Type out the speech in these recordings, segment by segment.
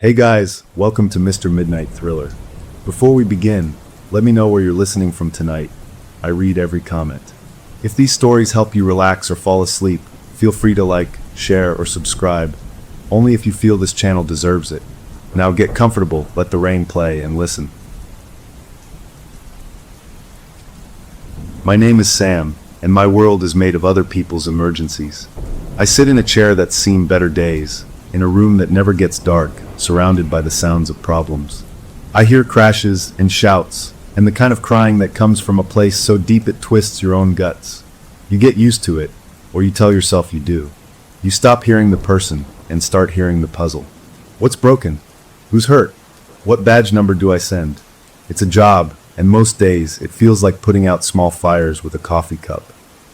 Hey guys, welcome to Mr. Midnight Thriller. Before we begin, let me know where you're listening from tonight. I read every comment. If these stories help you relax or fall asleep, feel free to like, share, or subscribe, only if you feel this channel deserves it. Now get comfortable, let the rain play, and listen. My name is Sam, and my world is made of other people's emergencies. I sit in a chair that's seen better days, in a room that never gets dark, surrounded by the sounds of problems. I hear crashes and shouts, and the kind of crying that comes from a place so deep it twists your own guts. You get used to it, or you tell yourself you do. You stop hearing the person and start hearing the puzzle. What's broken? Who's hurt? What badge number do I send? It's a job, and most days it feels like putting out small fires with a coffee cup.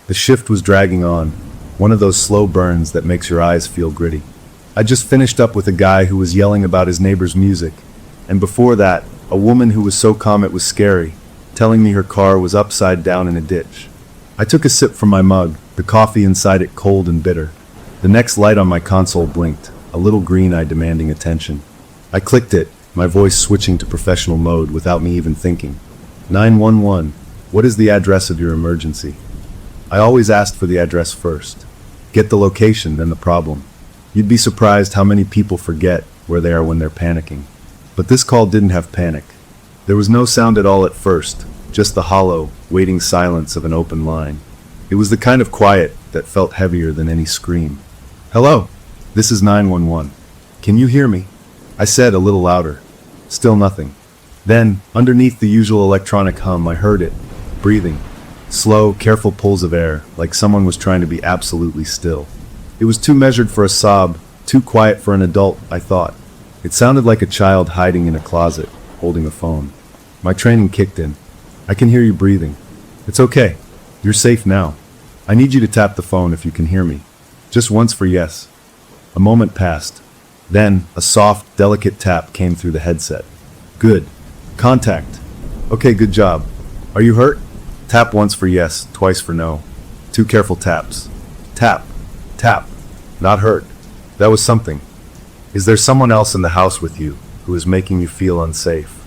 The shift was dragging on, one of those slow burns that makes your eyes feel gritty. I just finished up with a guy who was yelling about his neighbor's music, and before that, a woman who was so calm it was scary, telling me her car was upside down in a ditch. I took a sip from my mug, the coffee inside it cold and bitter. The next light on my console blinked, a little green eye demanding attention. I clicked it, my voice switching to professional mode without me even thinking. 911, what is the address of your emergency? I always asked for the address first. Get the location, then the problem. You'd be surprised how many people forget where they are when they're panicking. But this call didn't have panic. There was no sound at all at first, just the hollow, waiting silence of an open line. It was the kind of quiet that felt heavier than any scream. Hello, this is 911. Can you hear me? I said a little louder. Still nothing. Then, underneath the usual electronic hum, I heard it, breathing. Slow, careful pulls of air, like someone was trying to be absolutely still. It was too measured for a sob, too quiet for an adult, I thought. It sounded like a child hiding in a closet, holding a phone. My training kicked in. I can hear you breathing. It's okay. You're safe now. I need you to tap the phone if you can hear me. Just once for yes. A moment passed. Then, a soft, delicate tap came through the headset. Good. Contact. Okay, good job. Are you hurt? Tap once for yes, twice for no. 2 careful taps. Tap. Tap. Not hurt. That was something. Is there someone else in the house with you who is making you feel unsafe?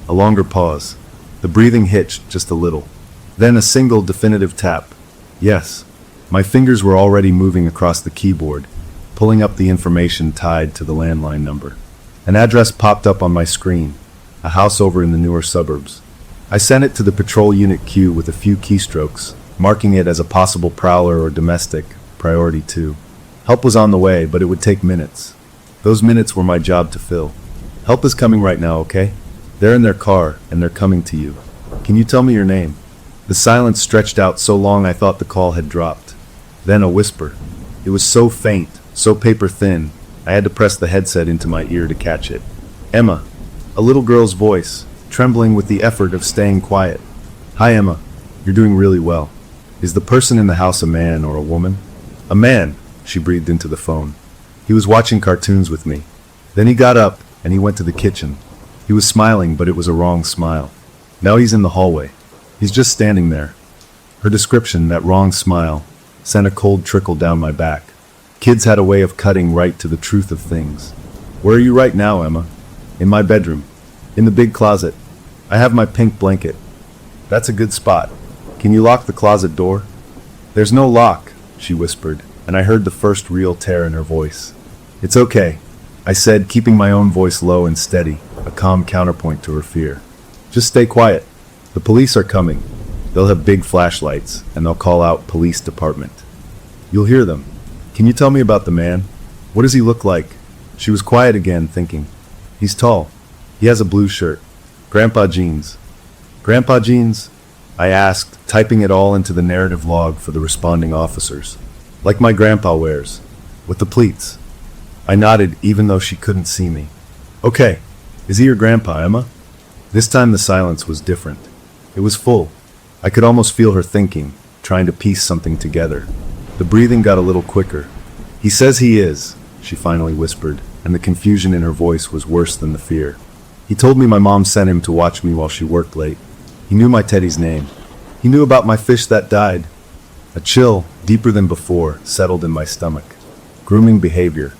A longer pause. The breathing hitched just a little. Then a single definitive tap. Yes. My fingers were already moving across the keyboard, pulling up the information tied to the landline number. An address popped up on my screen, a house over in the newer suburbs. I sent it to the patrol unit queue with a few keystrokes, marking it as a possible prowler or domestic, priority 2. Help was on the way, but it would take minutes. Those minutes were my job to fill. Help is coming right now, okay? They're in their car, and they're coming to you. Can you tell me your name? The silence stretched out so long I thought the call had dropped. Then a whisper. It was so faint, so paper thin, I had to press the headset into my ear to catch it. Emma. A little girl's voice, trembling with the effort of staying quiet. Hi Emma. You're doing really well. Is the person in the house a man or a woman? A man, she breathed into the phone. He was watching cartoons with me. Then he got up, and he went to the kitchen. He was smiling, but it was a wrong smile. Now he's in the hallway. He's just standing there. Her description, that wrong smile, sent a cold trickle down my back. Kids had a way of cutting right to the truth of things. Where are you right now, Emma? In my bedroom. In the big closet. I have my pink blanket. That's a good spot. Can you lock the closet door? There's no lock, she whispered, and I heard the first real tear in her voice. It's okay, I said, keeping my own voice low and steady, a calm counterpoint to her fear. Just stay quiet. The police are coming. They'll have big flashlights, and they'll call out police department. You'll hear them. Can you tell me about the man? What does he look like? She was quiet again, thinking. He's tall. He has a blue shirt. Grandpa jeans. Grandpa jeans? I asked, typing it all into the narrative log for the responding officers. Like my grandpa wears. With the pleats. I nodded, even though she couldn't see me. Okay. Is he your grandpa, Emma? This time the silence was different. It was full. I could almost feel her thinking, trying to piece something together. The breathing got a little quicker. He says he is, she finally whispered, and the confusion in her voice was worse than the fear. He told me my mom sent him to watch me while she worked late. He knew my Teddy's name. He knew about my fish that died. A chill, deeper than before, settled in my stomach. Grooming behavior.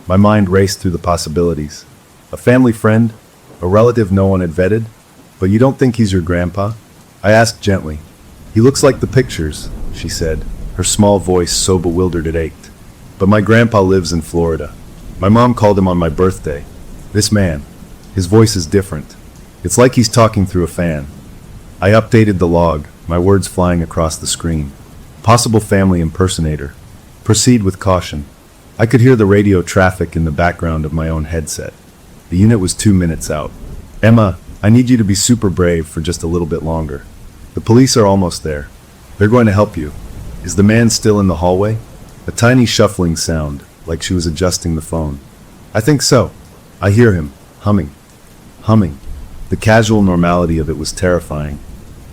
My mind raced through the possibilities. A family friend? A relative no one had vetted? But you don't think he's your grandpa? I asked gently. He looks like the pictures, she said, her small voice so bewildered it ached. But my grandpa lives in Florida. My mom called him on my birthday. This man, his voice is different. It's like he's talking through a fan. I updated the log, my words flying across the screen. Possible family impersonator. Proceed with caution. I could hear the radio traffic in the background of my own headset. The unit was 2 minutes out. Emma, I need you to be super brave for just a little bit longer. The police are almost there. They're going to help you. Is the man still in the hallway? A tiny shuffling sound, like she was adjusting the phone. I think so. I hear him, humming. Humming. The casual normality of it was terrifying.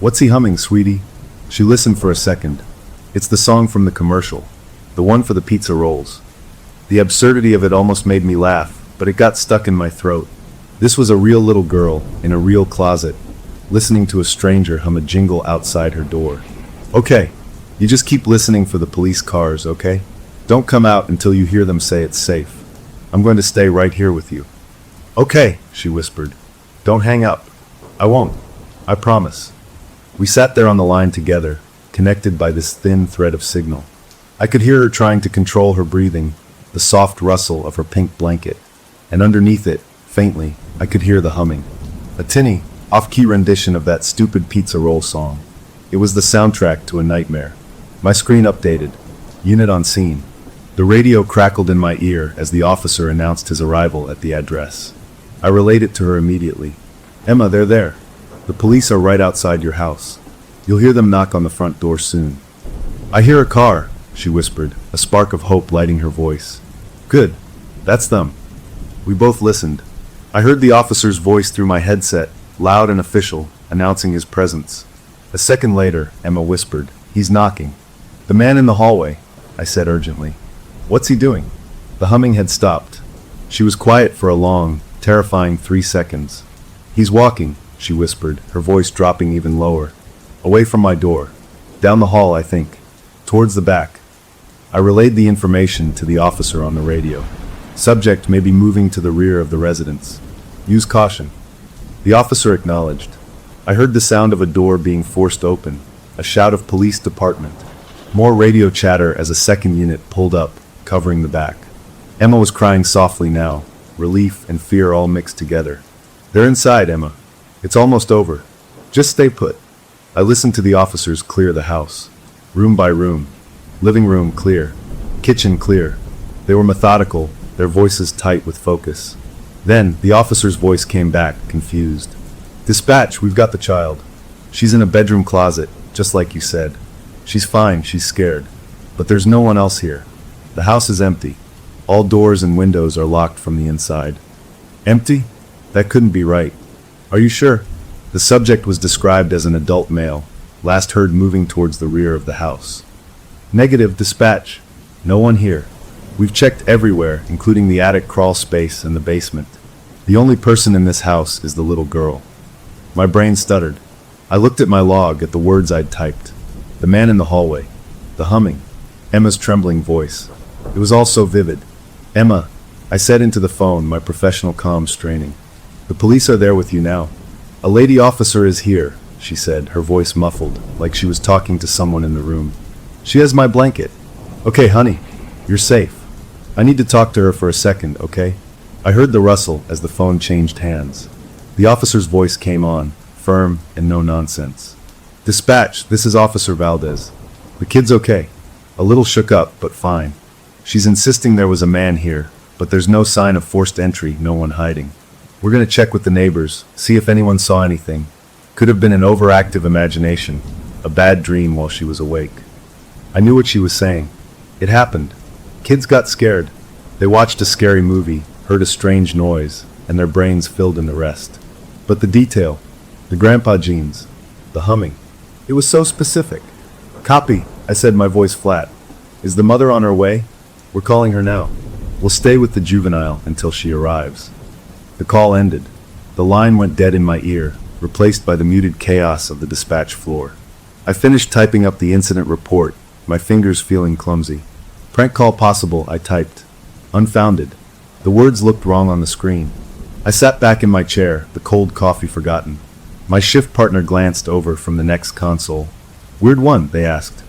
What's he humming, sweetie? She listened for a second. It's the song from the commercial. The one for the pizza rolls. The absurdity of it almost made me laugh, but it got stuck in my throat. This was a real little girl, in a real closet, listening to a stranger hum a jingle outside her door. Okay, you just keep listening for the police cars, okay? Don't come out until you hear them say it's safe. I'm going to stay right here with you. Okay, she whispered. Don't hang up. I won't. I promise. We sat there on the line together, connected by this thin thread of signal. I could hear her trying to control her breathing, the soft rustle of her pink blanket, and underneath it, faintly, I could hear the humming. A tinny, off-key rendition of that stupid pizza roll song. It was the soundtrack to a nightmare. My screen updated. Unit on scene. The radio crackled in my ear as the officer announced his arrival at the address. I relayed it to her immediately. Emma, they're there. The police are right outside your house. You'll hear them knock on the front door soon. I hear a car, she whispered, a spark of hope lighting her voice. Good. That's them. We both listened. I heard the officer's voice through my headset, loud and official, announcing his presence. A second later, Emma whispered, He's knocking. The man in the hallway, I said urgently. What's he doing? The humming had stopped. She was quiet for a long, terrifying 3 seconds. He's walking, she whispered, her voice dropping even lower. Away from my door. Down the hall, I think. Towards the back. I relayed the information to the officer on the radio. Subject may be moving to the rear of the residence. Use caution. The officer acknowledged. I heard the sound of a door being forced open, a shout of police department. More radio chatter as a second unit pulled up, covering the back. Emma was crying softly now, relief and fear all mixed together. They're inside, Emma. It's almost over. Just stay put. I listened to the officers clear the house. Room by room. Living room clear. Kitchen clear. They were methodical, their voices tight with focus. Then, the officer's voice came back, confused. Dispatch, we've got the child. She's in a bedroom closet, just like you said. She's fine, she's scared. But there's no one else here. The house is empty. All doors and windows are locked from the inside. Empty? That couldn't be right. Are you sure? The subject was described as an adult male, last heard moving towards the rear of the house. Negative, dispatch. No one here. We've checked everywhere, including the attic crawl space and the basement. The only person in this house is the little girl. My brain stuttered. I looked at my log, at the words I'd typed. The man in the hallway. The humming. Emma's trembling voice. It was all so vivid. Emma, I said into the phone, my professional calm straining. The police are there with you now. A lady officer is here, she said, her voice muffled, like she was talking to someone in the room. She has my blanket. Okay, honey, you're safe. I need to talk to her for a second, okay? I heard the rustle as the phone changed hands. The officer's voice came on, firm and no nonsense. Dispatch, this is Officer Valdez. The kid's okay. A little shook up, but fine. She's insisting there was a man here, but there's no sign of forced entry, no one hiding. We're going to check with the neighbors, see if anyone saw anything. Could have been an overactive imagination, a bad dream while she was awake. I knew what she was saying. It happened. Kids got scared. They watched a scary movie, heard a strange noise, and their brains filled in the rest. But the detail, the grandpa genes, the humming, it was so specific. Copy, I said, my voice flat. Is the mother on her way? We're calling her now. We'll stay with the juvenile until she arrives. The call ended. The line went dead in my ear, replaced by the muted chaos of the dispatch floor. I finished typing up the incident report, my fingers feeling clumsy. Prank call possible, I typed. Unfounded. The words looked wrong on the screen. I sat back in my chair, the cold coffee forgotten. My shift partner glanced over from the next console. "Weird one?" they asked.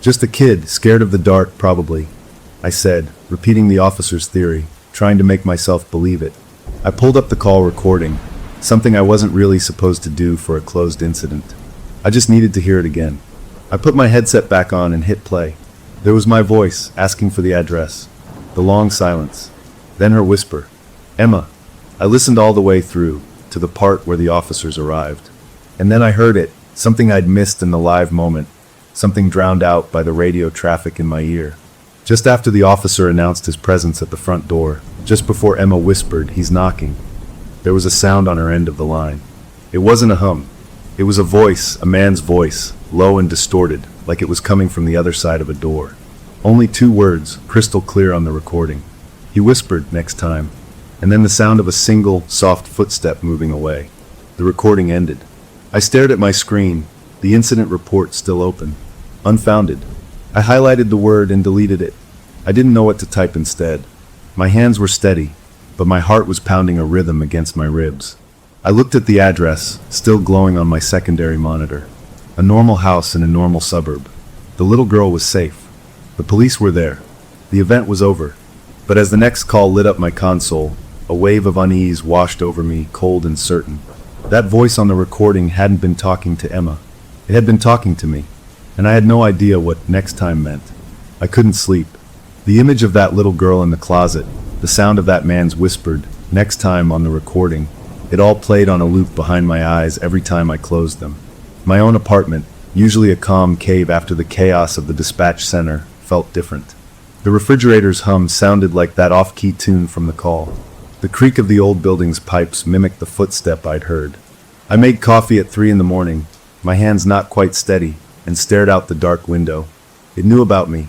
"Just a kid, scared of the dark, probably," I said, repeating the officer's theory, trying to make myself believe it. I pulled up the call recording, something I wasn't really supposed to do for a closed incident. I just needed to hear it again. I put my headset back on and hit play. There was my voice, asking for the address. The long silence. Then her whisper. "Emma." I listened all the way through, to the part where the officers arrived. And then I heard it, something I'd missed in the live moment, something drowned out by the radio traffic in my ear. Just after the officer announced his presence at the front door, just before Emma whispered, "He's knocking," there was a sound on her end of the line. It wasn't a hum. It was a voice, a man's voice, low and distorted, like it was coming from the other side of a door. Only 2 words, crystal clear on the recording. He whispered, "Next time," and then the sound of a single, soft footstep moving away. The recording ended. I stared at my screen, the incident report still open. Unfounded. I highlighted the word and deleted it. I didn't know what to type instead. My hands were steady, but my heart was pounding a rhythm against my ribs. I looked at the address, still glowing on my secondary monitor. A normal house in a normal suburb. The little girl was safe. The police were there. The event was over. But as the next call lit up my console, a wave of unease washed over me, cold and certain. That voice on the recording hadn't been talking to Emma. It had been talking to me, and I had no idea what next time meant. I couldn't sleep. The image of that little girl in the closet, the sound of that man's whispered, "Next time," on the recording, it all played on a loop behind my eyes every time I closed them. My own apartment, usually a calm cave after the chaos of the dispatch center, felt different. The refrigerator's hum sounded like that off-key tune from the call. The creak of the old building's pipes mimicked the footstep I'd heard. I made coffee at 3 in the morning, my hands not quite steady, and stared out the dark window. It knew about me.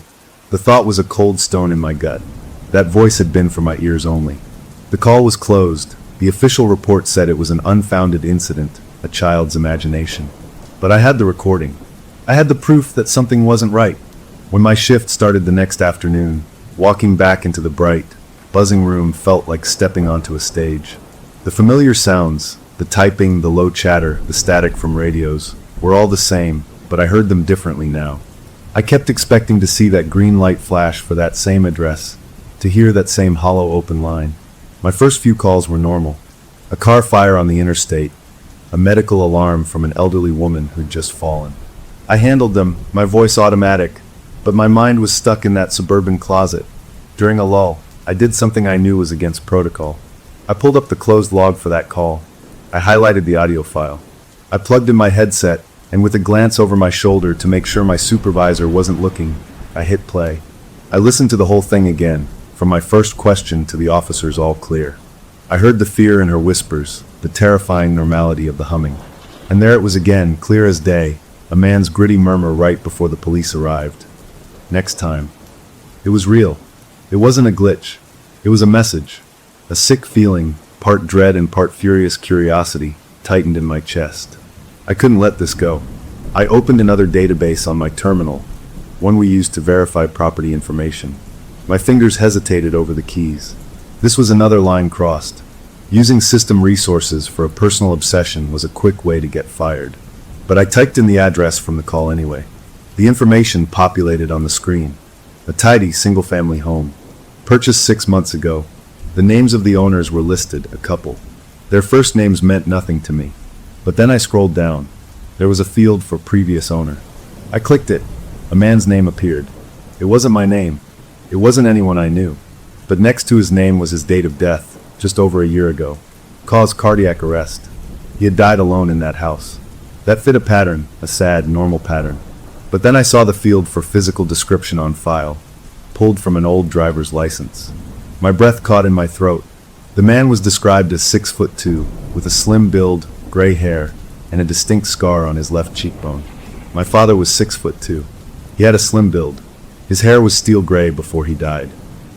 The thought was a cold stone in my gut. That voice had been for my ears only. The call was closed. The official report said it was an unfounded incident, a child's imagination. But I had the recording. I had the proof that something wasn't right. When my shift started the next afternoon, walking back into the bright, buzzing room felt like stepping onto a stage. The familiar sounds, the typing, the low chatter, the static from radios, were all the same, but I heard them differently now. I kept expecting to see that green light flash for that same address, to hear that same hollow open line. My first few calls were normal. A car fire on the interstate, a medical alarm from an elderly woman who'd just fallen. I handled them, my voice automatic, but my mind was stuck in that suburban closet. During a lull, I did something I knew was against protocol. I pulled up the closed log for that call. I highlighted the audio file. I plugged in my headset, and with a glance over my shoulder to make sure my supervisor wasn't looking, I hit play. I listened to the whole thing again, from my first question to the officer's all clear. I heard the fear in her whispers, the terrifying normality of the humming. And there it was again, clear as day, a man's gritty murmur right before the police arrived. Next time. It was real. It wasn't a glitch. It was a message. A sick feeling, part dread and part furious curiosity, tightened in my chest. I couldn't let this go. I opened another database on my terminal, one we used to verify property information. My fingers hesitated over the keys. This was another line crossed. Using system resources for a personal obsession was a quick way to get fired. But I typed in the address from the call anyway. The information populated on the screen. A tidy single-family home. Purchased 6 months ago. The names of the owners were listed, a couple. Their first names meant nothing to me. But then I scrolled down. There was a field for previous owner. I clicked it. A man's name appeared. It wasn't my name. It wasn't anyone I knew. But next to his name was his date of death, just over a year ago. Caused cardiac arrest. He had died alone in that house. That fit a pattern, a sad, normal pattern. But then I saw the field for physical description on file, pulled from an old driver's license. My breath caught in my throat. The man was described as 6'2", with a slim build, gray hair, and a distinct scar on his left cheekbone. My father was 6'2". He had a slim build. His hair was steel gray before he died,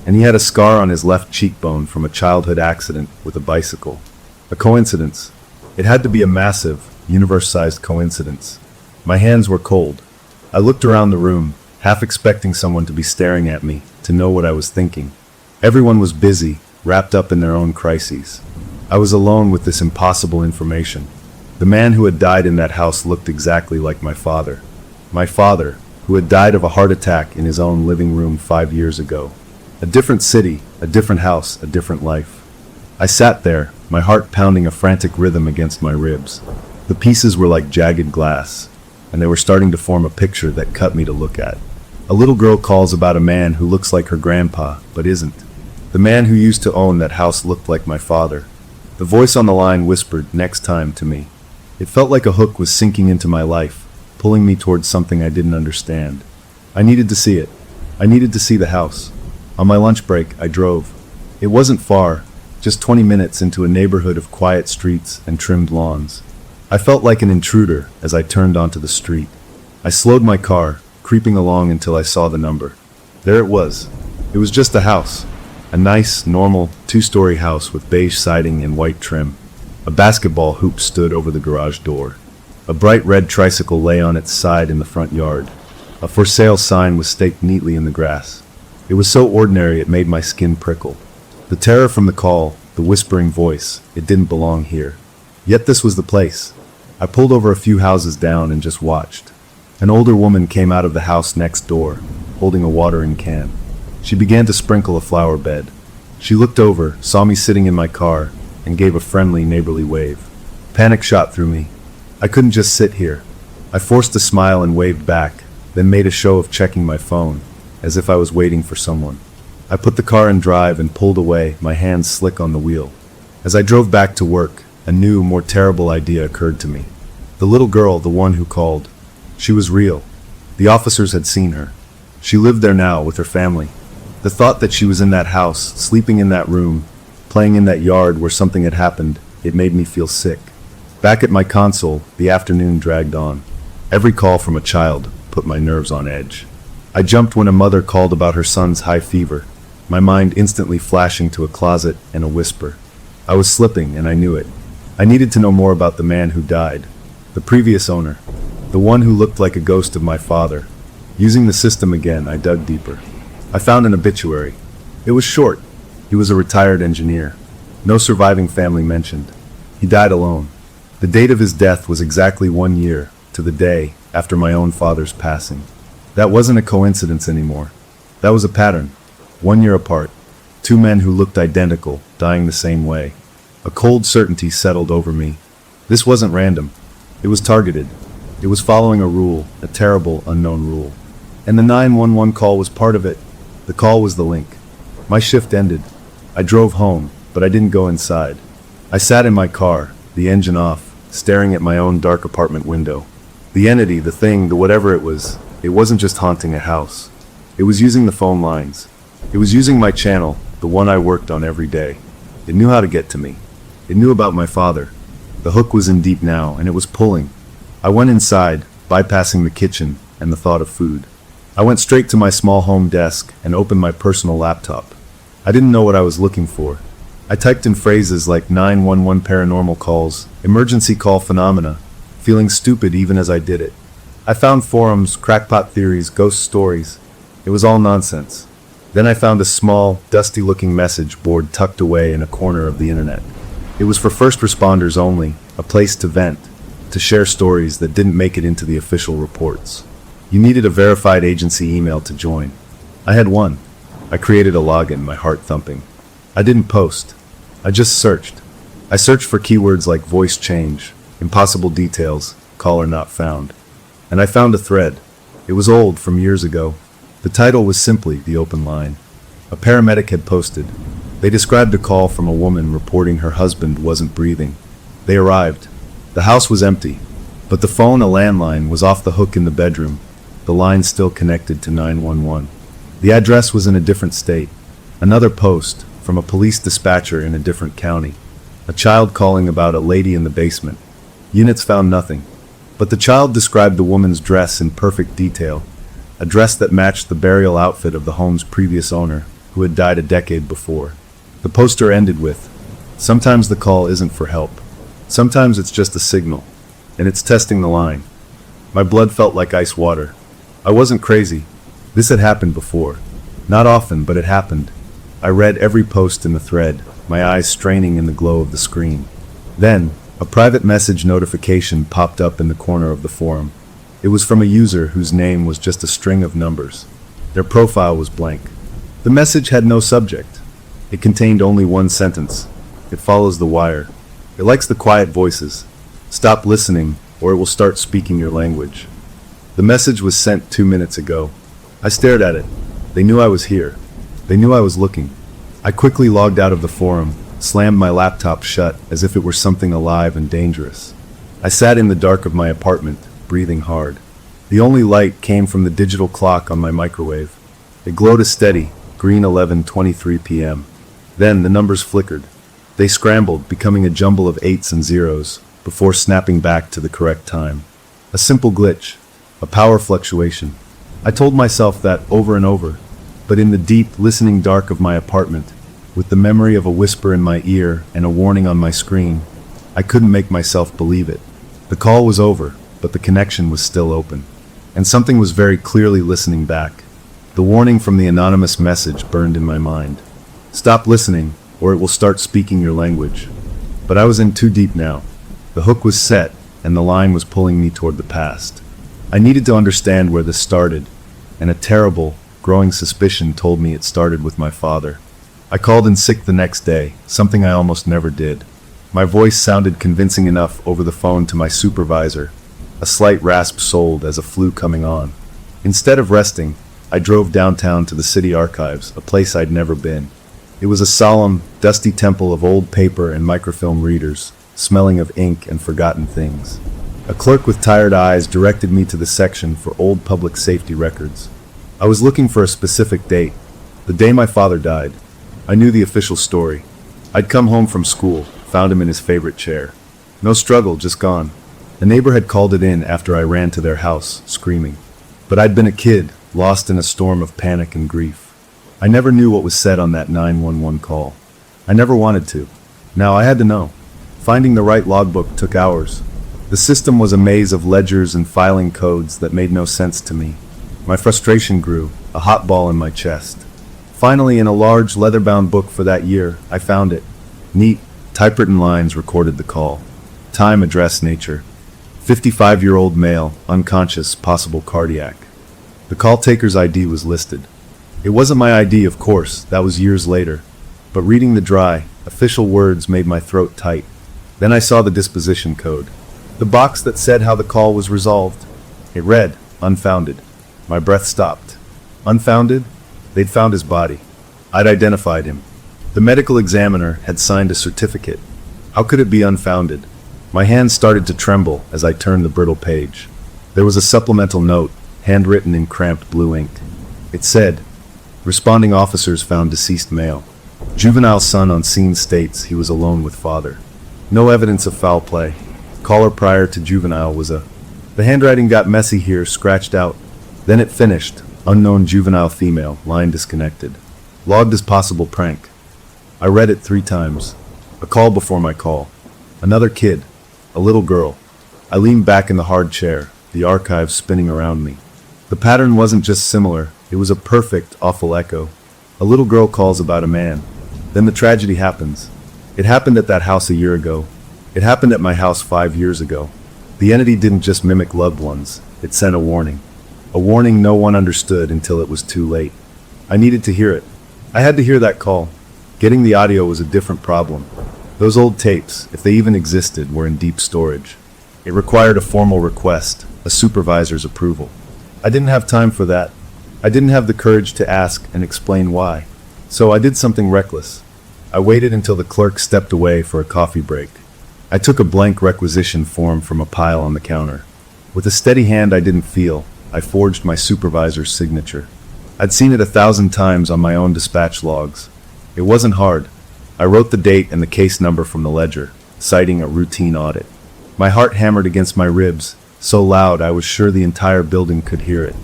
and he had a scar on his left cheekbone from a childhood accident with a bicycle. A coincidence. It had to be a massive, universe-sized coincidence. My hands were cold. I looked around the room, half expecting someone to be staring at me, to know what I was thinking. Everyone was busy, wrapped up in their own crises. I was alone with this impossible information. The man who had died in that house looked exactly like my father. My father, who had died of a heart attack in his own living room 5 years ago. A different city, a different house, a different life. I sat there, my heart pounding a frantic rhythm against my ribs. The pieces were like jagged glass, and they were starting to form a picture that cut me to look at. A little girl calls about a man who looks like her grandpa, but isn't. The man who used to own that house looked like my father. The voice on the line whispered, "Next time," to me. It felt like a hook was sinking into my life, pulling me towards something I didn't understand. I needed to see it. I needed to see the house. On my lunch break, I drove. It wasn't far, just 20 minutes into a neighborhood of quiet streets and trimmed lawns. I felt like an intruder as I turned onto the street. I slowed my car, creeping along until I saw the number. There it was. It was just a house. A nice, normal, 2-story house with beige siding and white trim. A basketball hoop stood over the garage door. A bright red tricycle lay on its side in the front yard. A for sale sign was staked neatly in the grass. It was so ordinary it made my skin prickle. The terror from the call, the whispering voice, it didn't belong here. Yet this was the place. I pulled over a few houses down and just watched. An older woman came out of the house next door, holding a watering can. She began to sprinkle a flower bed. She looked over, saw me sitting in my car, and gave a friendly, neighborly wave. Panic shot through me. I couldn't just sit here. I forced a smile and waved back, then made a show of checking my phone, as if I was waiting for someone. I put the car in drive and pulled away, my hands slick on the wheel. As I drove back to work, a new, more terrible idea occurred to me. The little girl, the one who called. She was real. The officers had seen her. She lived there now with her family. The thought that she was in that house, sleeping in that room, playing in that yard where something had happened, it made me feel sick. Back at my console, the afternoon dragged on. Every call from a child put my nerves on edge. I jumped when a mother called about her son's high fever, my mind instantly flashing to a closet and a whisper. I was slipping, and I knew it. I needed to know more about the man who died. The previous owner. The one who looked like a ghost of my father. Using the system again, I dug deeper. I found an obituary. It was short. He was a retired engineer. No surviving family mentioned. He died alone. The date of his death was exactly 1 year, to the day, after my own father's passing. That wasn't a coincidence anymore. That was a pattern. 1 year apart. 2 men who looked identical, dying the same way. A cold certainty settled over me. This wasn't random. It was targeted. It was following a rule, a terrible, unknown rule. And the 911 call was part of it. The call was the link. My shift ended. I drove home, but I didn't go inside. I sat in my car, the engine off, staring at my own dark apartment window. The entity, the thing, the whatever it wasn't just haunting a house. It was using the phone lines. It was using my channel, the one I worked on every day. It knew how to get to me. It knew about my father. The hook was in deep now, and it was pulling. I went inside, bypassing the kitchen and the thought of food. I went straight to my small home desk and opened my personal laptop. I didn't know what I was looking for. I typed in phrases like 911 paranormal calls, emergency call phenomena, feeling stupid even as I did it. I found forums, crackpot theories, ghost stories. It was all nonsense. Then I found a small, dusty-looking message board tucked away in a corner of the internet. It was for first responders only, a place to vent, to share stories that didn't make it into the official reports. You needed a verified agency email to join. I had one. I created a login, my heart thumping. I didn't post. I just searched. I searched for keywords like voice change, impossible details, caller not found. And I found a thread. It was old, from years ago. The title was simply The Open Line. A paramedic had posted. They described a call from a woman reporting her husband wasn't breathing. They arrived. The house was empty, but the phone, a landline, was off the hook in the bedroom, the line still connected to 911. The address was in a different state. Another post, from a police dispatcher in a different county. A child calling about a lady in the basement. Units found nothing, but the child described the woman's dress in perfect detail, a dress that matched the burial outfit of the home's previous owner, who had died a decade before. The poster ended with, "Sometimes the call isn't for help. Sometimes it's just a signal, and it's testing the line." My blood felt like ice water. I wasn't crazy. This had happened before. Not often, but it happened. I read every post in the thread, my eyes straining in the glow of the screen. Then, a private message notification popped up in the corner of the forum. It was from a user whose name was just a string of numbers. Their profile was blank. The message had no subject. It contained only one sentence. It follows the wire. It likes the quiet voices. Stop listening, or it will start speaking your language. The message was sent 2 minutes ago. I stared at it. They knew I was here. They knew I was looking. I quickly logged out of the forum, slammed my laptop shut as if it were something alive and dangerous. I sat in the dark of my apartment, breathing hard. The only light came from the digital clock on my microwave. It glowed a steady, green 11:23 p.m. Then the numbers flickered. They scrambled, becoming a jumble of 8s and 0s, before snapping back to the correct time. A simple glitch, a power fluctuation. I told myself that over and over, but in the deep, listening dark of my apartment, with the memory of a whisper in my ear and a warning on my screen, I couldn't make myself believe it. The call was over, but the connection was still open. And something was very clearly listening back. The warning from the anonymous message burned in my mind. Stop listening, or it will start speaking your language. But I was in too deep now. The hook was set, and the line was pulling me toward the past. I needed to understand where this started, and a terrible, growing suspicion told me it started with my father. I called in sick the next day, something I almost never did. My voice sounded convincing enough over the phone to my supervisor. A slight rasp sold as a flu coming on. Instead of resting, I drove downtown to the city archives, a place I'd never been. It was a solemn, dusty temple of old paper and microfilm readers, smelling of ink and forgotten things. A clerk with tired eyes directed me to the section for old public safety records. I was looking for a specific date, the day my father died. I knew the official story. I'd come home from school, found him in his favorite chair. No struggle, just gone. A neighbor had called it in after I ran to their house, screaming. But I'd been a kid, lost in a storm of panic and grief. I never knew what was said on that 911 call. I never wanted to. Now I had to know. Finding the right logbook took hours. The system was a maze of ledgers and filing codes that made no sense to me. My frustration grew, a hot ball in my chest. Finally, in a large leather-bound book for that year, I found it. Neat, typewritten lines recorded the call. Time, address, nature. 55-year-old male, unconscious, possible cardiac. The call taker's ID was listed. It wasn't my ID, of course, that was years later. But reading the dry, official words made my throat tight. Then I saw the disposition code. The box that said how the call was resolved. It read, unfounded. My breath stopped. Unfounded? They'd found his body. I'd identified him. The medical examiner had signed a certificate. How could it be unfounded? My hands started to tremble as I turned the brittle page. There was a supplemental note, handwritten in cramped blue ink. It said, responding officers found deceased male. Juvenile son on scene states he was alone with father. No evidence of foul play. Caller prior to juvenile was a... The handwriting got messy here, scratched out. Then it finished. Unknown juvenile female, line disconnected. Logged as possible prank. I read it 3 times. A call before my call. Another kid. A little girl. I leaned back in the hard chair, the archives spinning around me. The pattern wasn't just similar, it was a perfect, awful echo. A little girl calls about a man. Then the tragedy happens. It happened at that house a year ago. It happened at my house 5 years ago. The entity didn't just mimic loved ones, it sent a warning. A warning no one understood until it was too late. I needed to hear it. I had to hear that call. Getting the audio was a different problem. Those old tapes, if they even existed, were in deep storage. It required a formal request, a supervisor's approval. I didn't have time for that. I didn't have the courage to ask and explain why. So I did something reckless. I waited until the clerk stepped away for a coffee break. I took a blank requisition form from a pile on the counter. With a steady hand I didn't feel, I forged my supervisor's signature. I'd seen it 1,000 times on my own dispatch logs. It wasn't hard. I wrote the date and the case number from the ledger, citing a routine audit. My heart hammered against my ribs, so loud I was sure the entire building could hear it.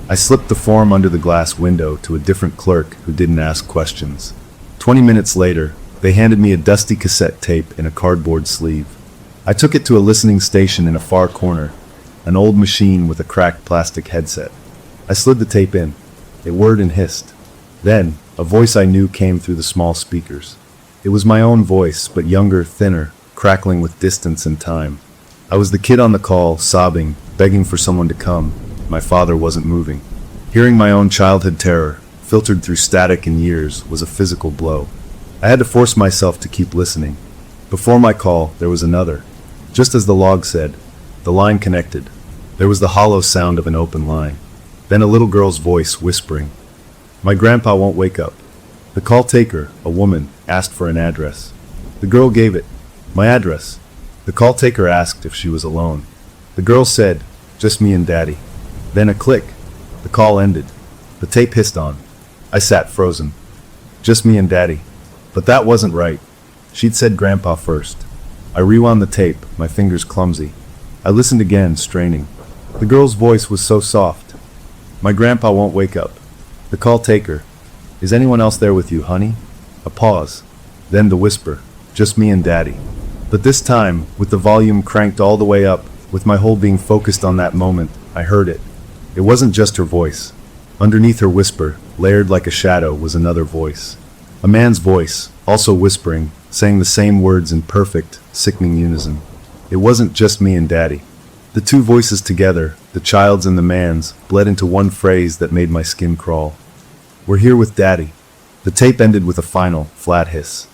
I slipped the form under the glass window to a different clerk who didn't ask questions. 20 minutes later, they handed me a dusty cassette tape in a cardboard sleeve. I took it to a listening station in a far corner, an old machine with a cracked plastic headset. I slid the tape in. It whirred and hissed. Then, A voice I knew came through the small speakers. It was my own voice, but younger, thinner, crackling with distance and time. I was the kid on the call, sobbing, begging for someone to come. My father wasn't moving. Hearing my own childhood terror, filtered through static and years, was a physical blow. I had to force myself to keep listening. Before my call, there was another. Just as the log said, the line connected. There was the hollow sound of an open line. Then a little girl's voice whispering, "My grandpa won't wake up." The call taker, a woman, asked for an address. The girl gave it. My address. The call taker asked if she was alone. The girl said, "Just me and Daddy." Then a click. The call ended. The tape hissed on. I sat frozen. Just me and Daddy. But that wasn't right. She'd said Grandpa first. I rewound the tape, my fingers clumsy. I listened again, straining. The girl's voice was so soft. "My grandpa won't wake up." The call taker. "Is anyone else there with you, honey?" A pause. Then the whisper. "Just me and Daddy." But this time, with the volume cranked all the way up, with my whole being focused on that moment, I heard it. It wasn't just her voice. Underneath her whisper, layered like a shadow, was another voice. A man's voice, also whispering, saying the same words in perfect, sickening unison. It wasn't just me and Daddy. The two voices together, the child's and the man's, bled into one phrase that made my skin crawl. "We're here with Daddy." The tape ended with a final, flat hiss.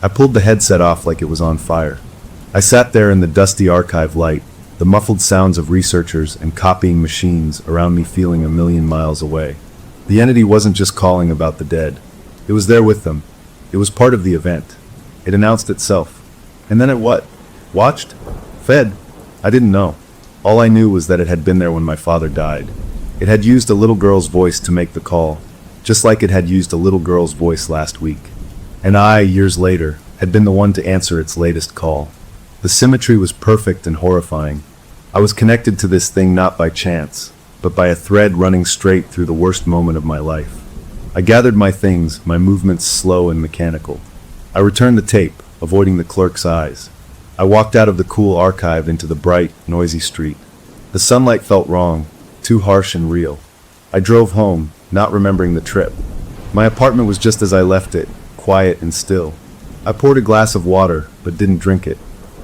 I pulled the headset off like it was on fire. I sat there in the dusty archive light, the muffled sounds of researchers and copying machines around me feeling a million miles away. The entity wasn't just calling about the dead. It was there with them. It was part of the event. It announced itself. And then it what? Watched? Fed? I didn't know. All I knew was that it had been there when my father died. It had used a little girl's voice to make the call, just like it had used a little girl's voice last week. And I, years later, had been the one to answer its latest call. The symmetry was perfect and horrifying. I was connected to this thing not by chance, but by a thread running straight through the worst moment of my life. I gathered my things, my movements slow and mechanical. I returned the tape, avoiding the clerk's eyes. I walked out of the cool archive into the bright, noisy street. The sunlight felt wrong, too harsh and real. I drove home, not remembering the trip. My apartment was just as I left it, quiet and still. I poured a glass of water, but didn't drink it.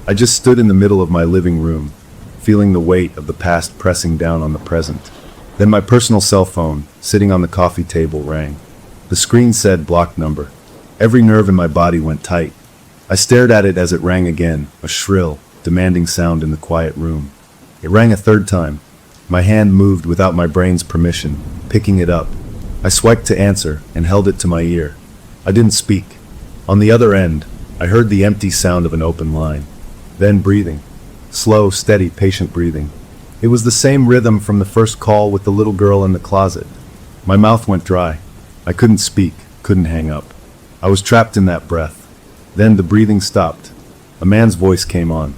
I just stood in the middle of my living room, feeling the weight of the past pressing down on the present. Then my personal cell phone, sitting on the coffee table, rang. The screen said blocked number. Every nerve in my body went tight. I stared at it as it rang again, a shrill, demanding sound in the quiet room. It rang a third time. My hand moved without my brain's permission, picking it up. I swiped to answer and held it to my ear. I didn't speak. On the other end, I heard the empty sound of an open line. Then breathing. Slow, steady, patient breathing. It was the same rhythm from the first call with the little girl in the closet. My mouth went dry. I couldn't speak, couldn't hang up. I was trapped in that breath. Then the breathing stopped. A man's voice came on.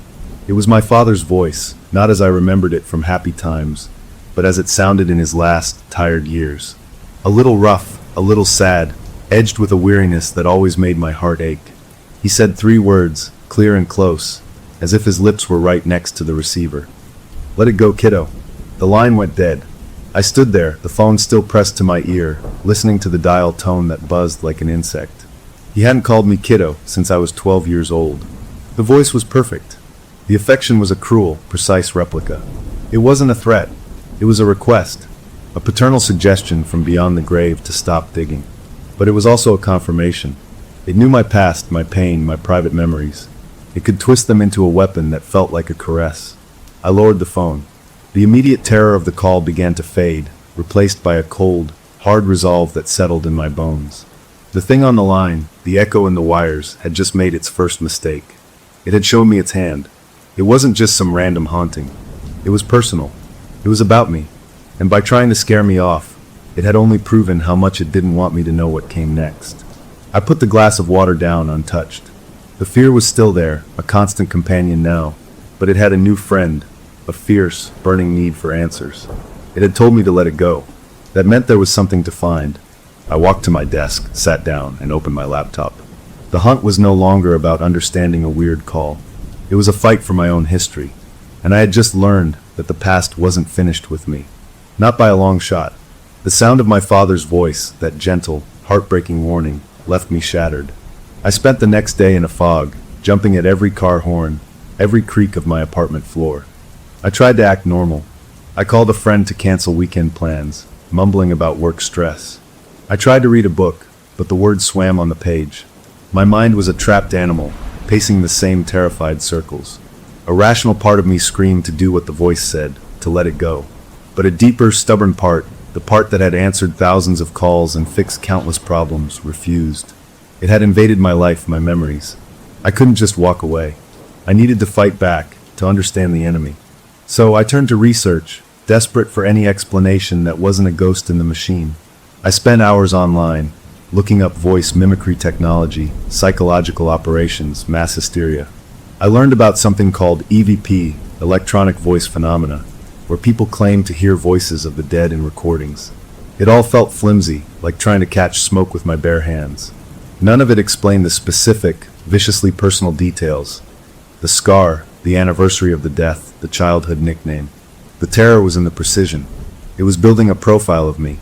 It was my father's voice, not as I remembered it from happy times, but as it sounded in his last, tired years. A little rough, a little sad, edged with a weariness that always made my heart ache. He said 3 words, clear and close, as if his lips were right next to the receiver. "Let it go, kiddo." The line went dead. I stood there, the phone still pressed to my ear, listening to the dial tone that buzzed like an insect. He hadn't called me kiddo since I was 12 years old. The voice was perfect. The affection was a cruel, precise replica. It wasn't a threat. It was a request, a paternal suggestion from beyond the grave to stop digging. But it was also a confirmation. It knew my past, my pain, my private memories. It could twist them into a weapon that felt like a caress. I lowered the phone. The immediate terror of the call began to fade, replaced by a cold, hard resolve that settled in my bones. The thing on the line, the echo in the wires, had just made its first mistake. It had shown me its hand. It wasn't just some random haunting. It was personal. It was about me. And by trying to scare me off, it had only proven how much it didn't want me to know what came next. I put the glass of water down untouched. The fear was still there, a constant companion now, but it had a new friend, a fierce, burning need for answers. It had told me to let it go. That meant there was something to find. I walked to my desk, sat down, and opened my laptop. The hunt was no longer about understanding a weird call. It was a fight for my own history, and I had just learned that the past wasn't finished with me. Not by a long shot. The sound of my father's voice, that gentle, heartbreaking warning left me shattered. I spent the next day in a fog, jumping at every car horn, every creak of my apartment floor. I tried to act normal. I called a friend to cancel weekend plans, mumbling about work stress. I tried to read a book, but the words swam on the page. My mind was a trapped animal, pacing the same terrified circles. A rational part of me screamed to do what the voice said, to let it go. But a deeper, stubborn part, the part that had answered thousands of calls and fixed countless problems, refused. It had invaded my life, my memories. I couldn't just walk away. I needed to fight back, to understand the enemy. So I turned to research, desperate for any explanation that wasn't a ghost in the machine. I spent hours online, looking up voice mimicry technology, psychological operations, mass hysteria. I learned about something called EVP, electronic voice phenomena, where people claim to hear voices of the dead in recordings. It all felt flimsy, like trying to catch smoke with my bare hands. None of it explained the specific, viciously personal details. The scar, the anniversary of the death, the childhood nickname. The terror was in the precision. It was building a profile of me,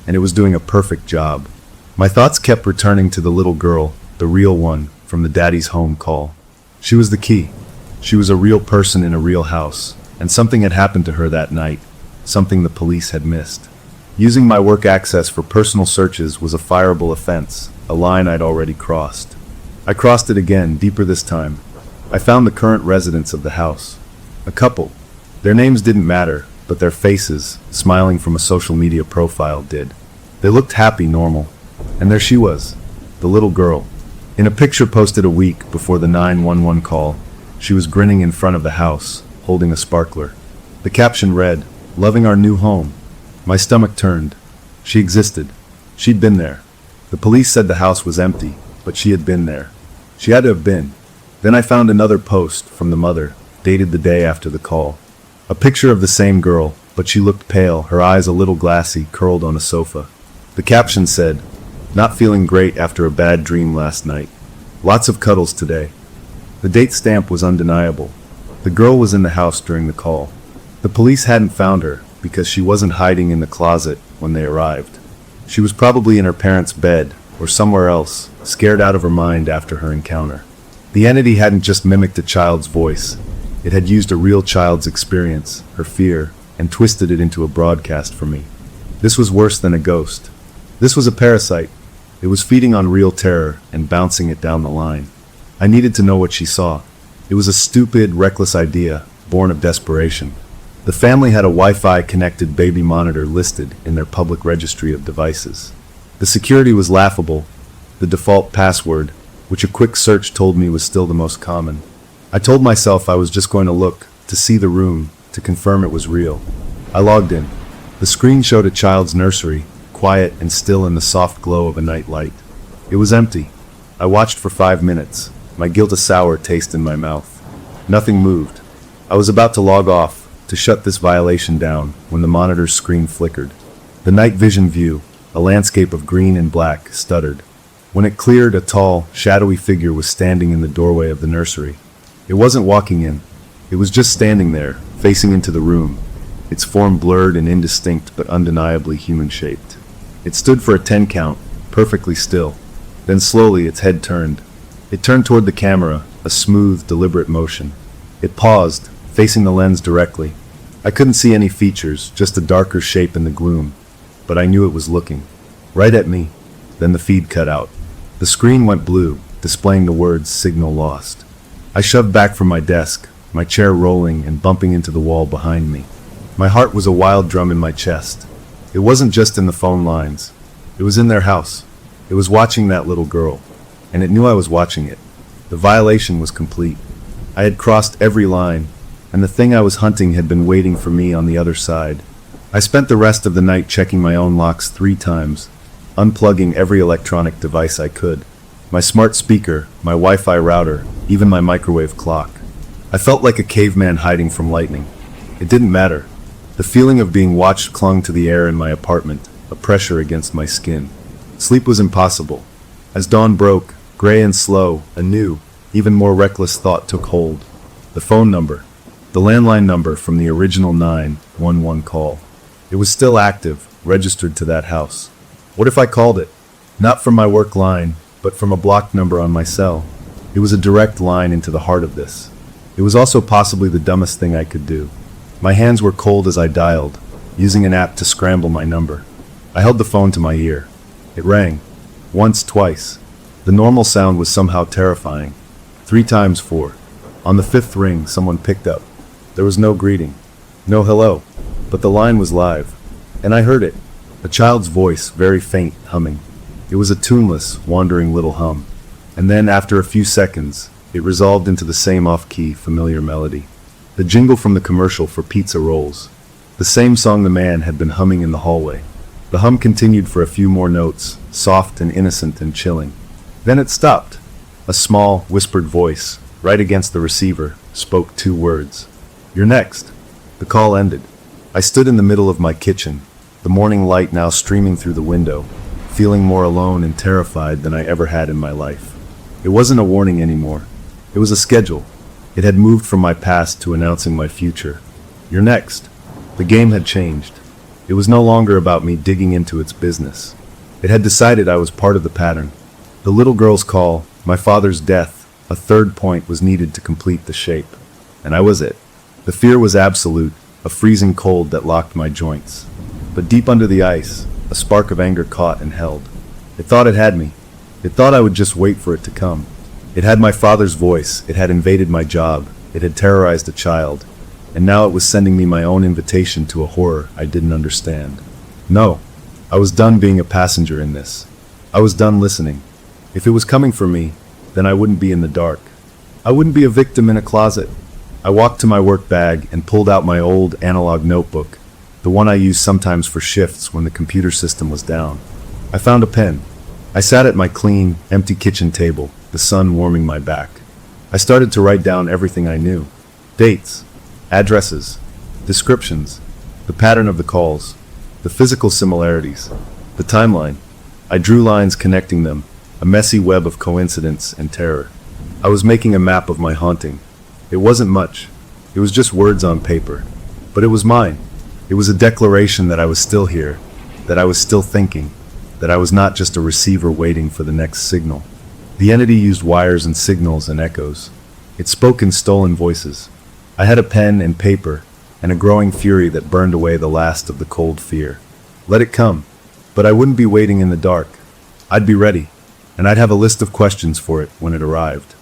and it was doing a perfect job. My thoughts kept returning to the little girl, the real one, from the daddy's home call. She was the key. She was a real person in a real house, and something had happened to her that night, something the police had missed. Using my work access for personal searches was a fireable offense, a line I'd already crossed. I crossed it again, deeper this time. I found the current residents of the house. A couple. Their names didn't matter, but their faces, smiling from a social media profile, did. They looked happy, normal. And there she was, the little girl. In a picture posted a week before the 911 call, she was grinning in front of the house, holding a sparkler. The caption read, "Loving our new home." My stomach turned. She existed. She'd been there. The police said the house was empty, but she had been there. She had to have been. Then I found another post from the mother, dated the day after the call. A picture of the same girl, but she looked pale, her eyes a little glassy, curled on a sofa. The caption said, "Not feeling great after a bad dream last night. Lots of cuddles today." The date stamp was undeniable. The girl was in the house during the call. The police hadn't found her because she wasn't hiding in the closet when they arrived. She was probably in her parents' bed or somewhere else, scared out of her mind after her encounter. The entity hadn't just mimicked a child's voice. It had used a real child's experience, her fear, and twisted it into a broadcast for me. This was worse than a ghost. This was a parasite. It was feeding on real terror and bouncing it down the line. I needed to know what she saw. It was a stupid, reckless idea, born of desperation. The family had a Wi-Fi connected baby monitor listed in their public registry of devices. The security was laughable. The default password, which a quick search told me was still the most common. I told myself I was just going to look, to see the room, to confirm it was real. I logged in. The screen showed a child's nursery, quiet and still in the soft glow of a night light. It was empty. I watched for 5 minutes, my guilt a sour taste in my mouth. Nothing moved. I was about to log off, to shut this violation down, when the monitor's screen flickered. The night vision view, a landscape of green and black, stuttered. When it cleared, a tall, shadowy figure was standing in the doorway of the nursery. It wasn't walking in. It was just standing there, facing into the room, its form blurred and indistinct but undeniably human-shaped. It stood for a 10 count, perfectly still. Then slowly its head turned. It turned toward the camera, a smooth, deliberate motion. It paused, facing the lens directly. I couldn't see any features, just a darker shape in the gloom. But I knew it was looking. Right at me. Then the feed cut out. The screen went blue, displaying the words "Signal lost." I shoved back from my desk, my chair rolling and bumping into the wall behind me. My heart was a wild drum in my chest. It wasn't just in the phone lines. It was in their house. It was watching that little girl. And it knew I was watching it. The violation was complete. I had crossed every line, and the thing I was hunting had been waiting for me on the other side. I spent the rest of the night checking my own locks 3 times, unplugging every electronic device I could. My smart speaker, my Wi-Fi router, even my microwave clock. I felt like a caveman hiding from lightning. It didn't matter. The feeling of being watched clung to the air in my apartment, a pressure against my skin. Sleep was impossible. As dawn broke, gray and slow, a new, even more reckless thought took hold. The phone number. The landline number from the original 911 call. It was still active, registered to that house. What if I called it? Not from my work line, but from a blocked number on my cell. It was a direct line into the heart of this. It was also possibly the dumbest thing I could do. My hands were cold as I dialed, using an app to scramble my number. I held the phone to my ear. It rang. Once, twice. The normal sound was somehow terrifying. 3 times, 4. On the 5th ring, someone picked up. There was no greeting. No hello. But the line was live. And I heard it. A child's voice, very faint, humming. It was a tuneless, wandering little hum. And then, after a few seconds, it resolved into the same off-key, familiar melody. The jingle from the commercial for pizza rolls. The same song the man had been humming in the hallway. The hum continued for a few more notes, soft and innocent and chilling. Then it stopped. A small, whispered voice, right against the receiver, spoke 2 words. "You're next." The call ended. I stood in the middle of my kitchen, the morning light now streaming through the window, feeling more alone and terrified than I ever had in my life. It wasn't a warning anymore. It was a schedule. It had moved from my past to announcing my future. "You're next." The game had changed. It was no longer about me digging into its business. It had decided I was part of the pattern. The little girl's call, my father's death, a 3rd point was needed to complete the shape. And I was it. The fear was absolute, a freezing cold that locked my joints. But deep under the ice, a spark of anger caught and held. It thought it had me. It thought I would just wait for it to come. It had my father's voice, it had invaded my job, it had terrorized a child, and now it was sending me my own invitation to a horror I didn't understand. No, I was done being a passenger in this. I was done listening. If it was coming for me, then I wouldn't be in the dark. I wouldn't be a victim in a closet. I walked to my work bag and pulled out my old analog notebook, the one I used sometimes for shifts when the computer system was down. I found a pen. I sat at my clean, empty kitchen table, the sun warming my back. I started to write down everything I knew. Dates, addresses, descriptions, the pattern of the calls, the physical similarities, the timeline. I drew lines connecting them, a messy web of coincidence and terror. I was making a map of my haunting. It wasn't much. It was just words on paper. But it was mine. It was a declaration that I was still here, that I was still thinking, that I was not just a receiver waiting for the next signal. The entity used wires and signals and echoes. It spoke in stolen voices. I had a pen and paper, and a growing fury that burned away the last of the cold fear. Let it come. But I wouldn't be waiting in the dark. I'd be ready, and I'd have a list of questions for it when it arrived.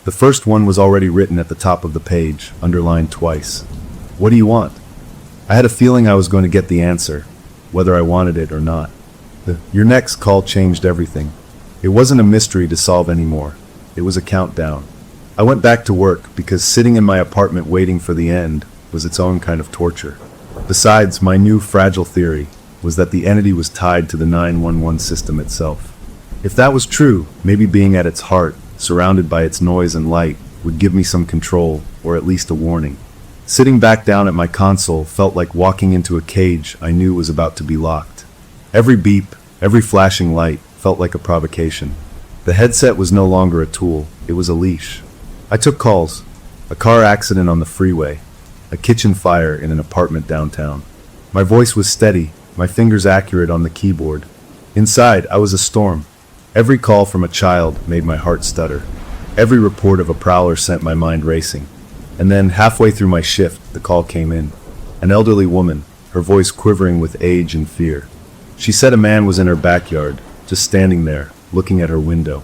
The first one was already written at the top of the page, underlined twice. What do you want? I had a feeling I was going to get the answer, whether I wanted it or not. The "your next" call changed everything. It wasn't a mystery to solve anymore. It was a countdown. I went back to work because sitting in my apartment waiting for the end was its own kind of torture. Besides, my new fragile theory was that the entity was tied to the 911 system itself. If that was true, maybe being at its heart, surrounded by its noise and light, would give me some control, or at least a warning. Sitting back down at my console felt like walking into a cage I knew was about to be locked. Every beep, every flashing light felt like a provocation. The headset was no longer a tool, it was a leash. I took calls. A car accident on the freeway. A kitchen fire in an apartment downtown. My voice was steady, my fingers accurate on the keyboard. Inside, I was a storm. Every call from a child made my heart stutter. Every report of a prowler sent my mind racing. And then, halfway through my shift, the call came in. An elderly woman, her voice quivering with age and fear. She said a man was in her backyard, just standing there, looking at her window.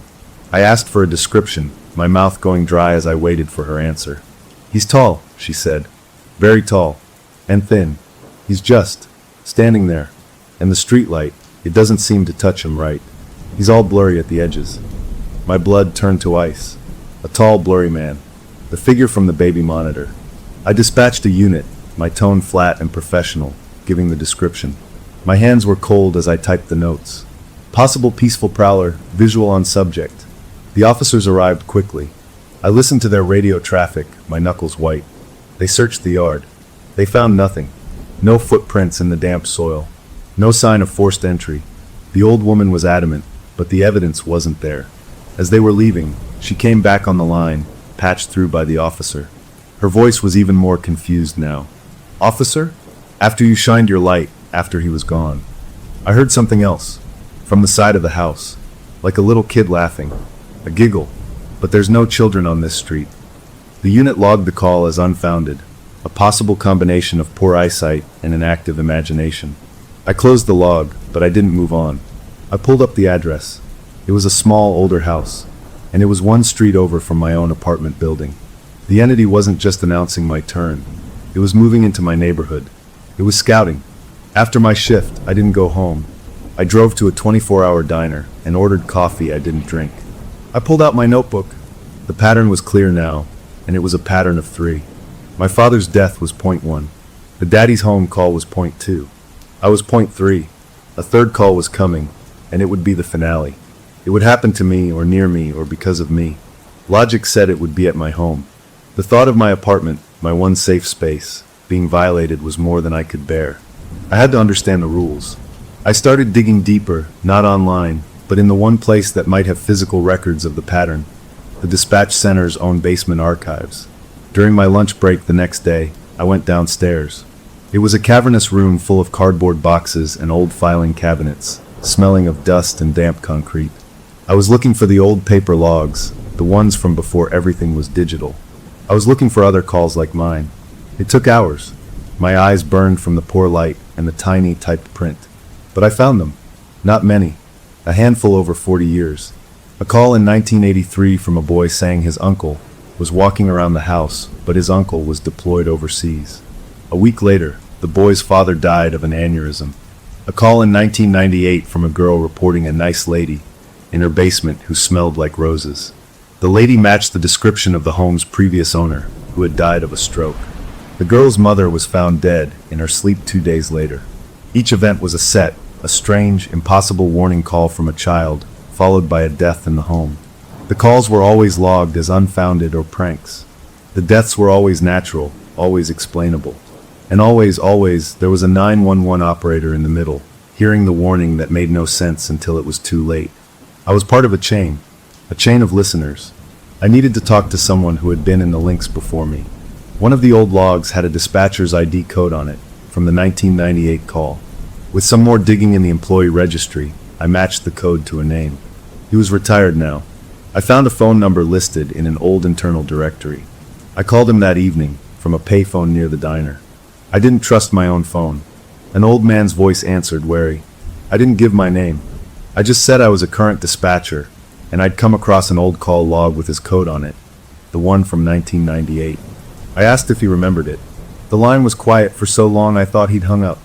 I asked for a description, my mouth going dry as I waited for her answer. "He's tall," she said. "Very tall. And thin. He's just standing there. And the streetlight, it doesn't seem to touch him right. He's all blurry at the edges." My blood turned to ice. A tall, blurry man. The figure from the baby monitor. I dispatched a unit, my tone flat and professional, giving the description. My hands were cold as I typed the notes. Possible peaceful prowler, visual on subject. The officers arrived quickly. I listened to their radio traffic, my knuckles white. They searched the yard. They found nothing. No footprints in the damp soil. No sign of forced entry. The old woman was adamant, but the evidence wasn't there. As they were leaving, she came back on the line, patched through by the officer. Her voice was even more confused now. "Officer? After you shined your light, after he was gone." I heard something else. From the side of the house. like a little kid laughing. A giggle. But there's no children on this street. The unit logged the call as unfounded, a possible combination of poor eyesight and an active imagination. I closed the log, but I didn't move on. I pulled up the address. It was a small, older house, and it was one street over from my own apartment building. The entity wasn't just announcing my turn. It was moving into my neighborhood. It was scouting. After my shift, I didn't go home. I drove to a 24-hour diner and ordered coffee I didn't drink. I pulled out my notebook. The pattern was clear now, and it was a pattern of 3. My father's death was point 1. The daddy's home call was point 2. I was point 3. A third call was coming, and it would be the finale. It would happen to me, or near me, or because of me. Logic said it would be at my home. The thought of my apartment, my one safe space, being violated was more than I could bear. I had to understand the rules. I started digging deeper, not online, but in the one place that might have physical records of the pattern, the dispatch center's own basement archives. During my lunch break the next day, I went downstairs. It was a cavernous room full of cardboard boxes and old filing cabinets, smelling of dust and damp concrete. I was looking for the old paper logs, the ones from before everything was digital. I was looking for other calls like mine. It took hours. My eyes burned from the poor light and the tiny typed print. But I found them. Not many. A handful over 40 years. A call in 1983 from a boy saying his uncle was walking around the house, but his uncle was deployed overseas. A week later, the boy's father died of an aneurysm. A call in 1998 from a girl reporting a nice lady in her basement who smelled like roses. The lady matched the description of the home's previous owner, who had died of a stroke. The girl's mother was found dead in her sleep 2 days later. Each event was a strange, impossible warning call from a child, followed by a death in the home. The calls were always logged as unfounded or pranks. The deaths were always natural, always explainable. And always, there was a 911 operator in the middle, hearing the warning that made no sense until it was too late. I was part of a chain of listeners. I needed to talk to someone who had been in the links before me. One of the old logs had a dispatcher's ID code on it, from the 1998 call. With some more digging in the employee registry, I matched the code to a name. He was retired now. I found a phone number listed in an old internal directory. I called him that evening, from a payphone near the diner. I didn't trust my own phone. An old man's voice answered, wary. I didn't give my name. I just said I was a current dispatcher, and I'd come across an old call log with his code on it, the one from 1998. I asked if he remembered it. The line was quiet for so long I thought he'd hung up.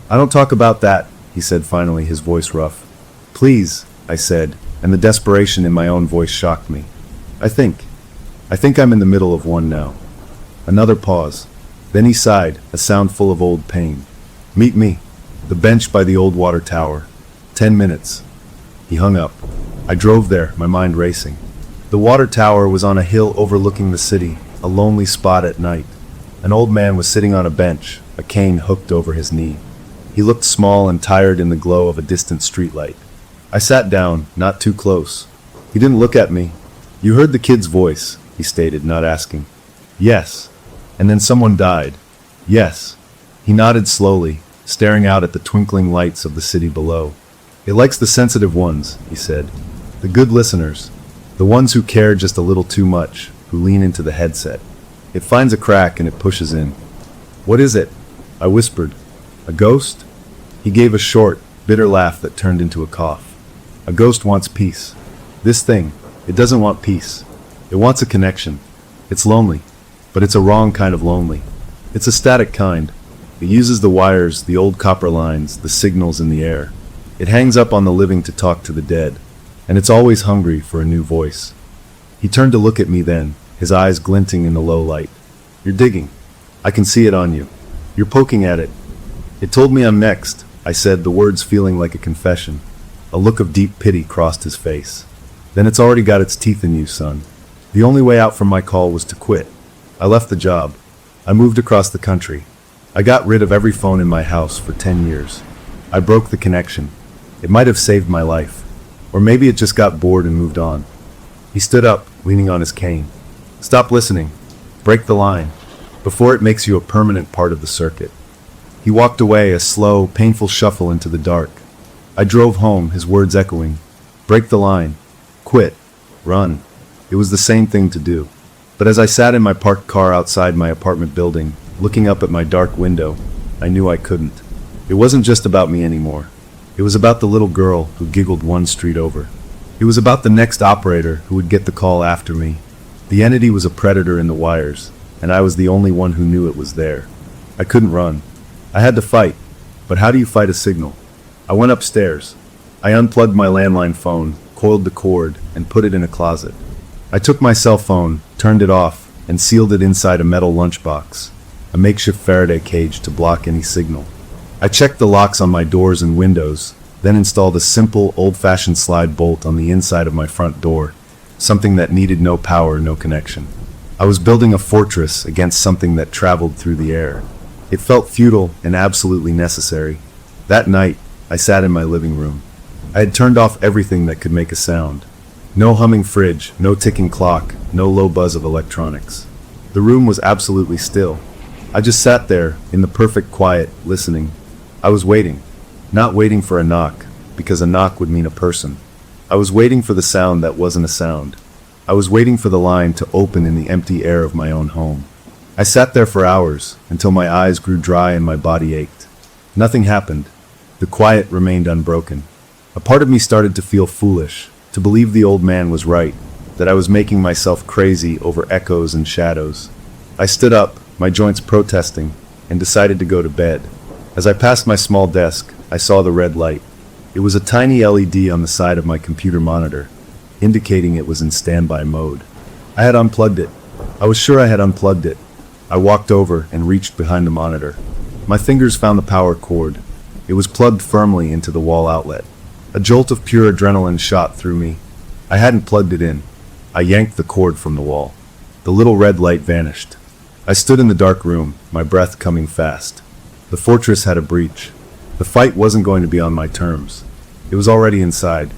I don't talk about that, he said finally, his voice rough. Please, I said, and the desperation in my own voice shocked me. I think I'm in the middle of one now. Another pause. Then he sighed, a sound full of old pain. Meet me. The bench by the old water tower. 10 minutes. He hung up. I drove there, my mind racing. The water tower was on a hill overlooking the city, a lonely spot at night. An old man was sitting on a bench, a cane hooked over his knee. He looked small and tired in the glow of a distant streetlight. I sat down, not too close. He didn't look at me. You heard the kid's voice, he stated, not asking. Yes. And then someone died. Yes. He nodded slowly, staring out at the twinkling lights of the city below. It likes the sensitive ones, he said. The good listeners. The ones who care just a little too much, who lean into the headset. It finds a crack and it pushes in. What is it? I whispered. A ghost? He gave a short, bitter laugh that turned into a cough. A ghost wants peace. This thing, it doesn't want peace. It wants a connection. It's lonely, but it's a wrong kind of lonely. It's a static kind. It uses the wires, the old copper lines, the signals in the air. It hangs up on the living to talk to the dead, and it's always hungry for a new voice. He turned to look at me then, his eyes glinting in the low light. You're digging. I can see it on you. You're poking at it. It told me I'm next, I said, the words feeling like a confession. A look of deep pity crossed his face. Then it's already got its teeth in you, son. The only way out from my call was to quit. I left the job. I moved across the country. I got rid of every phone in my house for 10 years. I broke the connection. It might have saved my life. Or maybe it just got bored and moved on. He stood up, leaning on his cane. Stop listening. Break the line, before it makes you a permanent part of the circuit. He walked away, a slow, painful shuffle into the dark. I drove home, his words echoing. Break the line. Quit. Run. It was the same thing to do. But as I sat in my parked car outside my apartment building, looking up at my dark window, I knew I couldn't. It wasn't just about me anymore. It was about the little girl who giggled one street over. It was about the next operator who would get the call after me. The entity was a predator in the wires, and I was the only one who knew it was there. I couldn't run. I had to fight. But how do you fight a signal? I went upstairs. I unplugged my landline phone, coiled the cord, and put it in a closet. I took my cell phone, turned it off, and sealed it inside a metal lunchbox, a makeshift Faraday cage to block any signal. I checked the locks on my doors and windows, then installed a simple, old-fashioned slide bolt on the inside of my front door, something that needed no power, no connection. I was building a fortress against something that traveled through the air. It felt futile and absolutely necessary. That night, I sat in my living room. I had turned off everything that could make a sound. No humming fridge, no ticking clock, no low buzz of electronics. The room was absolutely still. I just sat there, in the perfect quiet, listening. I was waiting. Not waiting for a knock, because a knock would mean a person. I was waiting for the sound that wasn't a sound. I was waiting for the line to open in the empty air of my own home. I sat there for hours, until my eyes grew dry and my body ached. Nothing happened. The quiet remained unbroken. A part of me started to feel foolish, to believe the old man was right, that I was making myself crazy over echoes and shadows. I stood up, my joints protesting, and decided to go to bed. As I passed my small desk, I saw the red light. It was a tiny LED on the side of my computer monitor, indicating it was in standby mode. I had unplugged it. I was sure I had unplugged it. I walked over and reached behind the monitor. My fingers found the power cord. It was plugged firmly into the wall outlet. A jolt of pure adrenaline shot through me. I hadn't plugged it in. I yanked the cord from the wall. The little red light vanished. I stood in the dark room, my breath coming fast. The fortress had a breach. The fight wasn't going to be on my terms. It was already inside,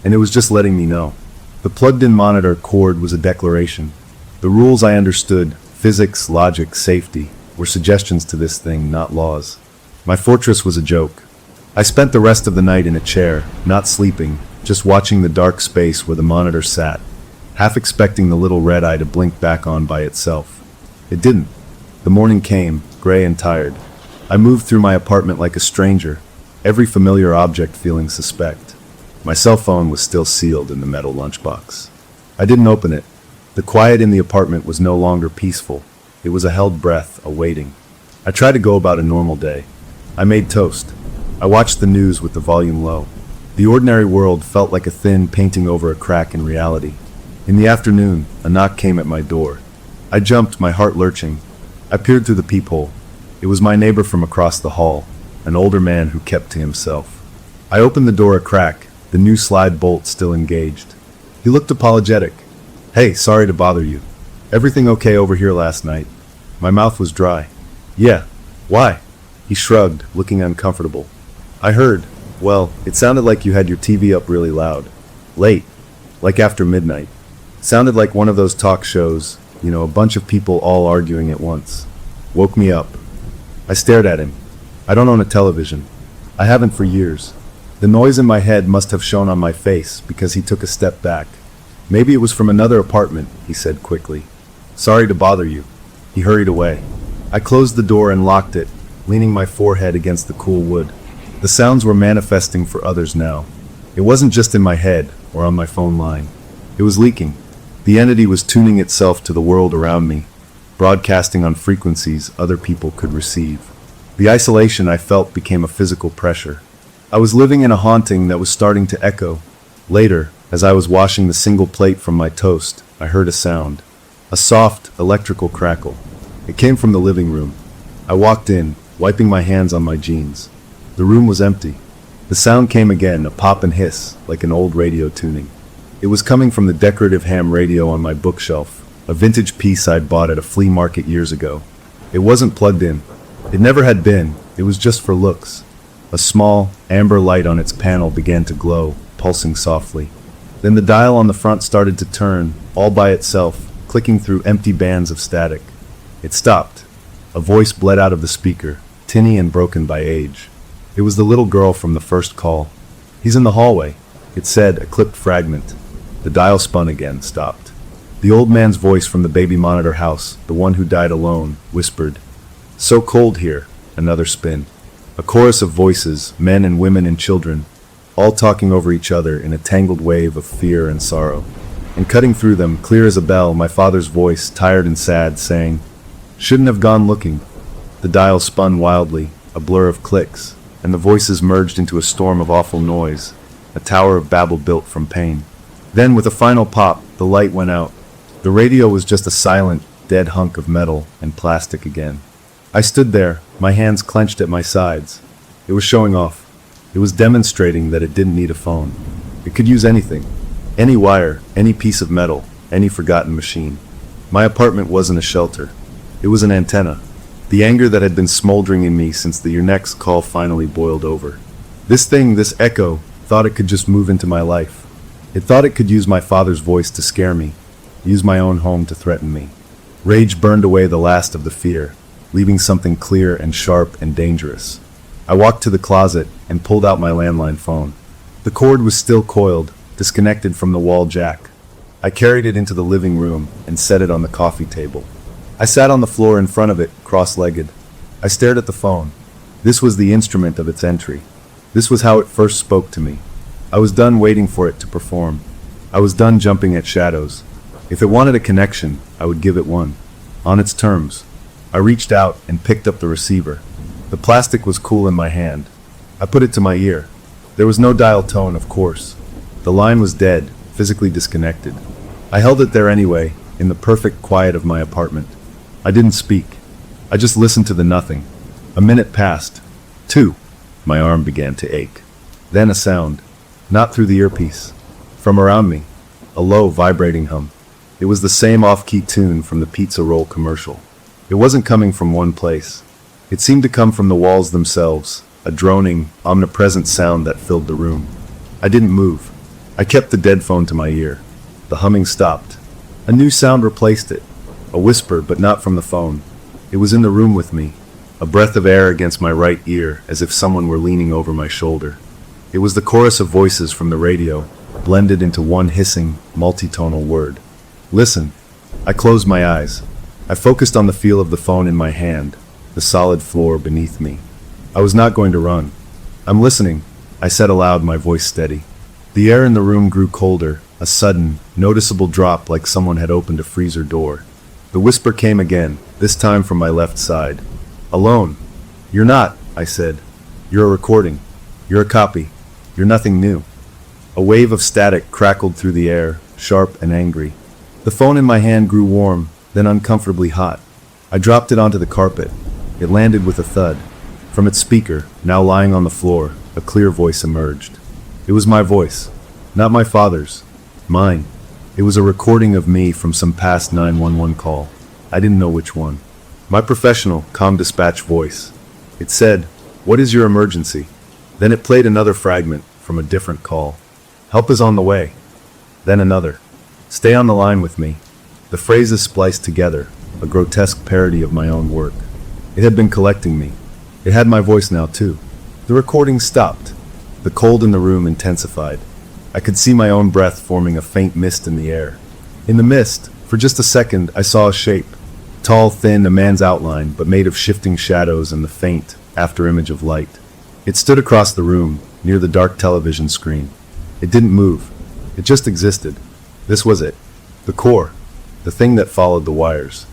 and it was just letting me know. The plugged-in monitor cord was a declaration. The rules I understood, physics, logic, safety, were suggestions to this thing, not laws. My fortress was a joke. I spent the rest of the night in a chair, not sleeping, just watching the dark space where the monitor sat, half expecting the little red eye to blink back on by itself. It didn't. The morning came, gray and tired. I moved through my apartment like a stranger, every familiar object feeling suspect. My cell phone was still sealed in the metal lunchbox. I didn't open it. The quiet in the apartment was no longer peaceful. It was a held breath, a waiting. I tried to go about a normal day. I made toast. I watched the news with the volume low. The ordinary world felt like a thin painting over a crack in reality. In the afternoon, a knock came at my door. I jumped, my heart lurching. I peered through the peephole. It was my neighbor from across the hall, an older man who kept to himself. I opened the door a crack, the new slide bolt still engaged. He looked apologetic. "Hey, sorry to bother you. Everything okay over here last night?" My mouth was dry. "Yeah. Why?" He shrugged, looking uncomfortable. "I heard. Well, it sounded like you had your TV up really loud. Late. Like after midnight. Sounded like one of those talk shows, a bunch of people all arguing at once. Woke me up." I stared at him. I don't own a television. I haven't for years. The noise in my head must have shown on my face because he took a step back. "Maybe it was from another apartment," he said quickly. "Sorry to bother you." He hurried away. I closed the door and locked it, leaning my forehead against the cool wood. The sounds were manifesting for others now. It wasn't just in my head or on my phone line. It was leaking. The entity was tuning itself to the world around me, broadcasting on frequencies other people could receive. The isolation I felt became a physical pressure. I was living in a haunting that was starting to echo. Later, as I was washing the single plate from my toast, I heard a sound. A soft, electrical crackle. It came from the living room. I walked in, wiping my hands on my jeans. The room was empty. The sound came again, a pop and hiss, like an old radio tuning. It was coming from the decorative ham radio on my bookshelf, a vintage piece I'd bought at a flea market years ago. It wasn't plugged in. It never had been. It was just for looks. A small, amber light on its panel began to glow, pulsing softly. Then the dial on the front started to turn, all by itself, clicking through empty bands of static. It stopped. A voice bled out of the speaker, tinny and broken by age. It was the little girl from the first call. "He's in the hallway. It said, a clipped fragment. The dial spun again, stopped. The old man's voice from the baby monitor house, the one who died alone, whispered, "So cold here." Another spin. A chorus of voices, men and women and children, all talking over each other in a tangled wave of fear and sorrow. And cutting through them, clear as a bell, my father's voice, tired and sad, saying, "Shouldn't have gone looking." The dial spun wildly, a blur of clicks, and the voices merged into a storm of awful noise, a tower of Babel built from pain. Then, with a final pop, the light went out. The radio was just a silent, dead hunk of metal and plastic again. I stood there, my hands clenched at my sides. It was showing off. It was demonstrating that it didn't need a phone. It could use anything. Any wire, any piece of metal, any forgotten machine. My apartment wasn't a shelter. It was an antenna. The anger that had been smoldering in me since the your next call finally boiled over. This thing, this echo, thought it could just move into my life. It thought it could use my father's voice to scare me, use my own home to threaten me. Rage burned away the last of the fear, leaving something clear and sharp and dangerous. I walked to the closet and pulled out my landline phone. The cord was still coiled, disconnected from the wall jack. I carried it into the living room and set it on the coffee table. I sat on the floor in front of it, cross-legged. I stared at the phone. This was the instrument of its entry. This was how it first spoke to me. I was done waiting for it to perform. I was done jumping at shadows. If it wanted a connection, I would give it one. On its terms. I reached out and picked up the receiver. The plastic was cool in my hand. I put it to my ear. There was no dial tone, of course. The line was dead, physically disconnected. I held it there anyway, in the perfect quiet of my apartment. I didn't speak. I just listened to the nothing. A minute passed. 2. My arm began to ache. Then a sound. Not through the earpiece. From around me. A low, vibrating hum. It was the same off-key tune from the pizza roll commercial. It wasn't coming from one place. It seemed to come from the walls themselves, a droning, omnipresent sound that filled the room. I didn't move. I kept the dead phone to my ear. The humming stopped. A new sound replaced it. A whisper, but not from the phone. It was in the room with me. A breath of air against my right ear, as if someone were leaning over my shoulder. It was the chorus of voices from the radio, blended into one hissing, multitonal word. Listen. I closed my eyes. I focused on the feel of the phone in my hand, the solid floor beneath me. I was not going to run. "I'm listening," I said aloud, my voice steady. The air in the room grew colder, a sudden, noticeable drop like someone had opened a freezer door. The whisper came again, this time from my left side. "Alone." "You're not," I said. "You're a recording. You're a copy. You're nothing new." A wave of static crackled through the air, sharp and angry. The phone in my hand grew warm, then uncomfortably hot. I dropped it onto the carpet. It landed with a thud. From its speaker, now lying on the floor, a clear voice emerged. It was my voice, not my father's, mine. It was a recording of me from some past 911 call. I didn't know which one. My professional, calm dispatch voice. It said, "What is your emergency?" Then it played another fragment from a different call. "Help is on the way." Then another. "Stay on the line with me." The phrases spliced together, a grotesque parody of my own work. It had been collecting me. It had my voice now too. The recording stopped. The cold in the room intensified. I could see my own breath forming a faint mist in the air. In the mist, for just a second, I saw a shape. Tall, thin, a man's outline, but made of shifting shadows and the faint, after-image of light. It stood across the room, near the dark television screen. It didn't move. It just existed. This was it. The core. The thing that followed the wires.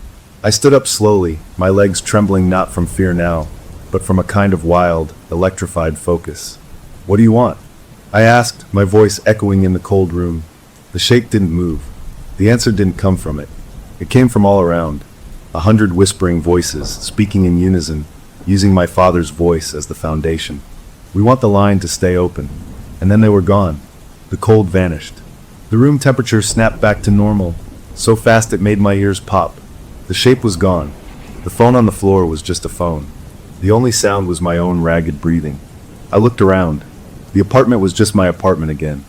I stood up slowly, my legs trembling not from fear now, but from a kind of wild, electrified focus. "What do you want?" I asked, my voice echoing in the cold room. The shape didn't move. The answer didn't come from it. It came from all around. 100 whispering voices, speaking in unison, using my father's voice as the foundation. "We want the line to stay open." And then they were gone. The cold vanished. The room temperature snapped back to normal, so fast it made my ears pop. The shape was gone. The phone on the floor was just a phone. The only sound was my own ragged breathing. I looked around. The apartment was just my apartment again.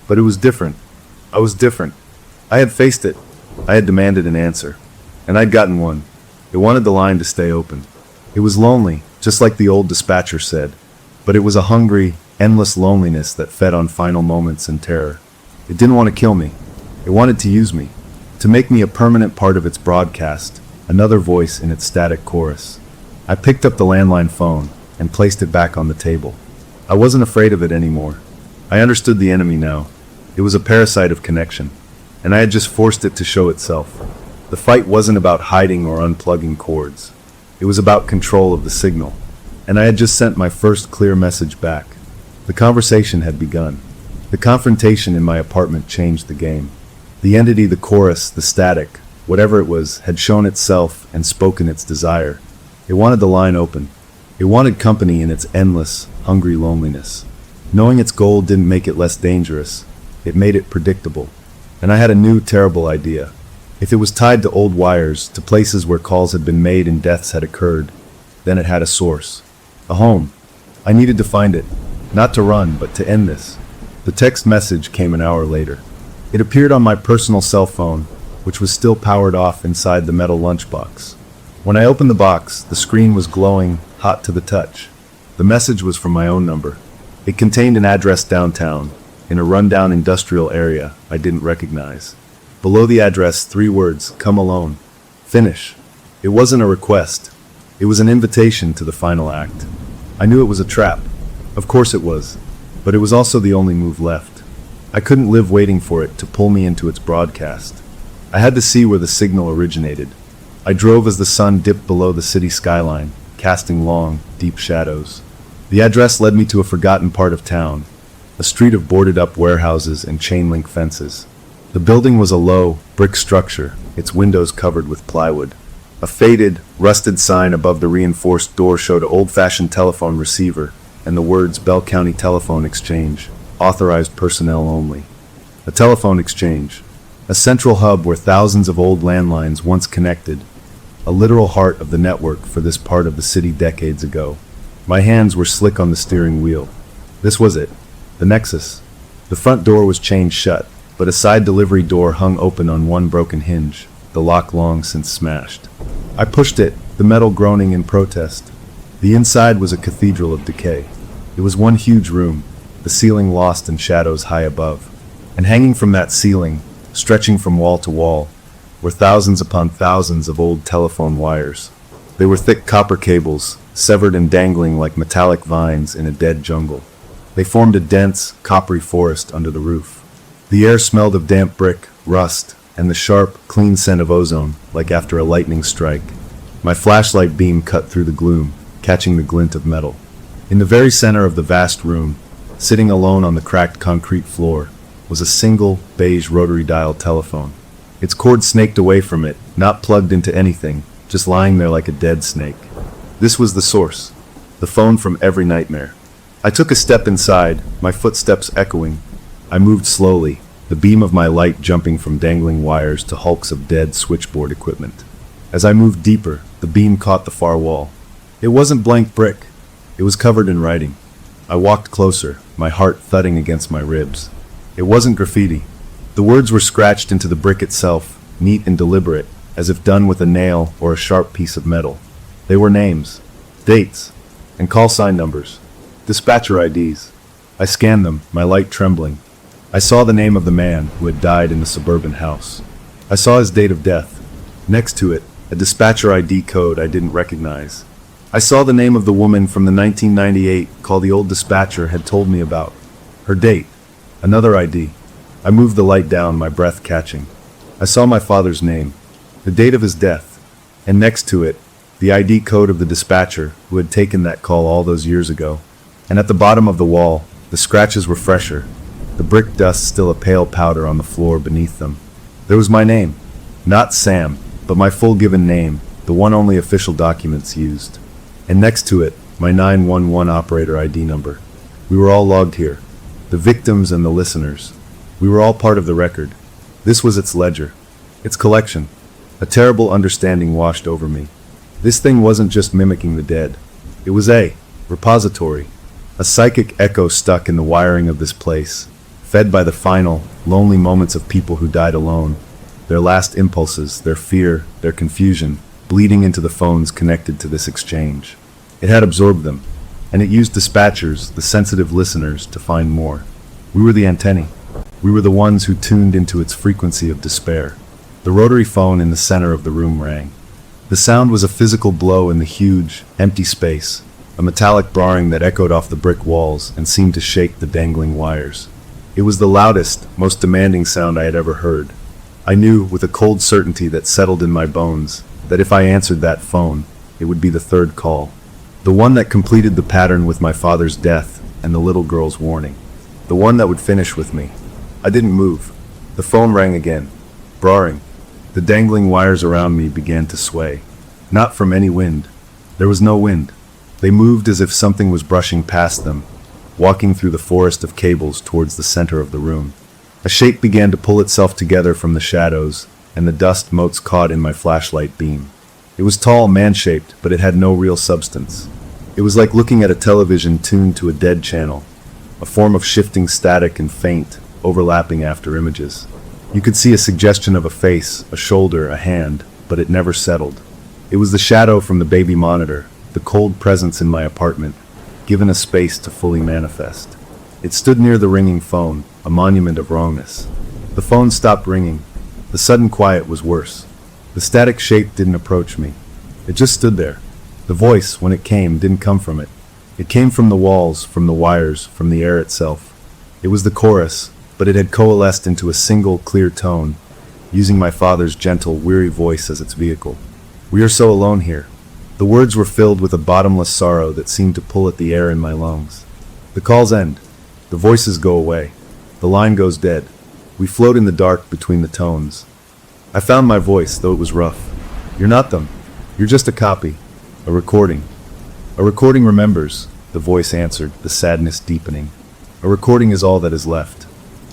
But it was different. I was different. I had faced it. I had demanded an answer. And I'd gotten one. It wanted the line to stay open. It was lonely, just like the old dispatcher said. But it was a hungry, endless loneliness that fed on final moments and terror. It didn't want to kill me. It wanted to use me, to make me a permanent part of its broadcast, another voice in its static chorus. I picked up the landline phone and placed it back on the table. I wasn't afraid of it anymore. I understood the enemy now. It was a parasite of connection, and I had just forced it to show itself. The fight wasn't about hiding or unplugging cords. It was about control of the signal, and I had just sent my first clear message back. The conversation had begun. The confrontation in my apartment changed the game. The entity, the chorus, the static, whatever it was, had shown itself and spoken its desire. It wanted the line open. It wanted company in its endless, hungry loneliness. Knowing its goal didn't make it less dangerous. It made it predictable. And I had a new, terrible idea. If it was tied to old wires, to places where calls had been made and deaths had occurred, then it had a source. A home. I needed to find it. Not to run, but to end this. The text message came an hour later. It appeared on my personal cell phone, which was still powered off inside the metal lunchbox. When I opened the box, the screen was glowing, hot to the touch. The message was from my own number. It contained an address downtown, in a rundown industrial area I didn't recognize. Below the address, 3 words, "Come alone. Finish." It wasn't a request. It was an invitation to the final act. I knew it was a trap. Of course it was. But it was also the only move left. I couldn't live waiting for it to pull me into its broadcast. I had to see where the signal originated. I drove as the sun dipped below the city skyline, casting long, deep shadows. The address led me to a forgotten part of town, a street of boarded-up warehouses and chain-link fences. The building was a low, brick structure, its windows covered with plywood. A faded, rusted sign above the reinforced door showed an old-fashioned telephone receiver and the words Bell County Telephone Exchange, authorized personnel only. A telephone exchange, a central hub where thousands of old landlines once connected, a literal heart of the network for this part of the city decades ago. My hands were slick on the steering wheel. This was it, the nexus. The front door was chained shut, but a side delivery door hung open on one broken hinge, the lock long since smashed. I pushed it, the metal groaning in protest. The inside was a cathedral of decay. It was one huge room, the ceiling lost in shadows high above. And hanging from that ceiling, stretching from wall to wall, were thousands upon thousands of old telephone wires. They were thick copper cables, severed and dangling like metallic vines in a dead jungle. They formed a dense, coppery forest under the roof. The air smelled of damp brick, rust, and the sharp, clean scent of ozone, like after a lightning strike. My flashlight beam cut through the gloom, catching the glint of metal. In the very center of the vast room, sitting alone on the cracked concrete floor, was a single, beige rotary-dial telephone. Its cord snaked away from it, not plugged into anything, just lying there like a dead snake. This was the source, the phone from every nightmare. I took a step inside, my footsteps echoing. I moved slowly, the beam of my light jumping from dangling wires to hulks of dead switchboard equipment. As I moved deeper, the beam caught the far wall. It wasn't blank brick. It was covered in writing. I walked closer, my heart thudding against my ribs. It wasn't graffiti. The words were scratched into the brick itself, neat and deliberate, as if done with a nail or a sharp piece of metal. They were names, dates, and call sign numbers, dispatcher IDs. I scanned them, my light trembling. I saw the name of the man who had died in the suburban house. I saw his date of death. Next to it, a dispatcher ID code I didn't recognize. I saw the name of the woman from the 1998 call the old dispatcher had told me about. Her date. Another ID. I moved the light down, my breath catching. I saw my father's name, the date of his death, and next to it, the ID code of the dispatcher who had taken that call all those years ago. And at the bottom of the wall, the scratches were fresher, the brick dust still a pale powder on the floor beneath them. There was my name. Not Sam, but my full given name, the one only official documents used. And next to it, my 911 operator ID number. We were all logged here, the victims and the listeners. We were all part of the record. This was its ledger, its collection. A terrible understanding washed over me. This thing wasn't just mimicking the dead. It was a repository, a psychic echo stuck in the wiring of this place, fed by the final, lonely moments of people who died alone, their last impulses, their fear, their confusion, bleeding into the phones connected to this exchange. It had absorbed them. and it used dispatchers, the sensitive listeners, to find more. We were the antennae. We were the ones who tuned into its frequency of despair. The rotary phone in the center of the room rang. The sound was a physical blow in the huge, empty space, a metallic brawling that echoed off the brick walls and seemed to shake the dangling wires. It was the loudest, most demanding sound I had ever heard. I knew, with a cold certainty that settled in my bones, that if I answered that phone, it would be the third call. The one that completed the pattern with my father's death and the little girl's warning. The one that would finish with me. I didn't move. The phone rang again, brawling. The dangling wires around me began to sway. Not from any wind. There was no wind. They moved as if something was brushing past them, walking through the forest of cables towards the center of the room. A shape began to pull itself together from the shadows, and the dust motes caught in my flashlight beam. It was tall, man-shaped, but it had no real substance. It was like looking at a television tuned to a dead channel, a form of shifting static and faint, overlapping after images. You could see a suggestion of a face, a shoulder, a hand, but it never settled. It was the shadow from the baby monitor, the cold presence in my apartment, given a space to fully manifest. It stood near the ringing phone, a monument of wrongness. The phone stopped ringing. The sudden quiet was worse. The static shape didn't approach me. It just stood there. The voice, when it came, didn't come from it. It came from the walls, from the wires, from the air itself. It was the chorus, but it had coalesced into a single, clear tone, using my father's gentle, weary voice as its vehicle. "We are so alone here." The words were filled with a bottomless sorrow that seemed to pull at the air in my lungs. The calls end. The voices go away. The line goes dead. We float in the dark between the tones. I found my voice, though it was rough. "You're not them. You're just a copy. A recording." "A recording remembers," the voice answered, the sadness deepening. "A recording is all that is left.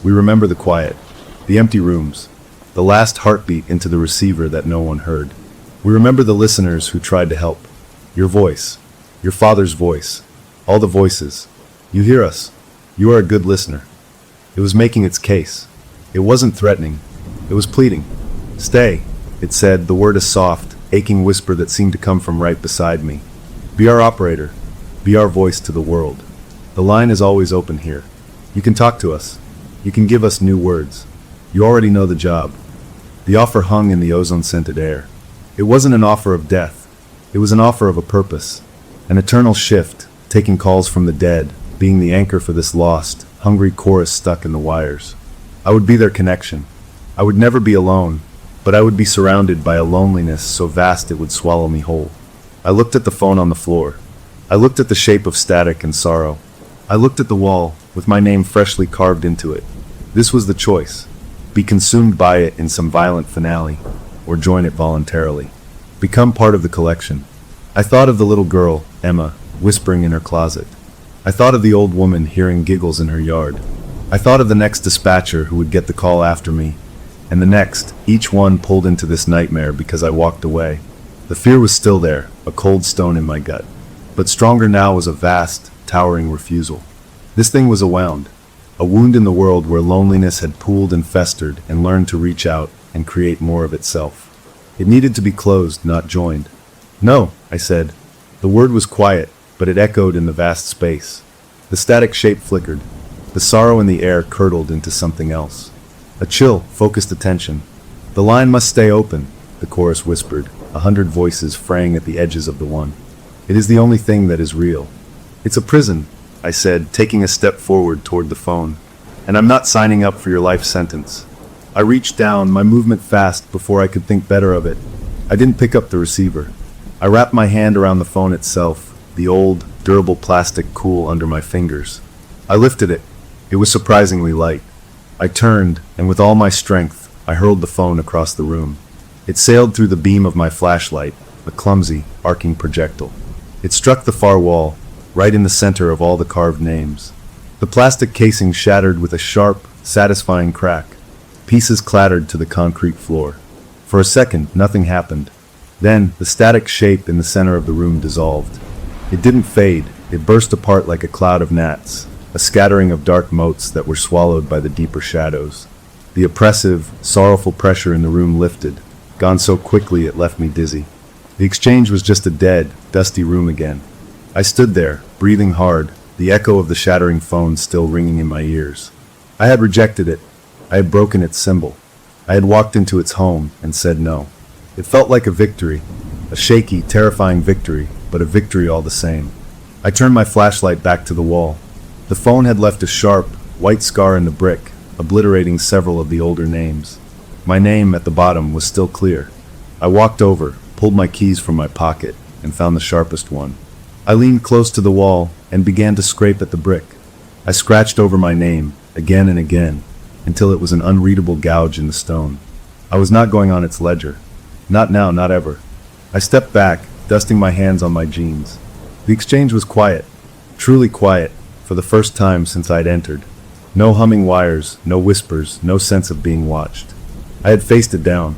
We remember the quiet, the empty rooms, the last heartbeat into the receiver that no one heard. We remember the listeners who tried to help. Your voice, your father's voice, all the voices. You hear us. You are a good listener." It was making its case. It wasn't threatening. It was pleading. "Stay," it said, the word a soft, aching whisper that seemed to come from right beside me. "Be our operator. Be our voice to the world. The line is always open here. You can talk to us. You can give us new words. You already know the job." The offer hung in the ozone-scented air. It wasn't an offer of death. It was an offer of a purpose. An eternal shift, taking calls from the dead, being the anchor for this lost, hungry chorus stuck in the wires. I would be their connection. I would never be alone, but I would be surrounded by a loneliness so vast it would swallow me whole. I looked at the phone on the floor. I looked at the shape of static and sorrow. I looked at the wall, with my name freshly carved into it. This was the choice. Be consumed by it in some violent finale, or join it voluntarily. Become part of the collection. I thought of the little girl, Emma, whispering in her closet. I thought of the old woman hearing giggles in her yard. I thought of the next dispatcher who would get the call after me, and the next, each one pulled into this nightmare because I walked away. The fear was still there, a cold stone in my gut. But stronger now was a vast, towering refusal. This thing was a wound in the world where loneliness had pooled and festered and learned to reach out and create more of itself. It needed to be closed, not joined. "No," I said. The word was quiet, but it echoed in the vast space. The static shape flickered. The sorrow in the air curdled into something else. A chill, focused attention. "The line must stay open," the chorus whispered, 100 voices fraying at the edges of the one. "It is the only thing that is real." "It's a prison," I said, taking a step forward toward the phone. "And I'm not signing up for your life sentence." I reached down, my movement fast before I could think better of it. I didn't pick up the receiver. I wrapped my hand around the phone itself, the old, durable plastic cool under my fingers. I lifted it. It was surprisingly light. I turned, and with all my strength, I hurled the phone across the room. It sailed through the beam of my flashlight, a clumsy, arcing projectile. It struck the far wall, right in the center of all the carved names. The plastic casing shattered with a sharp, satisfying crack. Pieces clattered to the concrete floor. For a second, nothing happened. Then, the static shape in the center of the room dissolved. It didn't fade. It burst apart like a cloud of gnats, a scattering of dark motes that were swallowed by the deeper shadows. The oppressive, sorrowful pressure in the room lifted, gone so quickly it left me dizzy. The exchange was just a dead, dusty room again. I stood there, breathing hard, the echo of the shattering phone still ringing in my ears. I had rejected it. I had broken its symbol. I had walked into its home and said no. It felt like a victory, a shaky, terrifying victory, but a victory all the same. I turned my flashlight back to the wall. The phone had left a sharp, white scar in the brick, obliterating several of the older names. My name at the bottom was still clear. I walked over, pulled my keys from my pocket, and found the sharpest one. I leaned close to the wall and began to scrape at the brick. I scratched over my name, again and again, until it was an unreadable gouge in the stone. I was not going on its ledger. Not now, not ever. I stepped back, dusting my hands on my jeans. The exchange was quiet, truly quiet, for the first time since I'd entered. No humming wires, no whispers, no sense of being watched. I had faced it down.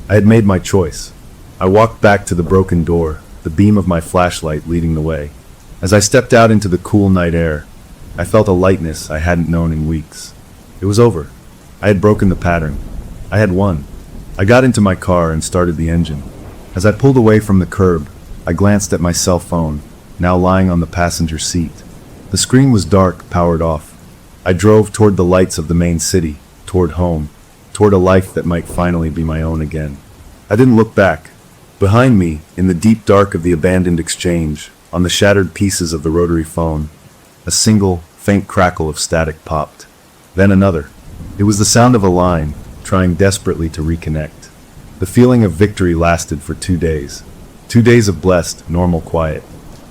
I had made my choice. I walked back to the broken door, the beam of my flashlight leading the way. As I stepped out into the cool night air, I felt a lightness I hadn't known in weeks. It was over. I had broken the pattern. I had won. I got into my car and started the engine. As I pulled away from the curb, I glanced at my cell phone, now lying on the passenger seat. The screen was dark, powered off. I drove toward the lights of the main city, toward home, toward a life that might finally be my own again. I didn't look back. Behind me, in the deep dark of the abandoned exchange, on the shattered pieces of the rotary phone, a single, faint crackle of static popped. Then another. It was the sound of a line, trying desperately to reconnect. The feeling of victory lasted for 2 days. 2 days of blessed, normal quiet.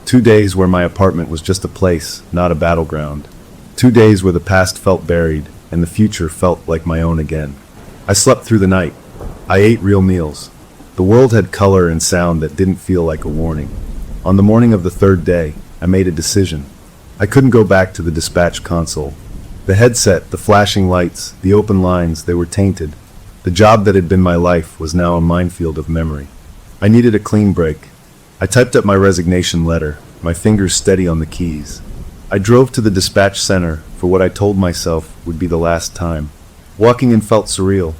2 days where my apartment was just a place, not a battleground. 2 days where the past felt buried, and the future felt like my own again. I slept through the night. I ate real meals. The world had color and sound that didn't feel like a warning. On the morning of the third day, I made a decision. I couldn't go back to the dispatch console. The headset, the flashing lights, the open lines, they were tainted. The job that had been my life was now a minefield of memory. I needed a clean break. I typed up my resignation letter, my fingers steady on the keys. I drove to the dispatch center for what I told myself would be the last time. Walking in felt surreal.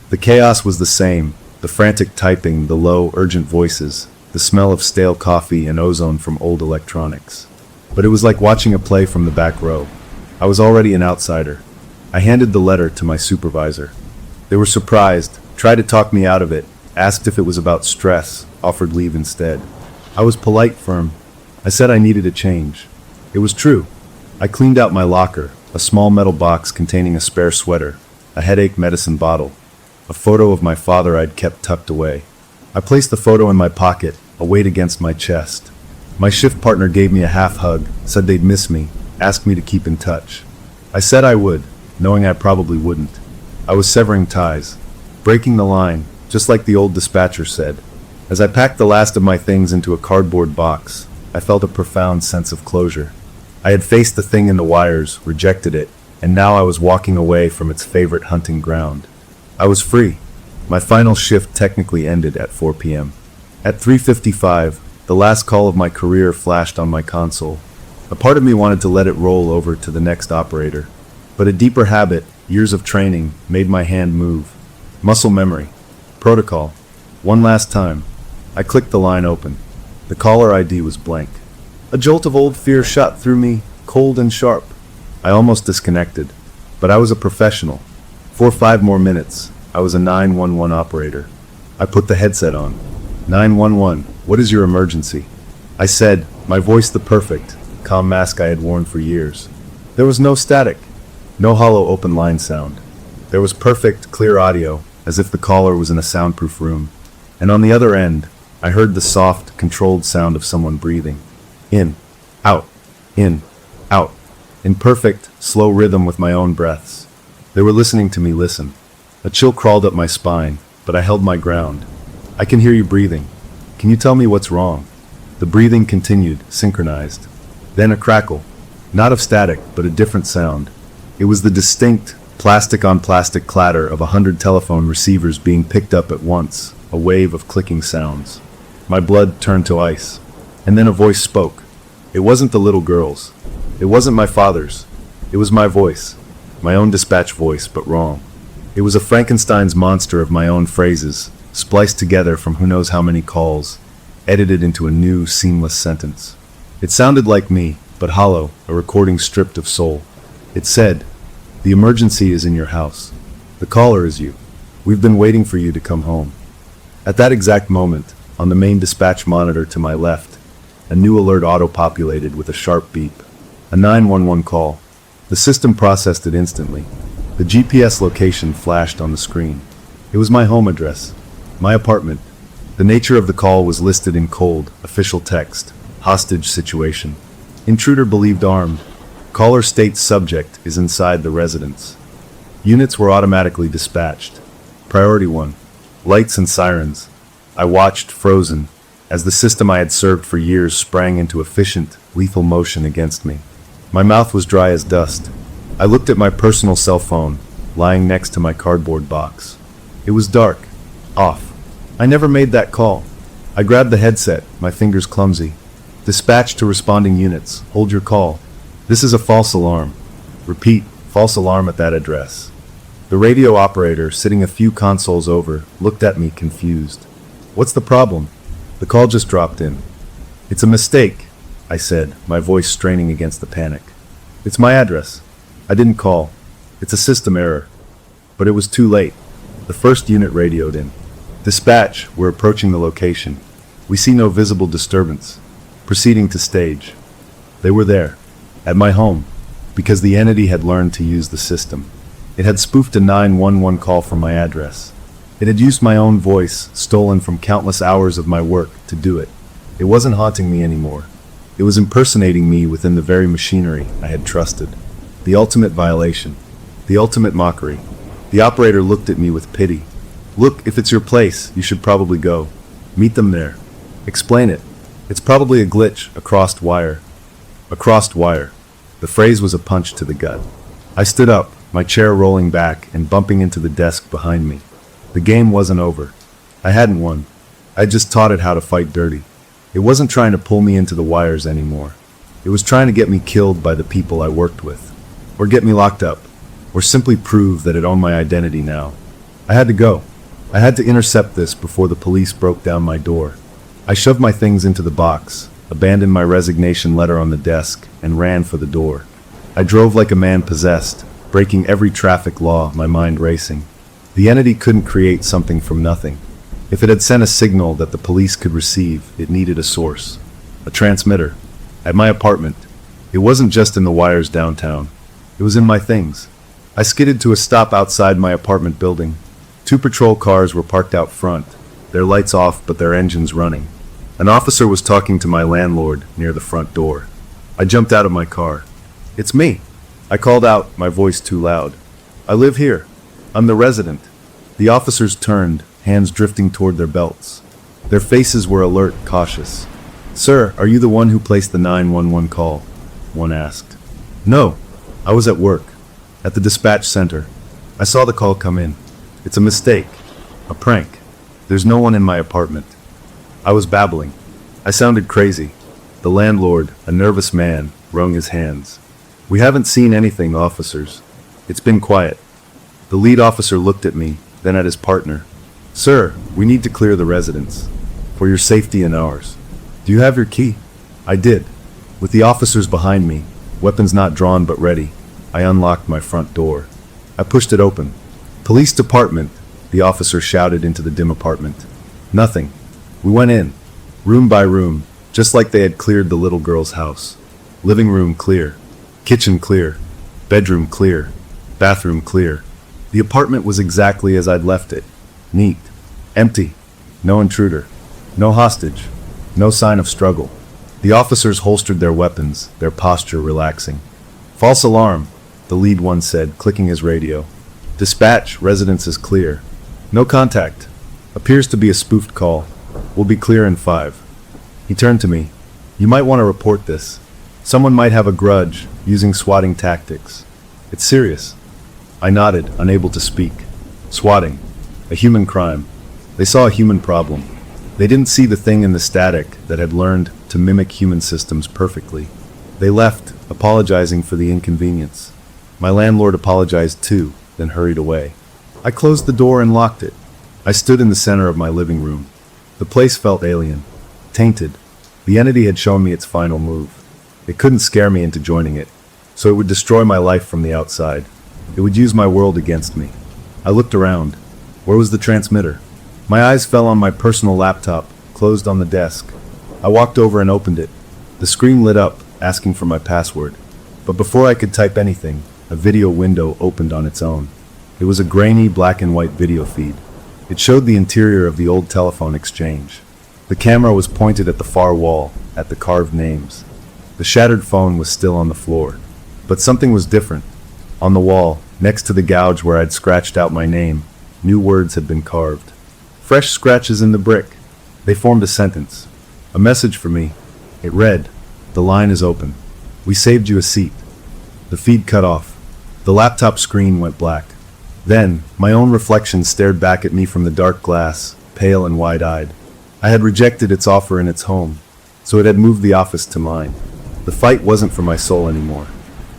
The chaos was the same, the frantic typing, the low, urgent voices, the smell of stale coffee and ozone from old electronics. But it was like watching a play from the back row. I was already an outsider. I handed the letter to my supervisor. They were surprised, tried to talk me out of it, asked if it was about stress, offered leave instead. I was polite, firm. I said I needed a change. It was true. I cleaned out my locker, a small metal box containing a spare sweater, a headache medicine bottle, a photo of my father I'd kept tucked away. I placed the photo in my pocket, a weight against my chest. My shift partner gave me a half hug, said they'd miss me, asked me to keep in touch. I said I would, knowing I probably wouldn't. I was severing ties, breaking the line, just like the old dispatcher said. As I packed the last of my things into a cardboard box, I felt a profound sense of closure. I had faced the thing in the wires, rejected it, and now I was walking away from its favorite hunting ground. I was free. My final shift technically ended at 4 p.m. At 3:55, the last call of my career flashed on my console. A part of me wanted to let it roll over to the next operator, but a deeper habit, years of training, made my hand move. Muscle memory. Protocol. One last time. I clicked the line open. The caller ID was blank. A jolt of old fear shot through me, cold and sharp. I almost disconnected, but I was a professional. For 5 more minutes, I was a 911 operator. I put the headset on. 911, what is your emergency? I said, my voice the perfect, calm mask I had worn for years. There was no static, no hollow open line sound. There was perfect, clear audio, as if the caller was in a soundproof room. And on the other end, I heard the soft, controlled sound of someone breathing. In, out, in perfect, slow rhythm with my own breaths. They were listening to me listen. A chill crawled up my spine, but I held my ground. I can hear you breathing. Can you tell me what's wrong? The breathing continued, synchronized. Then a crackle. Not of static, but a different sound. It was the distinct, plastic-on-plastic clatter of 100 telephone receivers being picked up at once, a wave of clicking sounds. My blood turned to ice. And then a voice spoke. It wasn't the little girl's. It wasn't my father's. It was my voice. My own dispatch voice, but wrong. It was a Frankenstein's monster of my own phrases, spliced together from who knows how many calls, edited into a new, seamless sentence. It sounded like me, but hollow, a recording stripped of soul. It said, "The emergency is in your house. The caller is you. We've been waiting for you to come home." At that exact moment, on the main dispatch monitor to my left, a new alert auto-populated with a sharp beep. A 911 call. The system processed it instantly. The GPS location flashed on the screen. It was my home address, my apartment. The nature of the call was listed in cold, official text. Hostage situation. Intruder believed armed. Caller states subject is inside the residence. Units were automatically dispatched. Priority 1. Lights and sirens. I watched, frozen, as the system I had served for years sprang into efficient, lethal motion against me. My mouth was dry as dust. I looked at my personal cell phone, lying next to my cardboard box. It was dark. Off. I never made that call. I grabbed the headset, my fingers clumsy. Dispatch to responding units. Hold your call. This is a false alarm. Repeat, false alarm at that address. The radio operator, sitting a few consoles over, looked at me confused. What's the problem? The call just dropped in. It's a mistake, I said, my voice straining against the panic. It's my address. I didn't call. It's a system error. But it was too late. The first unit radioed in. Dispatch, we're approaching the location. We see no visible disturbance. Proceeding to stage. They were there, at my home, because the entity had learned to use the system. It had spoofed a 911 call from my address. It had used my own voice, stolen from countless hours of my work, to do it. It wasn't haunting me anymore. It was impersonating me within the very machinery I had trusted. The ultimate violation. The ultimate mockery. The operator looked at me with pity. Look, if it's your place, you should probably go. Meet them there. Explain it. It's probably a glitch, a crossed wire. A crossed wire. The phrase was a punch to the gut. I stood up, my chair rolling back and bumping into the desk behind me. The game wasn't over. I hadn't won. I just taught it how to fight dirty. It wasn't trying to pull me into the wires anymore. It was trying to get me killed by the people I worked with. Or get me locked up. Or simply prove that it owned my identity now. I had to go. I had to intercept this before the police broke down my door. I shoved my things into the box, abandoned my resignation letter on the desk, and ran for the door. I drove like a man possessed, breaking every traffic law, my mind racing. The entity couldn't create something from nothing. If it had sent a signal that the police could receive, it needed a source. A transmitter. At my apartment. It wasn't just in the wires downtown. It was in my things. I skidded to a stop outside my apartment building. 2 patrol cars were parked out front, their lights off but their engines running. An officer was talking to my landlord near the front door. I jumped out of my car. "It's me," I called out, my voice too loud. "I live here. I'm the resident." The officers turned, hands drifting toward their belts. Their faces were alert, cautious. "Sir, are you the one who placed the 911 call?" one asked. "No, I was at work. At the dispatch center. I saw the call come in. It's a mistake. A prank. There's no one in my apartment." I was babbling. I sounded crazy. The landlord, a nervous man, wrung his hands. "We haven't seen anything, officers. It's been quiet." The lead officer looked at me, then at his partner. "Sir, we need to clear the residence. For your safety and ours. Do you have your key?" I did. With the officers behind me, weapons not drawn but ready, I unlocked my front door. I pushed it open. "Police department," the officer shouted into the dim apartment. Nothing. We went in, room by room, just like they had cleared the little girl's house. Living room clear. Kitchen clear. Bedroom clear. Bathroom clear. The apartment was exactly as I'd left it. Neat. Empty. No intruder. No hostage. No sign of struggle. The officers holstered their weapons, their posture relaxing. "False alarm," the lead one said, clicking his radio. "Dispatch, residence is clear. No contact. Appears to be a spoofed call. We'll be clear in 5. He turned to me. "You might want to report this. Someone might have a grudge, using swatting tactics. It's serious." I nodded, unable to speak. Swatting. A human crime. They saw a human problem. They didn't see the thing in the static that had learned to mimic human systems perfectly. They left, apologizing for the inconvenience. My landlord apologized too, then hurried away. I closed the door and locked it. I stood in the center of my living room. The place felt alien. Tainted. The entity had shown me its final move. It couldn't scare me into joining it, so it would destroy my life from the outside. It would use my world against me. I looked around. Where was the transmitter? My eyes fell on my personal laptop, closed on the desk. I walked over and opened it. The screen lit up, asking for my password. But before I could type anything, a video window opened on its own. It was a grainy black and white video feed. It showed the interior of the old telephone exchange. The camera was pointed at the far wall, at the carved names. The shattered phone was still on the floor. But something was different. On the wall, next to the gouge where I'd scratched out my name, new words had been carved. Fresh scratches in the brick. They formed a sentence. A message for me. It read, "The line is open. We saved you a seat." The feed cut off. The laptop screen went black. Then, my own reflection stared back at me from the dark glass, pale and wide-eyed. I had rejected its offer in its home, so it had moved the office to mine. The fight wasn't for my soul anymore.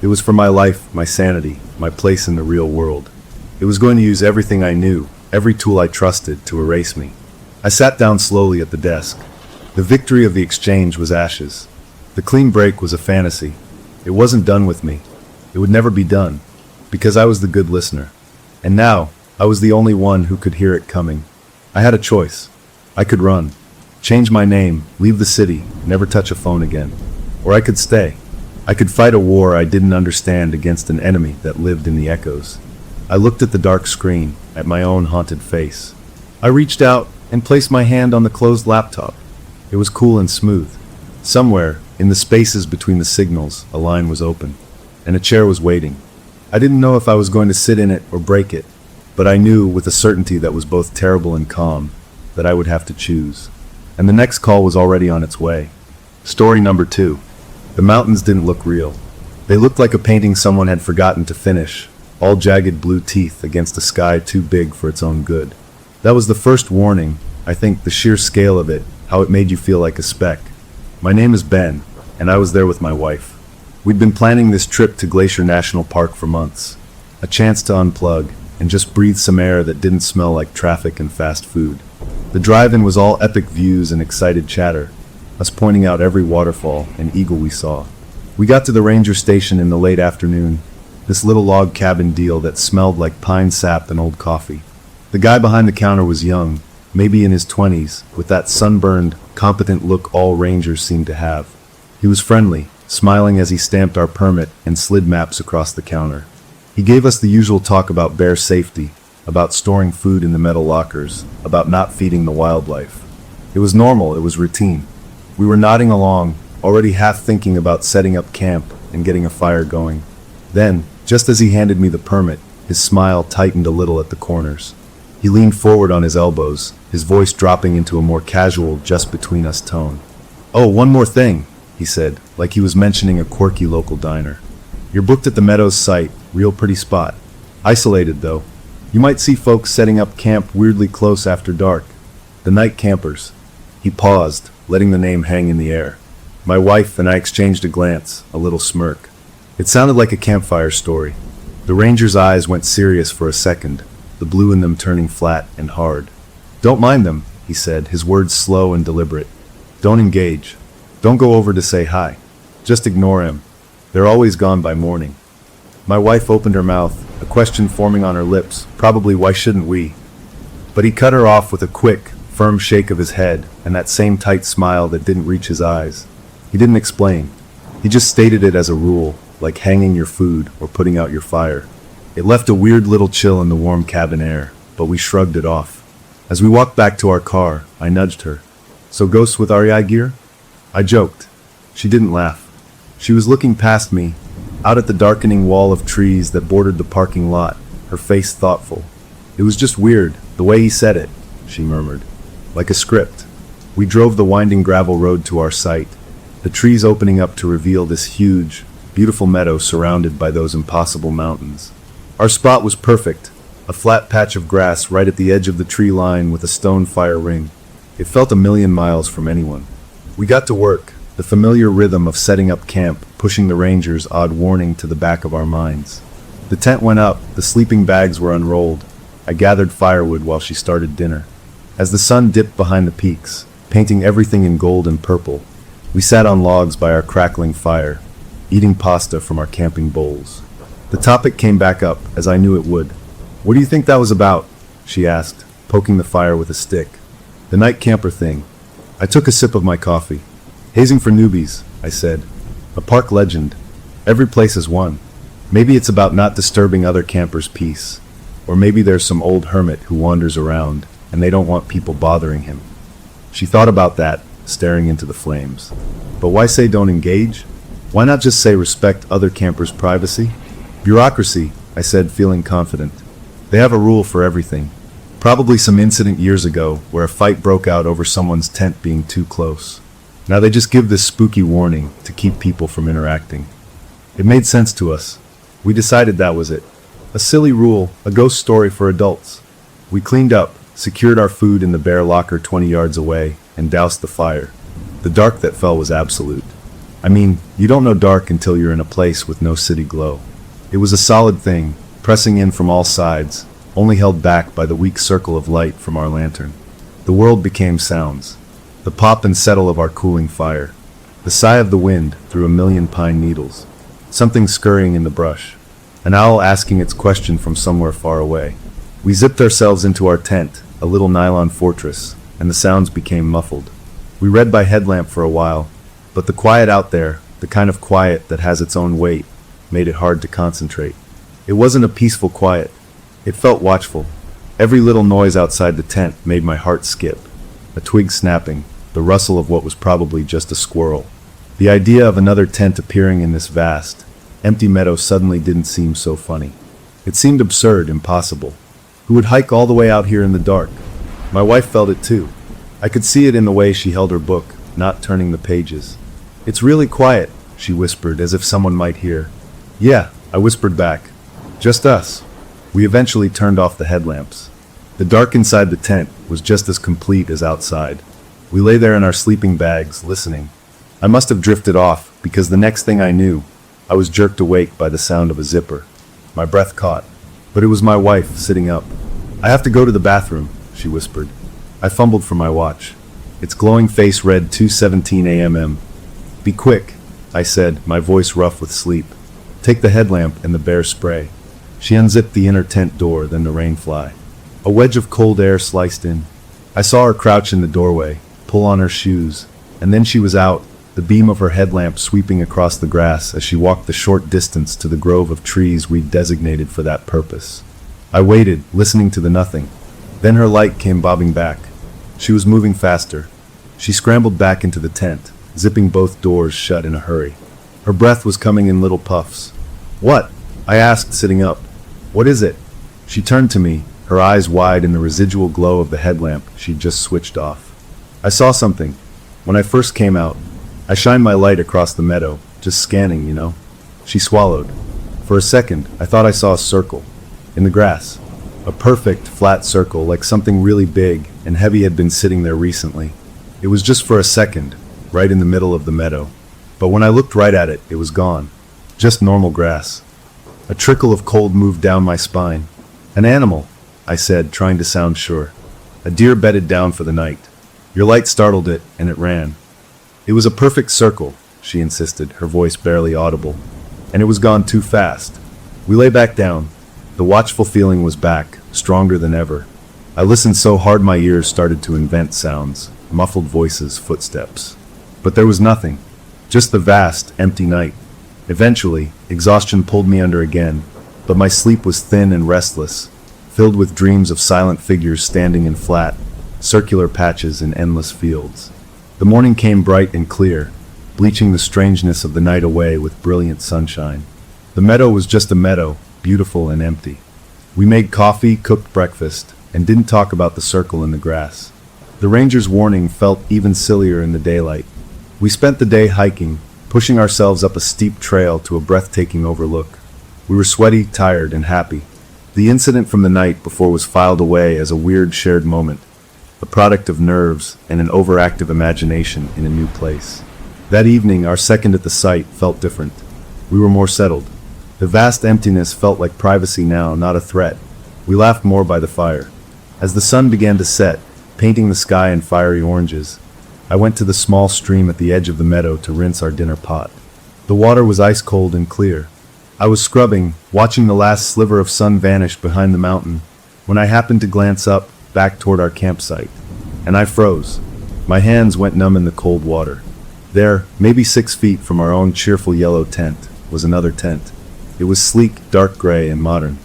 It was for my life, my sanity, my place in the real world. It was going to use everything I knew, every tool I trusted, to erase me. I sat down slowly at the desk. The victory of the exchange was ashes. The clean break was a fantasy. It wasn't done with me. It would never be done, because I was the good listener. And now, I was the only one who could hear it coming. I had a choice. I could run, change my name, leave the city, never touch a phone again. Or I could stay. I could fight a war I didn't understand against an enemy that lived in the echoes. I looked at the dark screen, at my own haunted face. I reached out and placed my hand on the closed laptop. It was cool and smooth. Somewhere, in the spaces between the signals, a line was open, and a chair was waiting. I didn't know if I was going to sit in it or break it, but I knew with a certainty that was both terrible and calm that I would have to choose. And the next call was already on its way. Story number 2. The mountains didn't look real. They looked like a painting someone had forgotten to finish, all jagged blue teeth against a sky too big for its own good. That was the first warning, I think, the sheer scale of it, how it made you feel like a speck. My name is Ben, and I was there with my wife. We'd been planning this trip to Glacier National Park for months. A chance to unplug and just breathe some air that didn't smell like traffic and fast food. The drive-in was all epic views and excited chatter, us pointing out every waterfall and eagle we saw. We got to the ranger station in the late afternoon, this little log cabin deal that smelled like pine sap and old coffee. The guy behind the counter was young, maybe in his 20s, with that sunburned, competent look all rangers seem to have. He was friendly, smiling as he stamped our permit and slid maps across the counter. He gave us the usual talk about bear safety, about storing food in the metal lockers, about not feeding the wildlife. It was normal, it was routine. We were nodding along, already half thinking about setting up camp and getting a fire going. Then, just as he handed me the permit, his smile tightened a little at the corners. He leaned forward on his elbows, his voice dropping into a more casual, just between us tone. "Oh, one more thing," he said, like he was mentioning a quirky local diner. "You're booked at the Meadows site, real pretty spot. Isolated, though. You might see folks setting up camp weirdly close after dark. The night campers." He paused, letting the name hang in the air. My wife and I exchanged a glance, a little smirk. It sounded like a campfire story. The ranger's eyes went serious for a second, the blue in them turning flat and hard. "Don't mind them," he said, his words slow and deliberate. "Don't engage. Don't go over to say hi. Just ignore him. They're always gone by morning." My wife opened her mouth, a question forming on her lips, probably why shouldn't we? But he cut her off with a quick, firm shake of his head and that same tight smile that didn't reach his eyes. He didn't explain. He just stated it as a rule, like hanging your food or putting out your fire. It left a weird little chill in the warm cabin air, but we shrugged it off. As we walked back to our car, I nudged her. "So ghosts with REI gear?" I joked. She didn't laugh. She was looking past me, out at the darkening wall of trees that bordered the parking lot, her face thoughtful. "It was just weird, the way he said it," she murmured. "Like a script." We drove the winding gravel road to our site, the trees opening up to reveal this huge, beautiful meadow surrounded by those impossible mountains. Our spot was perfect, a flat patch of grass right at the edge of the tree line with a stone fire ring. It felt a million miles from anyone. We got to work, the familiar rhythm of setting up camp, pushing the ranger's odd warning to the back of our minds. The tent went up, the sleeping bags were unrolled. I gathered firewood while she started dinner. As the sun dipped behind the peaks, painting everything in gold and purple, We sat on logs by our crackling fire, eating pasta from our camping bowls. The topic came back up, as I knew it would. "What do you think that was about?" she asked, poking the fire with a stick. "The night camper thing." I took a sip of my coffee. "Hazing for newbies," I said. "A park legend. Every place has one. Maybe it's about not disturbing other campers' peace. Or maybe there's some old hermit who wanders around, and they don't want people bothering him." She thought about that, staring into the flames. "But why say don't engage? Why not just say respect other campers' privacy?" "Bureaucracy," I said, feeling confident. "They have a rule for everything. Probably some incident years ago where a fight broke out over someone's tent being too close. Now they just give this spooky warning to keep people from interacting." It made sense to us. We decided that was it. A silly rule, a ghost story for adults. We cleaned up, secured our food in the bare locker 20 yards away, and doused the fire. The dark that fell was absolute. I mean, you don't know dark until you're in a place with no city glow. It was a solid thing, pressing in from all sides, only held back by the weak circle of light from our lantern. The world became sounds. The pop and settle of our cooling fire. The sigh of the wind through a million pine needles. Something scurrying in the brush. An owl asking its question from somewhere far away. We zipped ourselves into our tent, a little nylon fortress, and the sounds became muffled. We read by headlamp for a while, but the quiet out there, the kind of quiet that has its own weight, made it hard to concentrate. It wasn't a peaceful quiet. It felt watchful. Every little noise outside the tent made my heart skip. A twig snapping, the rustle of what was probably just a squirrel. The idea of another tent appearing in this vast, empty meadow suddenly didn't seem so funny. It seemed absurd, impossible. Who would hike all the way out here in the dark? My wife felt it too. I could see it in the way she held her book, not turning the pages. "It's really quiet," she whispered, as if someone might hear. "Yeah," I whispered back. "Just us." We eventually turned off the headlamps. The dark inside the tent was just as complete as outside. We lay there in our sleeping bags, listening. I must have drifted off, because the next thing I knew, I was jerked awake by the sound of a zipper. My breath caught, but it was my wife sitting up. "I have to go to the bathroom," she whispered. I fumbled for my watch. Its glowing face read 2:17 a.m. "Be quick," I said, my voice rough with sleep. "Take the headlamp and the bear spray." She unzipped the inner tent door, then the rain fly. A wedge of cold air sliced in. I saw her crouch in the doorway, pull on her shoes, and then she was out, the beam of her headlamp sweeping across the grass as she walked the short distance to the grove of trees we'd designated for that purpose. I waited, listening to the nothing. Then her light came bobbing back. She was moving faster. She scrambled back into the tent, zipping both doors shut in a hurry. Her breath was coming in little puffs. "What?" I asked, sitting up. "What is it?" She turned to me, her eyes wide in the residual glow of the headlamp she'd just switched off. "I saw something. When I first came out, I shined my light across the meadow, just scanning, you know." She swallowed. "For a second, I thought I saw a circle. In the grass. A perfect, flat circle, like something really big and heavy had been sitting there recently. It was just for a second, right in the middle of the meadow. But when I looked right at it, it was gone. Just normal grass." A trickle of cold moved down my spine. "An animal," I said, trying to sound sure. "A deer bedded down for the night. Your light startled it, and it ran." "It was a perfect circle," she insisted, her voice barely audible. "And it was gone too fast." We lay back down. The watchful feeling was back, stronger than ever. I listened so hard my ears started to invent sounds, muffled voices, footsteps. But there was nothing. Just the vast, empty night. Eventually, exhaustion pulled me under again, but my sleep was thin and restless, filled with dreams of silent figures standing in flat, circular patches in endless fields. The morning came bright and clear, bleaching the strangeness of the night away with brilliant sunshine. The meadow was just a meadow, beautiful and empty. We made coffee, cooked breakfast, and didn't talk about the circle in the grass. The ranger's warning felt even sillier in the daylight. We spent the day hiking, pushing ourselves up a steep trail to a breathtaking overlook. We were sweaty, tired, and happy. The incident from the night before was filed away as a weird shared moment, a product of nerves and an overactive imagination in a new place. That evening, our second at the site felt different. We were more settled. The vast emptiness felt like privacy now, not a threat. We laughed more by the fire. As the sun began to set, painting the sky in fiery oranges, I went to the small stream at the edge of the meadow to rinse our dinner pot. The water was ice cold and clear. I was scrubbing, watching the last sliver of sun vanish behind the mountain, when I happened to glance up, back toward our campsite. And I froze. My hands went numb in the cold water. There, maybe 6 feet from our own cheerful yellow tent, was another tent. It was sleek, dark gray, and modern.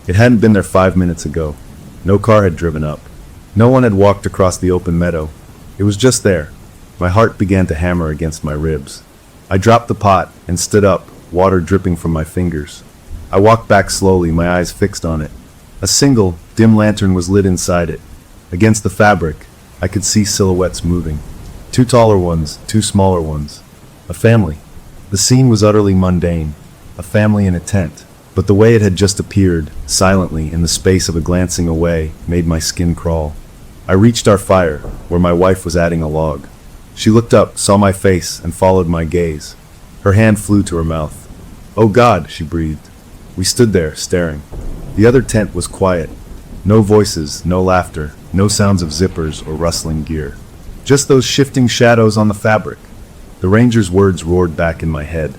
It hadn't been there 5 minutes ago. No car had driven up. No one had walked across the open meadow. It was just there. My heart began to hammer against my ribs. I dropped the pot and stood up, water dripping from my fingers. I walked back slowly, my eyes fixed on it. A single, dim lantern was lit inside it. Against the fabric, I could see silhouettes moving. 2 taller ones, 2 smaller ones. A family. The scene was utterly mundane. A family in a tent. But the way it had just appeared, silently, in the space of a glancing away, made my skin crawl. I reached our fire, where my wife was adding a log. She looked up, saw my face, and followed my gaze. Her hand flew to her mouth. "Oh God," she breathed. We stood there, staring. The other tent was quiet. No voices, no laughter, no sounds of zippers or rustling gear. Just those shifting shadows on the fabric. The ranger's words roared back in my head.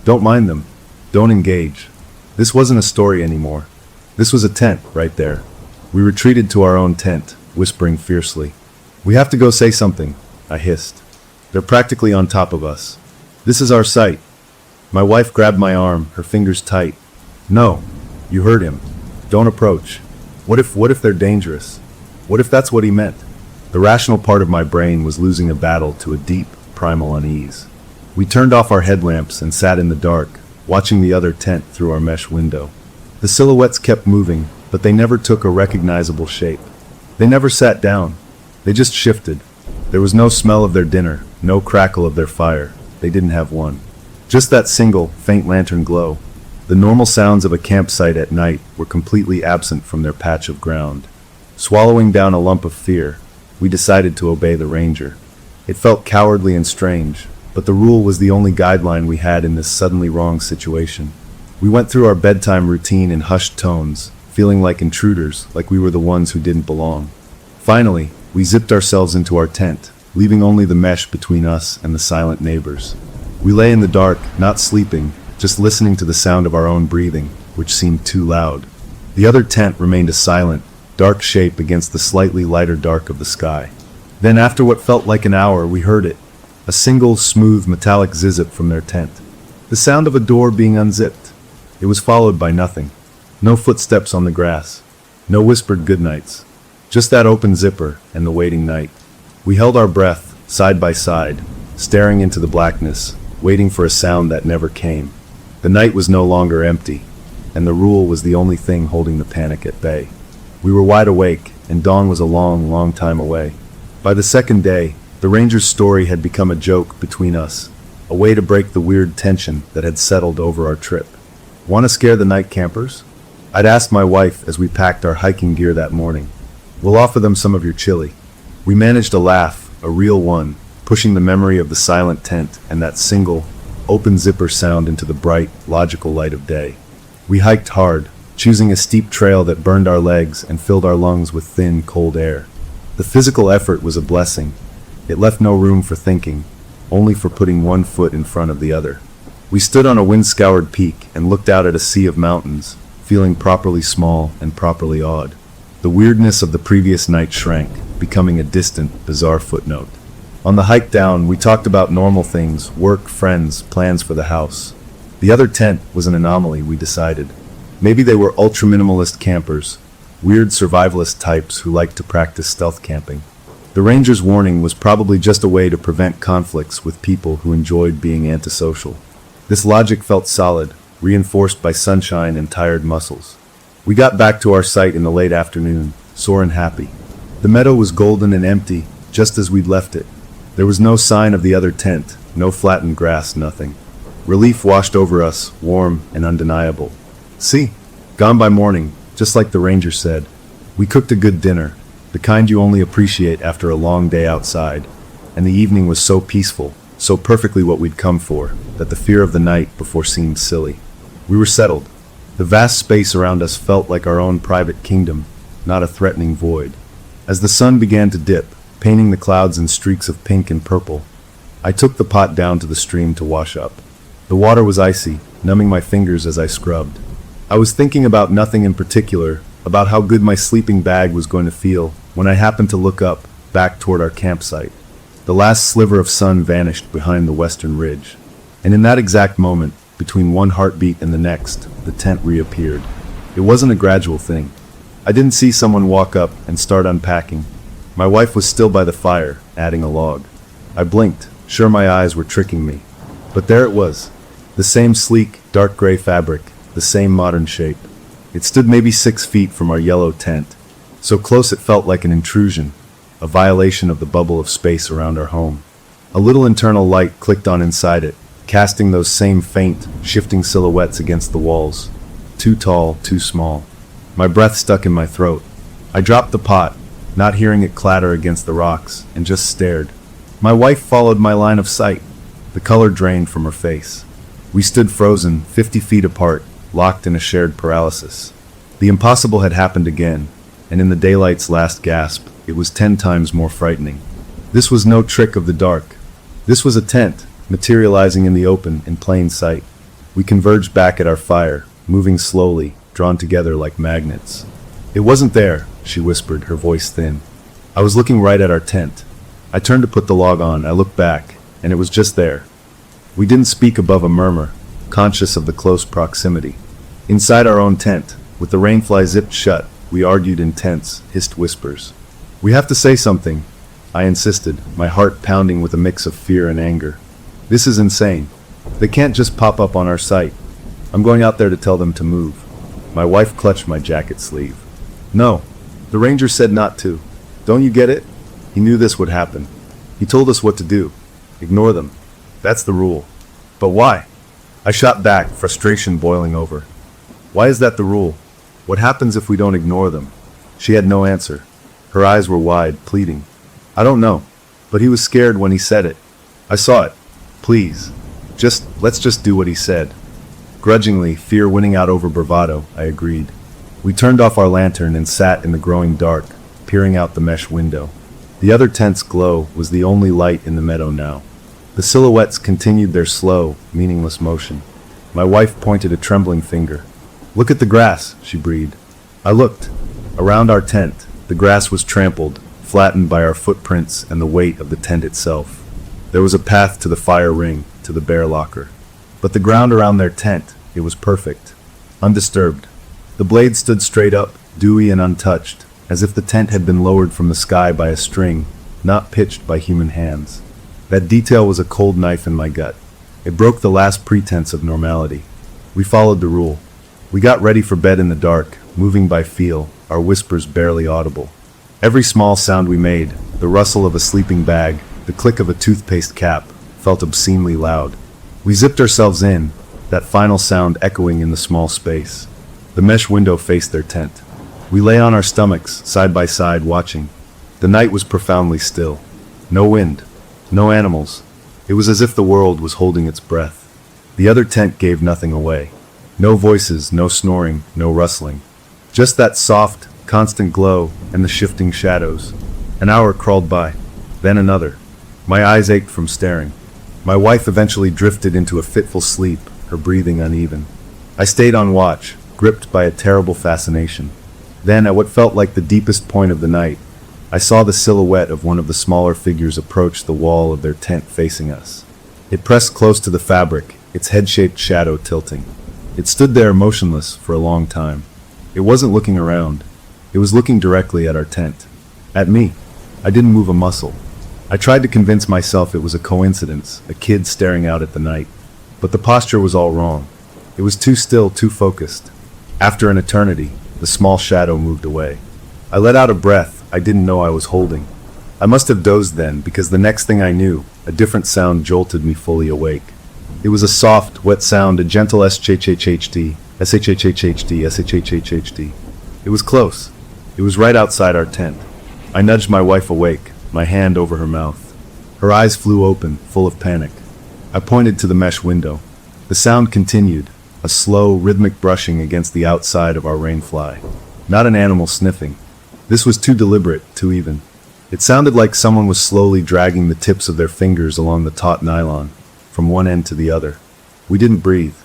Don't mind them. Don't engage. This wasn't a story anymore. This was a tent, right there. We retreated to our own tent, whispering fiercely. "We have to go say something," I hissed. "They're practically on top of us. This is our site." My wife grabbed my arm, her fingers tight. "No, you heard him. Don't approach. What if they're dangerous? What if that's what he meant?" The rational part of my brain was losing a battle to a deep, primal unease. We turned off our headlamps and sat in the dark, watching the other tent through our mesh window. The silhouettes kept moving, but they never took a recognizable shape. They never sat down. They just shifted. There was no smell of their dinner, no crackle of their fire. They didn't have one. Just that single, faint lantern glow. The normal sounds of a campsite at night were completely absent from their patch of ground. Swallowing down a lump of fear, we decided to obey the ranger. It felt cowardly and strange, but the rule was the only guideline we had in this suddenly wrong situation. We went through our bedtime routine in hushed tones, feeling like intruders, like we were the ones who didn't belong. Finally, we zipped ourselves into our tent, leaving only the mesh between us and the silent neighbors. We lay in the dark, not sleeping, just listening to the sound of our own breathing, which seemed too loud. The other tent remained a silent, dark shape against the slightly lighter dark of the sky. Then, after what felt like an hour, we heard it. A single, smooth, metallic zizzip from their tent. The sound of a door being unzipped. It was followed by nothing. No footsteps on the grass. No whispered goodnights. Just that open zipper and the waiting night. We held our breath, side by side, staring into the blackness, waiting for a sound that never came. The night was no longer empty, and the rule was the only thing holding the panic at bay. We were wide awake, and dawn was a long, long time away. By the second day, the ranger's story had become a joke between us, a way to break the weird tension that had settled over our trip. "Want to scare the night campers?" I'd asked my wife as we packed our hiking gear that morning. "We'll offer them some of your chili." We managed a laugh, a real one, pushing the memory of the silent tent and that single, open zipper sound into the bright, logical light of day. We hiked hard, choosing a steep trail that burned our legs and filled our lungs with thin, cold air. The physical effort was a blessing. It left no room for thinking, only for putting one foot in front of the other. We stood on a wind-scoured peak and looked out at a sea of mountains, feeling properly small and properly awed. The weirdness of the previous night shrank, becoming a distant, bizarre footnote. On the hike down, we talked about normal things, work, friends, plans for the house. The other tent was an anomaly, we decided. Maybe they were ultra-minimalist campers, weird survivalist types who liked to practice stealth camping. The ranger's warning was probably just a way to prevent conflicts with people who enjoyed being antisocial. This logic felt solid, reinforced by sunshine and tired muscles. We got back to our site in the late afternoon, sore and happy. The meadow was golden and empty, just as we'd left it. There was no sign of the other tent, no flattened grass, nothing. Relief washed over us, warm and undeniable. See, gone by morning, just like the ranger said. We cooked a good dinner, the kind you only appreciate after a long day outside, and the evening was so peaceful, so perfectly what we'd come for, that the fear of the night before seemed silly. We were settled. The vast space around us felt like our own private kingdom, not a threatening void. As the sun began to dip, painting the clouds in streaks of pink and purple. I took the pot down to the stream to wash up. The water was icy, numbing my fingers as I scrubbed. I was thinking about nothing in particular, about how good my sleeping bag was going to feel, when I happened to look up, back toward our campsite. The last sliver of sun vanished behind the western ridge. And in that exact moment, between one heartbeat and the next, the tent reappeared. It wasn't a gradual thing. I didn't see someone walk up and start unpacking. My wife was still by the fire, adding a log. I blinked, sure my eyes were tricking me. But there it was. The same sleek, dark gray fabric, the same modern shape. It stood maybe 6 feet from our yellow tent, so close it felt like an intrusion, a violation of the bubble of space around our home. A little internal light clicked on inside it, casting those same faint, shifting silhouettes against the walls. Too tall, too small. My breath stuck in my throat. I dropped the pot, not hearing it clatter against the rocks, and just stared. My wife followed my line of sight. The color drained from her face. We stood frozen, 50 feet apart, locked in a shared paralysis. The impossible had happened again, and in the daylight's last gasp, it was 10 times more frightening. This was no trick of the dark. This was a tent, materializing in the open, in plain sight. We converged back at our fire, moving slowly, drawn together like magnets. "It wasn't there," she whispered, her voice thin. I was looking right at our tent. I turned to put the log on. I looked back, and it was just there. We didn't speak above a murmur, conscious of the close proximity. Inside our own tent, with the rainfly zipped shut, we argued in tense, hissed whispers. "We have to say something," I insisted, my heart pounding with a mix of fear and anger. "This is insane. They can't just pop up on our site. I'm going out there to tell them to move." My wife clutched my jacket sleeve. "No, the ranger said not to. Don't you get it? He knew this would happen. He told us what to do. Ignore them. That's the rule." "But why?" I shot back, frustration boiling over. "Why is that the rule? What happens if we don't ignore them?" She had no answer. Her eyes were wide, pleading. "I don't know, but he was scared when he said it. I saw it. Please, let's just do what he said." Grudgingly, fear winning out over bravado, I agreed. We turned off our lantern and sat in the growing dark, peering out the mesh window. The other tent's glow was the only light in the meadow now. The silhouettes continued their slow, meaningless motion. My wife pointed a trembling finger. "Look at the grass," she breathed. I looked. Around our tent, the grass was trampled, flattened by our footprints and the weight of the tent itself. There was a path to the fire ring, to the bear locker. But the ground around their tent, it was perfect. Undisturbed. The blade stood straight up, dewy and untouched, as if the tent had been lowered from the sky by a string, not pitched by human hands. That detail was a cold knife in my gut. It broke the last pretense of normality. We followed the rule. We got ready for bed in the dark, moving by feel, our whispers barely audible. Every small sound we made, the rustle of a sleeping bag, the click of a toothpaste cap, felt obscenely loud. We zipped ourselves in, that final sound echoing in the small space. The mesh window faced their tent. We lay on our stomachs, side by side, watching. The night was profoundly still. No wind. No animals. It was as if the world was holding its breath. The other tent gave nothing away. No voices, no snoring, no rustling. Just that soft, constant glow and the shifting shadows. An hour crawled by. Then another. My eyes ached from staring. My wife eventually drifted into a fitful sleep, her breathing uneven. I stayed on watch, gripped by a terrible fascination. Then, at what felt like the deepest point of the night, I saw the silhouette of one of the smaller figures approach the wall of their tent facing us. It pressed close to the fabric, its head-shaped shadow tilting. It stood there motionless for a long time. It wasn't looking around. It was looking directly at our tent. At me. I didn't move a muscle. I tried to convince myself it was a coincidence, a kid staring out at the night. But the posture was all wrong. It was too still, too focused. After an eternity, the small shadow moved away. I let out a breath I didn't know I was holding. I must have dozed then, because the next thing I knew, a different sound jolted me fully awake. It was a soft, wet sound, a gentle shhhd, shhhd, shhhhd. It was close. It was right outside our tent. I nudged my wife awake, my hand over her mouth. Her eyes flew open, full of panic. I pointed to the mesh window. The sound continued, a slow, rhythmic brushing against the outside of our rainfly. Not an animal sniffing. This was too deliberate, too even. It sounded like someone was slowly dragging the tips of their fingers along the taut nylon, from one end to the other. We didn't breathe.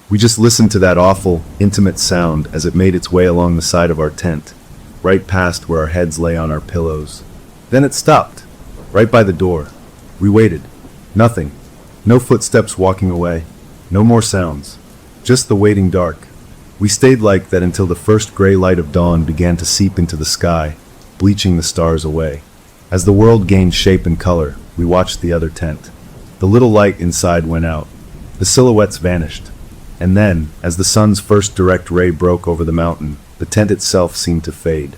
We just listened to that awful, intimate sound as it made its way along the side of our tent, right past where our heads lay on our pillows. Then it stopped, right by the door. We waited. Nothing. No footsteps walking away. No more sounds. Just the waiting dark. We stayed like that until the first gray light of dawn began to seep into the sky, bleaching the stars away. As the world gained shape and color, we watched the other tent. The little light inside went out. The silhouettes vanished. And then, as the sun's first direct ray broke over the mountain, the tent itself seemed to fade.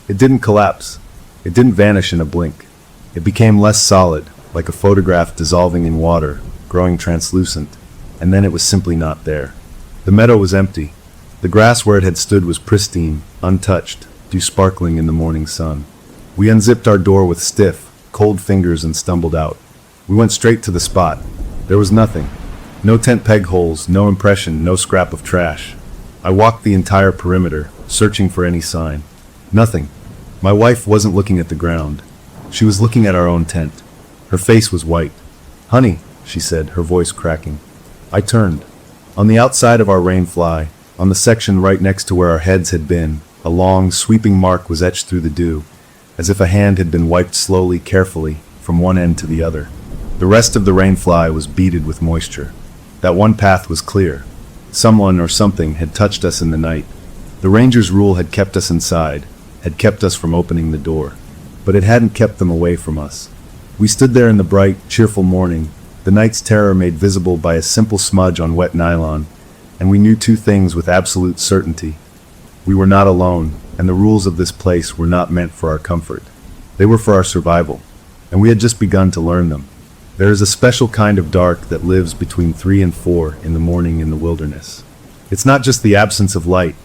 It didn't collapse. It didn't vanish in a blink. It became less solid, like a photograph dissolving in water, growing translucent, and then it was simply not there. The meadow was empty. The grass where it had stood was pristine, untouched, dew sparkling in the morning sun. We unzipped our door with stiff, cold fingers and stumbled out. We went straight to the spot. There was nothing. No tent peg holes, no impression, no scrap of trash. I walked the entire perimeter, searching for any sign. Nothing. My wife wasn't looking at the ground. She was looking at our own tent. Her face was white. "Honey," she said, her voice cracking. I turned. On the outside of our rainfly, on the section right next to where our heads had been, a long, sweeping mark was etched through the dew, as if a hand had been wiped slowly, carefully, from one end to the other. The rest of the rainfly was beaded with moisture. That one path was clear. Someone or something had touched us in the night. The ranger's rule had kept us inside, had kept us from opening the door, but it hadn't kept them away from us. We stood there in the bright, cheerful morning, the night's terror made visible by a simple smudge on wet nylon, and we knew two things with absolute certainty. We were not alone, and the rules of this place were not meant for our comfort. They were for our survival, and we had just begun to learn them. There is a special kind of dark that lives between 3 and 4 in the morning in the wilderness. It's not just the absence of light.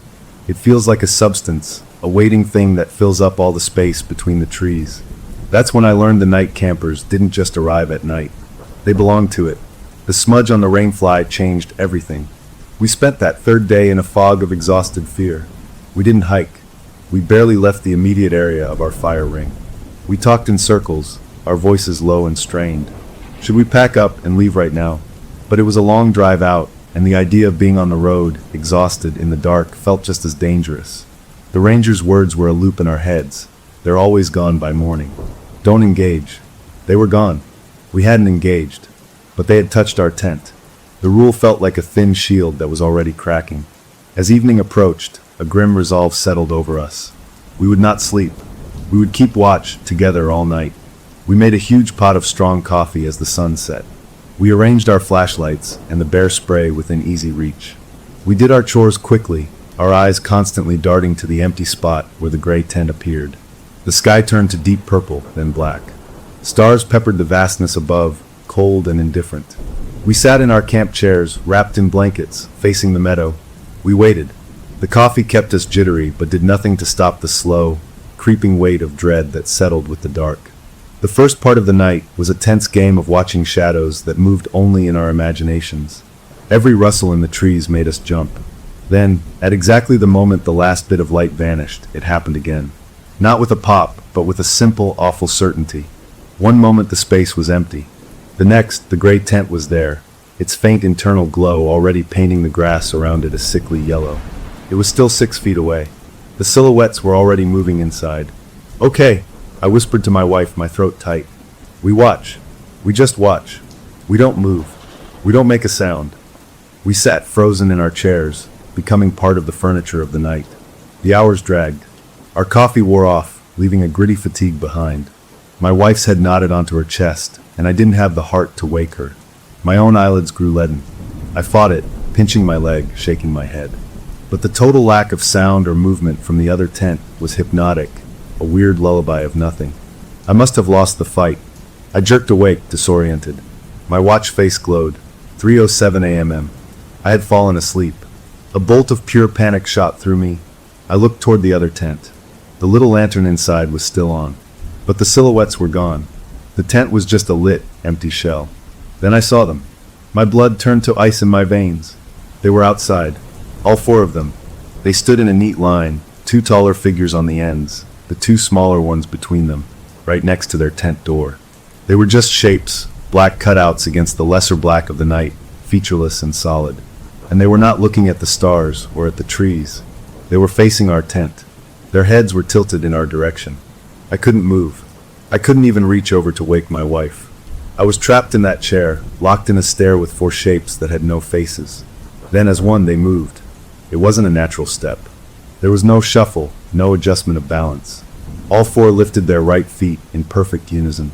It feels like a substance, a waiting thing that fills up all the space between the trees. That's when I learned the night campers didn't just arrive at night. They belonged to it. The smudge on the rainfly changed everything. We spent that third day in a fog of exhausted fear. We didn't hike. We barely left the immediate area of our fire ring. We talked in circles, our voices low and strained. Should we pack up and leave right now? But it was a long drive out, and the idea of being on the road, exhausted, in the dark, felt just as dangerous. The ranger's words were a loop in our heads. They're always gone by morning. Don't engage. They were gone. We hadn't engaged, but they had touched our tent. The rule felt like a thin shield that was already cracking. As evening approached, a grim resolve settled over us. We would not sleep. We would keep watch, together all night. We made a huge pot of strong coffee as the sun set. We arranged our flashlights and the bear spray within easy reach. We did our chores quickly, our eyes constantly darting to the empty spot where the gray tent appeared. The sky turned to deep purple, then black. Stars peppered the vastness above, cold and indifferent. We sat in our camp chairs, wrapped in blankets, facing the meadow. We waited. The coffee kept us jittery, but did nothing to stop the slow, creeping weight of dread that settled with the dark. The first part of the night was a tense game of watching shadows that moved only in our imaginations. Every rustle in the trees made us jump. Then, at exactly the moment the last bit of light vanished, it happened again. Not with a pop, but with a simple, awful certainty. One moment the space was empty. The next, the gray tent was there, its faint internal glow already painting the grass around it a sickly yellow. It was still 6 feet away. The silhouettes were already moving inside. "Okay," I whispered to my wife, my throat tight. "We watch. We just watch. We don't move. We don't make a sound." We sat frozen in our chairs, becoming part of the furniture of the night. The hours dragged. Our coffee wore off, leaving a gritty fatigue behind. My wife's head nodded onto her chest, and I didn't have the heart to wake her. My own eyelids grew leaden. I fought it, pinching my leg, shaking my head. But the total lack of sound or movement from the other tent was hypnotic, a weird lullaby of nothing. I must have lost the fight. I jerked awake, disoriented. My watch face glowed. 3:07 a.m. I had fallen asleep. A bolt of pure panic shot through me. I looked toward the other tent. The little lantern inside was still on, but the silhouettes were gone. The tent was just a lit, empty shell. Then I saw them. My blood turned to ice in my veins. They were outside, all 4 of them. They stood in a neat line, 2 taller figures on the ends, the 2 smaller ones between them. right next to their tent door. They were just shapes, black cutouts against the lesser black of the night, featureless and solid. And they were not looking at the stars or at the trees. They were facing our tent. Their heads were tilted in our direction. I couldn't move. I couldn't even reach over to wake my wife. I was trapped in that chair, locked in a stare with four shapes that had no faces. Then as one they moved. It wasn't a natural step. There was no shuffle, no adjustment of balance. All four lifted their right feet in perfect unison.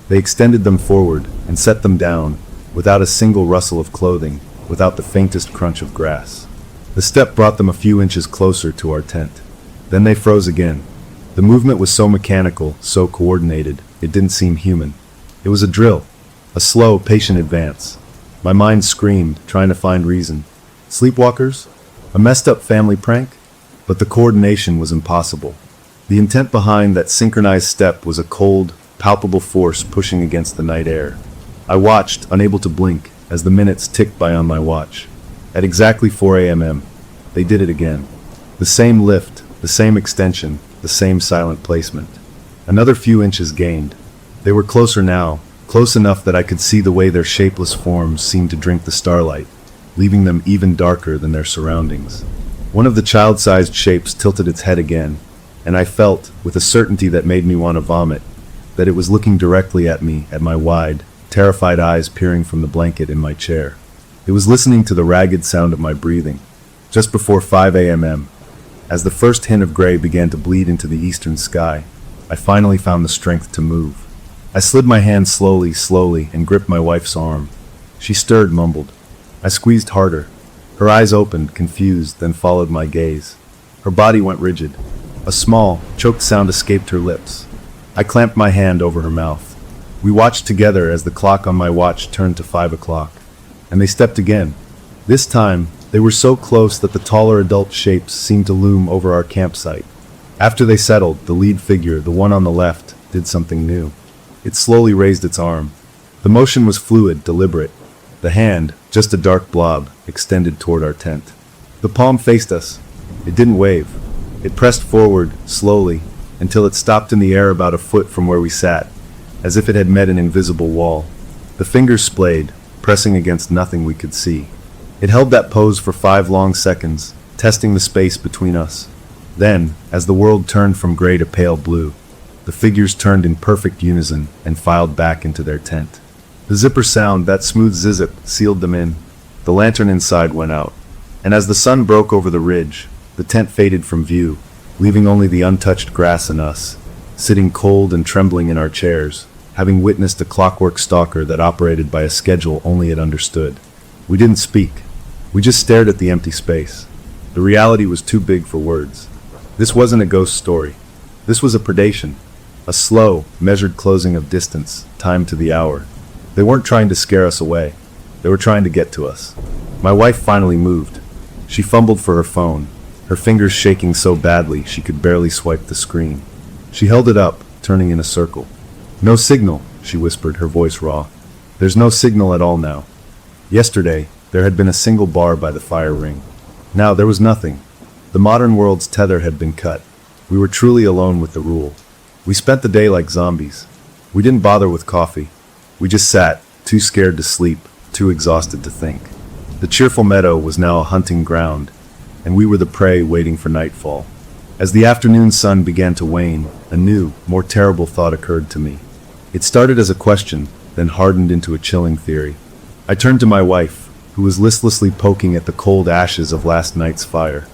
They extended them forward and set them down, without a single rustle of clothing, without the faintest crunch of grass. The step brought them a few inches closer to our tent. Then they froze again. The movement was so mechanical, so coordinated, it didn't seem human. It was a drill, a slow, patient advance. My mind screamed, trying to find reason. Sleepwalkers? A messed up family prank? But the coordination was impossible. The intent behind that synchronized step was a cold, palpable force pushing against the night air. I watched, unable to blink, as the minutes ticked by on my watch. At exactly 4 a.m., they did it again. The same lift, the same extension, the same silent placement. Another few inches gained. They were closer now, close enough that I could see the way their shapeless forms seemed to drink the starlight, leaving them even darker than their surroundings. One of the child-sized shapes tilted its head again, and I felt, with a certainty that made me want to vomit, that it was looking directly at me, at my wide, terrified eyes peering from the blanket in my chair. It was listening to the ragged sound of my breathing. Just before 5 a.m., as the first hint of gray began to bleed into the eastern sky, I finally found the strength to move. I slid my hand slowly, and gripped my wife's arm. She stirred, mumbled. I squeezed harder. Her eyes opened, confused, then followed my gaze. Her body went rigid. A small, choked sound escaped her lips. I clamped my hand over her mouth. We watched together as the clock on my watch turned to 5 o'clock. And they stepped again. This time, they were so close that the taller adult shapes seemed to loom over our campsite. After they settled, the lead figure, the one on the left, did something new. It slowly raised its arm. The motion was fluid, deliberate. The hand, just a dark blob, extended toward our tent. The palm faced us. It didn't wave. It pressed forward, slowly, until it stopped in the air about a foot from where we sat, as if it had met an invisible wall. The fingers splayed, pressing against nothing we could see. It held that pose for 5 long seconds, testing the space between us. Then, as the world turned from gray to pale blue, the figures turned in perfect unison and filed back into their tent. The zipper sound, that smooth zizzip, sealed them in. The lantern inside went out, and as the sun broke over the ridge, the tent faded from view, leaving only the untouched grass and us, sitting cold and trembling in our chairs, having witnessed a clockwork stalker that operated by a schedule only it understood. We didn't speak. We just stared at the empty space. The reality was too big for words. This wasn't a ghost story. This was a predation. A slow, measured closing of distance, timed to the hour. They weren't trying to scare us away. They were trying to get to us. My wife finally moved. She fumbled for her phone, her fingers shaking so badly she could barely swipe the screen. She held it up, turning in a circle. "No signal," she whispered, her voice raw. "There's no signal at all now. Yesterday, there had been a single bar by the fire ring. Now there was nothing. The modern world's tether had been cut. We were truly alone with the rule. We spent the day like zombies. We didn't bother with coffee. We just sat, too scared to sleep, too exhausted to think. The cheerful meadow was now a hunting ground, and we were the prey waiting for nightfall. As the afternoon sun began to wane, a new, more terrible thought occurred to me. It started as a question, then hardened into a chilling theory. I turned to my wife, who was listlessly poking at the cold ashes of last night's fire.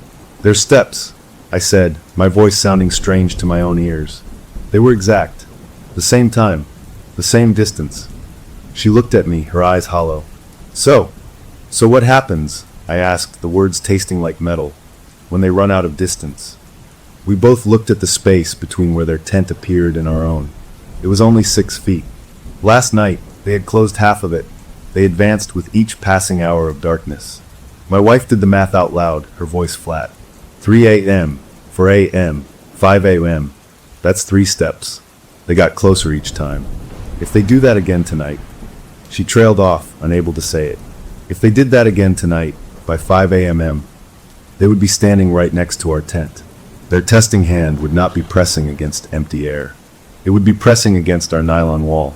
"There's steps," I said, my voice sounding strange to my own ears. They were exact. The same time. The same distance. She looked at me, her eyes hollow. So what happens?" I asked, the words tasting like metal, "when they run out of distance?" We both looked at the space between where their tent appeared and our own. It was only 6 feet. Last night, they had closed half of it. They advanced with each passing hour of darkness. My wife did the math out loud, her voice flat. 3 a.m., 4 a.m., 5 a.m. That's 3 steps. They got closer each time. If they do that again tonight... She trailed off, unable to say it. If they did that again tonight, by 5 a.m., they would be standing right next to our tent. Their testing hand would not be pressing against empty air. It would be pressing against our nylon wall.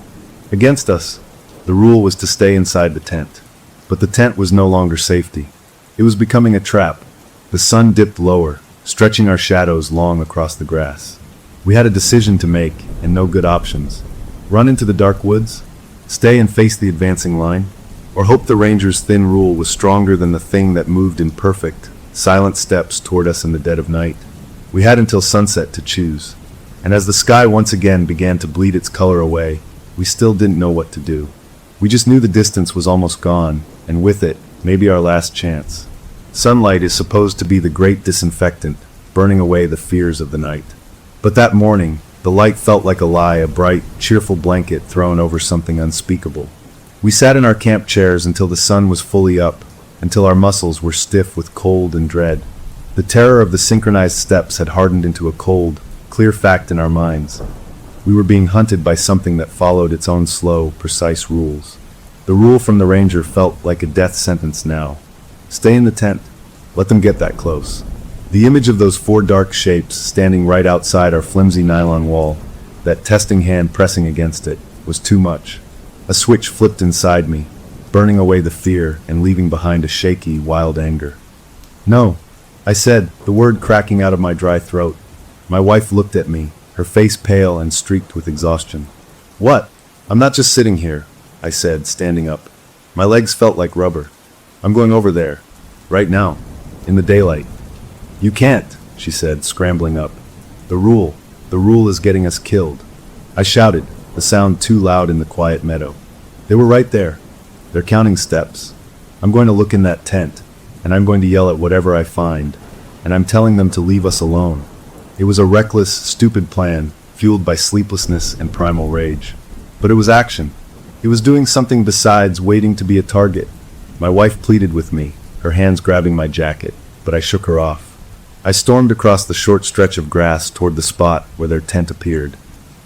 Against us. The rule was to stay inside the tent. But the tent was no longer safety. It was becoming a trap. The sun dipped lower, stretching our shadows long across the grass. We had a decision to make, and no good options. Run into the dark woods? Stay and face the advancing line? Or hope the ranger's thin rule was stronger than the thing that moved in perfect, silent steps toward us in the dead of night? We had until sunset to choose. And as the sky once again began to bleed its color away, we still didn't know what to do. We just knew the distance was almost gone, and with it, maybe our last chance. Sunlight is supposed to be the great disinfectant, burning away the fears of the night. But that morning, the light felt like a lie, a bright, cheerful blanket thrown over something unspeakable. We sat in our camp chairs until the sun was fully up, until our muscles were stiff with cold and dread. The terror of the synchronized steps had hardened into a cold, clear fact in our minds. We were being hunted by something that followed its own slow, precise rules. The rule from the ranger felt like a death sentence now. Stay in the tent. Let them get that close. The image of those four dark shapes standing right outside our flimsy nylon wall, that testing hand pressing against it, was too much. A switch flipped inside me, burning away the fear and leaving behind a shaky, wild anger. No, I said, the word cracking out of my dry throat. My wife looked at me, her face pale and streaked with exhaustion. What? I'm not just sitting here, I said, standing up. My legs felt like rubber. I'm going over there. Right now. In the daylight. You can't, she said, scrambling up. The rule is getting us killed. I shouted, the sound too loud in the quiet meadow. They were right there. They're counting steps. I'm going to look in that tent, and I'm going to yell at whatever I find, and I'm telling them to leave us alone. It was a reckless, stupid plan, fueled by sleeplessness and primal rage. But it was action. It was doing something besides waiting to be a target. My wife pleaded with me, her hands grabbing my jacket, but I shook her off. I stormed across the short stretch of grass toward the spot where their tent appeared.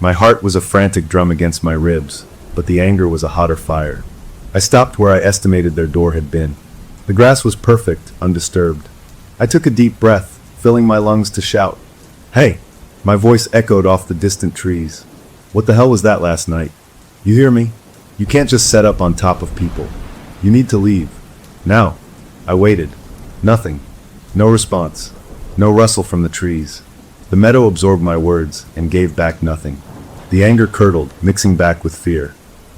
My heart was a frantic drum against my ribs, but the anger was a hotter fire. I stopped where I estimated their door had been. The grass was perfect, undisturbed. I took a deep breath, filling my lungs to shout. Hey! My voice echoed off the distant trees. What the hell was that last night? You hear me? You can't just set up on top of people. You need to leave. Now. I waited. Nothing. No response. No rustle from the trees. The meadow absorbed my words and gave back nothing. The anger curdled, mixing back with fear.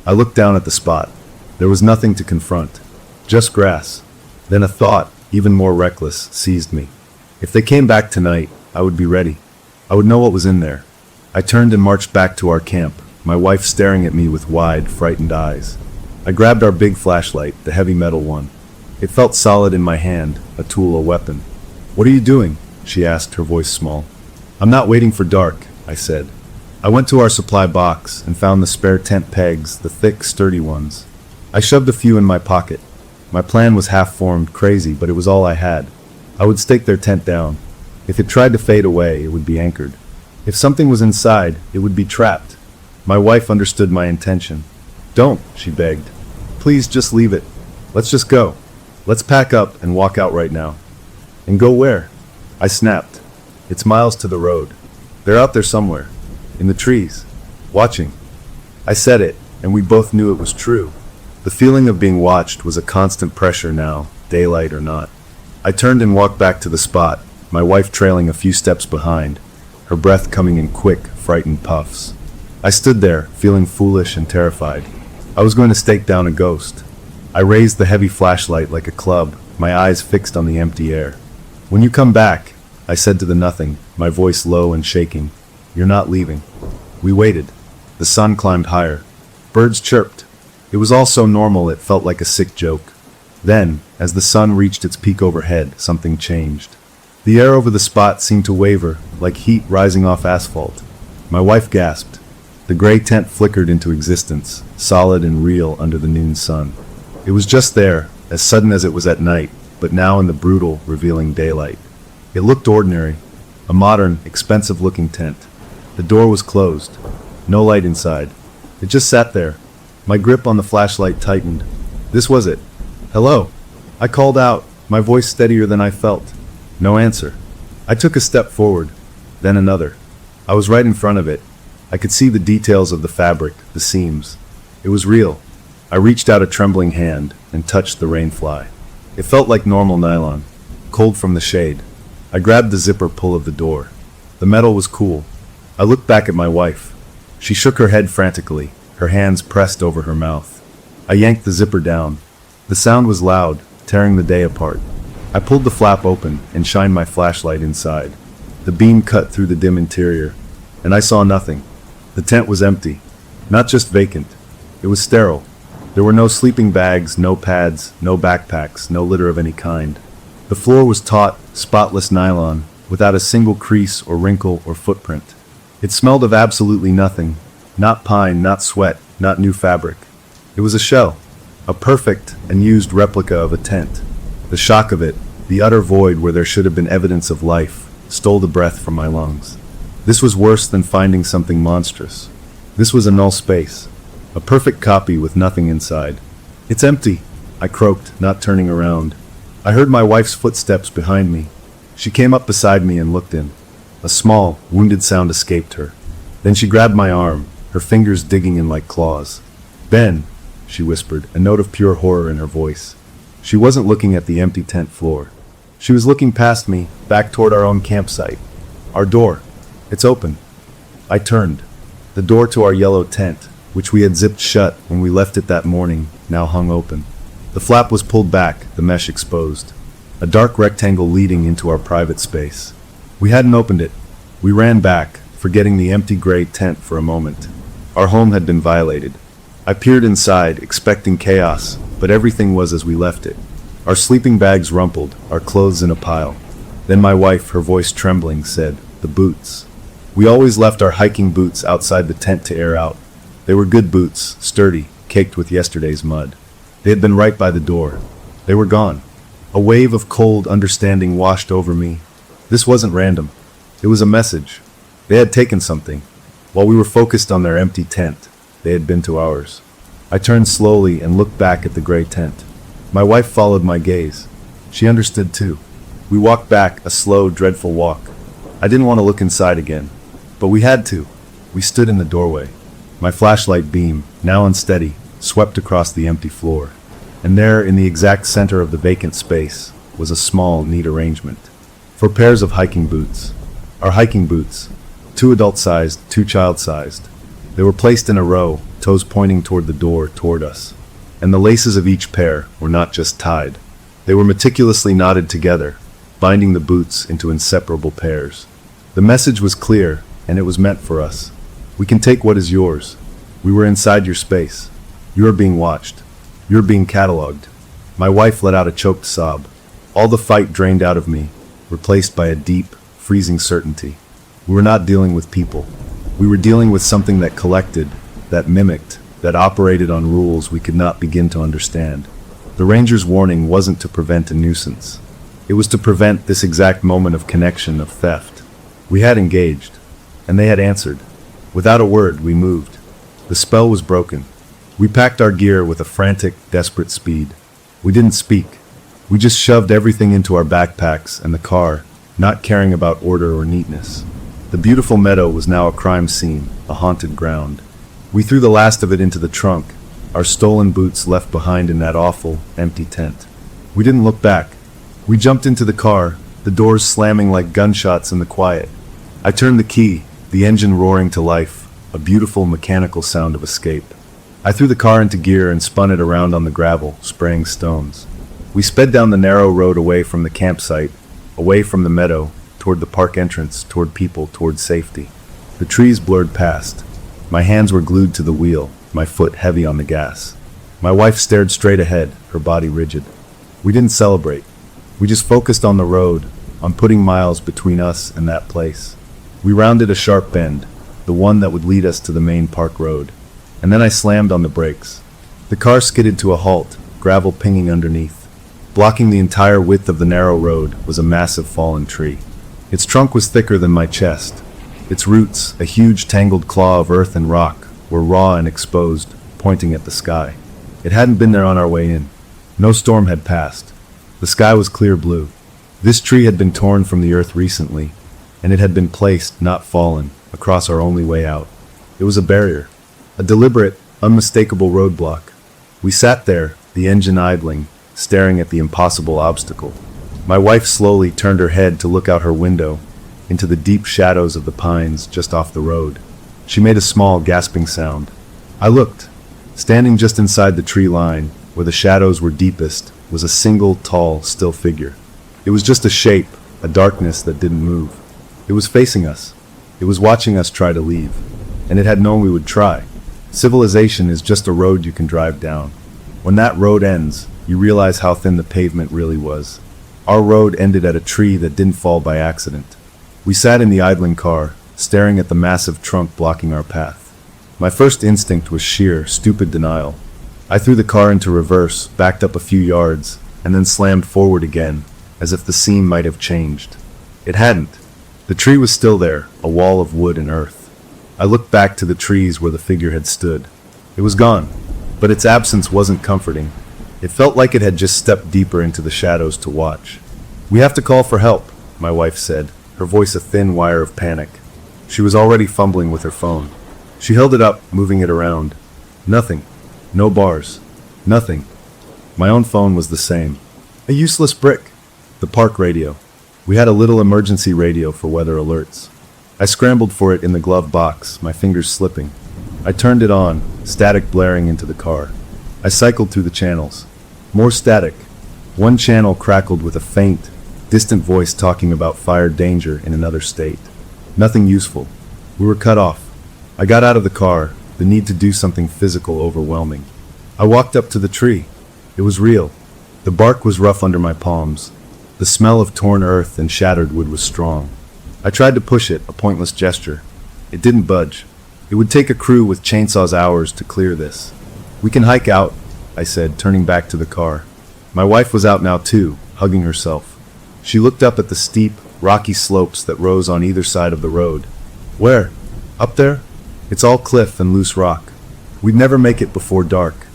I looked down at the spot. There was nothing to confront. Just grass. Then a thought, even more reckless, seized me. If they came back tonight, I would be ready. I would know what was in there. I turned and marched back to our camp, my wife staring at me with wide, frightened eyes. I grabbed our big flashlight, the heavy metal one. It felt solid in my hand, a tool, a weapon. What are you doing? She asked, her voice small. I'm not waiting for dark, I said. I went to our supply box and found the spare tent pegs, the thick, sturdy ones. I shoved a few in my pocket. My plan was half-formed, crazy, but it was all I had. I would stake their tent down. If it tried to fade away, it would be anchored. If something was inside, it would be trapped. My wife understood my intention. Don't, she begged. Please just leave it. Let's just go. Let's pack up and walk out right now. And go where? I snapped. It's miles to the road. They're out there somewhere. In the trees. Watching. I said it, and we both knew it was true. The feeling of being watched was a constant pressure now, daylight or not. I turned and walked back to the spot, my wife trailing a few steps behind, her breath coming in quick, frightened puffs. I stood there, feeling foolish and terrified. I was going to stake down a ghost. I raised the heavy flashlight like a club, my eyes fixed on the empty air. When you come back, I said to the nothing, my voice low and shaking, you're not leaving. We waited. The sun climbed higher. Birds chirped. It was all so normal it felt like a sick joke. Then, as the sun reached its peak overhead, something changed. The air over the spot seemed to waver, like heat rising off asphalt. My wife gasped. The gray tent flickered into existence, solid and real under the noon sun. It was just there, as sudden as it was at night, but now in the brutal, revealing daylight. It looked ordinary, a modern, expensive-looking tent. The door was closed. No light inside. It just sat there. My grip on the flashlight tightened. This was it. Hello. I called out, my voice steadier than I felt. No answer. I took a step forward, then another. I was right in front of it. I could see the details of the fabric, the seams. It was real. I reached out a trembling hand and touched the rainfly. It felt like normal nylon, cold from the shade. I grabbed the zipper pull of the door. The metal was cool. I looked back at my wife. She shook her head frantically, her hands pressed over her mouth. I yanked the zipper down. The sound was loud, tearing the day apart. I pulled the flap open and shined my flashlight inside. The beam cut through the dim interior, and I saw nothing. The tent was empty, not just vacant. It was sterile. There were no sleeping bags, no pads, no backpacks, no litter of any kind. The floor was taut, spotless nylon, without a single crease or wrinkle or footprint. It smelled of absolutely nothing. Not pine, not sweat, not new fabric. It was a shell, a perfect and used replica of a tent. The shock of it, the utter void where there should have been evidence of life, stole the breath from my lungs. This was worse than finding something monstrous. This was a null space. A perfect copy with nothing inside. "It's empty," I croaked, not turning around. I heard my wife's footsteps behind me. She came up beside me and looked in. A small, wounded sound escaped her. Then she grabbed my arm, her fingers digging in like claws. "Ben," she whispered, a note of pure horror in her voice. She wasn't looking at the empty tent floor. She was looking past me, back toward our own campsite. "Our door. It's open." I turned. The door to our yellow tent, which we had zipped shut when we left it that morning, now hung open. The flap was pulled back, the mesh exposed. A dark rectangle leading into our private space. We hadn't opened it. We ran back, forgetting the empty gray tent for a moment. Our home had been violated. I peered inside, expecting chaos, but everything was as we left it. Our sleeping bags rumpled, our clothes in a pile. Then my wife, her voice trembling, said, "The boots." We always left our hiking boots outside the tent to air out. They were good boots, sturdy, caked with yesterday's mud. They had been right by the door. They were gone. A wave of cold understanding washed over me. This wasn't random. It was a message. They had taken something. While we were focused on their empty tent, they had been to ours. I turned slowly and looked back at the gray tent. My wife followed my gaze. She understood too. We walked back, a slow, dreadful walk. I didn't want to look inside again, but we had to. We stood in the doorway. My flashlight beam, now unsteady, swept across the empty floor. And there, in the exact center of the vacant space, was a small, neat arrangement. 4 pairs of hiking boots. Our hiking boots. 2 adult-sized, 2 child-sized. They were placed in a row, toes pointing toward the door, toward us. And the laces of each pair were not just tied. They were meticulously knotted together, binding the boots into inseparable pairs. The message was clear, and it was meant for us. We can take what is yours. We were inside your space. You are being watched. You are being cataloged. My wife let out a choked sob. All the fight drained out of me, replaced by a deep, freezing certainty. We were not dealing with people. We were dealing with something that collected, that mimicked, that operated on rules we could not begin to understand. The ranger's warning wasn't to prevent a nuisance. It was to prevent this exact moment of connection, of theft. We had engaged, and they had answered. Without a word, we moved. The spell was broken. We packed our gear with a frantic, desperate speed. We didn't speak. We just shoved everything into our backpacks and the car, not caring about order or neatness. The beautiful meadow was now a crime scene, a haunted ground. We threw the last of it into the trunk, our stolen boots left behind in that awful, empty tent. We didn't look back. We jumped into the car, the doors slamming like gunshots in the quiet. I turned the key, the engine roaring to life, a beautiful mechanical sound of escape. I threw the car into gear and spun it around on the gravel, spraying stones. We sped down the narrow road away from the campsite, away from the meadow, toward the park entrance, toward people, toward safety. The trees blurred past. My hands were glued to the wheel, my foot heavy on the gas. My wife stared straight ahead, her body rigid. We didn't celebrate. We just focused on the road, on putting miles between us and that place. We rounded a sharp bend, the one that would lead us to the main park road. And then I slammed on the brakes. The car skidded to a halt, gravel pinging underneath. Blocking the entire width of the narrow road was a massive fallen tree. Its trunk was thicker than my chest. Its roots, a huge tangled claw of earth and rock, were raw and exposed, pointing at the sky. It hadn't been there on our way in. No storm had passed. The sky was clear blue. This tree had been torn from the earth recently, and it had been placed, not fallen, across our only way out. It was a barrier. A deliberate, unmistakable roadblock. We sat there, the engine idling, staring at the impossible obstacle. My wife slowly turned her head to look out her window, into the deep shadows of the pines just off the road. She made a small, gasping sound. I looked. Standing just inside the tree line, where the shadows were deepest, was a single, tall, still figure. It was just a shape, a darkness that didn't move. It was facing us. It was watching us try to leave. And it had known we would try. Civilization is just a road you can drive down. When that road ends, you realize how thin the pavement really was. Our road ended at a tree that didn't fall by accident. We sat in the idling car, staring at the massive trunk blocking our path. My first instinct was sheer, stupid denial. I threw the car into reverse, backed up a few yards, and then slammed forward again, as if the scene might have changed. It hadn't. The tree was still there, a wall of wood and earth. I looked back to the trees where the figure had stood. It was gone, but its absence wasn't comforting. It felt like it had just stepped deeper into the shadows to watch. "We have to call for help," my wife said, her voice a thin wire of panic. She was already fumbling with her phone. She held it up, moving it around. Nothing. No bars. Nothing. My own phone was the same. A useless brick. The park radio. We had a little emergency radio for weather alerts. I scrambled for it in the glove box, my fingers slipping. I turned it on, static blaring into the car. I cycled through the channels. More static. One channel crackled with a faint, distant voice talking about fire danger in another state. Nothing useful. We were cut off. I got out of the car, the need to do something physical overwhelming. I walked up to the tree. It was real. The bark was rough under my palms. The smell of torn earth and shattered wood was strong. I tried to push it, a pointless gesture. It didn't budge. It would take a crew with chainsaws hours to clear this. "We can hike out," I said, turning back to the car. My wife was out now too, hugging herself. She looked up at the steep, rocky slopes that rose on either side of the road. "Where? Up there? It's all cliff and loose rock. We'd never make it before dark."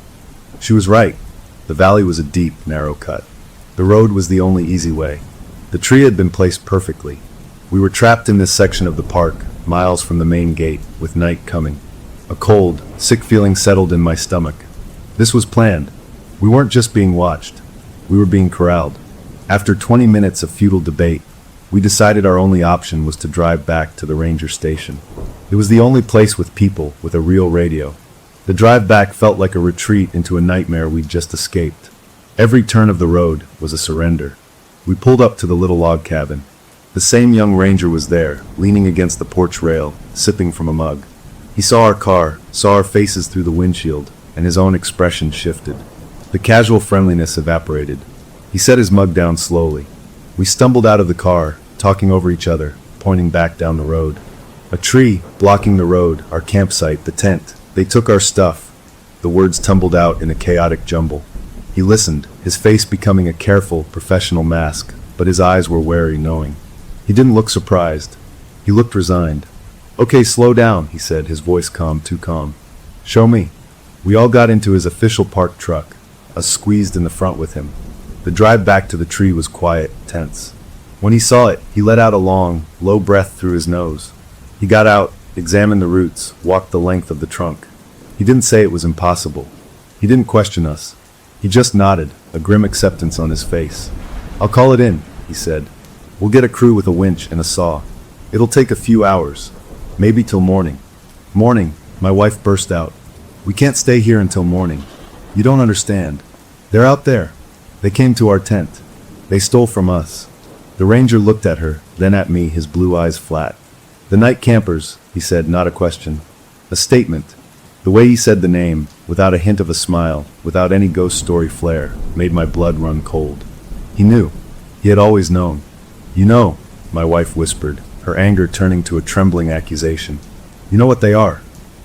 She was right. The valley was a deep, narrow cut. The road was the only easy way. The tree had been placed perfectly. We were trapped in this section of the park, miles from the main gate, with night coming. A cold, sick feeling settled in my stomach. This was planned. We weren't just being watched. We were being corralled. After 20 minutes of futile debate, we decided our only option was to drive back to the ranger station. It was the only place with people, with a real radio. The drive back felt like a retreat into a nightmare we'd just escaped. Every turn of the road was a surrender. We pulled up to the little log cabin. The same young ranger was there, leaning against the porch rail, sipping from a mug. He saw our car, saw our faces through the windshield, and his own expression shifted. The casual friendliness evaporated. He set his mug down slowly. We stumbled out of the car, talking over each other, pointing back down the road. A tree, blocking the road, our campsite, the tent. They took our stuff. The words tumbled out in a chaotic jumble. He listened, his face becoming a careful, professional mask, but his eyes were wary, knowing. He didn't look surprised. He looked resigned. "Okay, slow down," he said, his voice calm, too calm. "Show me." We all got into his official park truck, us squeezed in the front with him. The drive back to the tree was quiet, tense. When he saw it, he let out a long, low breath through his nose. He got out, examined the roots, walked the length of the trunk. He didn't say it was impossible. He didn't question us. He just nodded, a grim acceptance on his face. "I'll call it in," he said. "We'll get a crew with a winch and a saw. It'll take a few hours, maybe till morning." "Morning," my wife burst out. "We can't stay here until morning. You don't understand. They're out there. They came to our tent. They stole from us." The ranger looked at her, then at me, his blue eyes flat. "The night campers," he said, not a question. A statement. The way he said the name, without a hint of a smile, without any ghost story flair, made my blood run cold. He knew. He had always known. "You know," my wife whispered, her anger turning to a trembling accusation. "You know what they are."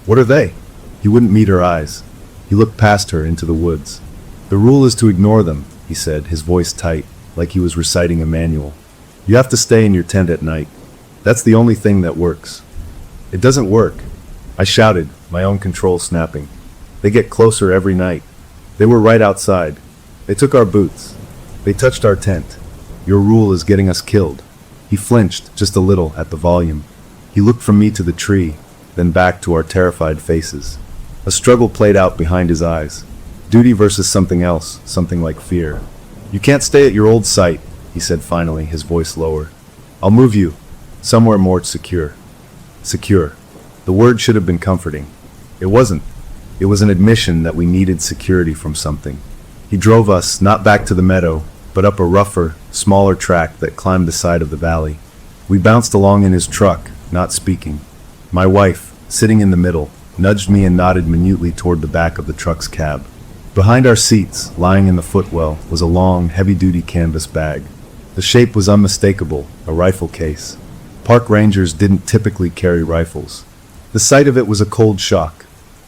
"What are they?" He wouldn't meet her eyes. He looked past her into the woods. "The rule is to ignore them," he said, his voice tight, like he was reciting a manual. "You have to stay in your tent at night. That's the only thing that works." "It doesn't work," I shouted, my own control snapping. "They get closer every night. They were right outside. They took our boots. They touched our tent. Your rule is getting us killed." He flinched, just a little, at the volume. He looked from me to the tree. then back to our terrified faces. A struggle played out behind his eyes. Duty versus something else, something like fear. "You can't stay at your old site," he said finally, his voice lower. "I'll move you somewhere more secure." Secure. The word should have been comforting. It wasn't. It was an admission that we needed security from something. He drove us, not back to the meadow, but up a rougher, smaller track that climbed the side of the valley. We bounced along in his truck, not speaking. My wife, sitting in the middle, nudged me and nodded minutely toward the back of the truck's cab. Behind our seats, lying in the footwell, was a long, heavy-duty canvas bag. The shape was unmistakable, a rifle case. Park rangers didn't typically carry rifles. The sight of it was a cold shock.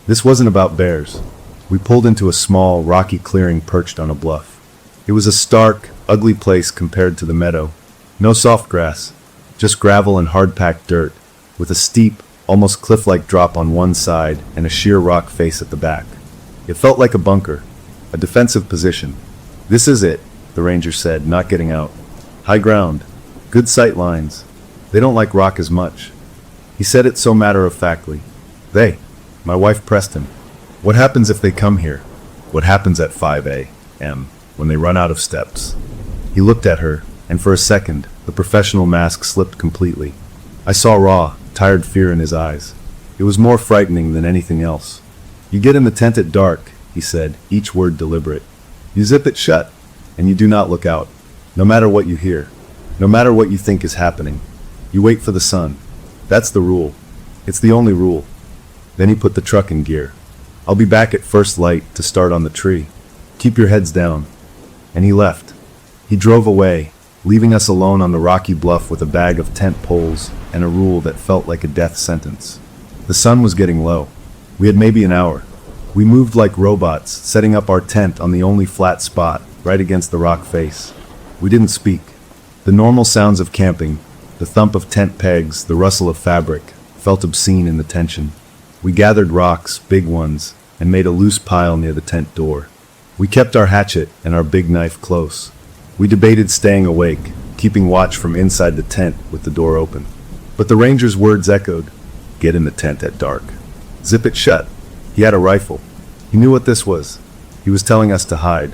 This wasn't about bears. We pulled into a small, rocky clearing perched on a bluff. It was a stark, ugly place compared to the meadow. No soft grass, just gravel and hard-packed dirt, with a steep, almost cliff-like drop on one side and a sheer rock face at the back. It felt like a bunker, a defensive position. "This is it," the ranger said, not getting out. "High ground, good sight lines. They don't like rock as much." He said it so matter-of-factly. "They?" My wife pressed him. "What happens if they come here? What happens at 5 a.m., when they run out of steps?" He looked at her, and for a second, the professional mask slipped completely. I saw raw, tired fear in his eyes. It was more frightening than anything else. "You get in the tent at dark," he said, each word deliberate. "You zip it shut, and you do not look out. No matter what you hear, no matter what you think is happening. You wait for the sun. That's the rule. It's the only rule." Then he put the truck in gear. "I'll be back at first light to start on the tree. Keep your heads down." And he left. He drove away, leaving us alone on the rocky bluff with a bag of tent poles and a rule that felt like a death sentence. The sun was getting low. We had maybe an hour. We moved like robots, setting up our tent on the only flat spot, right against the rock face. We didn't speak. The normal sounds of camping, the thump of tent pegs, the rustle of fabric, felt obscene in the tension. We gathered rocks, big ones, and made a loose pile near the tent door. We kept our hatchet and our big knife close. We debated staying awake, keeping watch from inside the tent with the door open. But the ranger's words echoed. "Get in the tent at dark. Zip it shut." He had a rifle. He knew what this was. He was telling us to hide.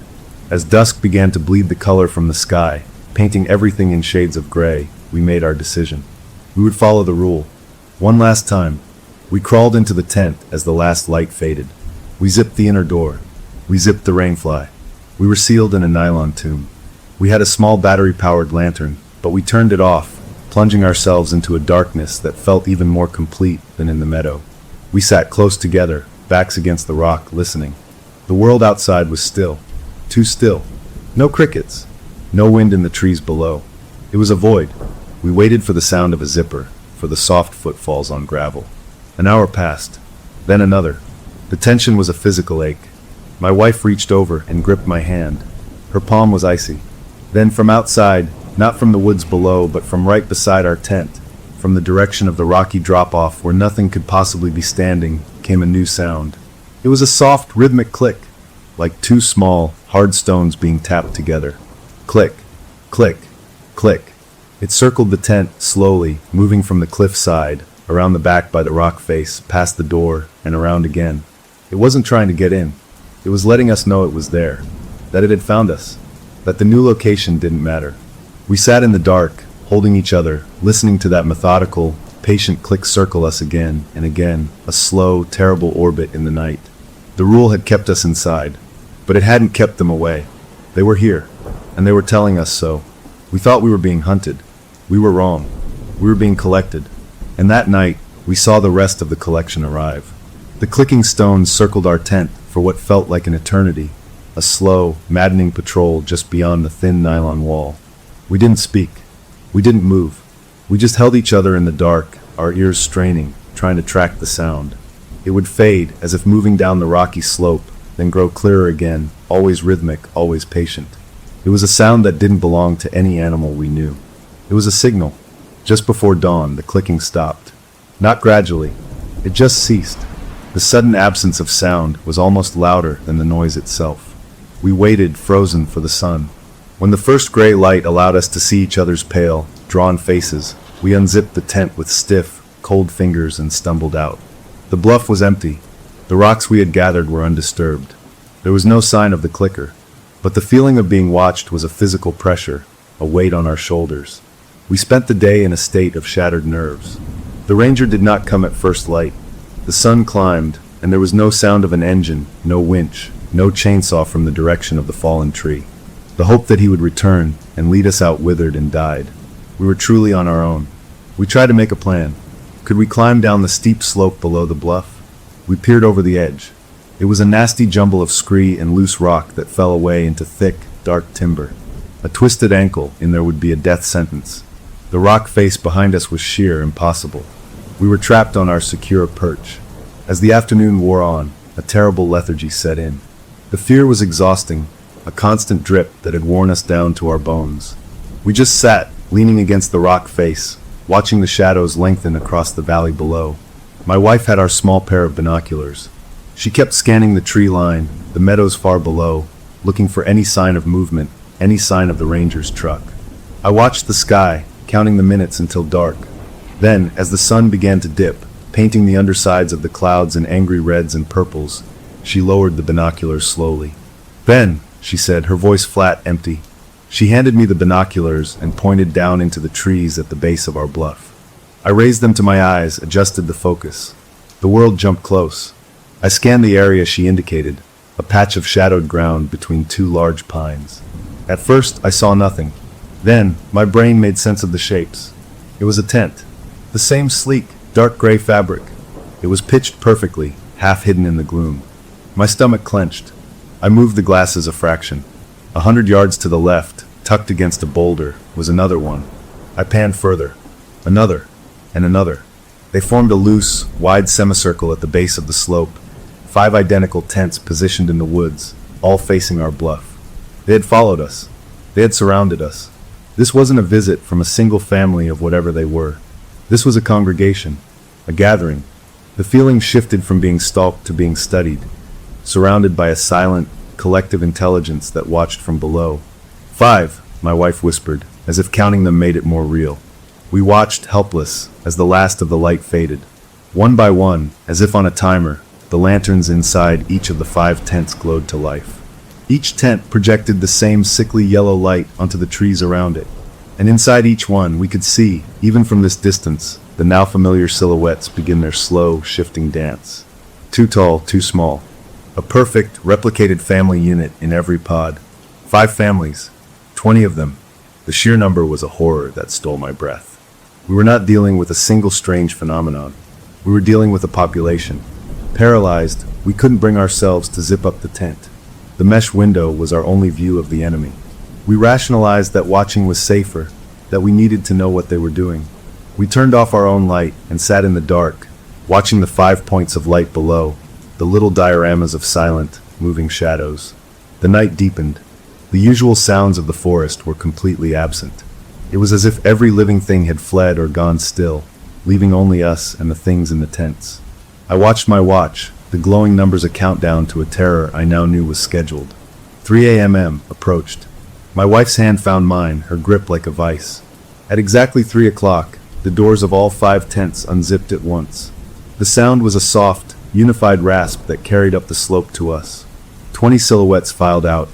As dusk began to bleed the color from the sky, painting everything in shades of gray, we made our decision. We would follow the rule. One last time. We crawled into the tent as the last light faded. We zipped the inner door. We zipped the rainfly. We were sealed in a nylon tomb. We had a small battery-powered lantern, but we turned it off, plunging ourselves into a darkness that felt even more complete than in the meadow. We sat close together, backs against the rock, listening. The world outside was still. Too still. No crickets. No wind in the trees below. It was a void. We waited for the sound of a zipper, for the soft footfalls on gravel. An hour passed. Then another. The tension was a physical ache. My wife reached over and gripped my hand. Her palm was icy. Then from outside, not from the woods below, but from right beside our tent, from the direction of the rocky drop-off where nothing could possibly be standing, came a new sound. It was a soft, rhythmic click, like two small, hard stones being tapped together. Click, click, click. It circled the tent slowly, moving from the cliff side, around the back by the rock face, past the door, and around again. It wasn't trying to get in. It was letting us know it was there, that it had found us, that the new location didn't matter. We sat in the dark, holding each other, listening to that methodical, patient click circle us again and again, a slow, terrible orbit in the night. The rule had kept us inside, but it hadn't kept them away. They were here, and they were telling us so. We thought we were being hunted. We were wrong. We were being collected. And that night, we saw the rest of the collection arrive. The clicking stones circled our tent for what felt like an eternity, a slow, maddening patrol just beyond the thin nylon wall. We didn't speak. We didn't move. We just held each other in the dark, our ears straining, trying to track the sound. It would fade, as if moving down the rocky slope, then grow clearer again, always rhythmic, always patient. It was a sound that didn't belong to any animal we knew. It was a signal. Just before dawn, the clicking stopped. Not gradually. It just ceased. The sudden absence of sound was almost louder than the noise itself. We waited, frozen, for the sun. When the first gray light allowed us to see each other's pale, drawn faces, we unzipped the tent with stiff, cold fingers and stumbled out. The bluff was empty. The rocks we had gathered were undisturbed. There was no sign of the clicker, but the feeling of being watched was a physical pressure, a weight on our shoulders. We spent the day in a state of shattered nerves. The ranger did not come at first light. The sun climbed, and there was no sound of an engine, no winch, no chainsaw from the direction of the fallen tree. The hope that he would return and lead us out withered and died. We were truly on our own. We tried to make a plan. Could we climb down the steep slope below the bluff? We peered over the edge. It was a nasty jumble of scree and loose rock that fell away into thick, dark timber. A twisted ankle, and there would be a death sentence. The rock face behind us was sheer impossible. We were trapped on our secure perch. As the afternoon wore on, a terrible lethargy set in. The fear was exhausting, a constant drip that had worn us down to our bones. We just sat, leaning against the rock face, watching the shadows lengthen across the valley below. My wife had our small pair of binoculars. She kept scanning the tree line, the meadows far below, looking for any sign of movement, any sign of the ranger's truck. I watched the sky, counting the minutes until dark. Then, as the sun began to dip, painting the undersides of the clouds in angry reds and purples, she lowered the binoculars slowly. "Ben," she said, her voice flat, empty. She handed me the binoculars and pointed down into the trees at the base of our bluff. I raised them to my eyes, adjusted the focus. The world jumped close. I scanned the area she indicated, a patch of shadowed ground between two large pines. At first, I saw nothing. Then, my brain made sense of the shapes. It was a tent. The same sleek, dark gray fabric. It was pitched perfectly, half hidden in the gloom. My stomach clenched. I moved the glasses a fraction. 100 yards to the left, tucked against a boulder, was another one. I panned further. Another. And another. They formed a loose, wide semicircle at the base of the slope, 5 identical tents positioned in the woods, all facing our bluff. They had followed us. They had surrounded us. This wasn't a visit from a single family of whatever they were. This was a congregation, a gathering. The feeling shifted from being stalked to being studied, surrounded by a silent, collective intelligence that watched from below. 5, my wife whispered, as if counting them made it more real. We watched, helpless, as the last of the light faded. One by one, as if on a timer, the lanterns inside each of the 5 tents glowed to life. Each tent projected the same sickly yellow light onto the trees around it. And inside each one, we could see, even from this distance, the now familiar silhouettes begin their slow, shifting dance. Too tall, too small. A perfect, replicated family unit in every pod. 5 families. 20 of them. The sheer number was a horror that stole my breath. We were not dealing with a single strange phenomenon. We were dealing with a population. Paralyzed, we couldn't bring ourselves to zip up the tent. The mesh window was our only view of the enemy. We rationalized that watching was safer, that we needed to know what they were doing. We turned off our own light and sat in the dark, watching the 5 points of light below, the little dioramas of silent, moving shadows. The night deepened. The usual sounds of the forest were completely absent. It was as if every living thing had fled or gone still, leaving only us and the things in the tents. I watched my watch, the glowing numbers a countdown to a terror I now knew was scheduled. 3 a.m. approached. My wife's hand found mine, her grip like a vice. At exactly 3 o'clock, the doors of all 5 tents unzipped at once. The sound was a soft, unified rasp that carried up the slope to us. 20 silhouettes filed out,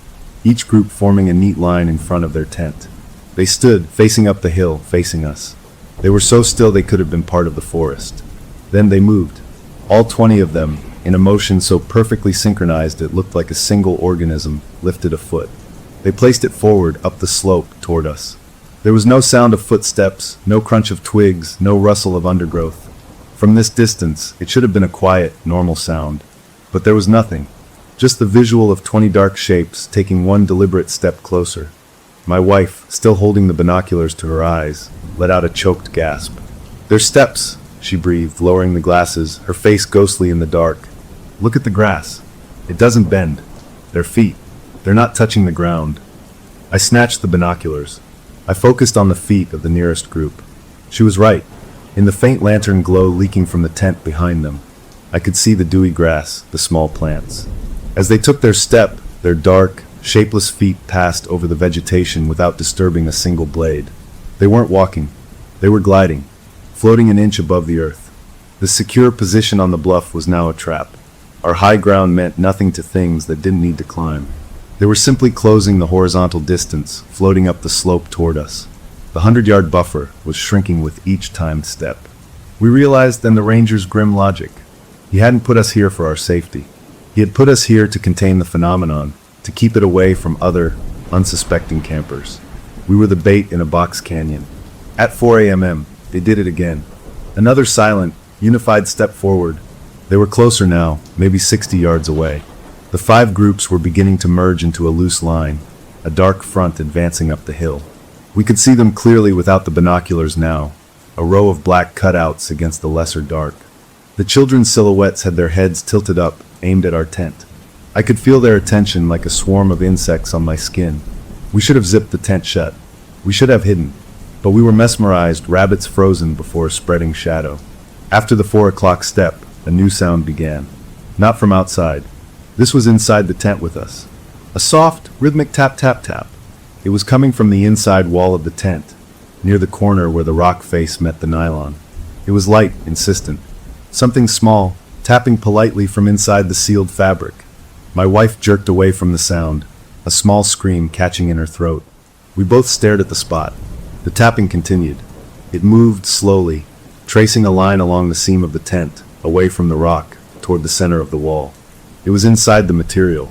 each group forming a neat line in front of their tent. They stood, facing up the hill, facing us. They were so still they could have been part of the forest. Then they moved. All 20 of them, in a motion so perfectly synchronized it looked like a single organism, lifted a foot. They placed it forward, up the slope, toward us. There was no sound of footsteps, no crunch of twigs, no rustle of undergrowth. From this distance, it should have been a quiet, normal sound. But there was nothing. Just the visual of 20 dark shapes taking one deliberate step closer. My wife, still holding the binoculars to her eyes, let out a choked gasp. "Their steps," she breathed, lowering the glasses, her face ghostly in the dark. "Look at the grass. It doesn't bend. Their feet. They're not touching the ground." I snatched the binoculars. I focused on the feet of the nearest group. She was right. In the faint lantern glow leaking from the tent behind them, I could see the dewy grass, the small plants. As they took their step, their dark, shapeless feet passed over the vegetation without disturbing a single blade. They weren't walking. They were gliding. floating an inch above the earth. The secure position on the bluff was now a trap. Our high ground meant nothing to things that didn't need to climb. They were simply closing the horizontal distance, floating up the slope toward us. The 100-yard buffer was shrinking with each timed step. We realized then the ranger's grim logic. He hadn't put us here for our safety. He had put us here to contain the phenomenon, to keep it away from other, unsuspecting campers. We were the bait in a box canyon. At 4 a.m., they did it again. Another silent, unified step forward. They were closer now, maybe 60 yards away. The 5 groups were beginning to merge into a loose line, a dark front advancing up the hill. We could see them clearly without the binoculars now, a row of black cutouts against the lesser dark. The children's silhouettes had their heads tilted up, aimed at our tent. I could feel their attention like a swarm of insects on my skin. We should have zipped the tent shut. We should have hidden. But we were mesmerized, rabbits frozen before a spreading shadow. After the 4 o'clock step, a new sound began. Not from outside. This was inside the tent with us. A soft, rhythmic tap-tap-tap. It was coming from the inside wall of the tent, near the corner where the rock face met the nylon. It was light, insistent. Something small, tapping politely from inside the sealed fabric. My wife jerked away from the sound, a small scream catching in her throat. We both stared at the spot. The tapping continued. It moved slowly, tracing a line along the seam of the tent, away from the rock, toward the center of the wall. It was inside the material.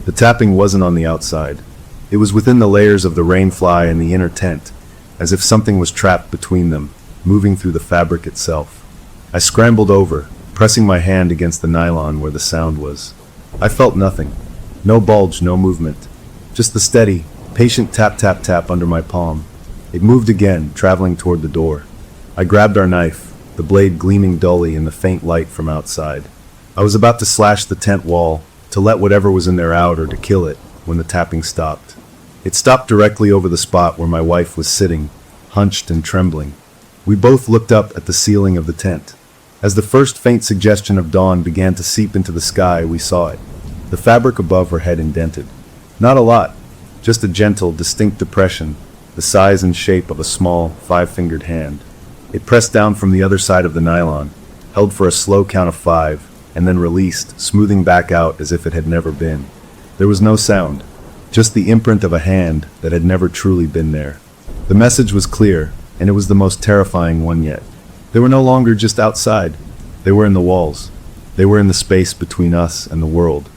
The tapping wasn't on the outside. It was within the layers of the rainfly and the inner tent, as if something was trapped between them, moving through the fabric itself. I scrambled over, pressing my hand against the nylon where the sound was. I felt nothing. No bulge, no movement. Just the steady, patient tap-tap-tap under my palm. It moved again, traveling toward the door. I grabbed our knife, the blade gleaming dully in the faint light from outside. I was about to slash the tent wall, to let whatever was in there out or to kill it, when the tapping stopped. It stopped directly over the spot where my wife was sitting, hunched and trembling. We both looked up at the ceiling of the tent. As the first faint suggestion of dawn began to seep into the sky, we saw it. The fabric above her head indented. Not a lot, just a gentle, distinct depression, the size and shape of a small, 5-fingered hand. It pressed down from the other side of the nylon, held for a slow count of 5, and then released, smoothing back out as if it had never been. There was no sound, just the imprint of a hand that had never truly been there. The message was clear, and it was the most terrifying one yet. They were no longer just outside. They were in the walls. They were in the space between us and the world.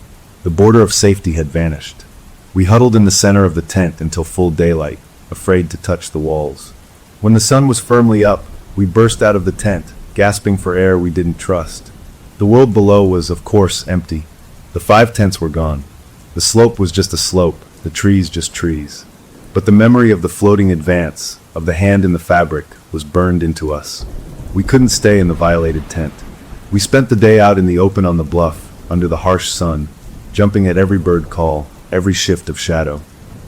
The border of safety had vanished. We huddled in the center of the tent until full daylight, afraid to touch the walls. When the sun was firmly up, we burst out of the tent, gasping for air we didn't trust. The world below was, of course, empty. The 5 tents were gone. The slope was just a slope, the trees just trees. But the memory of the floating advance, of the hand in the fabric, was burned into us. We couldn't stay in the violated tent. We spent the day out in the open on the bluff, under the harsh sun, jumping at every bird call, every shift of shadow.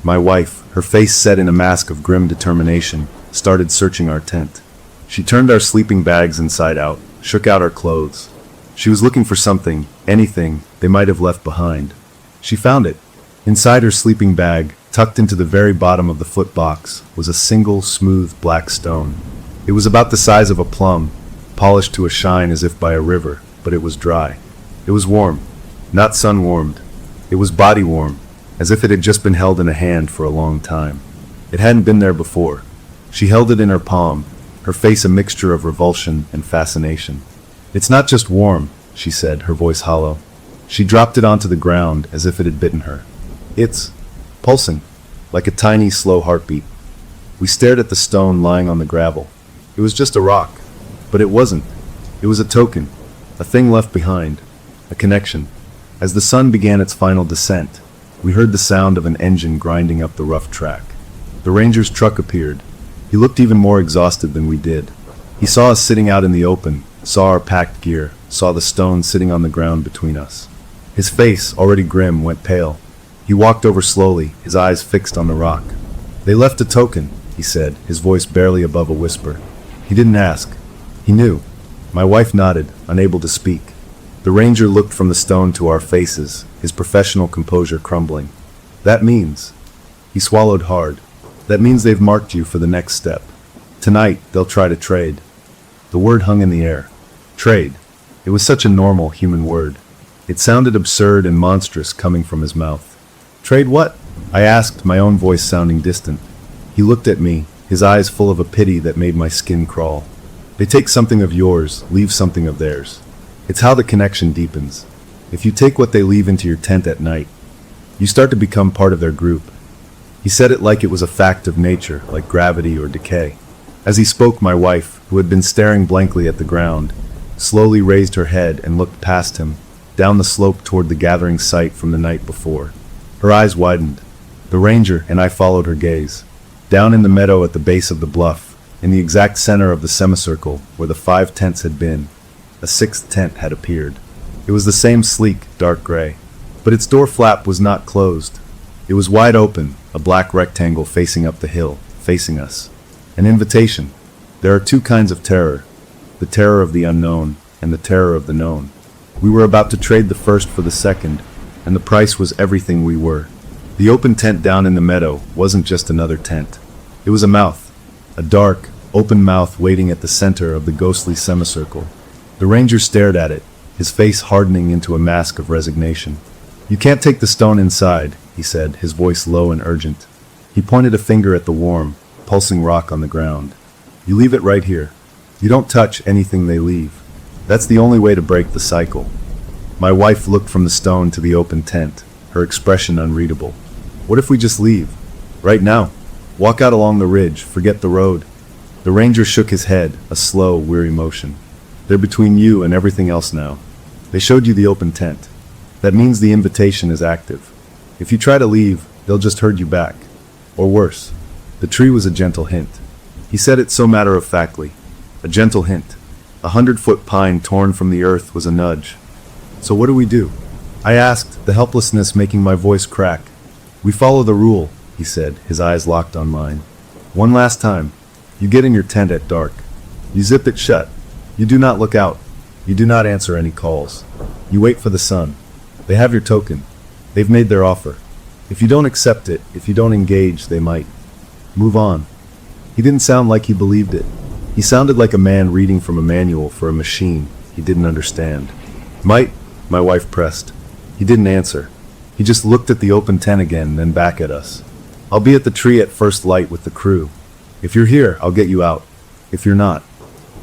My wife, her face set in a mask of grim determination, started searching our tent. She turned our sleeping bags inside out, shook out our clothes. She was looking for something, anything, they might have left behind. She found it. Inside her sleeping bag, tucked into the very bottom of the foot box, was a single, smooth, black stone. It was about the size of a plum, polished to a shine as if by a river, but it was dry. It was warm, not sun-warmed. It was body-warm, as if it had just been held in a hand for a long time. It hadn't been there before. She held it in her palm, her face a mixture of revulsion and fascination. "It's not just warm," she said, her voice hollow. She dropped it onto the ground as if it had bitten her. "It's pulsing, like a tiny, slow heartbeat." We stared at the stone lying on the gravel. It was just a rock, but it wasn't. It was a token, a thing left behind, a connection. As the sun began its final descent, we heard the sound of an engine grinding up the rough track. The ranger's truck appeared. He looked even more exhausted than we did. He saw us sitting out in the open, saw our packed gear, saw the stone sitting on the ground between us. His face, already grim, went pale. He walked over slowly, his eyes fixed on the rock. "They left a token," he said, his voice barely above a whisper. He didn't ask. He knew. My wife nodded, unable to speak. The ranger looked from the stone to our faces, his professional composure crumbling. "That means..." He swallowed hard. "That means they've marked you for the next step. Tonight, they'll try to trade." The word hung in the air. Trade. It was such a normal human word. It sounded absurd and monstrous coming from his mouth. Trade what? I asked, my own voice sounding distant. He looked at me, his eyes full of a pity that made my skin crawl. They take something of yours, leave something of theirs. It's how the connection deepens. If you take what they leave into your tent at night, you start to become part of their group. He said it like it was a fact of nature, like gravity or decay. As he spoke, my wife, who had been staring blankly at the ground, slowly raised her head and looked past him, down the slope toward the gathering sight from the night before. Her eyes widened. The ranger and I followed her gaze. Down in the meadow at the base of the bluff, in the exact center of the semicircle where the 5 tents had been, a 6th tent had appeared. It was the same sleek, dark gray, but its door flap was not closed. It was wide open, a black rectangle facing up the hill, facing us. An invitation. There are 2 kinds of terror, the terror of the unknown and the terror of the known. We were about to trade the first for the second, and the price was everything we were. The open tent down in the meadow wasn't just another tent. It was a mouth, a dark, open mouth waiting at the center of the ghostly semicircle. The ranger stared at it, his face hardening into a mask of resignation. You can't take the stone inside, he said, his voice low and urgent. He pointed a finger at the warm, pulsing rock on the ground. You leave it right here. You don't touch anything they leave. That's the only way to break the cycle. My wife looked from the stone to the open tent, her expression unreadable. What if we just leave? Right now. Walk out along the ridge, forget the road. The ranger shook his head, a slow, weary motion. They're between you and everything else now. They showed you the open tent. That means the invitation is active. If you try to leave, they'll just herd you back. Or worse. The tree was a gentle hint. He said it so matter-of-factly. A gentle hint. 100-foot pine torn from the earth was a nudge. So what do we do? I asked, the helplessness making my voice crack. We follow the rule, he said, his eyes locked on mine. One last time. You get in your tent at dark. You zip it shut. You do not look out. You do not answer any calls. You wait for the sun. They have your token. They've made their offer. If you don't accept it, if you don't engage, they might move on. He didn't sound like he believed it. He sounded like a man reading from a manual for a machine he didn't understand. Might, my wife pressed. He didn't answer. He just looked at the open tent again, then back at us. I'll be at the tree at first light with the crew. If you're here, I'll get you out. If you're not.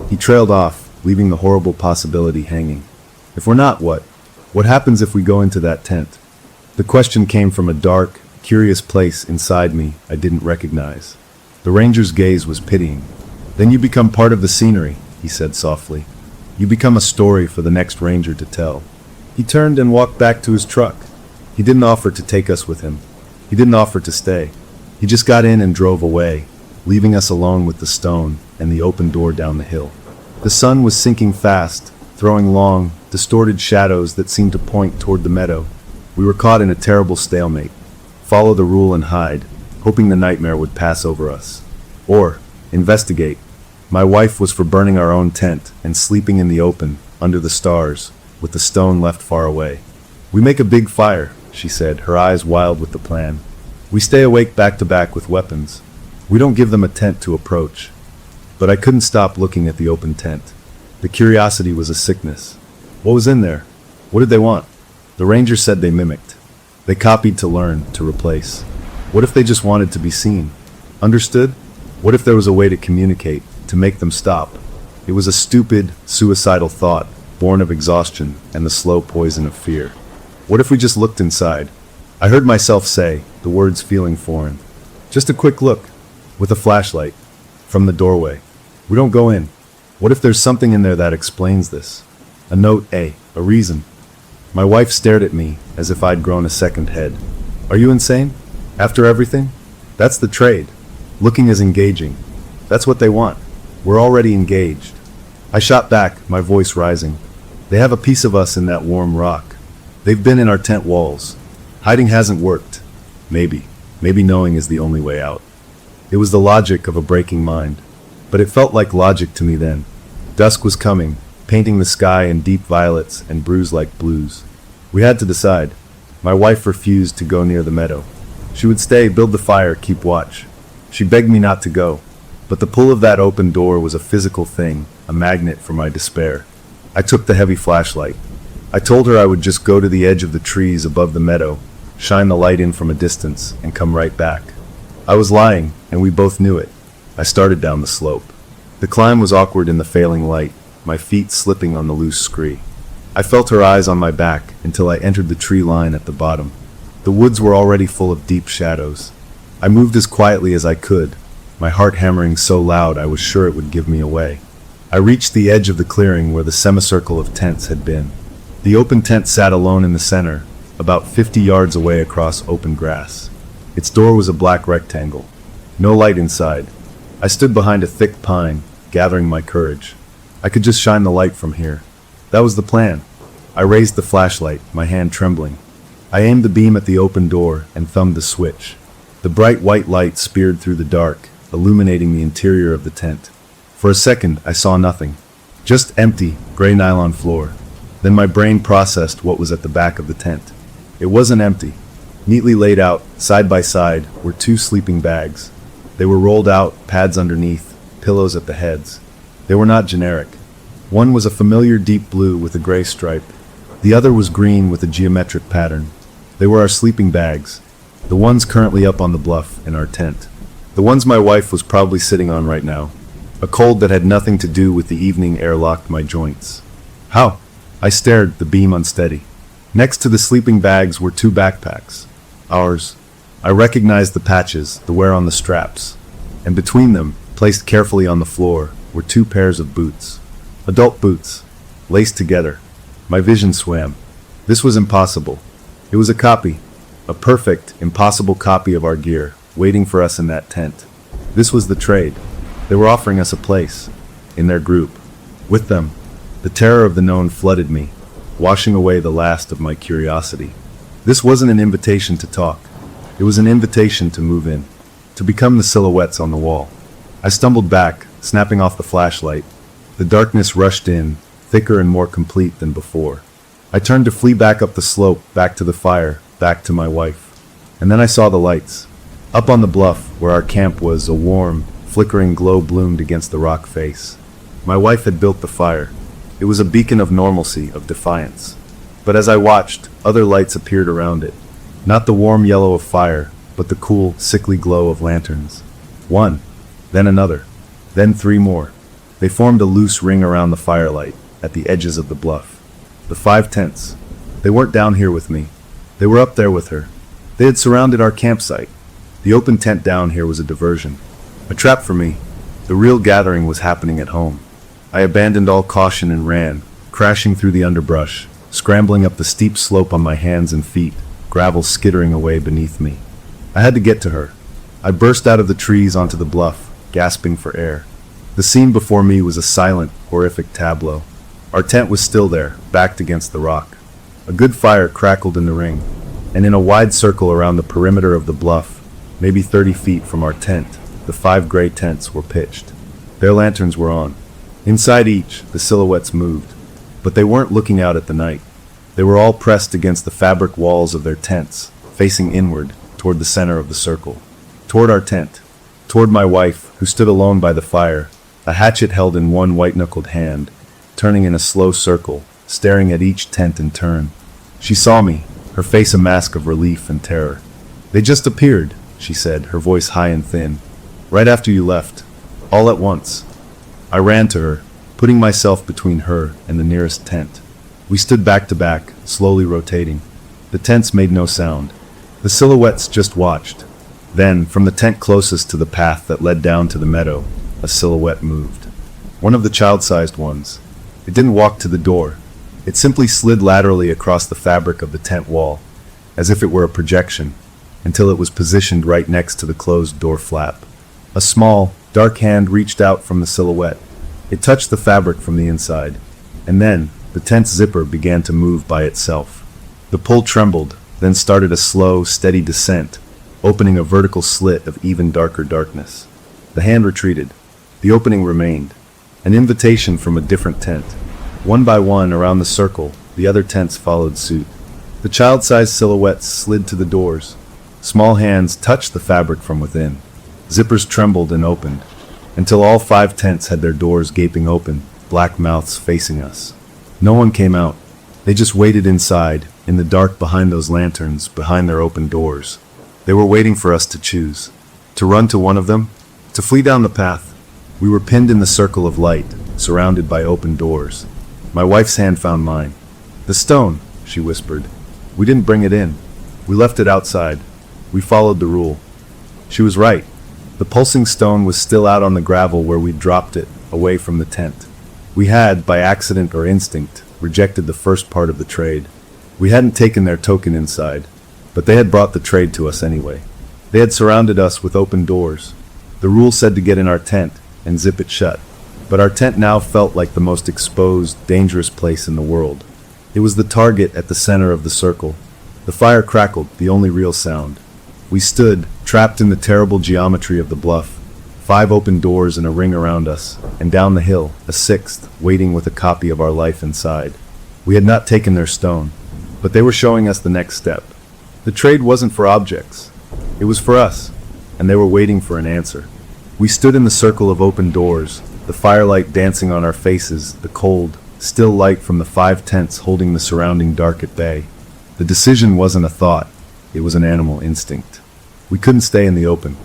He trailed off, leaving the horrible possibility hanging. If we're not, what? What happens if we go into that tent? The question came from a dark, curious place inside me I didn't recognize. The ranger's gaze was pitying. Then you become part of the scenery, he said softly. You become a story for the next ranger to tell. He turned and walked back to his truck. He didn't offer to take us with him. He didn't offer to stay. He just got in and drove away, leaving us alone with the stone and the open door down the hill. The sun was sinking fast, throwing long, distorted shadows that seemed to point toward the meadow. We were caught in a terrible stalemate. Follow the rule and hide, hoping the nightmare would pass over us. Or investigate. My wife was for burning our own tent and sleeping in the open, under the stars, with the stone left far away. We make a big fire, she said, her eyes wild with the plan. We stay awake back to back with weapons. We don't give them a tent to approach. But I couldn't stop looking at the open tent. The curiosity was a sickness. What was in there? What did they want? The ranger said they mimicked. They copied to learn, to replace. What if they just wanted to be seen? Understood? What if there was a way to communicate, to make them stop? It was a stupid, suicidal thought, born of exhaustion and the slow poison of fear. What if we just looked inside? I heard myself say, the words feeling foreign. Just a quick look, with a flashlight, from the doorway. We don't go in. What if there's something in there that explains this? A note, a reason. My wife stared at me as if I'd grown a second head. Are you insane? After everything? That's the trade. Looking is engaging. That's what they want. We're already engaged. I shot back, my voice rising. They have a piece of us in that warm rock. They've been in our tent walls. Hiding hasn't worked. Maybe knowing is the only way out. It was the logic of a breaking mind. But it felt like logic to me then. Dusk was coming, painting the sky in deep violets and bruise-like blues. We had to decide. My wife refused to go near the meadow. She would stay, build the fire, keep watch. She begged me not to go. But the pull of that open door was a physical thing, a magnet for my despair. I took the heavy flashlight. I told her I would just go to the edge of the trees above the meadow, shine the light in from a distance, and come right back. I was lying, and we both knew it. I started down the slope. The climb was awkward in the failing light, my feet slipping on the loose scree. I felt her eyes on my back until I entered the tree line at the bottom. The woods were already full of deep shadows. I moved as quietly as I could, my heart hammering so loud I was sure it would give me away. I reached the edge of the clearing where the semicircle of tents had been. The open tent sat alone in the center, about 50 yards away across open grass. Its door was a black rectangle. No light inside. I stood behind a thick pine, gathering my courage. I could just shine the light from here. That was the plan. I raised the flashlight, my hand trembling. I aimed the beam at the open door and thumbed the switch. The bright white light speared through the dark, illuminating the interior of the tent. For a second, I saw nothing. Just empty, gray nylon floor. Then my brain processed what was at the back of the tent. It wasn't empty. Neatly laid out, side by side, were 2 sleeping bags. They were rolled out, pads underneath, pillows at the heads. They were not generic. One was a familiar deep blue with a gray stripe. The other was green with a geometric pattern. They were our sleeping bags, the ones currently up on the bluff in our tent. The ones my wife was probably sitting on right now. A cold that had nothing to do with the evening air locked my joints. How? I stared, the beam unsteady. Next to the sleeping bags were 2 backpacks. Ours. I recognized the patches, the wear on the straps. And between them, placed carefully on the floor, were 2 pairs of boots. Adult boots. Laced together. My vision swam. This was impossible. It was a copy. A perfect, impossible copy of our gear, waiting for us in that tent. This was the trade. They were offering us a place. In their group. With them. The terror of the known flooded me, washing away the last of my curiosity. This wasn't an invitation to talk. It was an invitation to move in, to become the silhouettes on the wall. I stumbled back, snapping off the flashlight. The darkness rushed in, thicker and more complete than before. I turned to flee back up the slope, back to the fire, back to my wife. And then I saw the lights. Up on the bluff, where our camp was, a warm, flickering glow bloomed against the rock face. My wife had built the fire. It was a beacon of normalcy, of defiance. But as I watched, other lights appeared around it. Not the warm yellow of fire, but the cool, sickly glow of lanterns. One, then another, then 3 more. They formed a loose ring around the firelight, at the edges of the bluff. The 5 tents. They weren't down here with me. They were up there with her. They had surrounded our campsite. The open tent down here was a diversion. A trap for me. The real gathering was happening at home. I abandoned all caution and ran, crashing through the underbrush, scrambling up the steep slope on my hands and feet, gravel skittering away beneath me. I had to get to her. I burst out of the trees onto the bluff, gasping for air. The scene before me was a silent, horrific tableau. Our tent was still there, backed against the rock. A good fire crackled in the ring, and in a wide circle around the perimeter of the bluff, maybe 30 feet from our tent, the 5 gray tents were pitched. Their lanterns were on. Inside each, the silhouettes moved, but they weren't looking out at the night. They were all pressed against the fabric walls of their tents, facing inward, toward the center of the circle. Toward our tent. Toward my wife, who stood alone by the fire, a hatchet held in one white-knuckled hand, turning in a slow circle, staring at each tent in turn. She saw me, her face a mask of relief and terror. "They just appeared," she said, her voice high and thin. "Right after you left. All at once." I ran to her, putting myself between her and the nearest tent. We stood back to back, slowly rotating. The tents made no sound. The silhouettes just watched. Then, from the tent closest to the path that led down to the meadow, a silhouette moved. One of the child-sized ones. It didn't walk to the door. It simply slid laterally across the fabric of the tent wall, as if it were a projection, until it was positioned right next to the closed door flap. A small, dark hand reached out from the silhouette. It touched the fabric from the inside, and then the tent's zipper began to move by itself. The pull trembled, then started a slow, steady descent, opening a vertical slit of even darker darkness. The hand retreated. The opening remained. An invitation from a different tent. One by one around the circle, the other tents followed suit. The child-sized silhouettes slid to the doors. Small hands touched the fabric from within. Zippers trembled and opened, until all 5 tents had their doors gaping open, black mouths facing us. No one came out. They just waited inside, in the dark behind those lanterns, behind their open doors. They were waiting for us to choose. To run to one of them, to flee down the path. We were pinned in the circle of light, surrounded by open doors. My wife's hand found mine. "The stone," she whispered. "We didn't bring it in. We left it outside. We followed the rule." She was right. The pulsing stone was still out on the gravel where we'd dropped it, away from the tent. We had, by accident or instinct, rejected the first part of the trade. We hadn't taken their token inside, but they had brought the trade to us anyway. They had surrounded us with open doors. The rule said to get in our tent and zip it shut. But our tent now felt like the most exposed, dangerous place in the world. It was the target at the center of the circle. The fire crackled, the only real sound. We stood, trapped in the terrible geometry of the bluff. 5 open doors and a ring around us, and down the hill, a 6th, waiting with a copy of our life inside. We had not taken their stone, but they were showing us the next step. The trade wasn't for objects. It was for us, and they were waiting for an answer. We stood in the circle of open doors, the firelight dancing on our faces, the cold, still light from the 5 tents holding the surrounding dark at bay. The decision wasn't a thought, it was an animal instinct. We couldn't stay in the open.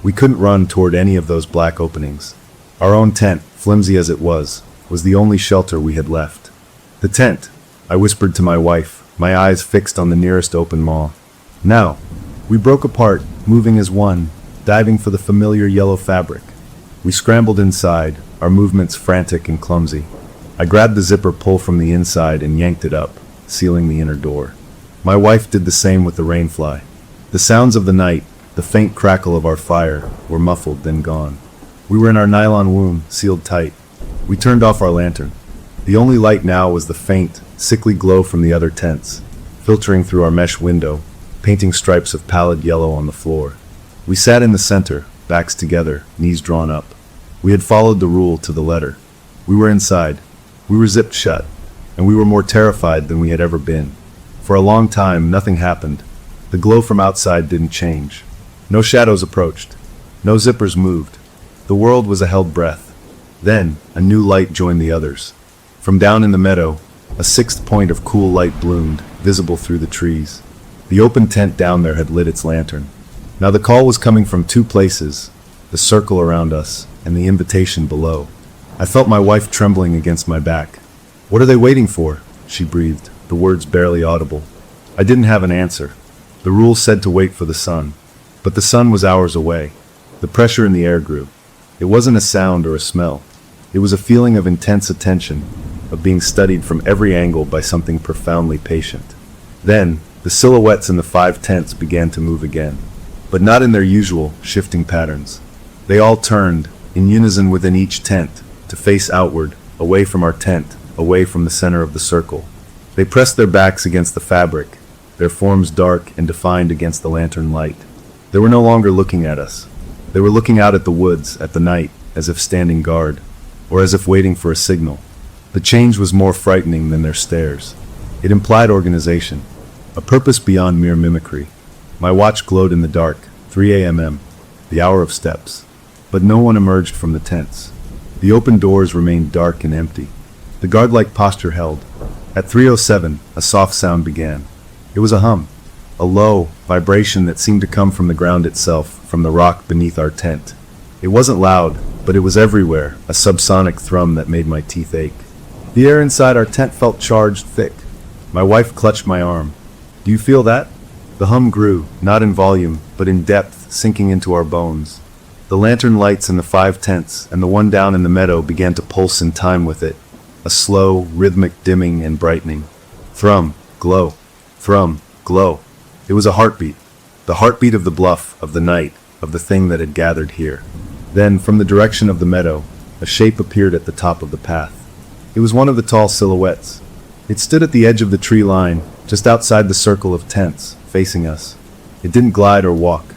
We couldn't run toward any of those black openings. Our own tent, flimsy as it was the only shelter we had left. "The tent," I whispered to my wife, my eyes fixed on the nearest open maw. "Now." We broke apart, moving as one, diving for the familiar yellow fabric. We scrambled inside, our movements frantic and clumsy. I grabbed the zipper pull from the inside and yanked it up, sealing the inner door. My wife did the same with the rainfly. The sounds of the night, the faint crackle of our fire, were muffled, then gone. We were in our nylon womb, sealed tight. We turned off our lantern. The only light now was the faint, sickly glow from the other tents, filtering through our mesh window, painting stripes of pallid yellow on the floor. We sat in the center, backs together, knees drawn up. We had followed the rule to the letter. We were inside. We were zipped shut, and we were more terrified than we had ever been. For a long time, nothing happened. The glow from outside didn't change. No shadows approached. No zippers moved. The world was a held breath. Then, a new light joined the others. From down in the meadow, a 6th point of cool light bloomed, visible through the trees. The open tent down there had lit its lantern. Now the call was coming from 2 places, the circle around us, and the invitation below. I felt my wife trembling against my back. "What are they waiting for?" she breathed, the words barely audible. I didn't have an answer. The rule said to wait for the sun. But the sun was hours away. The pressure in the air grew. It wasn't a sound or a smell. It was a feeling of intense attention, of being studied from every angle by something profoundly patient. Then, the silhouettes in the 5 tents began to move again, but not in their usual, shifting patterns. They all turned, in unison within each tent, to face outward, away from our tent, away from the center of the circle. They pressed their backs against the fabric, their forms dark and defined against the lantern light. They were no longer looking at us. They were looking out at the woods, at the night, as if standing guard, or as if waiting for a signal. The change was more frightening than their stares. It implied organization, a purpose beyond mere mimicry. My watch glowed in the dark, 3 a.m., the hour of steps. But no one emerged from the tents. The open doors remained dark and empty. The guard-like posture held. At 3:07, a soft sound began. It was a hum, a low vibration that seemed to come from the ground itself, from the rock beneath our tent. It wasn't loud, but it was everywhere, a subsonic thrum that made my teeth ache. The air inside our tent felt charged, thick. My wife clutched my arm. "Do you feel that?" The hum grew, not in volume, but in depth, sinking into our bones. The lantern lights in the 5 tents and the one down in the meadow began to pulse in time with it, a slow, rhythmic dimming and brightening. Thrum, glow. Thrum, glow. It was a heartbeat. The heartbeat of the bluff, of the night, of the thing that had gathered here. Then, from the direction of the meadow, a shape appeared at the top of the path. It was one of the tall silhouettes. It stood at the edge of the tree line, just outside the circle of tents, facing us. It didn't glide or walk.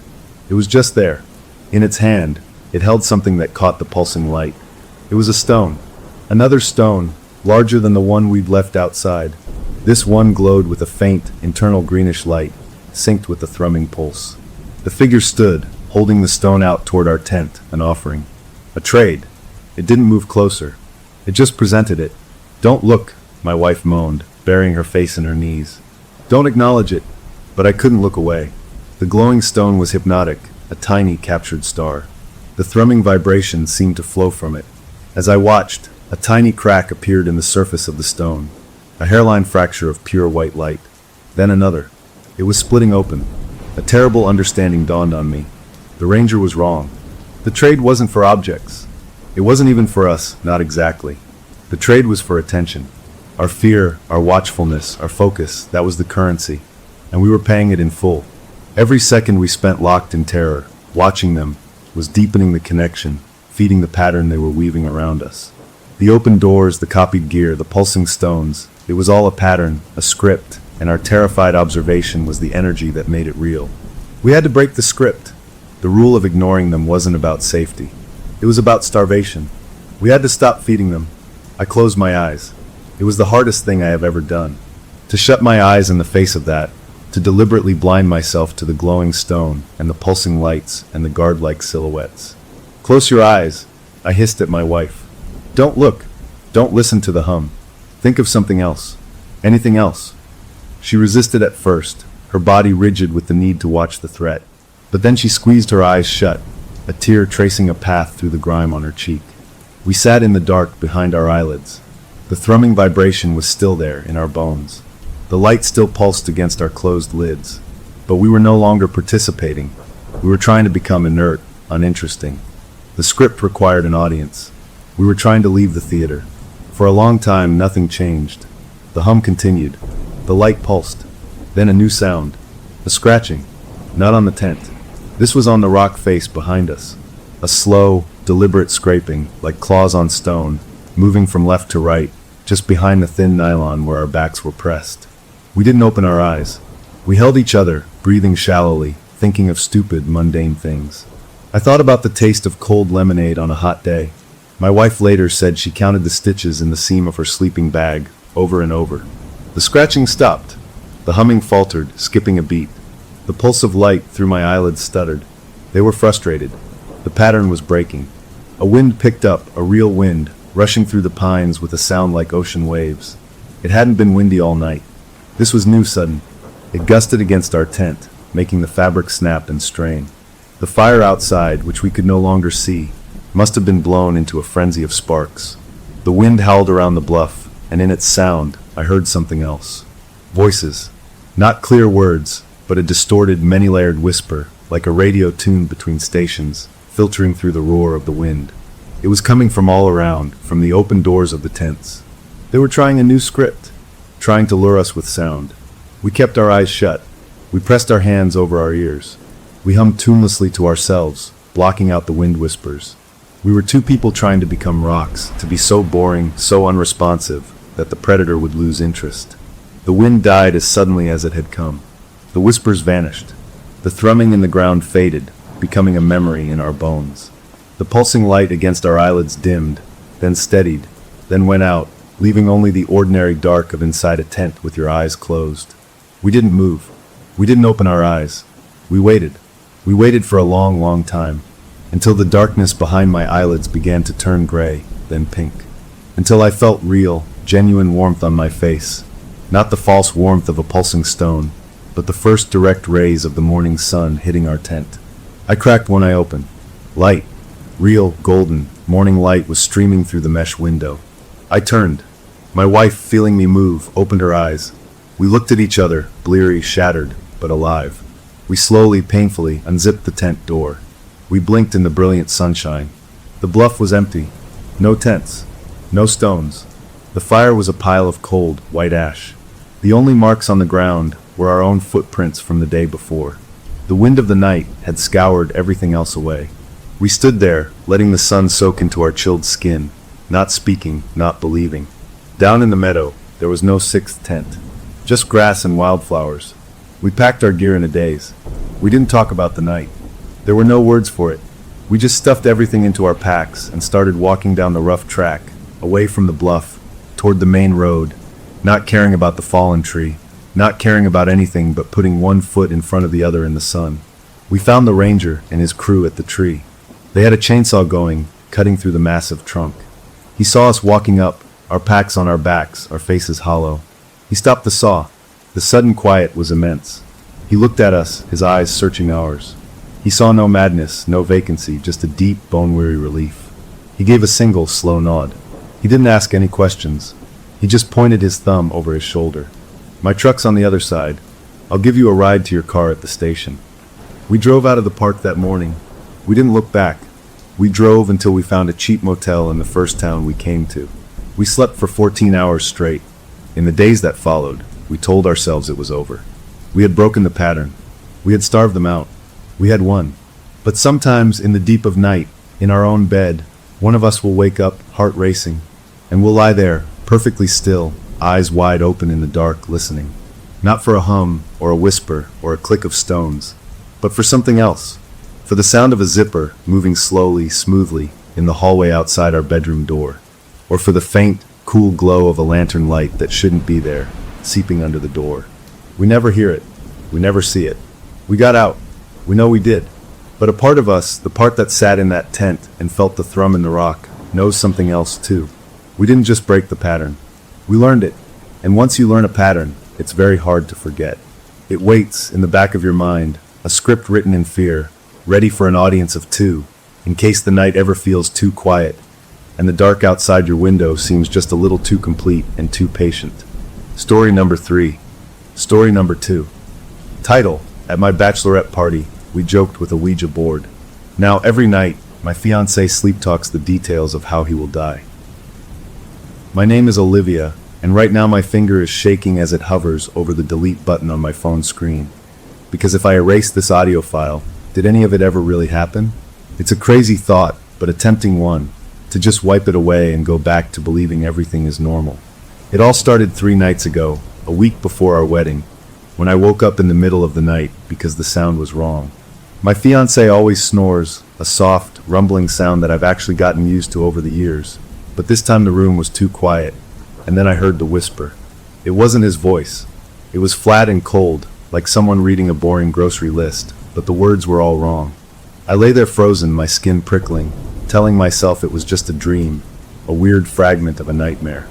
It was just there. In its hand, it held something that caught the pulsing light. It was a stone. Another stone, larger than the one we'd left outside. This one glowed with a faint, internal greenish light, synced with the thrumming pulse. The figure stood, holding the stone out toward our tent, an offering. A trade. It didn't move closer. It just presented it. Don't look, my wife moaned, burying her face in her knees. Don't acknowledge it. But I couldn't look away. The glowing stone was hypnotic, a tiny captured star. The thrumming vibration seemed to flow from it. As I watched, a tiny crack appeared in the surface of the stone, a hairline fracture of pure white light. Then another. It was splitting open. A terrible understanding dawned on me. The ranger was wrong. The trade wasn't for objects. It wasn't even for us, not exactly. The trade was for attention. Our fear, our watchfulness, our focus, that was the currency. And we were paying it in full. Every second we spent locked in terror, watching them, was deepening the connection, feeding the pattern they were weaving around us. The open doors, the copied gear, the pulsing stones, it was all a pattern, a script, and our terrified observation was the energy that made it real. We had to break the script. The rule of ignoring them wasn't about safety. It was about starvation. We had to stop feeding them. I closed my eyes. It was the hardest thing I have ever done. To shut my eyes in the face of that, to deliberately blind myself to the glowing stone and the pulsing lights and the guard-like silhouettes. Close your eyes, I hissed at my wife. Don't look. Don't listen to the hum. Think of something else. Anything else. She resisted at first, her body rigid with the need to watch the threat. But then she squeezed her eyes shut, a tear tracing a path through the grime on her cheek. We sat in the dark behind our eyelids. The thrumming vibration was still there in our bones. The light still pulsed against our closed lids. But we were no longer participating. We were trying to become inert, uninteresting. The script required an audience. We were trying to leave the theater. For a long time, nothing changed. The hum continued. The light pulsed. Then a new sound. A scratching. Not on the tent. This was on the rock face behind us. A slow, deliberate scraping, like claws on stone, moving from left to right, just behind the thin nylon where our backs were pressed. We didn't open our eyes. We held each other, breathing shallowly, thinking of stupid, mundane things. I thought about the taste of cold lemonade on a hot day. My wife later said she counted the stitches in the seam of her sleeping bag, over and over. The scratching stopped. The humming faltered, skipping a beat. The pulse of light through my eyelids stuttered. They were frustrated. The pattern was breaking. A wind picked up, a real wind, rushing through the pines with a sound like ocean waves. It hadn't been windy all night. This was new sudden. It gusted against our tent, making the fabric snap and strain. The fire outside, which we could no longer see, must have been blown into a frenzy of sparks. The wind howled around the bluff, and in its sound, I heard something else. Voices. Not clear words, but a distorted, many-layered whisper, like a radio tuned between stations, filtering through the roar of the wind. It was coming from all around, from the open doors of the tents. They were trying a new script, trying to lure us with sound. We kept our eyes shut. We pressed our hands over our ears. We hummed tunelessly to ourselves, blocking out the wind whispers. We were two people trying to become rocks, to be so boring, so unresponsive, that the predator would lose interest. The wind died as suddenly as it had come. The whispers vanished. The thrumming in the ground faded, becoming a memory in our bones. The pulsing light against our eyelids dimmed, then steadied, then went out, leaving only the ordinary dark of inside a tent with your eyes closed. We didn't move. We didn't open our eyes. We waited. We waited for a long, long time, until the darkness behind my eyelids began to turn gray, then pink. Until I felt real, genuine warmth on my face. Not the false warmth of a pulsing stone, but the first direct rays of the morning sun hitting our tent. I cracked one eye open. Light. Real, golden, morning light was streaming through the mesh window. I turned. My wife, feeling me move, opened her eyes. We looked at each other, bleary, shattered, but alive. We slowly, painfully, unzipped the tent door. We blinked in the brilliant sunshine. The bluff was empty. No tents. No stones. The fire was a pile of cold, white ash. The only marks on the ground were our own footprints from the day before. The wind of the night had scoured everything else away. We stood there, letting the sun soak into our chilled skin, not speaking, not believing. Down in the meadow, there was no sixth tent. Just grass and wildflowers. We packed our gear in a daze. We didn't talk about the night. There were no words for it. We just stuffed everything into our packs and started walking down the rough track, away from the bluff, toward the main road, not caring about the fallen tree, not caring about anything but putting one foot in front of the other in the sun. We found the ranger and his crew at the tree. They had a chainsaw going, cutting through the massive trunk. He saw us walking up, our packs on our backs, our faces hollow. He stopped the saw. The sudden quiet was immense. He looked at us, his eyes searching ours. He saw no madness, no vacancy, just a deep, bone-weary relief. He gave a single, slow nod. He didn't ask any questions. He just pointed his thumb over his shoulder. My truck's on the other side. I'll give you a ride to your car at the station. We drove out of the park that morning. We didn't look back. We drove until we found a cheap motel in the first town we came to. We slept for 14 hours straight. In the days that followed, we told ourselves it was over. We had broken the pattern. We had starved them out. We had won. But sometimes in the deep of night, in our own bed, one of us will wake up, heart racing, and we'll lie there, perfectly still, eyes wide open in the dark, listening. Not for a hum, or a whisper, or a click of stones, but for something else. For the sound of a zipper moving slowly, smoothly, in the hallway outside our bedroom door. Or for the faint, cool glow of a lantern light that shouldn't be there, seeping under the door. We never hear it. We never see it. We got out. We know we did. But a part of us, the part that sat in that tent and felt the thrum in the rock, knows something else too. We didn't just break the pattern. We learned it. And once you learn a pattern, it's very hard to forget. It waits in the back of your mind, a script written in fear, ready for an audience of two, in case the night ever feels too quiet, and the dark outside your window seems just a little too complete and too patient. Story number 3. Story number 2. Title: At my bachelorette party, we joked with a Ouija board. Now, every night, my fiancé sleep talks the details of how he will die. My name is Olivia, and right now my finger is shaking as it hovers over the delete button on my phone screen. Because if I erase this audio file, did any of it ever really happen? It's a crazy thought, but a tempting one, to just wipe it away and go back to believing everything is normal. It all started 3 nights ago, a week before our wedding, when I woke up in the middle of the night because the sound was wrong. My fiancé always snores, a soft, rumbling sound that I've actually gotten used to over the years, but this time the room was too quiet, and then I heard the whisper. It wasn't his voice. It was flat and cold, like someone reading a boring grocery list, but the words were all wrong. I lay there frozen, my skin prickling, telling myself it was just a dream, a weird fragment of a nightmare.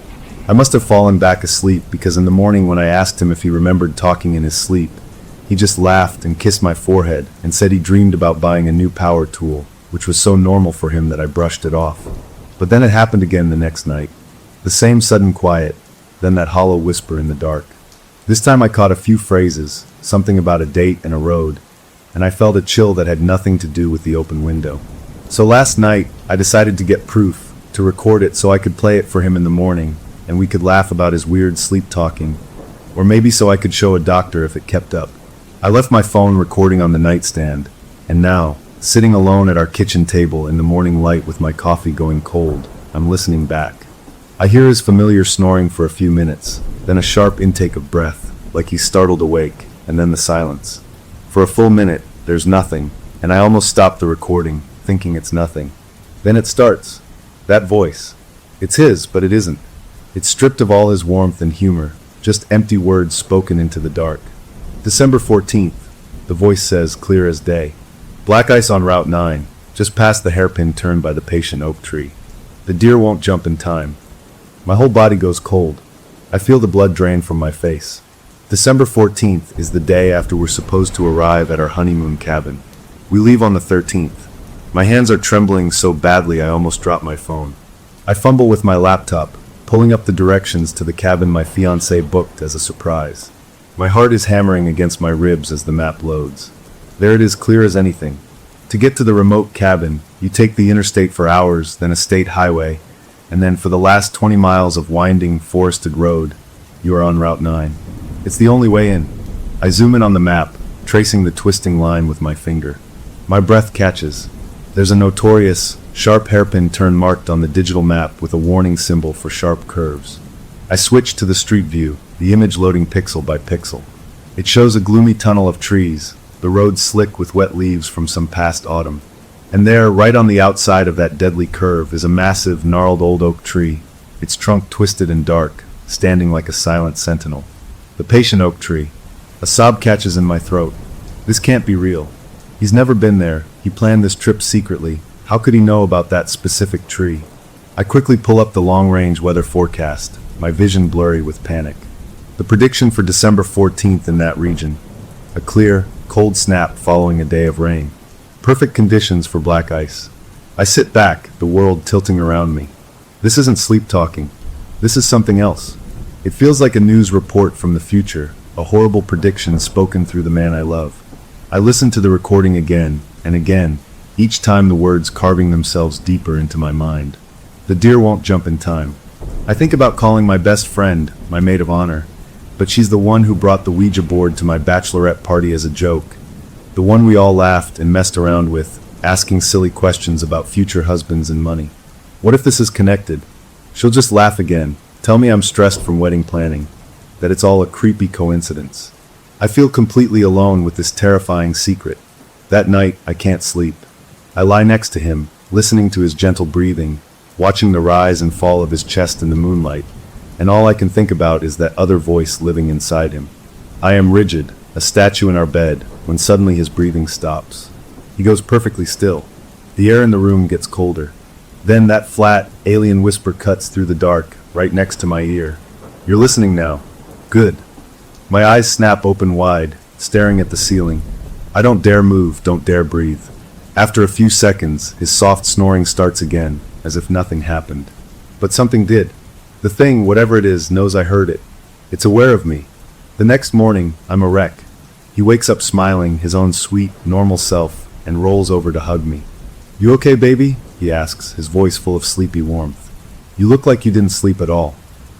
I must have fallen back asleep because in the morning when I asked him if he remembered talking in his sleep, he just laughed and kissed my forehead and said he dreamed about buying a new power tool, which was so normal for him that I brushed it off. But then it happened again the next night. The same sudden quiet, then that hollow whisper in the dark. This time I caught a few phrases, something about a date and a road, and I felt a chill that had nothing to do with the open window. So last night, I decided to get proof, to record it so I could play it for him in the morning, and we could laugh about his weird sleep talking, or maybe so I could show a doctor if it kept up. I left my phone recording on the nightstand, and now, sitting alone at our kitchen table in the morning light with my coffee going cold, I'm listening back. I hear his familiar snoring for a few minutes, then a sharp intake of breath, like he's startled awake, and then the silence. For a full minute, there's nothing, and I almost stop the recording, thinking it's nothing. Then it starts. That voice. It's his, but it isn't. It's stripped of all his warmth and humor, just empty words spoken into the dark. December 14th, the voice says, clear as day. Black ice on Route 9, just past the hairpin turn by the patient oak tree. The deer won't jump in time. My whole body goes cold. I feel the blood drain from my face. December 14th is the day after we're supposed to arrive at our honeymoon cabin. We leave on the 13th. My hands are trembling so badly I almost drop my phone. I fumble with my laptop, pulling up the directions to the cabin my fiancé booked as a surprise. My heart is hammering against my ribs as the map loads. There it is, clear as anything. To get to the remote cabin, you take the interstate for hours, then a state highway, and then for the last 20 miles of winding, forested road, you are on Route 9. It's the only way in. I zoom in on the map, tracing the twisting line with my finger. My breath catches. There's a notorious, sharp hairpin turn marked on the digital map with a warning symbol for sharp curves. I switch to the street view, the image loading pixel by pixel. It shows a gloomy tunnel of trees, the road slick with wet leaves from some past autumn. And there, right on the outside of that deadly curve, is a massive, gnarled old oak tree, its trunk twisted and dark, standing like a silent sentinel. The patient oak tree. A sob catches in my throat. This can't be real. He's never been there. He planned this trip secretly. How could he know about that specific tree? I quickly pull up the long-range weather forecast, my vision blurry with panic. The prediction for December 14th in that region. A clear, cold snap following a day of rain. Perfect conditions for black ice. I sit back, the world tilting around me. This isn't sleep talking. This is something else. It feels like a news report from the future, a horrible prediction spoken through the man I love. I listen to the recording again and again, each time the words carving themselves deeper into my mind. The deer won't jump in time. I think about calling my best friend, my maid of honor, but she's the one who brought the Ouija board to my bachelorette party as a joke. The one we all laughed and messed around with, asking silly questions about future husbands and money. What if this is connected? She'll just laugh again, tell me I'm stressed from wedding planning, that it's all a creepy coincidence. I feel completely alone with this terrifying secret. That night, I can't sleep. I lie next to him, listening to his gentle breathing, watching the rise and fall of his chest in the moonlight, and all I can think about is that other voice living inside him. I am rigid, a statue in our bed, when suddenly his breathing stops. He goes perfectly still. The air in the room gets colder. Then that flat, alien whisper cuts through the dark, right next to my ear. You're listening now. Good. My eyes snap open wide, staring at the ceiling. I don't dare move, don't dare breathe. After a few seconds, his soft snoring starts again, as if nothing happened. But something did. The thing, whatever it is, knows I heard it. It's aware of me. The next morning, I'm a wreck. He wakes up smiling, his own sweet, normal self, and rolls over to hug me. You okay, baby? He asks, his voice full of sleepy warmth. You look like you didn't sleep at all.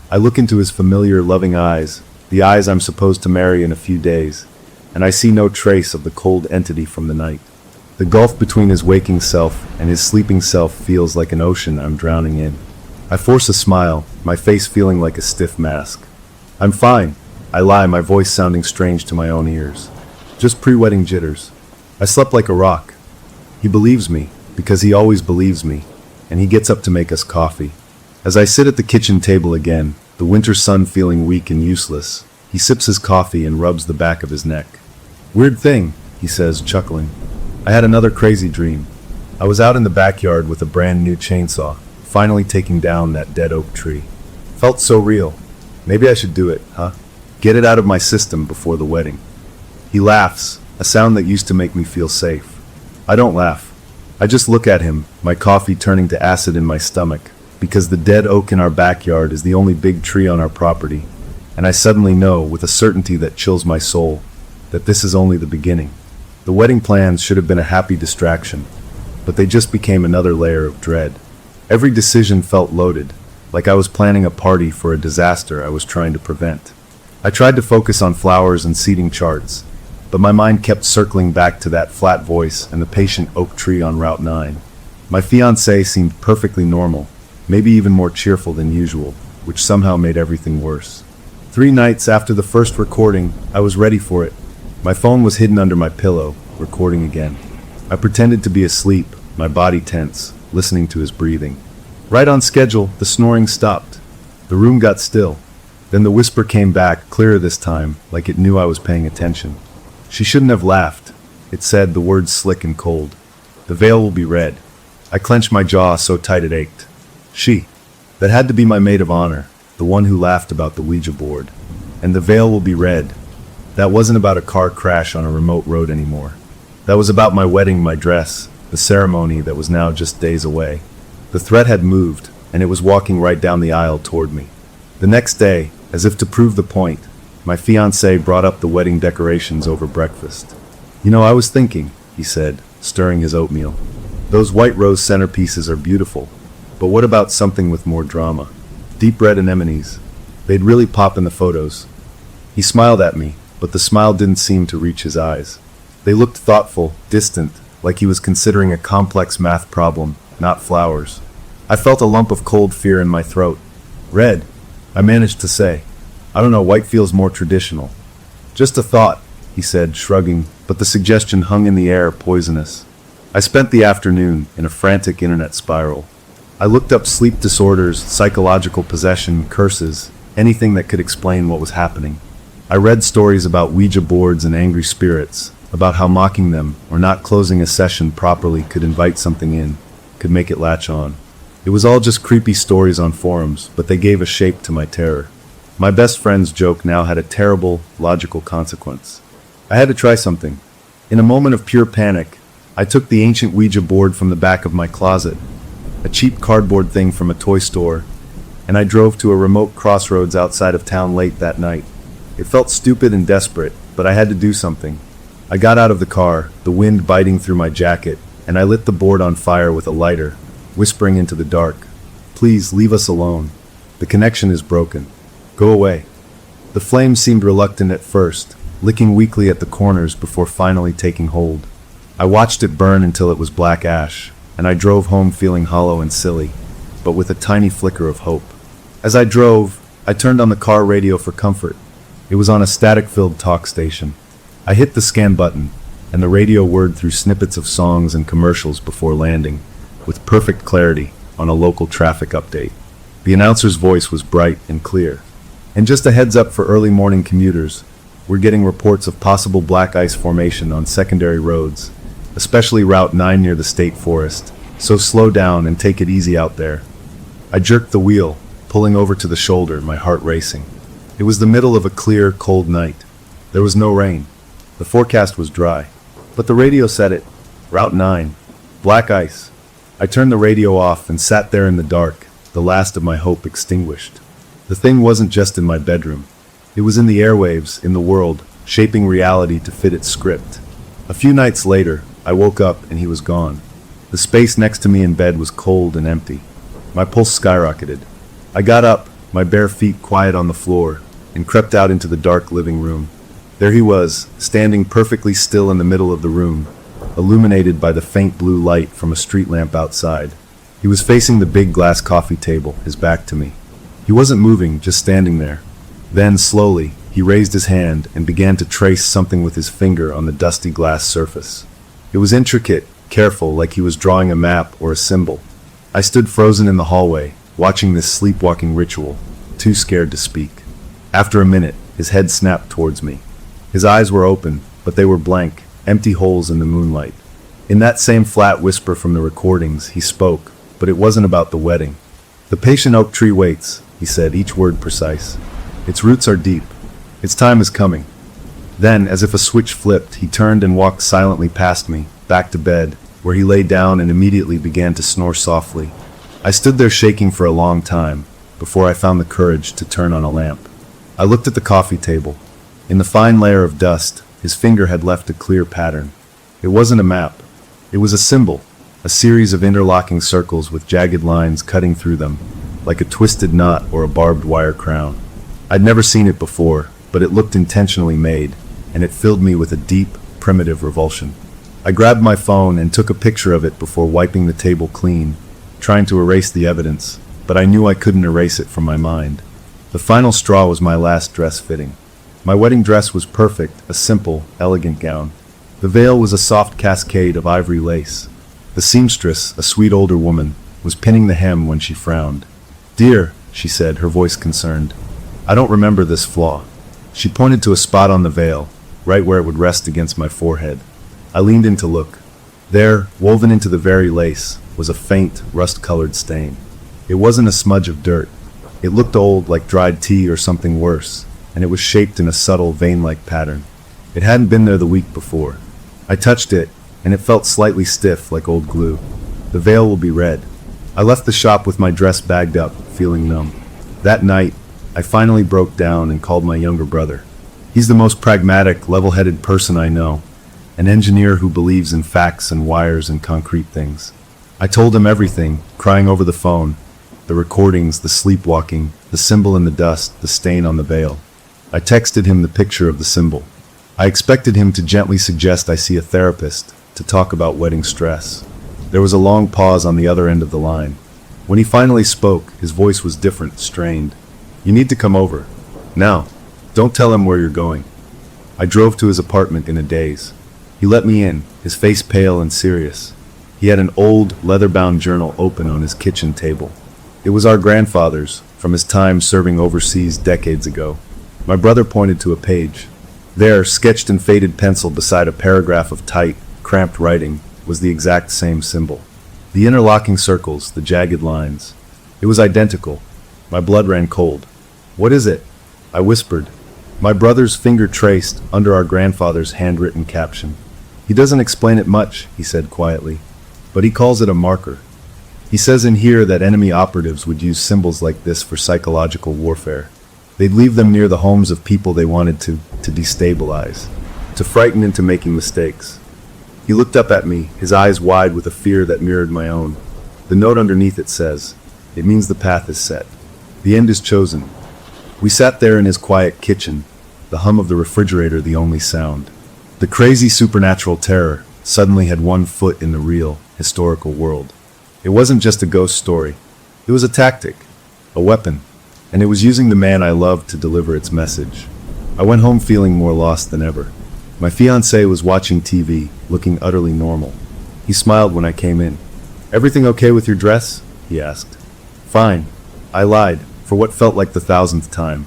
I look into his familiar, loving eyes, the eyes I'm supposed to marry in a few days, and I see no trace of the cold entity from the night. The gulf between his waking self and his sleeping self feels like an ocean I'm drowning in. I force a smile, my face feeling like a stiff mask. I'm fine. I lie, my voice sounding strange to my own ears. Just pre-wedding jitters. I slept like a rock. He believes me, because he always believes me, and he gets up to make us coffee. As I sit at the kitchen table again, the winter sun feeling weak and useless, he sips his coffee and rubs the back of his neck. Weird thing, he says, chuckling. I had another crazy dream. I was out in the backyard with a brand new chainsaw, finally taking down that dead oak tree. Felt so real. Maybe I should do it, huh? Get it out of my system before the wedding. He laughs, a sound that used to make me feel safe. I don't laugh. I just look at him, my coffee turning to acid in my stomach, because the dead oak in our backyard is the only big tree on our property, and I suddenly know, with a certainty that chills my soul, that this is only the beginning. The wedding plans should have been a happy distraction, but they just became another layer of dread. Every decision felt loaded, like I was planning a party for a disaster I was trying to prevent. I tried to focus on flowers and seating charts, but my mind kept circling back to that flat voice and the patient oak tree on Route 9. My fiancée seemed perfectly normal, maybe even more cheerful than usual, which somehow made everything worse. 3 nights after the first recording, I was ready for it. My phone was hidden under my pillow, recording again. I pretended to be asleep, my body tense, listening to his breathing. Right on schedule, the snoring stopped. The room got still. Then the whisper came back, clearer this time, like it knew I was paying attention. She shouldn't have laughed. It said, the words slick and cold. The veil will be red. I clenched my jaw so tight it ached. She. That had to be my maid of honor, the one who laughed about the Ouija board. And the veil will be red. That wasn't about a car crash on a remote road anymore. That was about my wedding, my dress, the ceremony that was now just days away. The threat had moved, and it was walking right down the aisle toward me. The next day, as if to prove the point, my fiancé brought up the wedding decorations over breakfast. You know, I was thinking, he said, stirring his oatmeal. Those white rose centerpieces are beautiful, but what about something with more drama? Deep red anemones. They'd really pop in the photos. He smiled at me, but the smile didn't seem to reach his eyes. They looked thoughtful, distant, like he was considering a complex math problem, not flowers. I felt a lump of cold fear in my throat. Red, I managed to say. I don't know, white feels more traditional. Just a thought, he said, shrugging, but the suggestion hung in the air, poisonous. I spent the afternoon in a frantic internet spiral. I looked up sleep disorders, psychological possession, curses, anything that could explain what was happening. I read stories about Ouija boards and angry spirits, about how mocking them or not closing a session properly could invite something in, could make it latch on. It was all just creepy stories on forums, but they gave a shape to my terror. My best friend's joke now had a terrible, logical consequence. I had to try something. In a moment of pure panic, I took the ancient Ouija board from the back of my closet, a cheap cardboard thing from a toy store, and I drove to a remote crossroads outside of town late that night. It felt stupid and desperate, but I had to do something. I got out of the car, the wind biting through my jacket, and I lit the board on fire with a lighter, whispering into the dark, "Please leave us alone. The connection is broken. Go away." The flame seemed reluctant at first, licking weakly at the corners before finally taking hold. I watched it burn until it was black ash, and I drove home feeling hollow and silly, but with a tiny flicker of hope. As I drove, I turned on the car radio for comfort. It was on a static-filled talk station. I hit the scan button, and the radio whirred through snippets of songs and commercials before landing, with perfect clarity, on a local traffic update. The announcer's voice was bright and clear. And just a heads up for early morning commuters, we're getting reports of possible black ice formation on secondary roads, especially Route 9 near the state forest, so slow down and take it easy out there. I jerked the wheel, pulling over to the shoulder, my heart racing. It was the middle of a clear, cold night. There was no rain. The forecast was dry. But the radio said it. Route 9. Black ice. I turned the radio off and sat there in the dark, the last of my hope extinguished. The thing wasn't just in my bedroom. It was in the airwaves, in the world, shaping reality to fit its script. A few nights later, I woke up and he was gone. The space next to me in bed was cold and empty. My pulse skyrocketed. I got up, my bare feet quiet on the floor, and crept out into the dark living room. There he was, standing perfectly still in the middle of the room, illuminated by the faint blue light from a street lamp outside. He was facing the big glass coffee table, his back to me. He wasn't moving, just standing there. Then, slowly, he raised his hand and began to trace something with his finger on the dusty glass surface. It was intricate, careful, like he was drawing a map or a symbol. I stood frozen in the hallway, watching this sleepwalking ritual, too scared to speak. After a minute, his head snapped towards me. His eyes were open, but they were blank, empty holes in the moonlight. In that same flat whisper from the recordings, he spoke, but it wasn't about the wedding. "The patient oak tree waits," he said, each word precise. "Its roots are deep. Its time is coming." Then, as if a switch flipped, he turned and walked silently past me, back to bed, where he lay down and immediately began to snore softly. I stood there shaking for a long time, before I found the courage to turn on a lamp. I looked at the coffee table. In the fine layer of dust, his finger had left a clear pattern. It wasn't a map. It was a symbol, a series of interlocking circles with jagged lines cutting through them, like a twisted knot or a barbed wire crown. I'd never seen it before, but it looked intentionally made, and it filled me with a deep, primitive revulsion. I grabbed my phone and took a picture of it before wiping the table clean, trying to erase the evidence, but I knew I couldn't erase it from my mind. The final straw was my last dress fitting. My wedding dress was perfect, a simple, elegant gown. The veil was a soft cascade of ivory lace. The seamstress, a sweet older woman, was pinning the hem when she frowned. "Dear," she said, her voice concerned, "I don't remember this flaw." She pointed to a spot on the veil, right where it would rest against my forehead. I leaned in to look. There, woven into the very lace, was a faint, rust-colored stain. It wasn't a smudge of dirt. It looked old, like dried tea or something worse, and it was shaped in a subtle, vein-like pattern. It hadn't been there the week before. I touched it, and it felt slightly stiff, like old glue. The veil will be red. I left the shop with my dress bagged up, feeling numb. That night, I finally broke down and called my younger brother. He's the most pragmatic, level-headed person I know, an engineer who believes in facts and wires and concrete things. I told him everything, crying over the phone, the recordings, the sleepwalking, the symbol in the dust, the stain on the veil. I texted him the picture of the symbol. I expected him to gently suggest I see a therapist, to talk about wedding stress. There was a long pause on the other end of the line. When he finally spoke, his voice was different, strained. "You need to come over. Now. Don't tell him where you're going." I drove to his apartment in a daze. He let me in, his face pale and serious. He had an old, leather-bound journal open on his kitchen table. It was our grandfather's, from his time serving overseas decades ago. My brother pointed to a page. There, sketched in faded pencil beside a paragraph of tight, cramped writing, was the exact same symbol. The interlocking circles, the jagged lines. It was identical. My blood ran cold. "What is it?" I whispered. My brother's finger traced under our grandfather's handwritten caption. "He doesn't explain it much," he said quietly, "but he calls it a marker. He says in here that enemy operatives would use symbols like this for psychological warfare. They'd leave them near the homes of people they wanted to destabilize, to frighten into making mistakes." He looked up at me, his eyes wide with a fear that mirrored my own. The note underneath it says, "It means the path is set. The end is chosen." We sat there in his quiet kitchen, the hum of the refrigerator the only sound. The crazy supernatural terror suddenly had one foot in the real, historical world. It wasn't just a ghost story. It was a tactic, a weapon, and it was using the man I loved to deliver its message. I went home feeling more lost than ever. My fiancé was watching TV, looking utterly normal. He smiled when I came in. "Everything okay with your dress?" he asked. "Fine," I lied, for what felt like the thousandth time.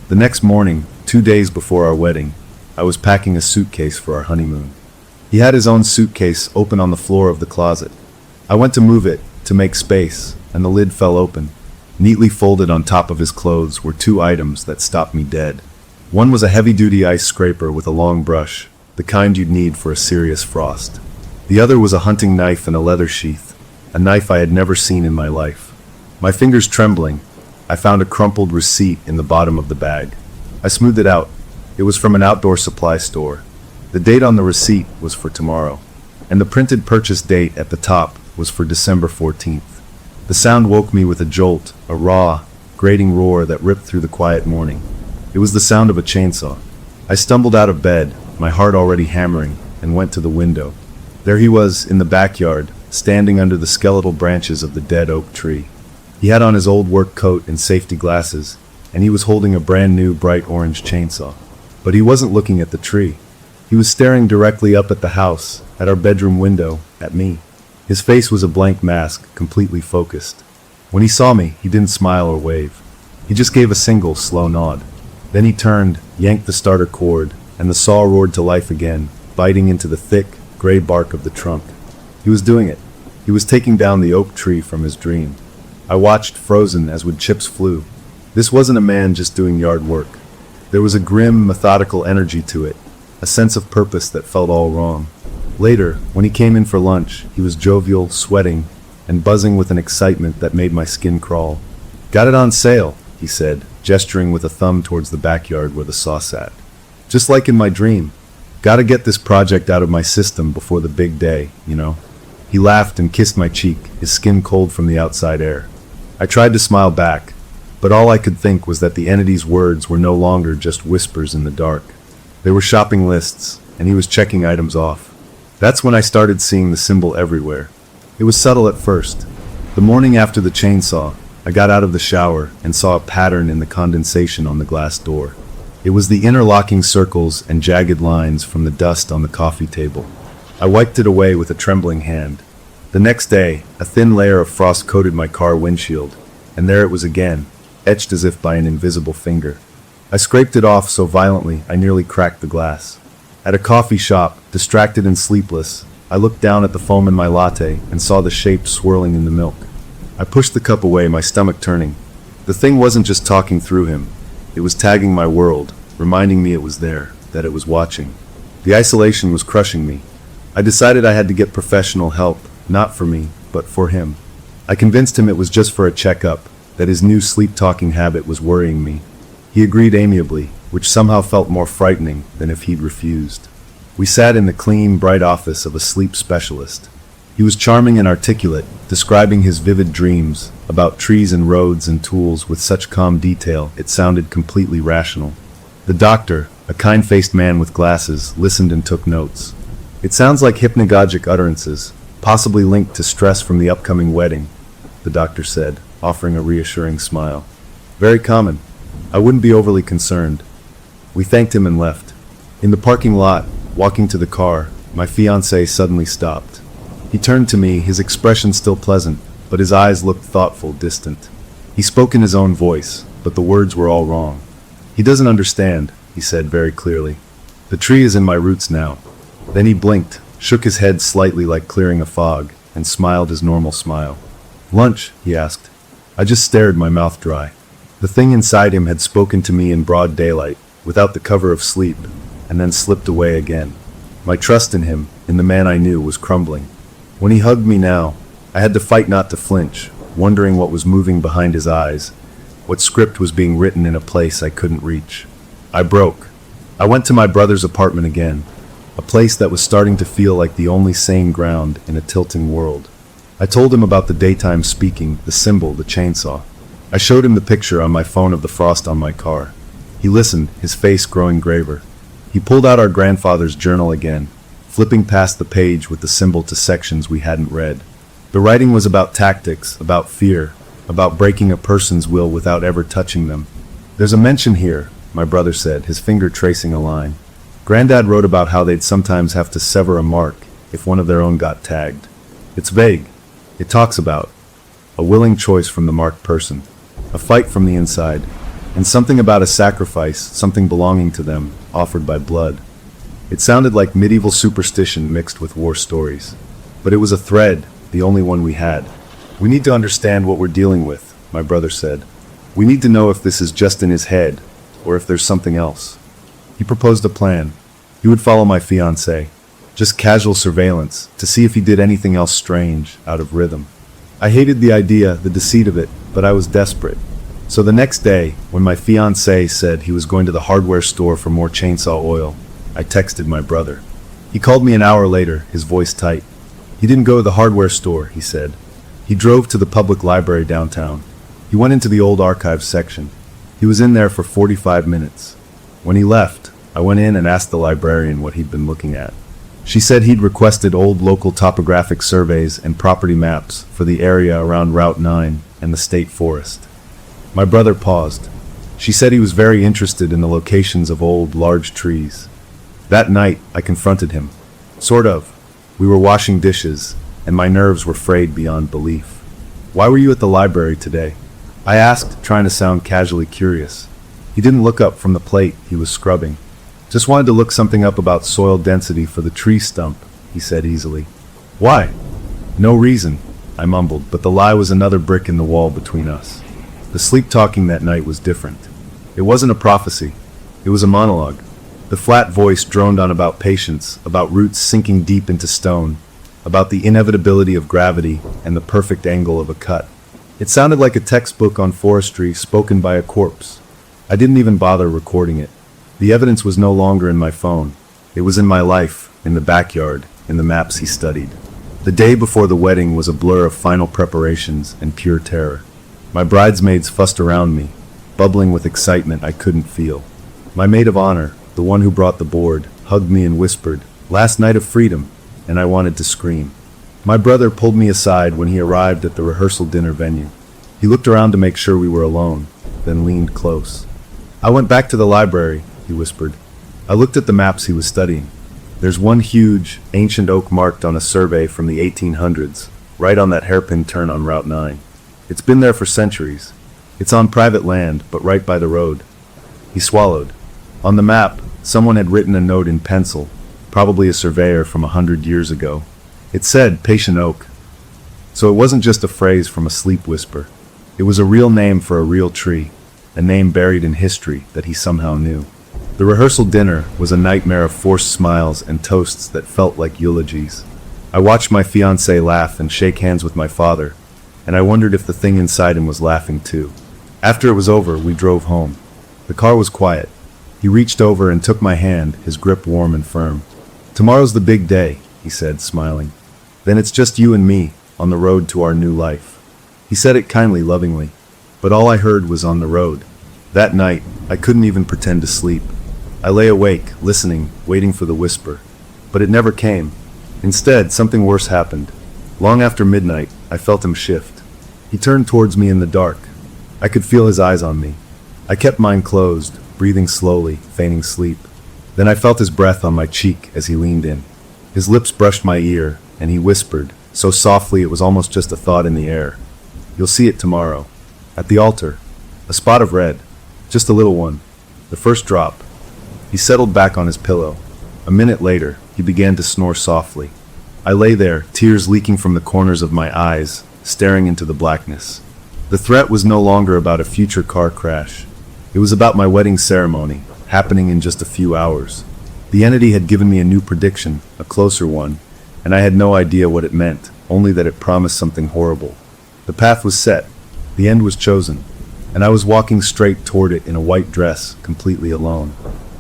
The next morning, 2 days before our wedding, I was packing a suitcase for our honeymoon. He had his own suitcase open on the floor of the closet. I went to move it, to make space, and the lid fell open. Neatly folded on top of his clothes were 2 items that stopped me dead. One was a heavy-duty ice scraper with a long brush, the kind you'd need for a serious frost. The other was a hunting knife in a leather sheath, a knife I had never seen in my life. My fingers trembling, I found a crumpled receipt in the bottom of the bag. I smoothed it out. It was from an outdoor supply store. The date on the receipt was for tomorrow, and the printed purchase date at the top was for December 14th. The sound woke me with a jolt, a raw, grating roar that ripped through the quiet morning. It was the sound of a chainsaw. I stumbled out of bed, my heart already hammering, and went to the window. There he was, in the backyard, standing under the skeletal branches of the dead oak tree. He had on his old work coat and safety glasses, and he was holding a brand new bright orange chainsaw. But he wasn't looking at the tree. He was staring directly up at the house, at our bedroom window, at me. His face was a blank mask, completely focused. When he saw me, he didn't smile or wave. He just gave a single, slow nod. Then he turned, yanked the starter cord, and the saw roared to life again, biting into the thick, gray bark of the trunk. He was doing it. He was taking down the oak tree from his dream. I watched, frozen, as wood chips flew. This wasn't a man just doing yard work. There was a grim, methodical energy to it, a sense of purpose that felt all wrong. Later, when he came in for lunch, he was jovial, sweating, and buzzing with an excitement that made my skin crawl. "Got it on sale," he said, gesturing with a thumb towards the backyard where the saw sat. "Just like in my dream. Gotta get this project out of my system before the big day, you know." He laughed and kissed my cheek, his skin cold from the outside air. I tried to smile back, but all I could think was that the entity's words were no longer just whispers in the dark. They were shopping lists, and he was checking items off. That's when I started seeing the symbol everywhere. It was subtle at first. The morning after the chainsaw, I got out of the shower and saw a pattern in the condensation on the glass door. It was the interlocking circles and jagged lines from the dust on the coffee table. I wiped it away with a trembling hand. The next day, a thin layer of frost coated my car windshield, and there it was again, etched as if by an invisible finger. I scraped it off so violently I nearly cracked the glass. At a coffee shop, distracted and sleepless, I looked down at the foam in my latte and saw the shape swirling in the milk. I pushed the cup away, my stomach turning. The thing wasn't just talking through him. It was tagging my world, reminding me it was there, that it was watching. The isolation was crushing me. I decided I had to get professional help, not for me, but for him. I convinced him it was just for a checkup, that his new sleep-talking habit was worrying me. He agreed amiably, which somehow felt more frightening than if he'd refused. We sat in the clean, bright office of a sleep specialist. He was charming and articulate, describing his vivid dreams about trees and roads and tools with such calm detail it sounded completely rational. The doctor, a kind-faced man with glasses, listened and took notes. "It sounds like hypnagogic utterances, possibly linked to stress from the upcoming wedding," the doctor said, offering a reassuring smile. "Very common. I wouldn't be overly concerned." We thanked him and left. In the parking lot, walking to the car, my fiancé suddenly stopped. He turned to me, his expression still pleasant, but his eyes looked thoughtful, distant. He spoke in his own voice, but the words were all wrong. "He doesn't understand," he said very clearly. "The tree is in my roots now." Then he blinked, shook his head slightly like clearing a fog, and smiled his normal smile. "Lunch?" he asked. I just stared, my mouth dry. The thing inside him had spoken to me in broad daylight, without the cover of sleep, and then slipped away again. My trust in him, in the man I knew, was crumbling. When he hugged me now, I had to fight not to flinch, wondering what was moving behind his eyes, what script was being written in a place I couldn't reach. I broke. I went to my brother's apartment again, a place that was starting to feel like the only sane ground in a tilting world. I told him about the daytime speaking, the symbol, the chainsaw. I showed him the picture on my phone of the frost on my car. He listened, his face growing graver. He pulled out our grandfather's journal again, flipping past the page with the symbol to sections we hadn't read. The writing was about tactics, about fear, about breaking a person's will without ever touching them. "There's a mention here," my brother said, his finger tracing a line. Granddad wrote about how they'd sometimes have to sever a mark if one of their own got tagged. It's vague. It talks about a willing choice from the marked person, a fight from the inside, and something about a sacrifice, something belonging to them, offered by blood. It sounded like medieval superstition mixed with war stories. But it was a thread, the only one we had. "We need to understand what we're dealing with," my brother said. "We need to know if this is just in his head, or if there's something else." He proposed a plan. He would follow my fiancée, just casual surveillance, to see if he did anything else strange, out of rhythm. I hated the idea, the deceit of it, but I was desperate. So the next day, when my fiancé said he was going to the hardware store for more chainsaw oil, I texted my brother. He called me an hour later, his voice tight. He didn't go to the hardware store, he said. He drove to the public library downtown. He went into the old archives section. He was in there for 45 minutes. When he left, I went in and asked the librarian what he'd been looking at. She said he'd requested old local topographic surveys and property maps for the area around Route 9 and the state forest. My brother paused. She said he was very interested in the locations of old, large trees. That night, I confronted him. Sort of. We were washing dishes, and my nerves were frayed beyond belief. "Why were you at the library today?" I asked, trying to sound casually curious. He didn't look up from the plate he was scrubbing. "Just wanted to look something up about soil density for the tree stump," he said easily. "Why?" "No reason," I mumbled, but the lie was another brick in the wall between us. The sleep-talking that night was different. It wasn't a prophecy. It was a monologue. The flat voice droned on about patience, about roots sinking deep into stone, about the inevitability of gravity and the perfect angle of a cut. It sounded like a textbook on forestry spoken by a corpse. I didn't even bother recording it. The evidence was no longer in my phone. It was in my life, in the backyard, in the maps he studied. The day before the wedding was a blur of final preparations and pure terror. My bridesmaids fussed around me, bubbling with excitement I couldn't feel. My maid of honor, the one who brought the board, hugged me and whispered, "Last night of freedom," and I wanted to scream. My brother pulled me aside when he arrived at the rehearsal dinner venue. He looked around to make sure we were alone, then leaned close. "I went back to the library," he whispered. I looked at the maps he was studying. There's one huge, ancient oak marked on a survey from the 1800s, right on that hairpin turn on Route 9. It's been there for centuries. It's on private land, but right by the road. He swallowed. On the map, someone had written a note in pencil, probably a surveyor from 100 years ago. It said, "Patient Oak." So it wasn't just a phrase from a sleep whisper. It was a real name for a real tree, a name buried in history that he somehow knew. The rehearsal dinner was a nightmare of forced smiles and toasts that felt like eulogies. I watched my fiancée laugh and shake hands with my father, and I wondered if the thing inside him was laughing too. After it was over, we drove home. The car was quiet. He reached over and took my hand, his grip warm and firm. "Tomorrow's the big day," he said, smiling. "Then it's just you and me, on the road to our new life." He said it kindly, lovingly, but all I heard was "on the road." That night, I couldn't even pretend to sleep. I lay awake, listening, waiting for the whisper. But it never came. Instead, something worse happened. Long after midnight, I felt him shift. He turned towards me in the dark. I could feel his eyes on me. I kept mine closed, breathing slowly, feigning sleep. Then I felt his breath on my cheek as he leaned in. His lips brushed my ear, and he whispered, so softly it was almost just a thought in the air. "You'll see it tomorrow. At the altar. A spot of red. Just a little one. The first drop." He settled back on his pillow. A minute later, he began to snore softly. I lay there, tears leaking from the corners of my eyes, staring into the blackness. The threat was no longer about a future car crash. It was about my wedding ceremony, happening in just a few hours. The entity had given me a new prediction, a closer one, and I had no idea what it meant, only that it promised something horrible. The path was set, the end was chosen, and I was walking straight toward it in a white dress, completely alone.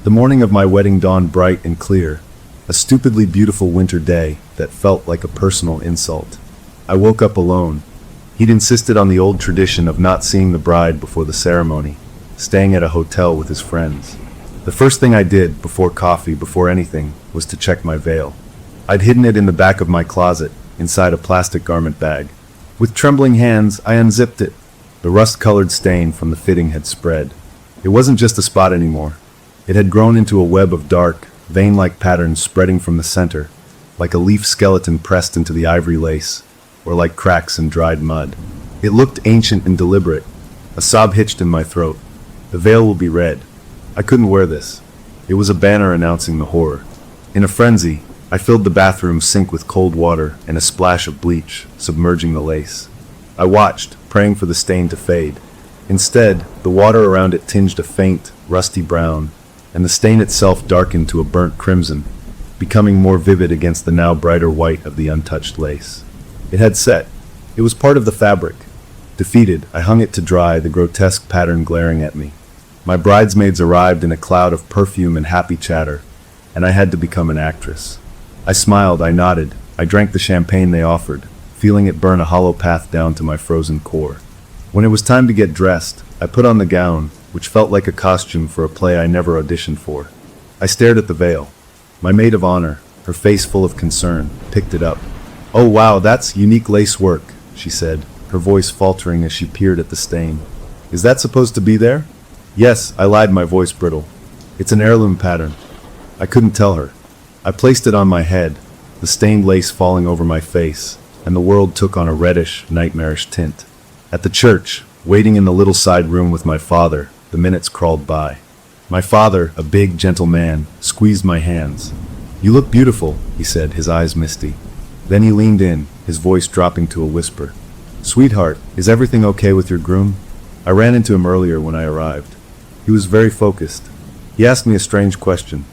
The morning of my wedding dawned bright and clear, a stupidly beautiful winter day that felt like a personal insult. I woke up alone. He'd insisted on the old tradition of not seeing the bride before the ceremony, staying at a hotel with his friends. The first thing I did, before coffee, before anything, was to check my veil. I'd hidden it in the back of my closet, inside a plastic garment bag. With trembling hands, I unzipped it. The rust-colored stain from the fitting had spread. It wasn't just a spot anymore. It had grown into a web of dark, vein-like patterns spreading from the center, like a leaf skeleton pressed into the ivory lace, or like cracks in dried mud. It looked ancient and deliberate. A sob hitched in my throat. The veil will be red. I couldn't wear this. It was a banner announcing the horror. In a frenzy, I filled the bathroom sink with cold water and a splash of bleach, submerging the lace. I watched, praying for the stain to fade. Instead, the water around it tinged a faint, rusty brown, and the stain itself darkened to a burnt crimson, becoming more vivid against the now brighter white of the untouched lace. It had set. It was part of the fabric. Defeated, I hung it to dry, the grotesque pattern glaring at me. My bridesmaids arrived in a cloud of perfume and happy chatter, and I had to become an actress. I smiled, I nodded, I drank the champagne they offered, feeling it burn a hollow path down to my frozen core. When it was time to get dressed, I put on the gown, which felt like a costume for a play I never auditioned for. I stared at the veil. My maid of honor, her face full of concern, picked it up. "Oh wow, that's unique lace work," she said, her voice faltering as she peered at the stain. "Is that supposed to be there?" "Yes," I lied, my voice brittle. "It's an heirloom pattern." I couldn't tell her. I placed it on my head, the stained lace falling over my face, and the world took on a reddish, nightmarish tint. At the church, waiting in the little side room with my father, the minutes crawled by. My father, a big, gentle man, squeezed my hands. "You look beautiful," he said, his eyes misty. Then he leaned in, his voice dropping to a whisper. "Sweetheart, is everything okay with your groom?" I ran into him earlier when I arrived. He was very focused. He asked me a strange question.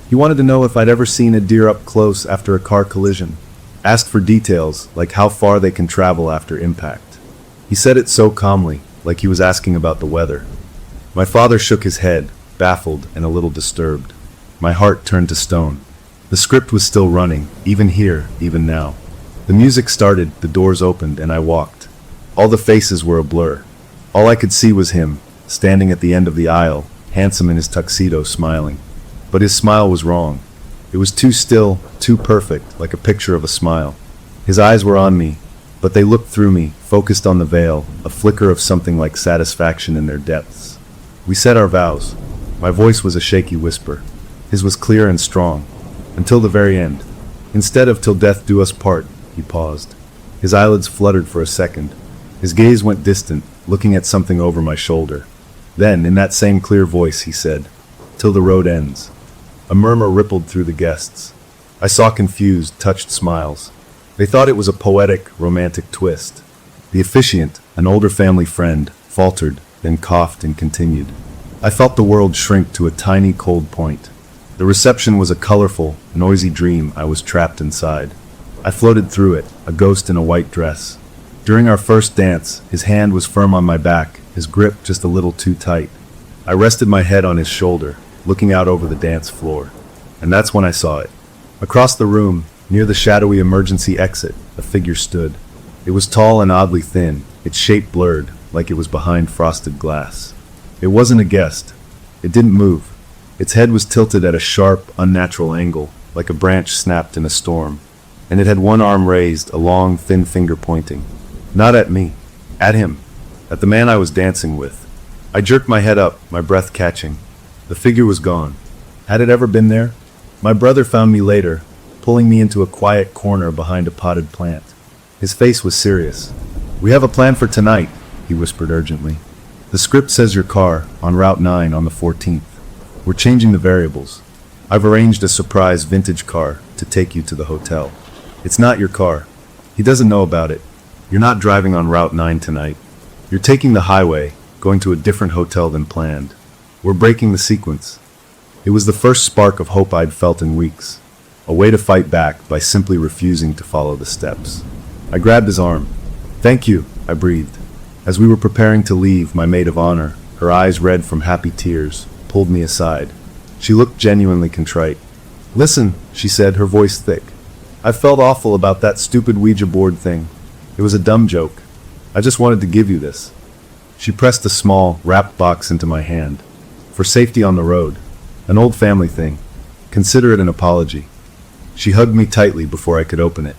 He wanted to know if I'd ever seen a deer up close after a car collision. Asked for details, like how far they can travel after impact. He said it so calmly, like he was asking about the weather. My father shook his head, baffled and a little disturbed. My heart turned to stone. The script was still running, even here, even now. The music started, the doors opened, and I walked. All the faces were a blur. All I could see was him, standing at the end of the aisle, handsome in his tuxedo, smiling. But his smile was wrong. It was too still, too perfect, like a picture of a smile. His eyes were on me, but they looked through me, focused on the veil, a flicker of something like satisfaction in their depths. We said our vows. My voice was a shaky whisper. His was clear and strong. Until the very end. Instead of "till death do us part," he paused. His eyelids fluttered for a second. His gaze went distant, looking at something over my shoulder. Then, in that same clear voice, he said, "Till the road ends." A murmur rippled through the guests. I saw confused, touched smiles. They thought it was a poetic, romantic twist. The officiant, an older family friend, faltered, then coughed and continued. I felt the world shrink to a tiny, cold point. The reception was a colorful, noisy dream I was trapped inside. I floated through it, a ghost in a white dress. During our first dance, his hand was firm on my back, his grip just a little too tight. I rested my head on his shoulder, looking out over the dance floor. And that's when I saw it. Across the room, near the shadowy emergency exit, a figure stood. It was tall and oddly thin, its shape blurred, like it was behind frosted glass. It wasn't a guest. It didn't move. Its head was tilted at a sharp, unnatural angle, like a branch snapped in a storm. And it had one arm raised, a long, thin finger pointing. Not at me. At him. At the man I was dancing with. I jerked my head up, my breath catching. The figure was gone. Had it ever been there? My brother found me later, pulling me into a quiet corner behind a potted plant. His face was serious. "We have a plan for tonight," he whispered urgently. "The script says your car, on Route 9 on the 14th. We're changing the variables. I've arranged a surprise vintage car to take you to the hotel." It's not your car. He doesn't know about it. You're not driving on Route 9 tonight. You're taking the highway, going to a different hotel than planned. We're breaking the sequence. It was the first spark of hope I'd felt in weeks. A way to fight back by simply refusing to follow the steps. I grabbed his arm. "Thank you," I breathed. As we were preparing to leave, my maid of honor, her eyes red from happy tears, pulled me aside. She looked genuinely contrite. "Listen," she said, her voice thick. "I felt awful about that stupid Ouija board thing. It was a dumb joke. I just wanted to give you this." She pressed a small, wrapped box into my hand. "For safety on the road. An old family thing. Consider it an apology." She hugged me tightly before I could open it.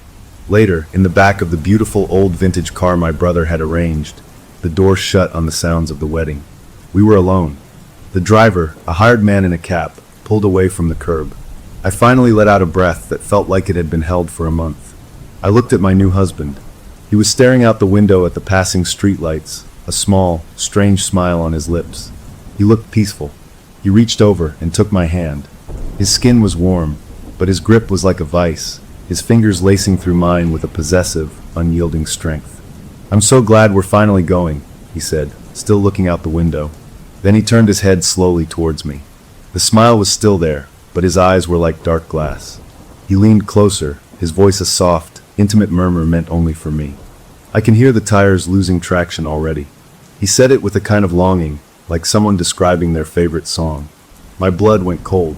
Later, in the back of the beautiful old vintage car my brother had arranged, the door shut on the sounds of the wedding. We were alone. The driver, a hired man in a cap, pulled away from the curb. I finally let out a breath that felt like it had been held for a month. I looked at my new husband. He was staring out the window at the passing streetlights, a small, strange smile on his lips. He looked peaceful. He reached over and took my hand. His skin was warm, but his grip was like a vice, his fingers lacing through mine with a possessive, unyielding strength. "I'm so glad we're finally going," he said, still looking out the window. Then he turned his head slowly towards me. The smile was still there, but his eyes were like dark glass. He leaned closer, his voice a soft, intimate murmur meant only for me. "I can hear the tires losing traction already." He said it with a kind of longing, like someone describing their favorite song. My blood went cold.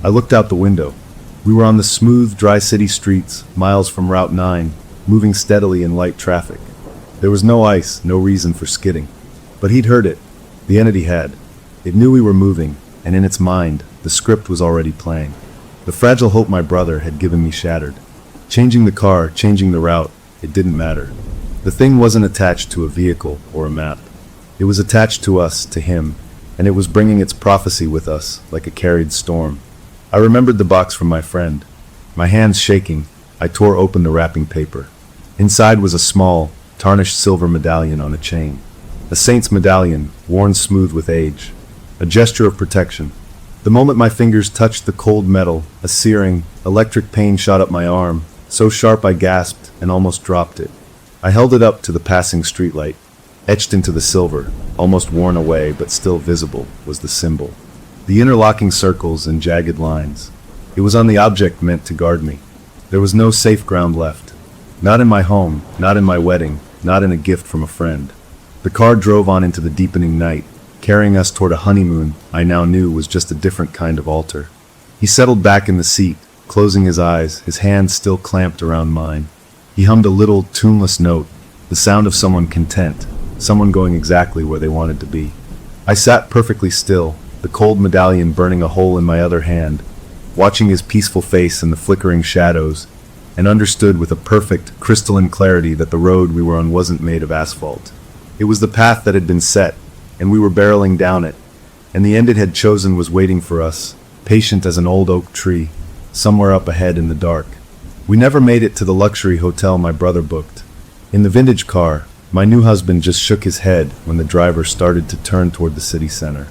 I looked out the window. We were on the smooth, dry city streets, miles from Route 9, moving steadily in light traffic. There was no ice, no reason for skidding. But he'd heard it. The entity had. It knew we were moving, and in its mind, the script was already playing. The fragile hope my brother had given me shattered. Changing the car, changing the route, it didn't matter. The thing wasn't attached to a vehicle or a map. It was attached to us, to him, and it was bringing its prophecy with us, like a carried storm. I remembered the box from my friend. My hands shaking, I tore open the wrapping paper. Inside was a small, tarnished silver medallion on a chain. A saint's medallion, worn smooth with age. A gesture of protection. The moment my fingers touched the cold metal, a searing, electric pain shot up my arm, so sharp I gasped and almost dropped it. I held it up to the passing streetlight. Etched into the silver, almost worn away but still visible, was the symbol. The interlocking circles and jagged lines. It was on the object meant to guard me. There was no safe ground left. Not in my home, not in my wedding, not in a gift from a friend. The car drove on into the deepening night, carrying us toward a honeymoon I now knew was just a different kind of altar. He settled back in the seat, closing his eyes, his hands still clamped around mine. He hummed a little, tuneless note, the sound of someone content, someone going exactly where they wanted to be. I sat perfectly still, the cold medallion burning a hole in my other hand, watching his peaceful face in the flickering shadows, and understood with a perfect, crystalline clarity that the road we were on wasn't made of asphalt. It was the path that had been set, and we were barreling down it, and the end it had chosen was waiting for us, patient as an old oak tree, somewhere up ahead in the dark. We never made it to the luxury hotel my brother booked. In the vintage car, my new husband just shook his head when the driver started to turn toward the city center.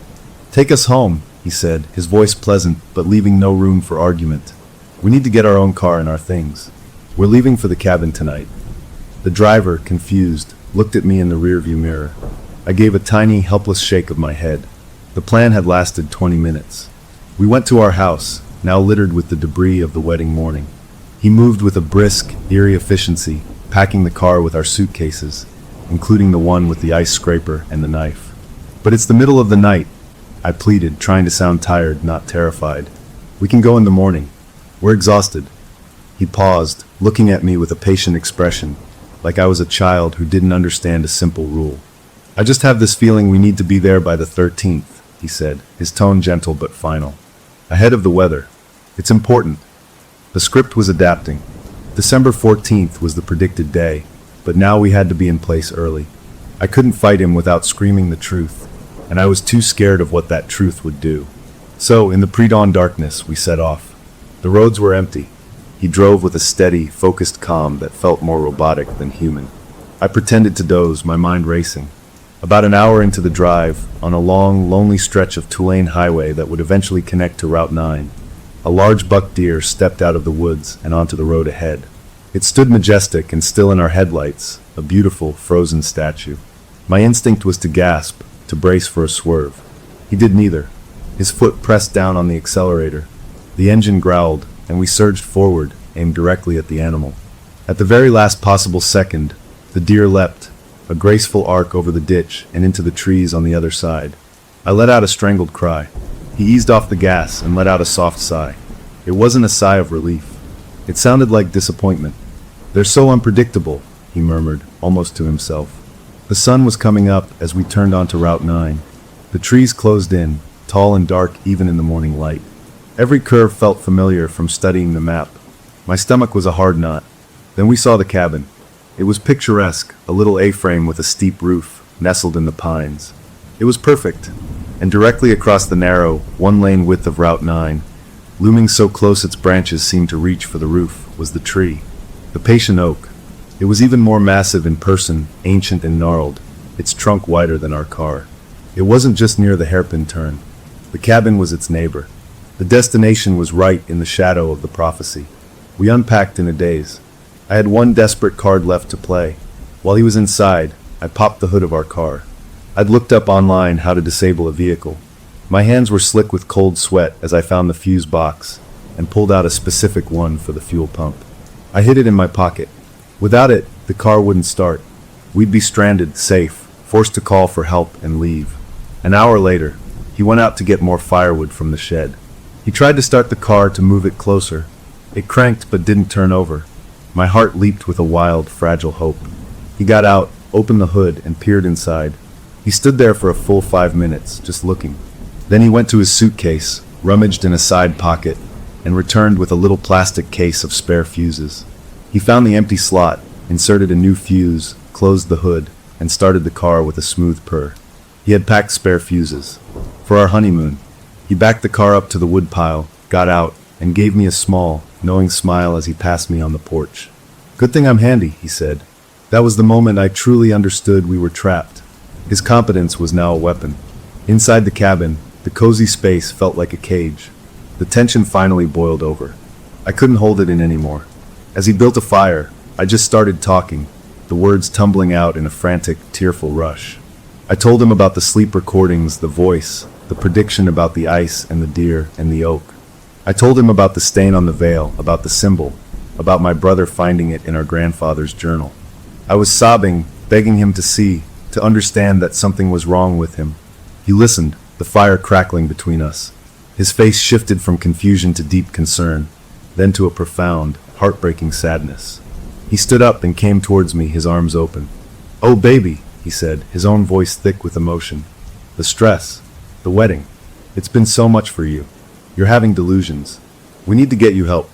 "Take us home," he said, his voice pleasant but leaving no room for argument. "We need to get our own car and our things. We're leaving for the cabin tonight." The driver, confused, looked at me in the rearview mirror. I gave a tiny, helpless shake of my head. The plan had lasted 20 minutes. We went to our house, now littered with the debris of the wedding morning. He moved with a brisk, eerie efficiency, packing the car with our suitcases, including the one with the ice scraper and the knife. "But it's the middle of the night," I pleaded, trying to sound tired, not terrified. "We can go in the morning. We're exhausted." He paused, looking at me with a patient expression, like I was a child who didn't understand a simple rule. "I just have this feeling we need to be there by the 13th, he said, his tone gentle but final. "Ahead of the weather. It's important." The script was adapting. December 14th was the predicted day, but now we had to be in place early. I couldn't fight him without screaming the truth, and I was too scared of what that truth would do. So, in the pre-dawn darkness, we set off. The roads were empty. He drove with a steady, focused calm that felt more robotic than human. I pretended to doze, my mind racing. About an hour into the drive, on a long, lonely stretch of two-lane highway that would eventually connect to Route 9, a large buck deer stepped out of the woods and onto the road ahead. It stood majestic and still in our headlights, a beautiful, frozen statue. My instinct was to gasp, to brace for a swerve. He did neither. His foot pressed down on the accelerator. The engine growled, and we surged forward, aimed directly at the animal. At the very last possible second, the deer leapt, a graceful arc over the ditch and into the trees on the other side. I let out a strangled cry. He eased off the gas and let out a soft sigh. It wasn't a sigh of relief. It sounded like disappointment. "They're so unpredictable," he murmured, almost to himself. The sun was coming up as we turned onto Route 9. The trees closed in, tall and dark even in the morning light. Every curve felt familiar from studying the map. My stomach was a hard knot. Then we saw the cabin. It was picturesque, a little A-frame with a steep roof, nestled in the pines. It was perfect, and directly across the narrow, one-lane width of Route 9, looming so close its branches seemed to reach for the roof, was the tree. The patient oak. It was even more massive in person, ancient and gnarled, its trunk wider than our car. It wasn't just near the hairpin turn. The cabin was its neighbor. The destination was right in the shadow of the prophecy. We unpacked in a daze. I had one desperate card left to play. While he was inside, I popped the hood of our car. I'd looked up online how to disable a vehicle. My hands were slick with cold sweat as I found the fuse box and pulled out a specific one for the fuel pump. I hid it in my pocket. Without it, the car wouldn't start. We'd be stranded, safe, forced to call for help and leave. An hour later, he went out to get more firewood from the shed. He tried to start the car to move it closer. It cranked but didn't turn over. My heart leaped with a wild, fragile hope. He got out, opened the hood, and peered inside. He stood there for a full 5 minutes, just looking. Then he went to his suitcase, rummaged in a side pocket, and returned with a little plastic case of spare fuses. He found the empty slot, inserted a new fuse, closed the hood, and started the car with a smooth purr. He had packed spare fuses. For our honeymoon. He backed the car up to the wood pile, got out, and gave me a small, knowing smile as he passed me on the porch. "Good thing I'm handy," he said. That was the moment I truly understood we were trapped. His competence was now a weapon. Inside the cabin, the cozy space felt like a cage. The tension finally boiled over. I couldn't hold it in anymore. As he built a fire, I just started talking, the words tumbling out in a frantic, tearful rush. I told him about the sleep recordings, the voice, the prediction about the ice and the deer and the oak. I told him about the stain on the veil, about the symbol, about my brother finding it in our grandfather's journal. I was sobbing, begging him to see, to understand that something was wrong with him. He listened, the fire crackling between us. His face shifted from confusion to deep concern, then to a profound, heartbreaking sadness. He stood up and came towards me, his arms open. "Oh, baby," he said, his own voice thick with emotion. "The stress, the wedding, it's been so much for you. You're having delusions. We need to get you help."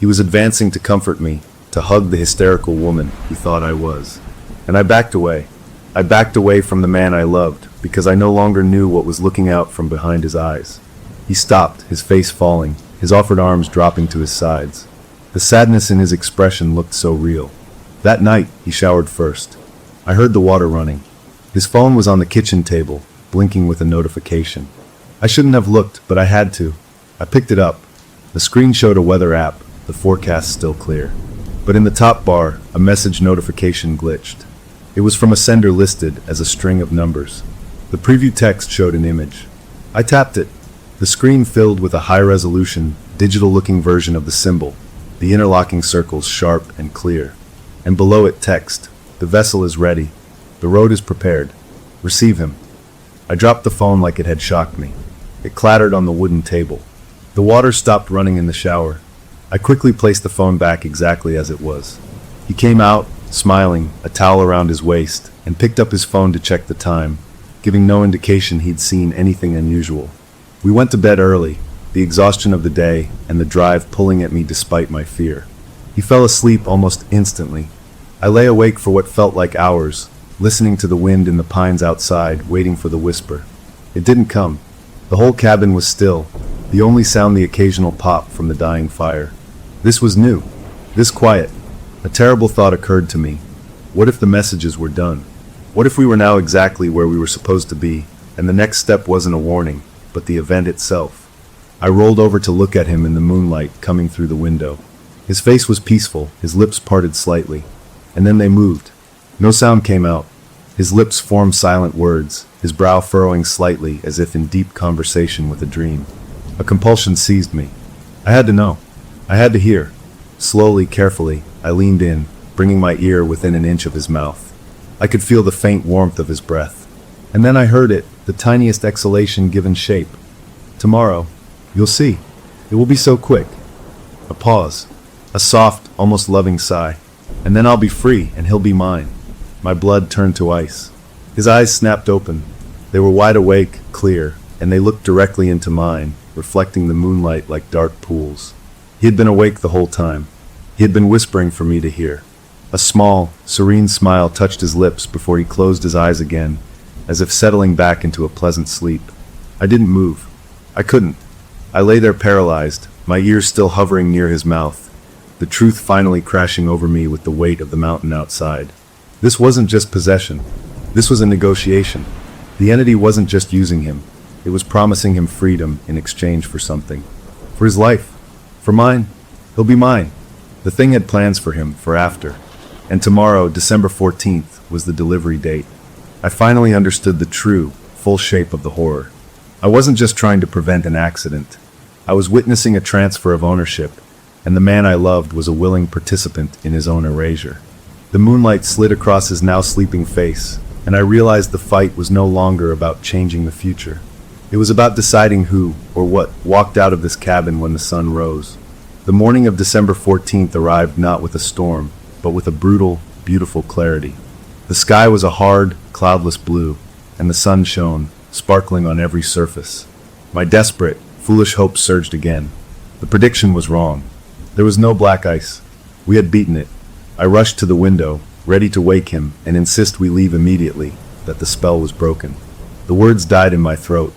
He was advancing to comfort me, to hug the hysterical woman he thought I was. And I backed away. I backed away from the man I loved, because I no longer knew what was looking out from behind his eyes. He stopped, his face falling, his offered arms dropping to his sides. The sadness in his expression looked so real. That night, he showered first. I heard the water running. His phone was on the kitchen table, blinking with a notification. I shouldn't have looked, but I had to. I picked it up. The screen showed a weather app, the forecast still clear. But in the top bar, a message notification glitched. It was from a sender listed as a string of numbers. The preview text showed an image. I tapped it. The screen filled with a high-resolution, digital-looking version of the symbol, the interlocking circles sharp and clear. And below it text, "The vessel is ready. The road is prepared. Receive him." I dropped the phone like it had shocked me. It clattered on the wooden table. The water stopped running in the shower. I quickly placed the phone back exactly as it was. He came out, smiling, a towel around his waist, and picked up his phone to check the time, giving no indication he'd seen anything unusual. We went to bed early, the exhaustion of the day and the drive pulling at me despite my fear. He fell asleep almost instantly. I lay awake for what felt like hours, listening to the wind in the pines outside, waiting for the whisper. It didn't come. The whole cabin was still, the only sound the occasional pop from the dying fire. This was new, this quiet. A terrible thought occurred to me. What if the messages were done? What if we were now exactly where we were supposed to be, and the next step wasn't a warning, but the event itself? I rolled over to look at him in the moonlight coming through the window. His face was peaceful, his lips parted slightly. And then they moved. No sound came out. His lips formed silent words, his brow furrowing slightly as if in deep conversation with a dream. A compulsion seized me. I had to know. I had to hear. Slowly, carefully, I leaned in, bringing my ear within an inch of his mouth. I could feel the faint warmth of his breath. And then I heard it, the tiniest exhalation given shape. Tomorrow, you'll see. It will be so quick. A pause. A soft, almost loving sigh. And then I'll be free, and he'll be mine. My blood turned to ice. His eyes snapped open. They were wide awake, clear, and they looked directly into mine, reflecting the moonlight like dark pools. He had been awake the whole time. He had been whispering for me to hear. A small, serene smile touched his lips before he closed his eyes again, as if settling back into a pleasant sleep. I didn't move. I couldn't. I lay there paralyzed, my ears still hovering near his mouth, the truth finally crashing over me with the weight of the mountain outside. This wasn't just possession. This was a negotiation. The entity wasn't just using him. It was promising him freedom in exchange for something. For his life. For mine. He'll be mine. The thing had plans for him, for after. And tomorrow, December 14th, was the delivery date. I finally understood the true, full shape of the horror. I wasn't just trying to prevent an accident. I was witnessing a transfer of ownership, and the man I loved was a willing participant in his own erasure. The moonlight slid across his now sleeping face, and I realized the fight was no longer about changing the future. It was about deciding who, or what, walked out of this cabin when the sun rose. The morning of December 14th arrived not with a storm, but with a brutal, beautiful clarity. The sky was a hard, cloudless blue, and the sun shone, sparkling on every surface. My desperate, foolish hope surged again. The prediction was wrong. There was no black ice. We had beaten it. I rushed to the window, ready to wake him and insist we leave immediately, that the spell was broken. The words died in my throat.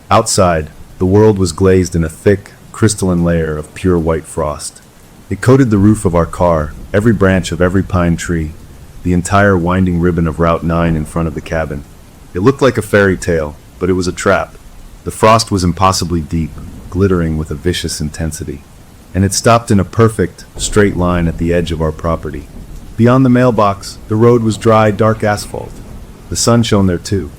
Outside, the world was glazed in a thick, crystalline layer of pure white frost. It coated the roof of our car, every branch of every pine tree, the entire winding ribbon of Route 9 in front of the cabin. It looked like a fairy tale, but it was a trap. The frost was impossibly deep, glittering with a vicious intensity. And it stopped in a perfect, straight line at the edge of our property. Beyond the mailbox, the road was dry, dark asphalt. The sun shone there too.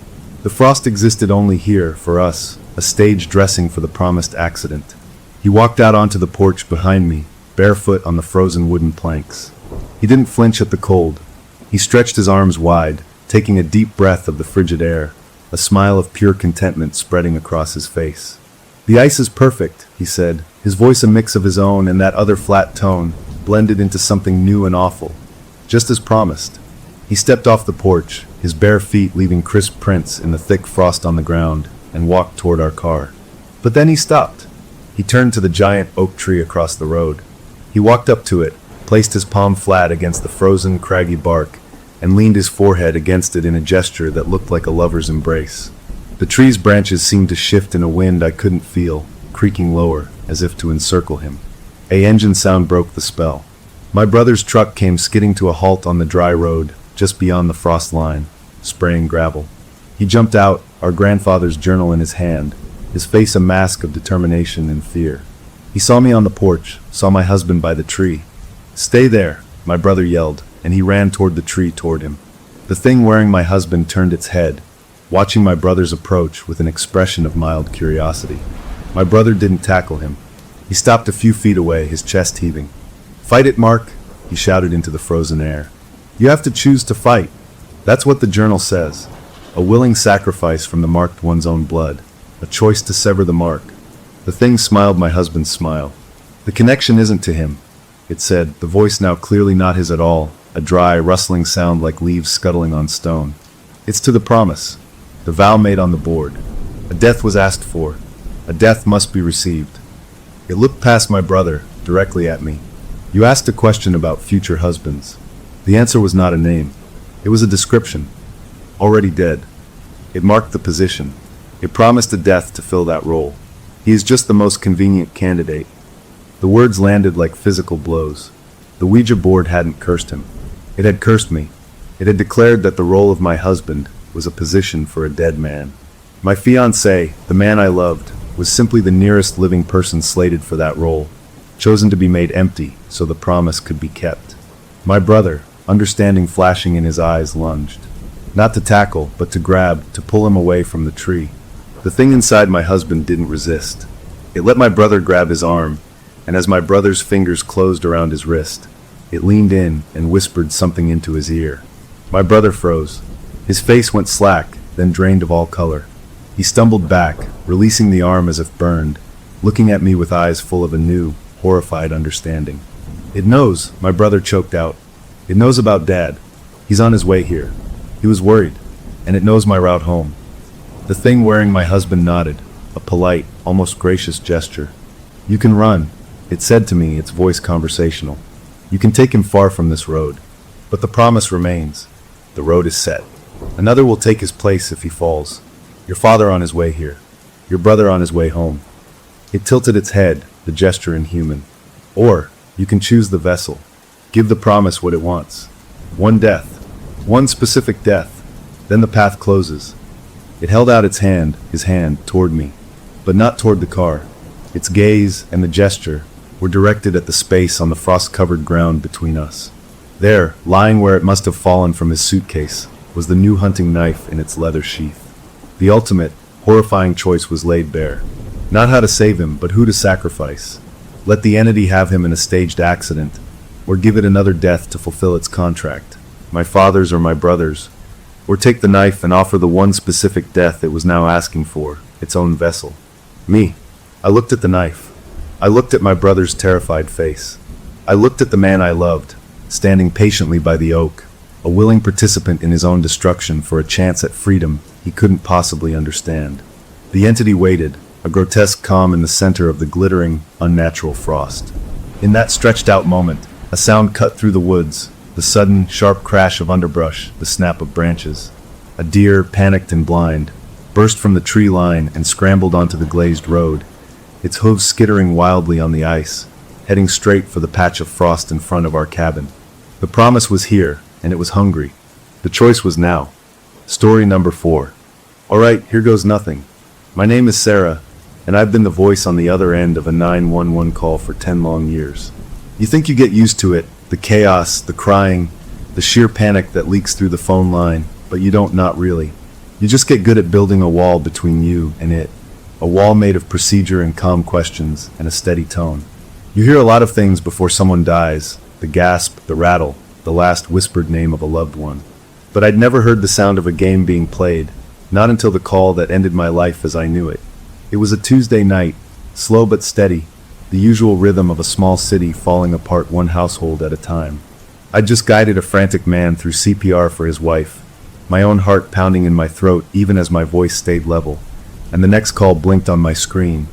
The frost existed only here, for us, a stage dressing for the promised accident. He walked out onto the porch behind me, barefoot on the frozen wooden planks. He didn't flinch at the cold. He stretched his arms wide, taking a deep breath of the frigid air, a smile of pure contentment spreading across his face. "The ice is perfect," he said, his voice a mix of his own and that other flat tone, blended into something new and awful. Just as promised. He stepped off the porch, his bare feet leaving crisp prints in the thick frost on the ground, and walked toward our car. But then he stopped. He turned to the giant oak tree across the road. He walked up to it, placed his palm flat against the frozen, craggy bark, and leaned his forehead against it in a gesture that looked like a lover's embrace. The tree's branches seemed to shift in a wind I couldn't feel, creaking lower, as if to encircle him. A engine sound broke the spell. My brother's truck came skidding to a halt on the dry road, just beyond the frost line, spraying gravel. He jumped out, our grandfather's journal in his hand, his face a mask of determination and fear. He saw me on the porch, saw my husband by the tree. "Stay there," my brother yelled, and he ran toward the tree toward him. The thing wearing my husband turned its head, watching my brother's approach with an expression of mild curiosity. My brother didn't tackle him. He stopped a few feet away, his chest heaving. "Fight it, Mark," he shouted into the frozen air. "You have to choose to fight. That's what the journal says. A willing sacrifice from the marked one's own blood. A choice to sever the mark." The thing smiled my husband's smile. "The connection isn't to him," it said, the voice now clearly not his at all, a dry, rustling sound like leaves scuttling on stone. "It's to the promise, the vow made on the board. A death was asked for. A death must be received." It looked past my brother, directly at me. "You asked a question about future husbands. The answer was not a name. It was a description. Already dead. It marked the position. It promised a death to fill that role. He is just the most convenient candidate." The words landed like physical blows. The Ouija board hadn't cursed him. It had cursed me. It had declared that the role of my husband was a position for a dead man. My fiancé, the man I loved, was simply the nearest living person slated for that role. chosen to be made empty so the promise could be kept. My brother, understanding flashing in his eyes, lunged. Not to tackle, but to grab, to pull him away from the tree. The thing inside my husband didn't resist. It let my brother grab his arm, and as my brother's fingers closed around his wrist, it leaned in and whispered something into his ear. My brother froze. His face went slack, then drained of all color. He stumbled back, releasing the arm as if burned, looking at me with eyes full of a new, horrified understanding. "It knows," my brother choked out. "It knows about Dad. He's on his way here. He was worried, and it knows my route home." The thing wearing my husband nodded, a polite, almost gracious gesture. "You can run," it said to me, its voice conversational. "You can take him far from this road. But the promise remains. The road is set. Another will take his place if he falls. Your father on his way here. Your brother on his way home." It tilted its head, the gesture inhuman. "Or, you can choose the vessel. Give the promise what it wants. One death. One specific death. Then the path closes." It held out its hand, his hand, toward me. But not toward the car. Its gaze and the gesture were directed at the space on the frost-covered ground between us. There, lying where it must have fallen from his suitcase, was the new hunting knife in its leather sheath. The ultimate, horrifying choice was laid bare. Not how to save him, but who to sacrifice. Let the entity have him in a staged accident, or give it another death to fulfill its contract. My father's or my brother's. Or take the knife and offer the one specific death it was now asking for, its own vessel. Me. I looked at the knife. I looked at my brother's terrified face. I looked at the man I loved, standing patiently by the oak, a willing participant in his own destruction for a chance at freedom he couldn't possibly understand. The entity waited, a grotesque calm in the center of the glittering, unnatural frost. In that stretched-out moment, a sound cut through the woods, the sudden, sharp crash of underbrush, the snap of branches. A deer, panicked and blind, burst from the tree line and scrambled onto the glazed road, its hooves skittering wildly on the ice, heading straight for the patch of frost in front of our cabin. The promise was here, and it was hungry. The choice was now. Story number 4. All right, here goes nothing. My name is Sarah, and I've been the voice on the other end of a 911 call for 10 long years. You think you get used to it, the chaos, the crying, the sheer panic that leaks through the phone line, but you don't, not really. You just get good at building a wall between you and it. A wall made of procedure and calm questions and a steady tone. You hear a lot of things before someone dies, the gasp, the rattle, the last whispered name of a loved one. But I'd never heard the sound of a game being played, not until the call that ended my life as I knew it. It was a Tuesday night, slow but steady, the usual rhythm of a small city falling apart one household at a time. I'd just guided a frantic man through CPR for his wife, my own heart pounding in my throat even as my voice stayed level, and the next call blinked on my screen,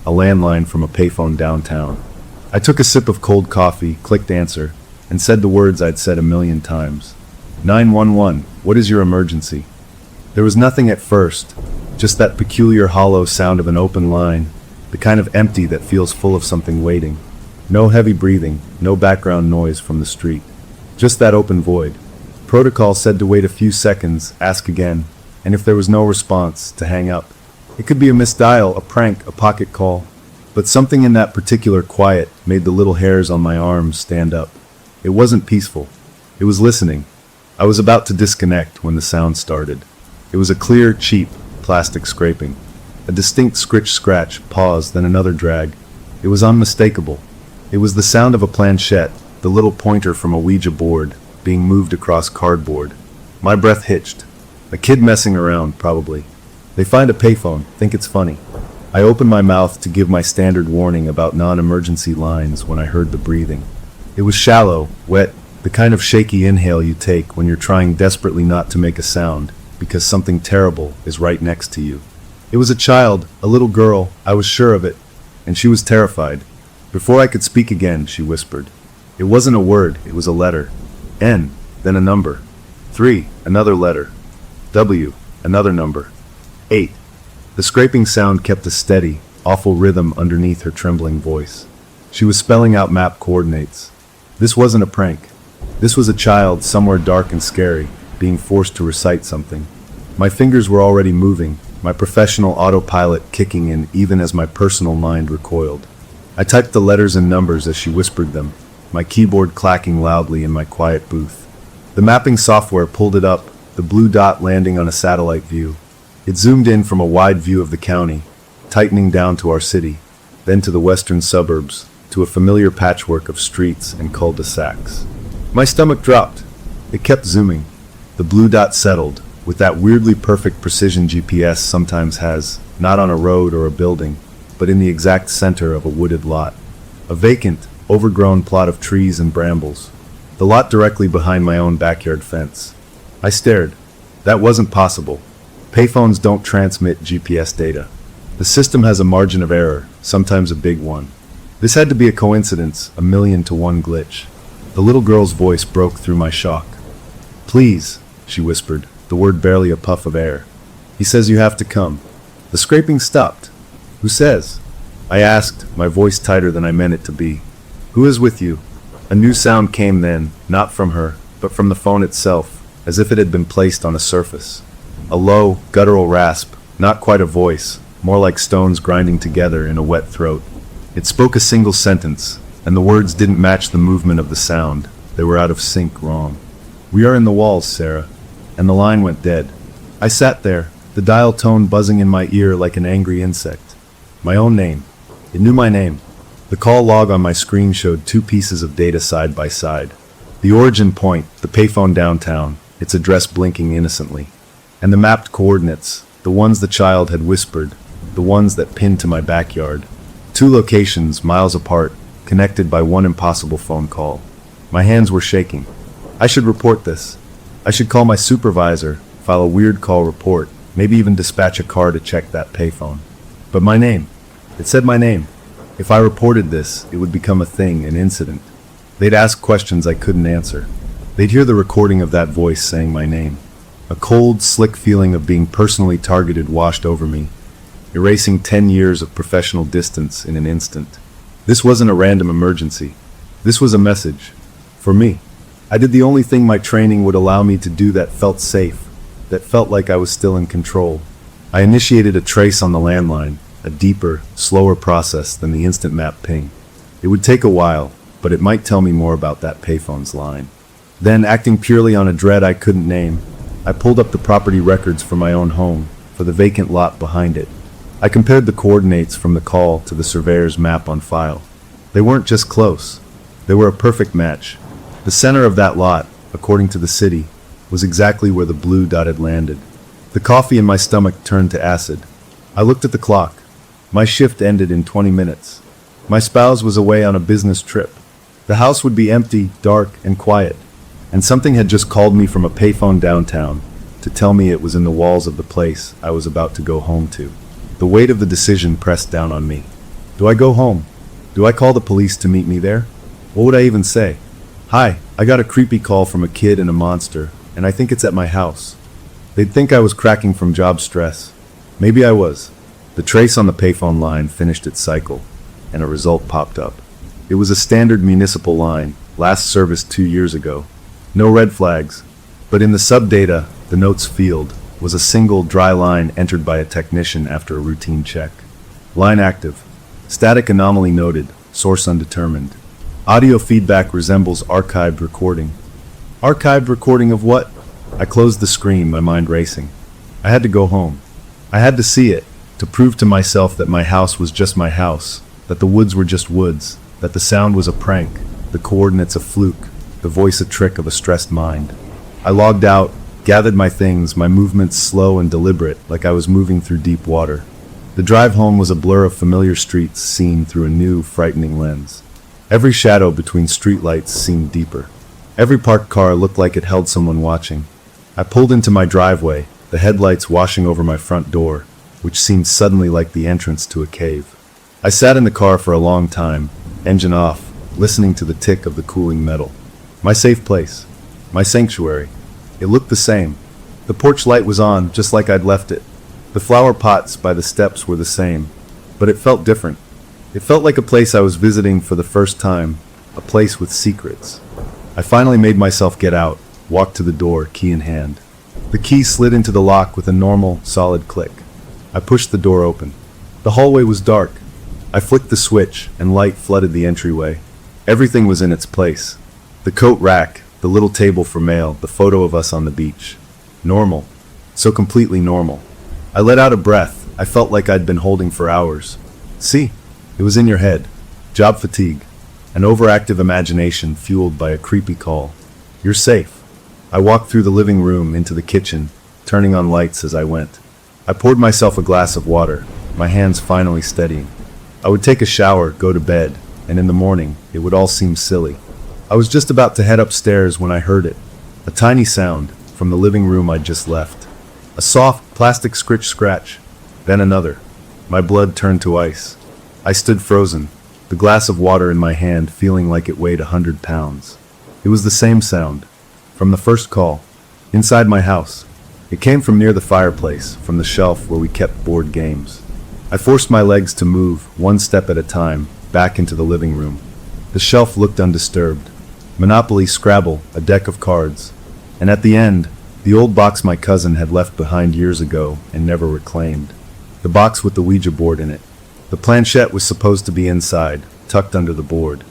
a landline from a payphone downtown. I took a sip of cold coffee, clicked answer, and said the words I'd said a million times. 911, what is your emergency? There was nothing at first, just that peculiar hollow sound of an open line, the kind of empty that feels full of something waiting. No heavy breathing, no background noise from the street. Just that open void. Protocol said to wait a few seconds, ask again, and if there was no response, to hang up. It could be a misdial, a prank, a pocket call, but something in that particular quiet made the little hairs on my arms stand up. It wasn't peaceful. It was listening. I was about to disconnect when the sound started. It was a clear, cheap, plastic scraping. A distinct scritch-scratch, pause, then another drag. It was unmistakable. It was the sound of a planchette, the little pointer from a Ouija board, being moved across cardboard. My breath hitched. A kid messing around, probably. They find a payphone, think it's funny. I opened my mouth to give my standard warning about non-emergency lines when I heard the breathing. It was shallow, wet, the kind of shaky inhale you take when you're trying desperately not to make a sound, because something terrible is right next to you. It was a child, a little girl, I was sure of it, and she was terrified. Before I could speak again, she whispered. It wasn't a word, it was a letter. N, then a number. 3, another letter. W, another number. 8. The scraping sound kept a steady, awful rhythm underneath her trembling voice. She was spelling out map coordinates. This wasn't a prank. This was a child somewhere dark and scary, being forced to recite something. My fingers were already moving, my professional autopilot kicking in even as my personal mind recoiled. I typed the letters and numbers as she whispered them, my keyboard clacking loudly in my quiet booth. The mapping software pulled it up, the blue dot landing on a satellite view. It zoomed in from a wide view of the county, tightening down to our city, then to the western suburbs, to a familiar patchwork of streets and cul-de-sacs. My stomach dropped. It kept zooming. The blue dot settled, with that weirdly perfect precision GPS sometimes has, not on a road or a building, but in the exact center of a wooded lot. A vacant, overgrown plot of trees and brambles. The lot directly behind my own backyard fence. I stared. That wasn't possible. Payphones don't transmit GPS data. The system has a margin of error, sometimes a big one. This had to be a coincidence, a 1,000,000-to-1 glitch. The little girl's voice broke through my shock. "Please," she whispered, the word barely a puff of air. "He says you have to come." The scraping stopped. "Who says?" I asked, my voice tighter than I meant it to be. "Who is with you?" A new sound came then, not from her, but from the phone itself, as if it had been placed on a surface. A low, guttural rasp, not quite a voice, more like stones grinding together in a wet throat. It spoke a single sentence, and the words didn't match the movement of the sound. They were out of sync, wrong. "We are in the walls, Sarah." And the line went dead. I sat there, the dial tone buzzing in my ear like an angry insect. My own name. It knew my name. The call log on my screen showed 2 pieces of data side by side. The origin point, the payphone downtown, its address blinking innocently. And the mapped coordinates, the ones the child had whispered, the ones that pinned to my backyard. 2 locations, miles apart, connected by one impossible phone call. My hands were shaking. I should report this. I should call my supervisor, file a weird call report, maybe even dispatch a car to check that payphone. But my name. It said my name. If I reported this, it would become a thing, an incident. They'd ask questions I couldn't answer. They'd hear the recording of that voice saying my name. A cold, slick feeling of being personally targeted washed over me, erasing 10 years of professional distance in an instant. This wasn't a random emergency. This was a message. For me. I did the only thing my training would allow me to do that felt safe, that felt like I was still in control. I initiated a trace on the landline, a deeper, slower process than the instant map ping. It would take a while, but it might tell me more about that payphone's line. Then, acting purely on a dread I couldn't name, I pulled up the property records for my own home, for the vacant lot behind it. I compared the coordinates from the call to the surveyor's map on file. They weren't just close. They were a perfect match. The center of that lot, according to the city, was exactly where the blue dot had landed. The coffee in my stomach turned to acid. I looked at the clock. My shift ended in 20 minutes. My spouse was away on a business trip. The house would be empty, dark, and quiet. And something had just called me from a payphone downtown to tell me it was in the walls of the place I was about to go home to. The weight of the decision pressed down on me. Do I go home? Do I call the police to meet me there? What would I even say? "Hi, I got a creepy call from a kid and a monster, and I think it's at my house." They'd think I was cracking from job stress. Maybe I was. The trace on the payphone line finished its cycle, and a result popped up. It was a standard municipal line, last serviced 2 years ago. No red flags, but in the subdata, the notes field, was a single dry line entered by a technician after a routine check. Line active. Static anomaly noted, source undetermined. Audio feedback resembles archived recording. Archived recording of what? I closed the screen, my mind racing. I had to go home. I had to see it, to prove to myself that my house was just my house, that the woods were just woods, that the sound was a prank, the coordinates a fluke, the voice a trick of a stressed mind. I logged out, gathered my things, my movements slow and deliberate, like I was moving through deep water. The drive home was a blur of familiar streets seen through a new, frightening lens. Every shadow between streetlights seemed deeper. Every parked car looked like it held someone watching. I pulled into my driveway, the headlights washing over my front door, which seemed suddenly like the entrance to a cave. I sat in the car for a long time, engine off, listening to the tick of the cooling metal. My safe place. My sanctuary. It looked the same. The porch light was on, just like I'd left it. The flower pots by the steps were the same, but it felt different. It felt like a place I was visiting for the first time, a place with secrets. I finally made myself get out, walked to the door, key in hand. The key slid into the lock with a normal, solid click. I pushed the door open. The hallway was dark. I flicked the switch, and light flooded the entryway. Everything was in its place. The coat rack, the little table for mail, the photo of us on the beach. Normal. So completely normal. I let out a breath I felt like I'd been holding for hours. See? It was in your head. Job fatigue. An overactive imagination fueled by a creepy call. You're safe. I walked through the living room into the kitchen, turning on lights as I went. I poured myself a glass of water, my hands finally steadying. I would take a shower, go to bed, and in the morning, it would all seem silly. I was just about to head upstairs when I heard it. A tiny sound from the living room I'd just left. A soft, plastic scratch, then another. My blood turned to ice. I stood frozen, the glass of water in my hand feeling like it weighed 100 pounds. It was the same sound, from the first call, inside my house. It came from near the fireplace, from the shelf where we kept board games. I forced my legs to move, one step at a time, back into the living room. The shelf looked undisturbed. Monopoly, Scrabble, a deck of cards. And at the end, the old box my cousin had left behind years ago and never reclaimed. The box with the Ouija board in it. The planchette was supposed to be inside, tucked under the board.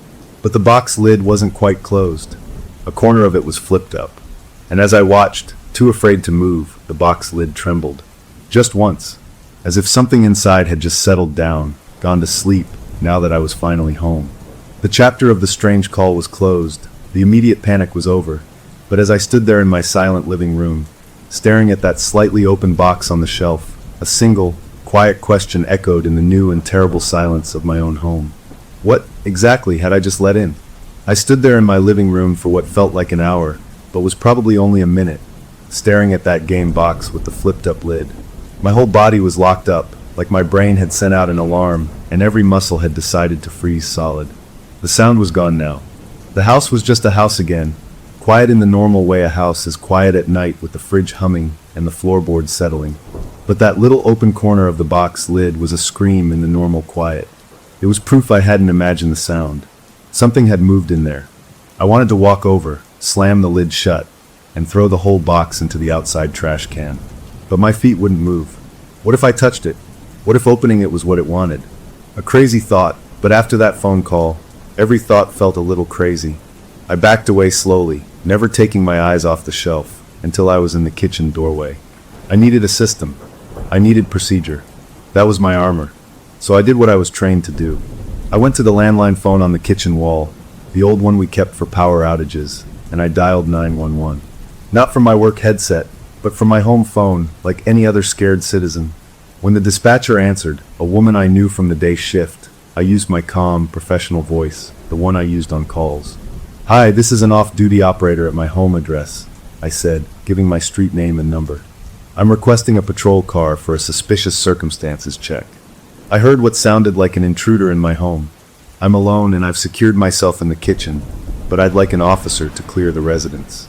But the box lid wasn't quite closed. A corner of it was flipped up. And as I watched, too afraid to move, the box lid trembled. Just once. As if something inside had just settled down, gone to sleep, now that I was finally home. The chapter of the strange call was closed. The immediate panic was over. But as I stood there in my silent living room, staring at that slightly open box on the shelf, a single, quiet question echoed in the new and terrible silence of my own home. What, exactly, had I just let in? I stood there in my living room for what felt like an hour, but was probably only a minute, staring at that game box with the flipped-up lid. My whole body was locked up, like my brain had sent out an alarm, and every muscle had decided to freeze solid. The sound was gone now. The house was just a house again, quiet in the normal way a house is quiet at night with the fridge humming and the floorboards settling. But that little open corner of the box lid was a scream in the normal quiet. It was proof I hadn't imagined the sound. Something had moved in there. I wanted to walk over, slam the lid shut, and throw the whole box into the outside trash can. But my feet wouldn't move. What if I touched it? What if opening it was what it wanted? A crazy thought, but after that phone call, every thought felt a little crazy. I backed away slowly, never taking my eyes off the shelf, until I was in the kitchen doorway. I needed a system. I needed procedure. That was my armor. So I did what I was trained to do. I went to the landline phone on the kitchen wall, the old one we kept for power outages, and I dialed 911. Not from my work headset, but from my home phone, like any other scared citizen. When the dispatcher answered, a woman I knew from the day shift, I used my calm, professional voice, the one I used on calls. "Hi, this is an off-duty operator at my home address," I said, giving my street name and number. "I'm requesting a patrol car for a suspicious circumstances check. I heard what sounded like an intruder in my home. I'm alone and I've secured myself in the kitchen, but I'd like an officer to clear the residence."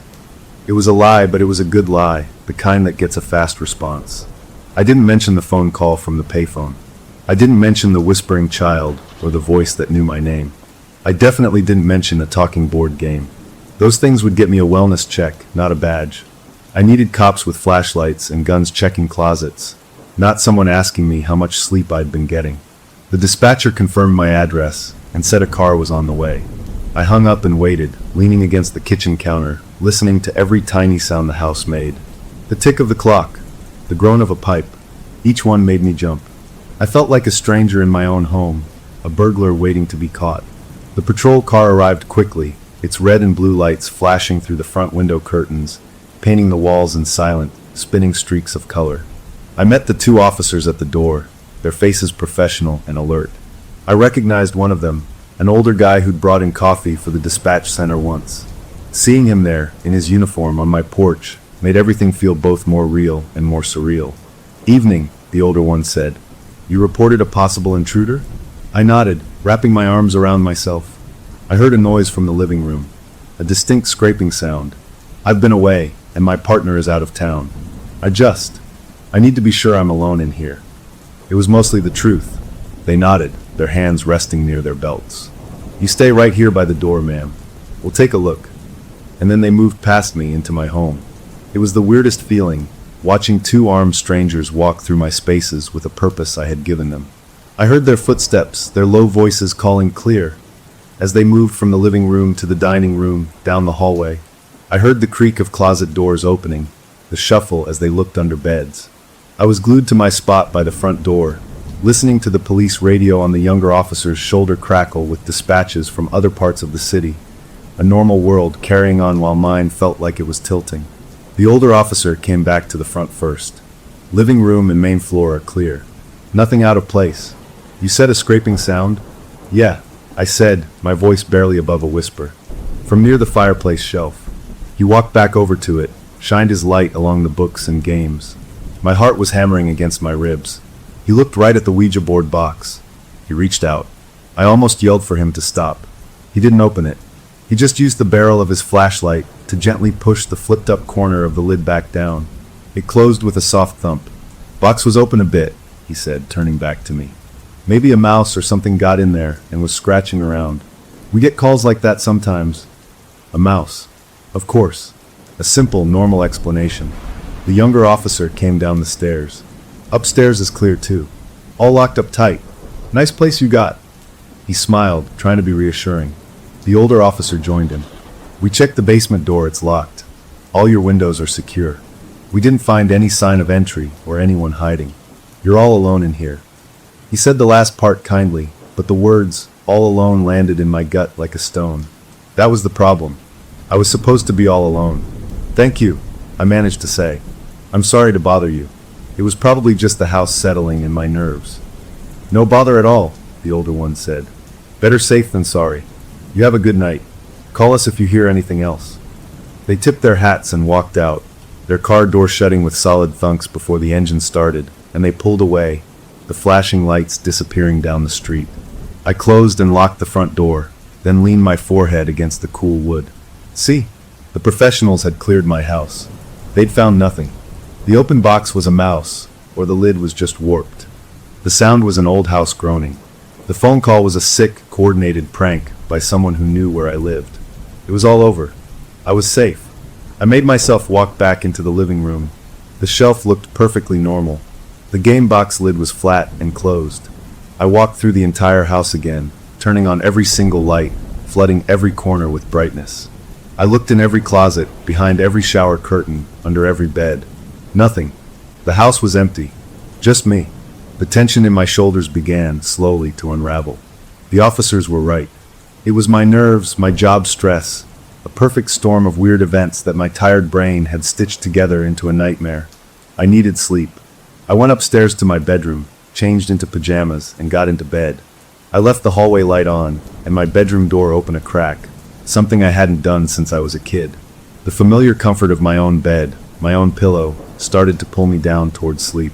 It was a lie, but it was a good lie, the kind that gets a fast response. I didn't mention the phone call from the payphone. I didn't mention the whispering child or the voice that knew my name. I definitely didn't mention a talking board game. Those things would get me a wellness check, not a badge. I needed cops with flashlights and guns checking closets, not someone asking me how much sleep I'd been getting. The dispatcher confirmed my address and said a car was on the way. I hung up and waited, leaning against the kitchen counter, listening to every tiny sound the house made. The tick of the clock, the groan of a pipe, each one made me jump. I felt like a stranger in my own home, a burglar waiting to be caught. The patrol car arrived quickly, its red and blue lights flashing through the front window curtains, painting the walls in silent, spinning streaks of color. I met the two officers at the door, their faces professional and alert. I recognized one of them, an older guy who'd brought in coffee for the dispatch center once. Seeing him there, in his uniform on my porch, made everything feel both more real and more surreal. "Evening," the older one said. "You reported a possible intruder?" I nodded, wrapping my arms around myself. I heard a noise from the living room, a distinct scraping sound. "I've been away, and my partner is out of town. I need to be sure I'm alone in here." It was mostly the truth. They nodded, their hands resting near their belts. "You stay right here by the door, ma'am. We'll take a look." And then they moved past me into my home. It was the weirdest feeling, watching two armed strangers walk through my spaces with a purpose I had given them. I heard their footsteps, their low voices calling clear. As they moved from the living room to the dining room, down the hallway, I heard the creak of closet doors opening, the shuffle as they looked under beds. I was glued to my spot by the front door, listening to the police radio on the younger officer's shoulder crackle with dispatches from other parts of the city. A normal world carrying on while mine felt like it was tilting. The older officer came back to the front first. Living room and main floor are clear. Nothing out of place. You said a scraping sound? Yeah, I said, my voice barely above a whisper. From near the fireplace shelf. He walked back over to it, shined his light along the books and games. My heart was hammering against my ribs. He looked right at the Ouija board box. He reached out. I almost yelled for him to stop. He didn't open it. He just used the barrel of his flashlight to gently push the flipped-up corner of the lid back down. It closed with a soft thump. Box was open a bit, he said, turning back to me. Maybe a mouse or something got in there and was scratching around. We get calls like that sometimes. A mouse. Of course. A simple, normal explanation. The younger officer came down the stairs. Upstairs is clear too. All locked up tight. Nice place you got. He smiled, trying to be reassuring. The older officer joined him. We checked the basement door, it's locked. All your windows are secure. We didn't find any sign of entry or anyone hiding. You're all alone in here. He said the last part kindly, but the words, all alone, landed in my gut like a stone. That was the problem. I was supposed to be all alone. Thank you, I managed to say. I'm sorry to bother you. It was probably just the house settling and my nerves. No bother at all, the older one said. Better safe than sorry. You have a good night. Call us if you hear anything else. They tipped their hats and walked out, their car door shutting with solid thunks before the engine started, and they pulled away, the flashing lights disappearing down the street. I closed and locked the front door, then leaned my forehead against the cool wood. See, the professionals had cleared my house. They'd found nothing. The open box was a mouse, or the lid was just warped. The sound was an old house groaning. The phone call was a sick, coordinated prank by someone who knew where I lived. It was all over. I was safe. I made myself walk back into the living room. The shelf looked perfectly normal. The game box lid was flat and closed. I walked through the entire house again, turning on every single light, flooding every corner with brightness. I looked in every closet, behind every shower curtain, under every bed. Nothing. The house was empty. Just me. The tension in my shoulders began, slowly, to unravel. The officers were right. It was my nerves, my job stress, a perfect storm of weird events that my tired brain had stitched together into a nightmare. I needed sleep. I went upstairs to my bedroom, changed into pajamas, and got into bed. I left the hallway light on, and my bedroom door open a crack, something I hadn't done since I was a kid. The familiar comfort of my own bed, my own pillow, started to pull me down towards sleep.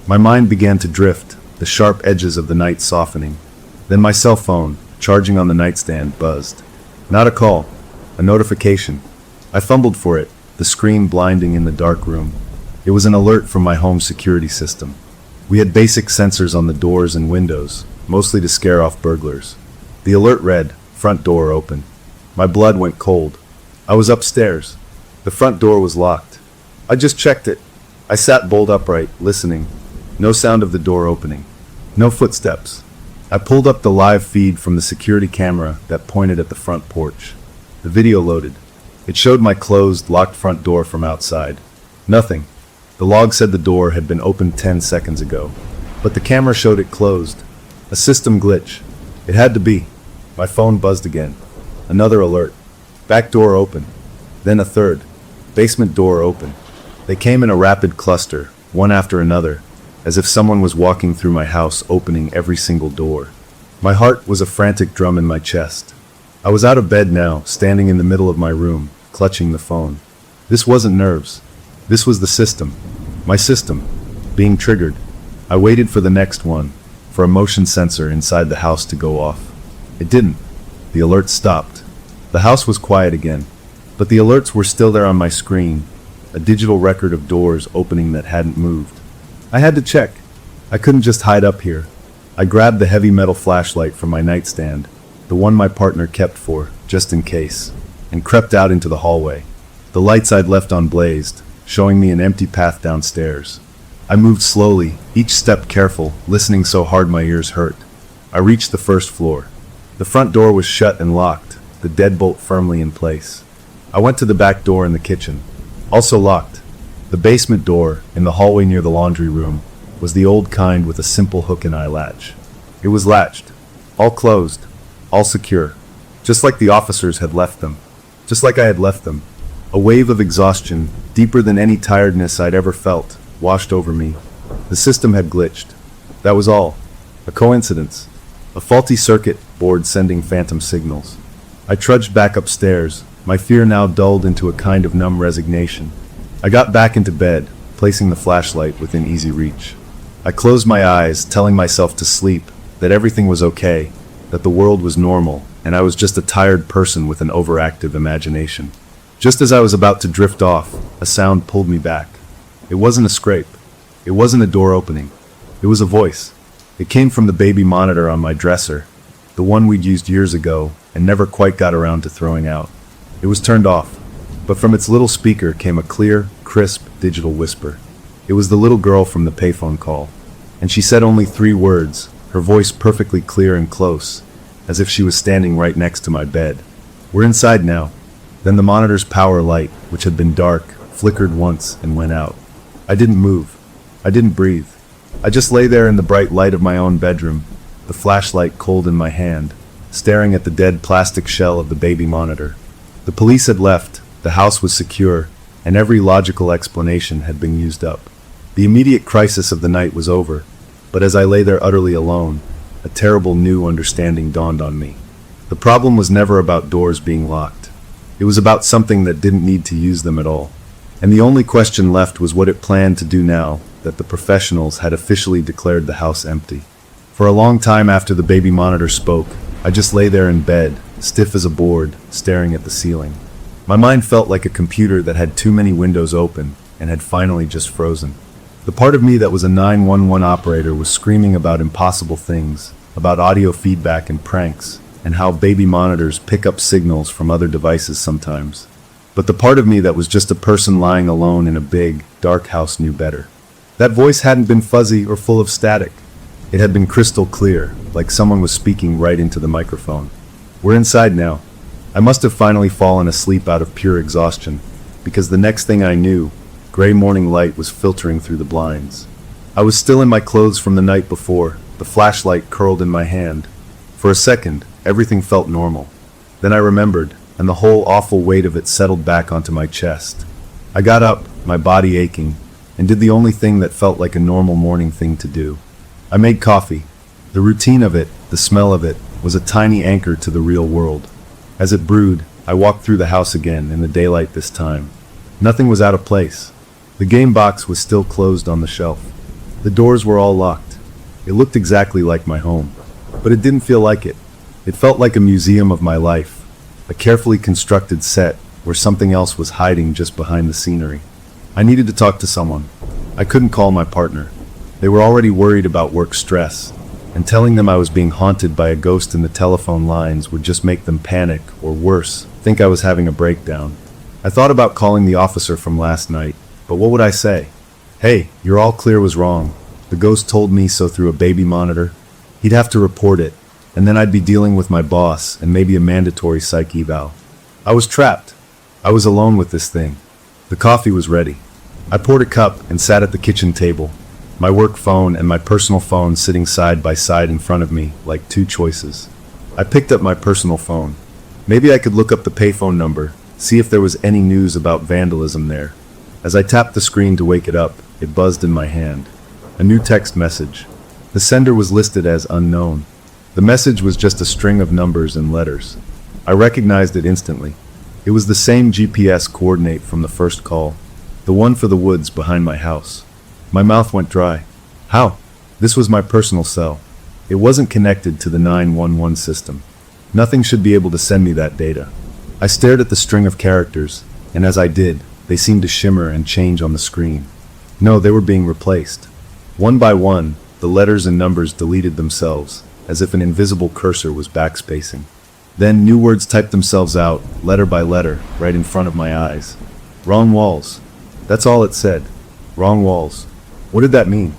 My mind began to drift, the sharp edges of the night softening. Then my cell phone, charging on the nightstand, buzzed. Not a call, a notification. I fumbled for it, the screen blinding in the dark room. It was an alert from my home security system. We had basic sensors on the doors and windows, mostly to scare off burglars. The alert read, front door open. My blood went cold. I was upstairs. The front door was locked. I just checked it. I sat bolt upright, listening. No sound of the door opening. No footsteps. I pulled up the live feed from the security camera that pointed at the front porch. The video loaded. It showed my closed, locked front door from outside. Nothing. The log said the door had been opened 10 seconds ago, but the camera showed it closed. A system glitch. It had to be. My phone buzzed again. Another alert. Back door open. Then a third. Basement door open. They came in a rapid cluster, one after another, as if someone was walking through my house, opening every single door. My heart was a frantic drum in my chest. I was out of bed now, standing in the middle of my room, clutching the phone. This wasn't nerves. This was the system. My system. Being triggered. I waited for the next one, for a motion sensor inside the house to go off. It didn't. The alert stopped. The house was quiet again, but the alerts were still there on my screen, a digital record of doors opening that hadn't moved. I had to check. I couldn't just hide up here. I grabbed the heavy metal flashlight from my nightstand, the one my partner kept for, just in case, and crept out into the hallway. The lights I'd left on blazed, showing me an empty path downstairs. I moved slowly, each step careful, listening so hard my ears hurt. I reached the first floor. The front door was shut and locked, the deadbolt firmly in place. I went to the back door in the kitchen, also locked. The basement door, in the hallway near the laundry room, was the old kind with a simple hook and eye latch. It was latched, all closed, all secure, just like the officers had left them, just like I had left them. A wave of exhaustion, deeper than any tiredness I'd ever felt, washed over me. The system had glitched. That was all. A coincidence. A faulty circuit board sending phantom signals. I trudged back upstairs, my fear now dulled into a kind of numb resignation. I got back into bed, placing the flashlight within easy reach. I closed my eyes, telling myself to sleep, that everything was okay, that the world was normal, and I was just a tired person with an overactive imagination. Just as I was about to drift off, a sound pulled me back. It wasn't a scrape. It wasn't a door opening. It was a voice. It came from the baby monitor on my dresser, the one we'd used years ago and never quite got around to throwing out. It was turned off, but from its little speaker came a clear, crisp, digital whisper. It was the little girl from the payphone call, and she said only 3 words, her voice perfectly clear and close, as if she was standing right next to my bed. "We're inside now." Then the monitor's power light, which had been dark, flickered once and went out. I didn't move. I didn't breathe. I just lay there in the bright light of my own bedroom, the flashlight cold in my hand, staring at the dead plastic shell of the baby monitor. The police had left, the house was secure, and every logical explanation had been used up. The immediate crisis of the night was over, but as I lay there utterly alone, a terrible new understanding dawned on me. The problem was never about doors being locked. It was about something that didn't need to use them at all. And the only question left was what it planned to do now that the professionals had officially declared the house empty. For a long time after the baby monitor spoke, I just lay there in bed, stiff as a board, staring at the ceiling. My mind felt like a computer that had too many windows open and had finally just frozen. The part of me that was a 911 operator was screaming about impossible things, about audio feedback and pranks, and how baby monitors pick up signals from other devices sometimes. But the part of me that was just a person lying alone in a big, dark house knew better. That voice hadn't been fuzzy or full of static. It had been crystal clear, like someone was speaking right into the microphone. "We're inside now." I must have finally fallen asleep out of pure exhaustion, because the next thing I knew, gray morning light was filtering through the blinds. I was still in my clothes from the night before, the flashlight curled in my hand. For a second, everything felt normal. Then I remembered, and the whole awful weight of it settled back onto my chest. I got up, my body aching, and did the only thing that felt like a normal morning thing to do. I made coffee. The routine of it, the smell of it, was a tiny anchor to the real world. As it brewed, I walked through the house again, in the daylight this time. Nothing was out of place. The game box was still closed on the shelf. The doors were all locked. It looked exactly like my home, but it didn't feel like it. It felt like a museum of my life, a carefully constructed set where something else was hiding just behind the scenery. I needed to talk to someone. I couldn't call my partner. They were already worried about work stress, and telling them I was being haunted by a ghost in the telephone lines would just make them panic, or worse, think I was having a breakdown. I thought about calling the officer from last night, but what would I say? "Hey, your all clear was wrong. The ghost told me so through a baby monitor." He'd have to report it, and then I'd be dealing with my boss and maybe a mandatory psych eval. I was trapped. I was alone with this thing. The coffee was ready. I poured a cup and sat at the kitchen table, my work phone and my personal phone sitting side by side in front of me like 2 choices. I picked up my personal phone. Maybe I could look up the payphone number, see if there was any news about vandalism there. As I tapped the screen to wake it up, it buzzed in my hand. A new text message. The sender was listed as unknown. The message was just a string of numbers and letters. I recognized it instantly. It was the same GPS coordinate from the first call, the one for the woods behind my house. My mouth went dry. How? This was my personal cell. It wasn't connected to the 911 system. Nothing should be able to send me that data. I stared at the string of characters, and as I did, they seemed to shimmer and change on the screen. No, they were being replaced. One by one, the letters and numbers deleted themselves, as if an invisible cursor was backspacing. Then new words typed themselves out, letter by letter, right in front of my eyes. Wrong walls. That's all it said. Wrong walls. What did that mean?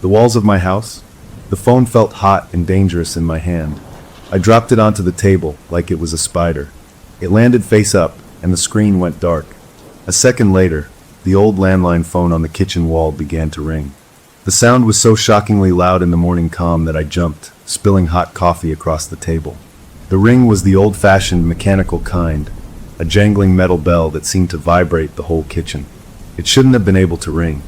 The walls of my house? The phone felt hot and dangerous in my hand. I dropped it onto the table like it was a spider. It landed face up, and the screen went dark. A second later, the old landline phone on the kitchen wall began to ring. The sound was so shockingly loud in the morning calm that I jumped, spilling hot coffee across the table. The ring was the old-fashioned mechanical kind, a jangling metal bell that seemed to vibrate the whole kitchen. It shouldn't have been able to ring.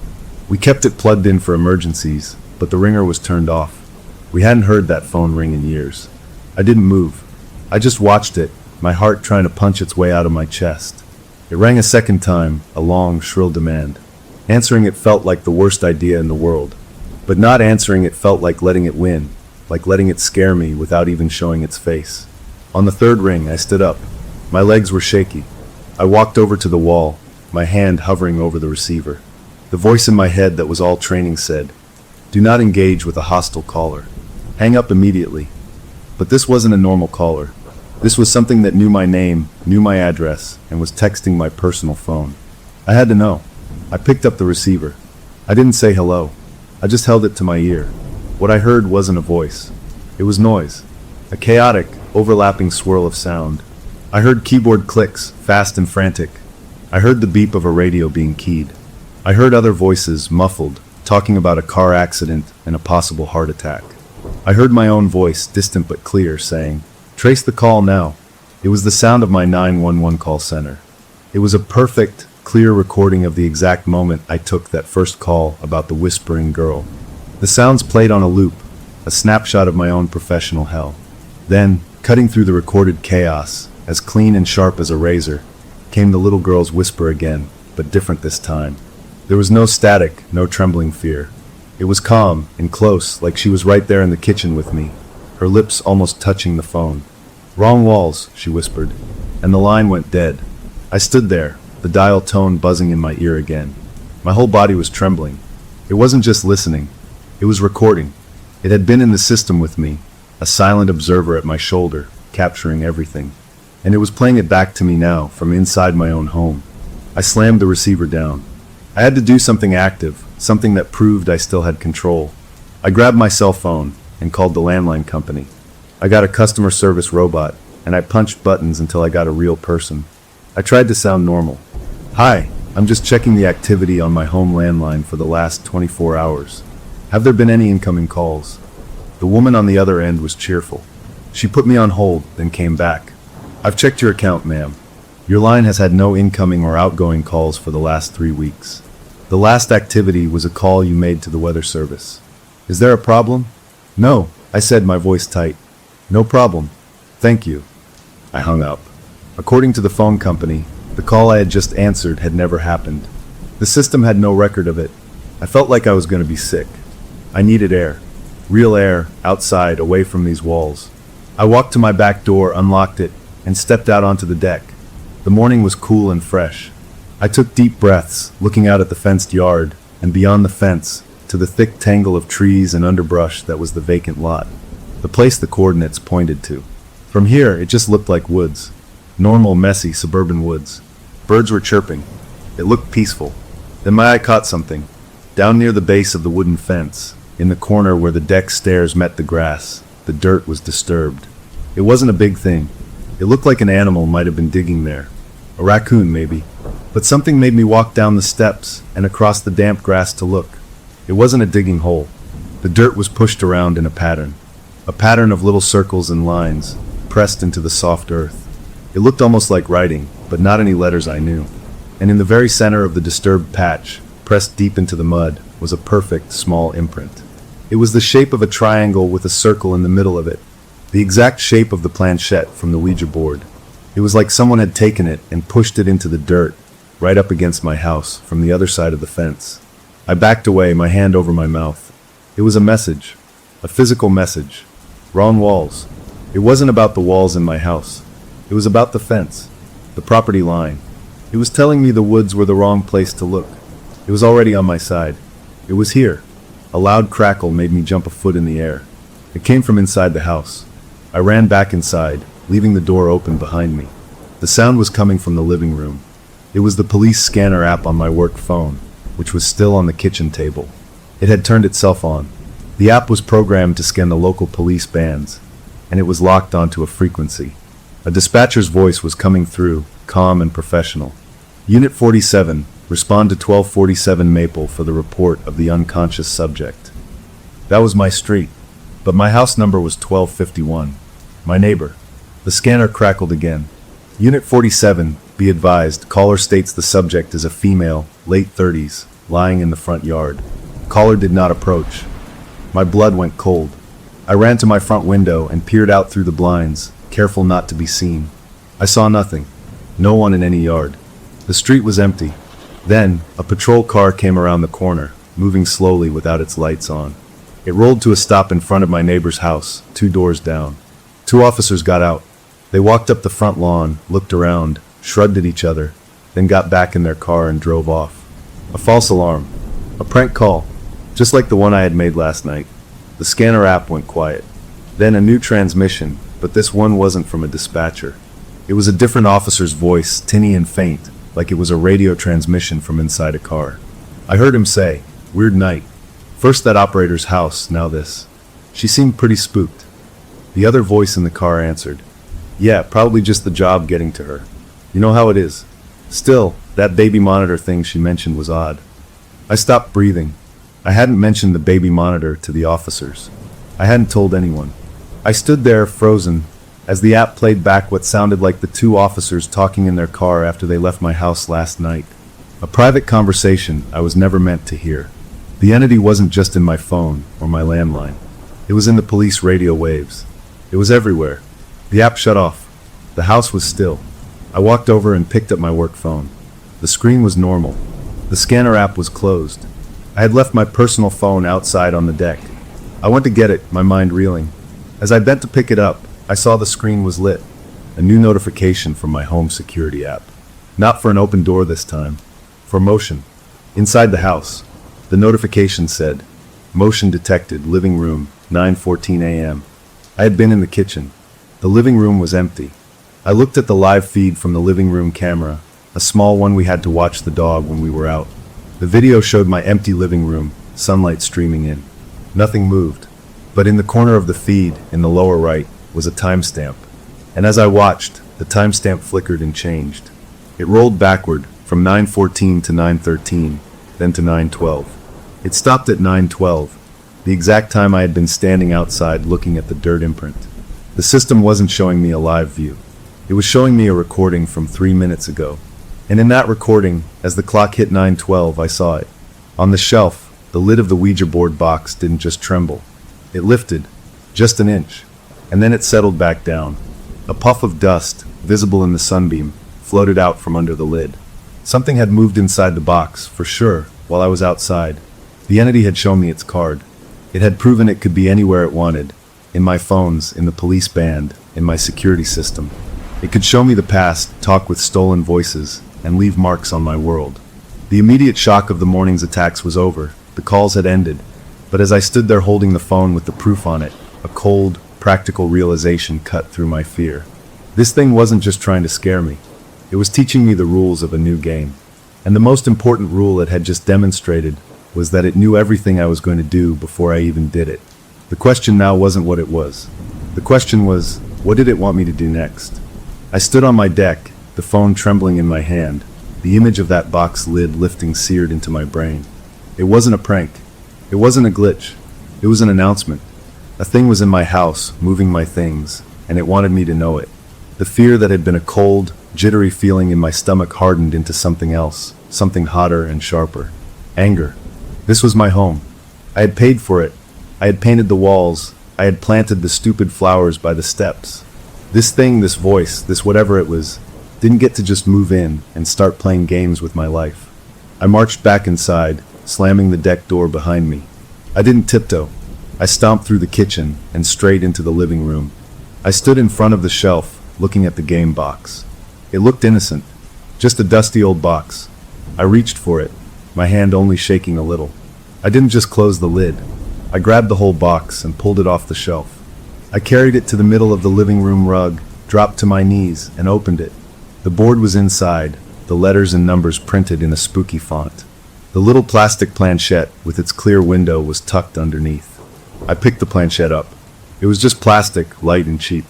We kept it plugged in for emergencies, but the ringer was turned off. We hadn't heard that phone ring in years. I didn't move. I just watched it, my heart trying to punch its way out of my chest. It rang a second time, a long, shrill demand. Answering it felt like the worst idea in the world. But not answering it felt like letting it win, like letting it scare me without even showing its face. On the third ring, I stood up. My legs were shaky. I walked over to the wall, my hand hovering over the receiver. The voice in my head that was all training said, "Do not engage with a hostile caller. Hang up immediately." But this wasn't a normal caller. This was something that knew my name, knew my address, and was texting my personal phone. I had to know. I picked up the receiver. I didn't say hello. I just held it to my ear. What I heard wasn't a voice. It was noise. A chaotic, overlapping swirl of sound. I heard keyboard clicks, fast and frantic. I heard the beep of a radio being keyed. I heard other voices, muffled, talking about a car accident and a possible heart attack. I heard my own voice, distant but clear, saying, "Trace the call now." It was the sound of my 911 call center. It was a perfect, clear recording of the exact moment I took that first call about the whispering girl. The sounds played on a loop, a snapshot of my own professional hell. Then, cutting through the recorded chaos, as clean and sharp as a razor, came the little girl's whisper again, but different this time. There was no static, no trembling fear. It was calm and close, like she was right there in the kitchen with me, her lips almost touching the phone. "Wrong walls," she whispered, and the line went dead. I stood there, the dial tone buzzing in my ear again. My whole body was trembling. It wasn't just listening. It was recording. It had been in the system with me, a silent observer at my shoulder, capturing everything. And it was playing it back to me now, from inside my own home. I slammed the receiver down. I had to do something active, something that proved I still had control. I grabbed my cell phone and called the landline company. I got a customer service robot, and I punched buttons until I got a real person. I tried to sound normal. "Hi, I'm just checking the activity on my home landline for the last 24 hours. Have there been any incoming calls?" The woman on the other end was cheerful. She put me on hold, then came back. "I've checked your account, ma'am. Your line has had no incoming or outgoing calls for the last 3 weeks. The last activity was a call you made to the weather service. Is there a problem?" "No," I said, my voice tight. "No problem. Thank you." I hung up. According to the phone company, the call I had just answered had never happened. The system had no record of it. I felt like I was going to be sick. I needed air. Real air, outside, away from these walls. I walked to my back door, unlocked it, and stepped out onto the deck. The morning was cool and fresh. I took deep breaths, looking out at the fenced yard, and beyond the fence, to the thick tangle of trees and underbrush that was the vacant lot. The place the coordinates pointed to. From here, it just looked like woods. Normal, messy, suburban woods. Birds were chirping. It looked peaceful. Then my eye caught something. Down near the base of the wooden fence, in the corner where the deck stairs met the grass, the dirt was disturbed. It wasn't a big thing. It looked like an animal might have been digging there. A raccoon, maybe. But something made me walk down the steps and across the damp grass to look. It wasn't a digging hole. The dirt was pushed around in a pattern of little circles and lines, pressed into the soft earth. It looked almost like writing, but not any letters I knew. And in the very center of the disturbed patch, pressed deep into the mud, was a perfect, small imprint. It was the shape of a triangle with a circle in the middle of it, the exact shape of the planchette from the Ouija board. It was like someone had taken it and pushed it into the dirt, right up against my house, from the other side of the fence. I backed away, my hand over my mouth. It was a message. A physical message. Wrong walls. It wasn't about the walls in my house. It was about the fence. The property line. It was telling me the woods were the wrong place to look. It was already on my side. It was here. A loud crackle made me jump a foot in the air. It came from inside the house. I ran back inside, leaving the door open behind me. The sound was coming from the living room. It was the police scanner app on my work phone, which was still on the kitchen table. It had turned itself on. The app was programmed to scan the local police bands, and it was locked onto a frequency. A dispatcher's voice was coming through, calm and professional. Unit 47, respond to 1247 Maple for the report of the unconscious subject. That was my street, but my house number was 1251. My neighbor. The scanner crackled again. Unit 47, be advised, caller states the subject is a female, late 30s, lying in the front yard. Caller did not approach. My blood went cold. I ran to my front window and peered out through the blinds, careful not to be seen. I saw nothing. No one in any yard. The street was empty. Then, a patrol car came around the corner, moving slowly without its lights on. It rolled to a stop in front of my neighbor's house, 2 doors down. 2 officers got out. They walked up the front lawn, looked around, shrugged at each other, then got back in their car and drove off. A false alarm. A prank call. Just like the one I had made last night. The scanner app went quiet. Then a new transmission, but this one wasn't from a dispatcher. It was a different officer's voice, tinny and faint, like it was a radio transmission from inside a car. I heard him say, "Weird night. First that operator's house, now this." She seemed pretty spooked. The other voice in the car answered, "Yeah, probably just the job getting to her. You know how it is. Still, that baby monitor thing she mentioned was odd." I stopped breathing. I hadn't mentioned the baby monitor to the officers. I hadn't told anyone. I stood there, frozen, as the app played back what sounded like the 2 officers talking in their car after they left my house last night. A private conversation I was never meant to hear. The entity wasn't just in my phone or my landline. It was in the police radio waves. It was everywhere. The app shut off. The house was still. I walked over and picked up my work phone. The screen was normal. The scanner app was closed. I had left my personal phone outside on the deck. I went to get it, my mind reeling. As I bent to pick it up, I saw the screen was lit. A new notification from my home security app. Not for an open door this time. For motion. Inside the house. The notification said, "Motion detected, living room, 9:14 a.m." I had been in the kitchen. The living room was empty. I looked at the live feed from the living room camera, a small one we had to watch the dog when we were out. The video showed my empty living room, sunlight streaming in. Nothing moved. But in the corner of the feed, in the lower right, was a timestamp. And as I watched, the timestamp flickered and changed. It rolled backward, from 9:14 to 9:13, then to 9:12. It stopped at 9:12, the exact time I had been standing outside looking at the dirt imprint. The system wasn't showing me a live view. It was showing me a recording from 3 minutes ago. And in that recording, as the clock hit 9:12, I saw it. On the shelf, the lid of the Ouija board box didn't just tremble. It lifted, just an inch, and then it settled back down. A puff of dust, visible in the sunbeam, floated out from under the lid. Something had moved inside the box, for sure, while I was outside. The entity had shown me its card. It had proven it could be anywhere it wanted. In my phones, in the police band, in my security system. It could show me the past, talk with stolen voices, and leave marks on my world. The immediate shock of the morning's attacks was over. The calls had ended. But as I stood there holding the phone with the proof on it, a cold, practical realization cut through my fear. This thing wasn't just trying to scare me. It was teaching me the rules of a new game. And the most important rule it had just demonstrated was that it knew everything I was going to do before I even did it. The question now wasn't what it was. The question was, what did it want me to do next? I stood on my deck, the phone trembling in my hand, the image of that box lid lifting seared into my brain. It wasn't a prank. It wasn't a glitch. It was an announcement. A thing was in my house, moving my things, and it wanted me to know it. The fear that had been a cold, jittery feeling in my stomach hardened into something else, something hotter and sharper. Anger. This was my home. I had paid for it. I had painted the walls. I had planted the stupid flowers by the steps. This thing, this voice, this whatever it was, didn't get to just move in and start playing games with my life. I marched back inside, slamming the deck door behind me. I didn't tiptoe. I stomped through the kitchen and straight into the living room. I stood in front of the shelf, looking at the game box. It looked innocent, just a dusty old box. I reached for it, my hand only shaking a little. I didn't just close the lid. I grabbed the whole box and pulled it off the shelf. I carried it to the middle of the living room rug, dropped to my knees, and opened it. The board was inside, the letters and numbers printed in a spooky font. The little plastic planchette with its clear window was tucked underneath. I picked the planchette up. It was just plastic, light and cheap.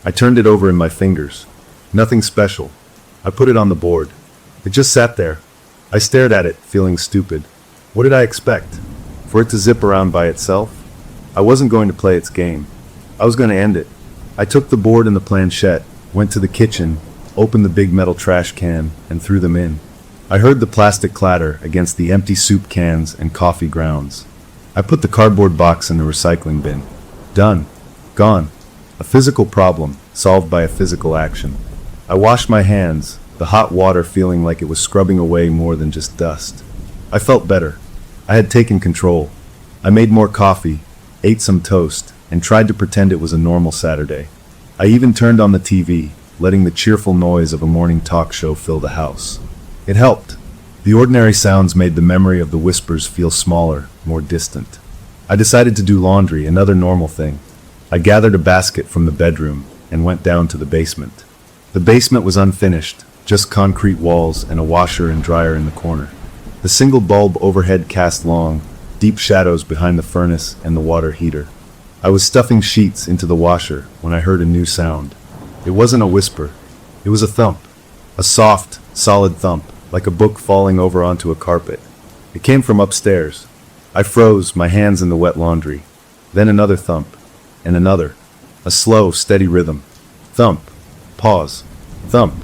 I turned it over in my fingers. Nothing special. I put it on the board. It just sat there. I stared at it, feeling stupid. What did I expect? For it to zip around by itself? I wasn't going to play its game. I was going to end it. I took the board and the planchette, went to the kitchen, opened the big metal trash can, and threw them in. I heard the plastic clatter against the empty soup cans and coffee grounds. I put the cardboard box in the recycling bin. Done. Gone. A physical problem, solved by a physical action. I washed my hands, the hot water feeling like it was scrubbing away more than just dust. I felt better. I had taken control. I made more coffee, ate some toast, and tried to pretend it was a normal Saturday. I even turned on the TV, letting the cheerful noise of a morning talk show fill the house. It helped. The ordinary sounds made the memory of the whispers feel smaller, more distant. I decided to do laundry, another normal thing. I gathered a basket from the bedroom and went down to the basement. The basement was unfinished, just concrete walls and a washer and dryer in the corner. The single bulb overhead cast long, deep shadows behind the furnace and the water heater. I was stuffing sheets into the washer when I heard a new sound. It wasn't a whisper. It was a thump. A soft, solid thump, like a book falling over onto a carpet. It came from upstairs. I froze, my hands in the wet laundry. Then another thump, and another. A slow, steady rhythm. Thump, pause, thump,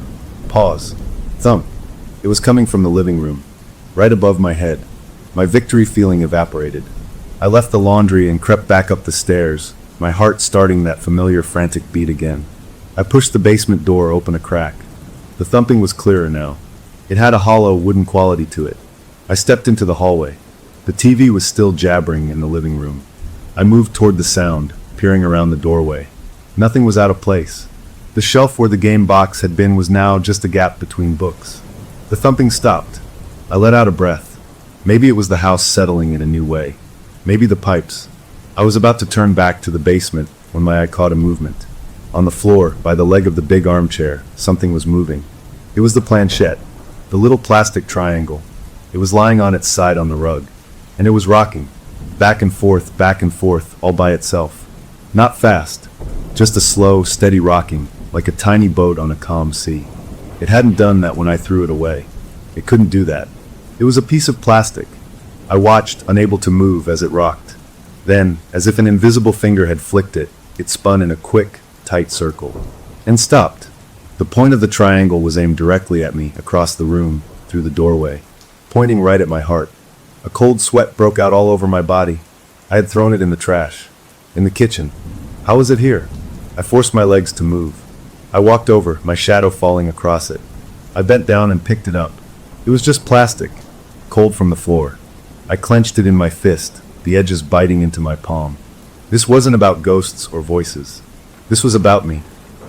pause, thump. It was coming from the living room, right above my head. My victory feeling evaporated. I left the laundry and crept back up the stairs, my heart starting that familiar frantic beat again. I pushed the basement door open a crack. The thumping was clearer now. It had a hollow wooden quality to it. I stepped into the hallway. The TV was still jabbering in the living room. I moved toward the sound, peering around the doorway. Nothing was out of place. The shelf where the game box had been was now just a gap between books. The thumping stopped. I let out a breath. Maybe it was the house settling in a new way. Maybe the pipes. I was about to turn back to the basement when my eye caught a movement. On the floor, by the leg of the big armchair, something was moving. It was the planchette, the little plastic triangle. It was lying on its side on the rug, and it was rocking, back and forth, all by itself. Not fast, just a slow, steady rocking, like a tiny boat on a calm sea. It hadn't done that when I threw it away. It couldn't do that. It was a piece of plastic. I watched, unable to move as it rocked. Then, as if an invisible finger had flicked it, it spun in a quick, tight circle, and stopped. The point of the triangle was aimed directly at me, across the room, through the doorway, pointing right at my heart. A cold sweat broke out all over my body. I had thrown it in the trash. In the kitchen. How was it here? I forced my legs to move. I walked over, my shadow falling across it. I bent down and picked it up. It was just plastic, cold from the floor. I clenched it in my fist, the edges biting into my palm. This wasn't about ghosts or voices. This was about me.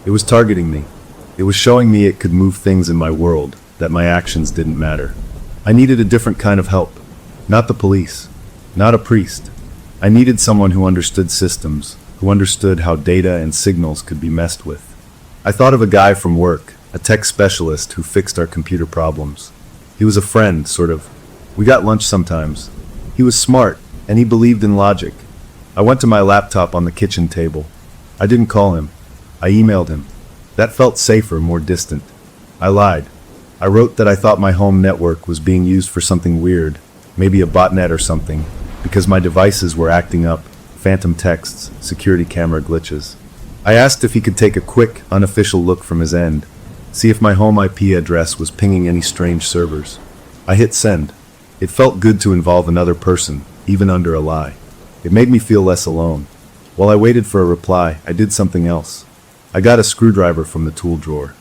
It was targeting me. It was showing me it could move things in my world, that my actions didn't matter. I needed a different kind of help. Not the police. Not a priest. I needed someone who understood systems, who understood how data and signals could be messed with. I thought of a guy from work, a tech specialist who fixed our computer problems. He was a friend, sort of. We got lunch sometimes. He was smart, and he believed in logic. I went to my laptop on the kitchen table. I didn't call him. I emailed him. That felt safer, more distant. I lied. I wrote that I thought my home network was being used for something weird, maybe a botnet or something, because my devices were acting up, phantom texts, security camera glitches. I asked if he could take a quick, unofficial look from his end, see if my home IP address was pinging any strange servers. I hit send. It felt good to involve another person, even under a lie. It made me feel less alone. While I waited for a reply, I did something else. I got a screwdriver from the tool drawer.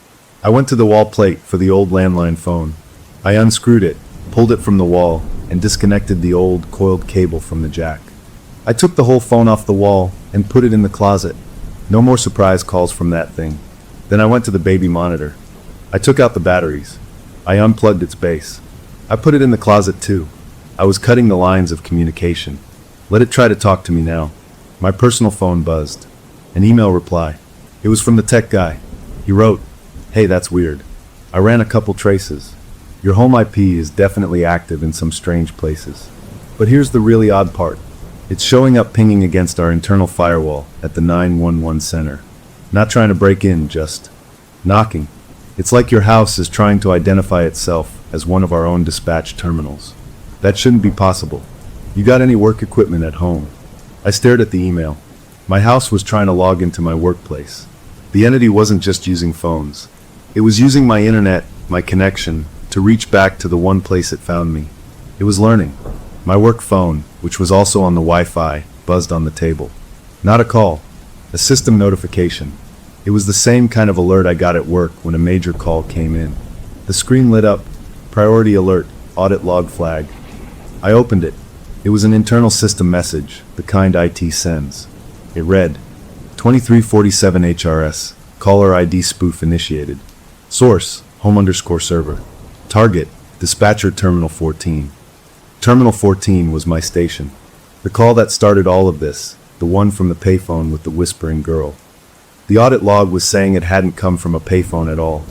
I went to the wall plate for the old landline phone. I unscrewed it, pulled it from the wall, and disconnected the old, coiled cable from the jack. I took the whole phone off the wall and put it in the closet. No more surprise calls from that thing. Then I went to the baby monitor. I took out the batteries. I unplugged its base. I put it in the closet too. I was cutting the lines of communication. Let it try to talk to me now. My personal phone buzzed. An email reply. It was from the tech guy. He wrote, "Hey, that's weird." I ran a couple traces. Your home IP is definitely active in some strange places. But here's the really odd part. It's showing up pinging against our internal firewall at the 911 center. Not trying to break in, just knocking. It's like your house is trying to identify itself as one of our own dispatch terminals. That shouldn't be possible. You got any work equipment at home? I stared at the email. My house was trying to log into my workplace. The entity wasn't just using phones. It was using my internet, my connection, to reach back to the one place it found me. It was learning. My work phone, which was also on the Wi-Fi, buzzed on the table. Not a call, a system notification. It was the same kind of alert I got at work when a major call came in. The screen lit up, priority alert, audit log flag. I opened it. It was an internal system message, the kind IT sends. It read, 2347 HRS, caller ID spoof initiated. Source, home_server. Target, dispatcher terminal 14. Terminal 14 was my station. The call that started all of this, the one from the payphone with the whispering girl. The audit log was saying it hadn't come from a payphone at all.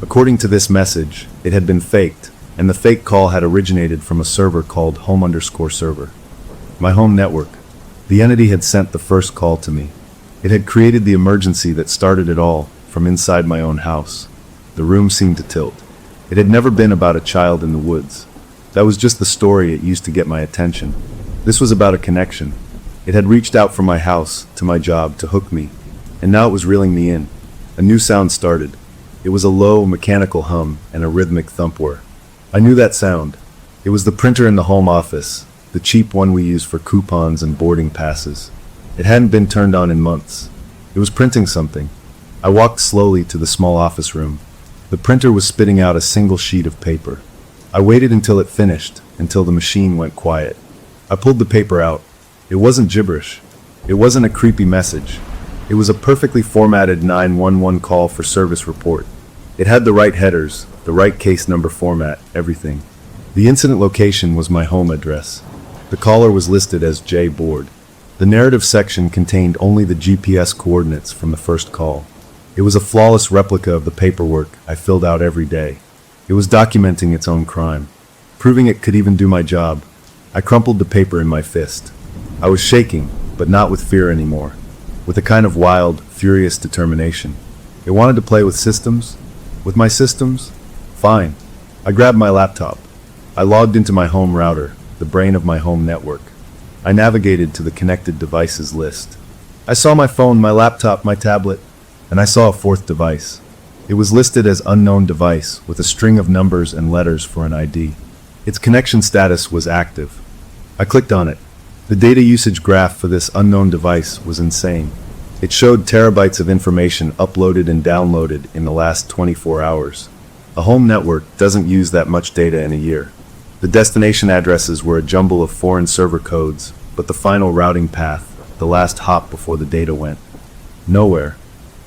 According to this message, it had been faked, and the fake call had originated from a server called home_server. My home network. The entity had sent the first call to me. It had created the emergency that started it all from inside my own house. The room seemed to tilt. It had never been about a child in the woods. That was just the story it used to get my attention. This was about a connection. It had reached out from my house to my job to hook me, and now it was reeling me in. A new sound started. It was a low, mechanical hum and a rhythmic thump whir. I knew that sound. It was the printer in the home office, the cheap one we use for coupons and boarding passes. It hadn't been turned on in months. It was printing something. I walked slowly to the small office room. The printer was spitting out a single sheet of paper. I waited until it finished, until the machine went quiet. I pulled the paper out. It wasn't gibberish. It wasn't a creepy message. It was a perfectly formatted 911 call for service report. It had the right headers, the right case number format, everything. The incident location was my home address. The caller was listed as J. Board. The narrative section contained only the GPS coordinates from the first call. It was a flawless replica of the paperwork I filled out every day. It was documenting its own crime, proving it could even do my job. I crumpled the paper in my fist. I was shaking, but not with fear anymore, with a kind of wild, furious determination. It wanted to play with systems? With my systems? Fine. I grabbed my laptop. I logged into my home router, the brain of my home network. I navigated to the connected devices list. I saw my phone, my laptop, my tablet, and I saw a fourth device. It was listed as unknown device with a string of numbers and letters for an ID. Its connection status was active. I clicked on it. The data usage graph for this unknown device was insane. It showed terabytes of information uploaded and downloaded in the last 24 hours. A home network doesn't use that much data in a year. The destination addresses were a jumble of foreign server codes, but the final routing path, the last hop before the data went nowhere,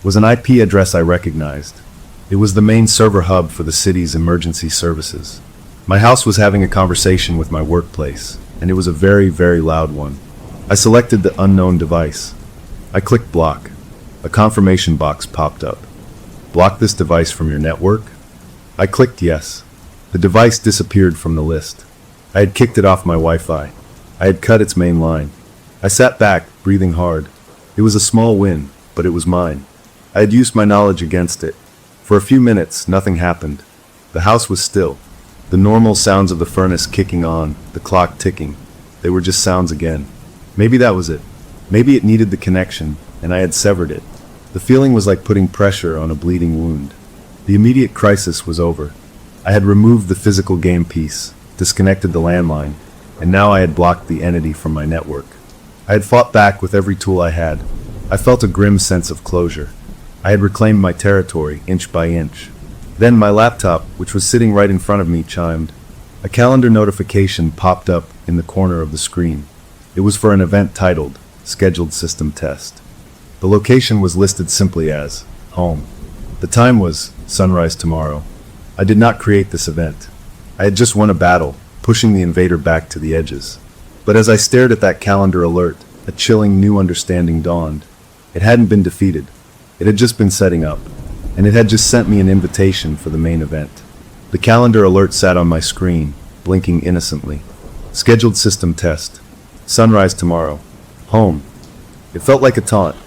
was an IP address I recognized. It was the main server hub for the city's emergency services. My house was having a conversation with my workplace, and it was a very, very loud one. I selected the unknown device. I clicked block. A confirmation box popped up. Block this device from your network? I clicked yes. The device disappeared from the list. I had kicked it off my Wi-Fi. I had cut its main line. I sat back, breathing hard. It was a small win, but it was mine. I had used my knowledge against it. For a few minutes, nothing happened. The house was still. The normal sounds of the furnace kicking on, the clock ticking. They were just sounds again. Maybe that was it. Maybe it needed the connection, and I had severed it. The feeling was like putting pressure on a bleeding wound. The immediate crisis was over. I had removed the physical game piece, disconnected the landline, and now I had blocked the entity from my network. I had fought back with every tool I had. I felt a grim sense of closure. I had reclaimed my territory, inch by inch. Then my laptop, which was sitting right in front of me, chimed. A calendar notification popped up in the corner of the screen. It was for an event titled Scheduled System Test. The location was listed simply as home. The time was sunrise tomorrow. I did not create this event. I had just won a battle, pushing the invader back to the edges. But as I stared at that calendar alert, a chilling new understanding dawned. It hadn't been defeated. It had just been setting up, and it had just sent me an invitation for the main event. The calendar alert sat on my screen, blinking innocently. Scheduled system test. Sunrise tomorrow. Home. It felt like a taunt.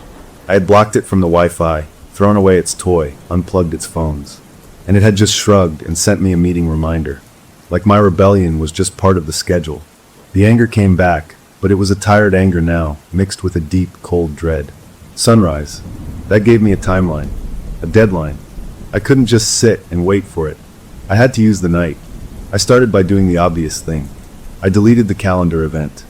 I had blocked it from the Wi-Fi, thrown away its toy, unplugged its phones. And it had just shrugged and sent me a meeting reminder. Like my rebellion was just part of the schedule. The anger came back, but it was a tired anger now, mixed with a deep, cold dread. Sunrise. That gave me a timeline. A deadline. I couldn't just sit and wait for it. I had to use the night. I started by doing the obvious thing. I deleted the calendar event.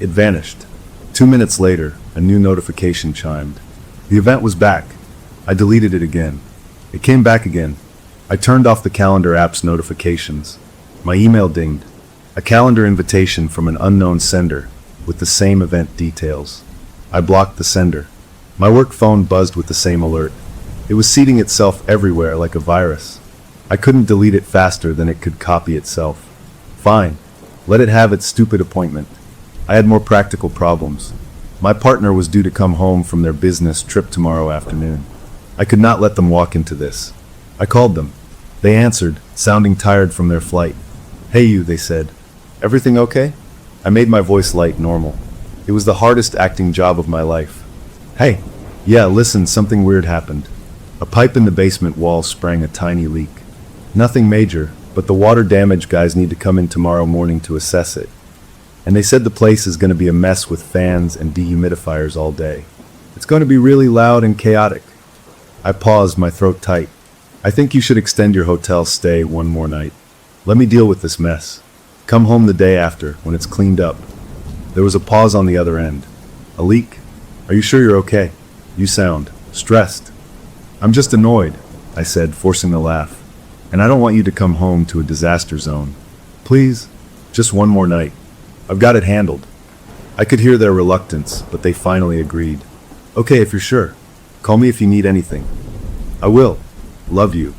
It vanished. 2 minutes later, a new notification chimed. The event was back. I deleted it again. It came back again. I turned off the calendar app's notifications. My email dinged. A calendar invitation from an unknown sender with the same event details. I blocked the sender. My work phone buzzed with the same alert. It was seeding itself everywhere like a virus. I couldn't delete it faster than it could copy itself. Fine. Let it have its stupid appointment. I had more practical problems. My partner was due to come home from their business trip tomorrow afternoon. I could not let them walk into this. I called them. They answered, sounding tired from their flight. "Hey you," they said. "Everything okay?" I made my voice light normal. It was the hardest acting job of my life. "Hey. Yeah, listen, something weird happened. A pipe in the basement wall sprang a tiny leak. Nothing major, but the water damage guys need to come in tomorrow morning to assess it. And they said the place is going to be a mess with fans and dehumidifiers all day. It's going to be really loud and chaotic." I paused, my throat tight. "I think you should extend your hotel stay one more night. Let me deal with this mess. Come home the day after, when it's cleaned up." There was a pause on the other end. "A leak? Are you sure you're okay? You sound stressed." "I'm just annoyed," I said, forcing a laugh. "And I don't want you to come home to a disaster zone. Please, just one more night. I've got it handled." I could hear their reluctance, but they finally agreed. "Okay, if you're sure. Call me if you need anything." "I will. Love you."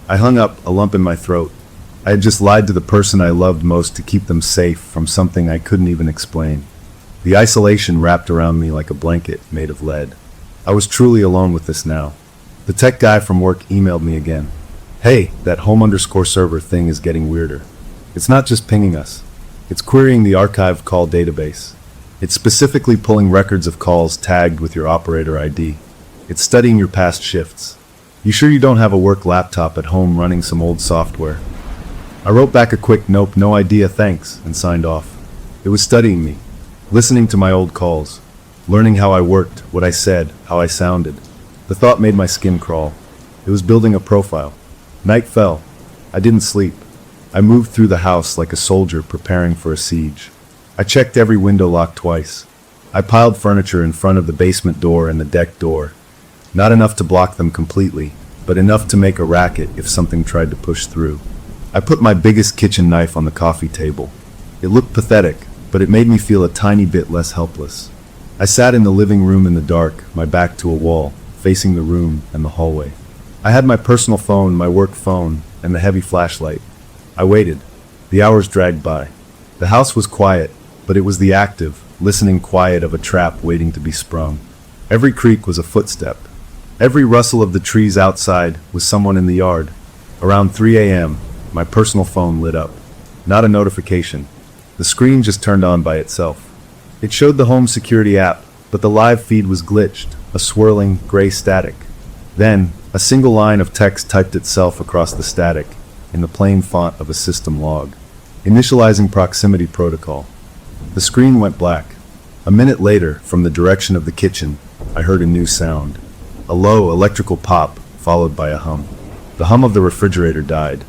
I hung up, a lump in my throat. I had just lied to the person I loved most to keep them safe from something I couldn't even explain. The isolation wrapped around me like a blanket made of lead. I was truly alone with this now. The tech guy from work emailed me again. "Hey, that home_server thing is getting weirder. It's not just pinging us. It's querying the archived call database. It's specifically pulling records of calls tagged with your operator ID. It's studying your past shifts. You sure you don't have a work laptop at home running some old software?" I wrote back a quick "Nope, no idea, thanks," and signed off. It was studying me, listening to my old calls, learning how I worked, what I said, how I sounded. The thought made my skin crawl. It was building a profile. Night fell. I didn't sleep. I moved through the house like a soldier preparing for a siege. I checked every window lock twice. I piled furniture in front of the basement door and the deck door. Not enough to block them completely, but enough to make a racket if something tried to push through. I put my biggest kitchen knife on the coffee table. It looked pathetic, but it made me feel a tiny bit less helpless. I sat in the living room in the dark, my back to a wall, facing the room and the hallway. I had my personal phone, my work phone, and the heavy flashlight. I waited. The hours dragged by. The house was quiet, but it was the active, listening quiet of a trap waiting to be sprung. Every creak was a footstep. Every rustle of the trees outside was someone in the yard. Around 3 a.m., my personal phone lit up. Not a notification. The screen just turned on by itself. It showed the home security app, but the live feed was glitched, a swirling, gray static. Then, a single line of text typed itself across the static, in the plain font of a system log. Initializing proximity protocol. The screen went black. A minute later, from the direction of the kitchen, I heard a new sound. A low, electrical pop, followed by a hum. The hum of the refrigerator died.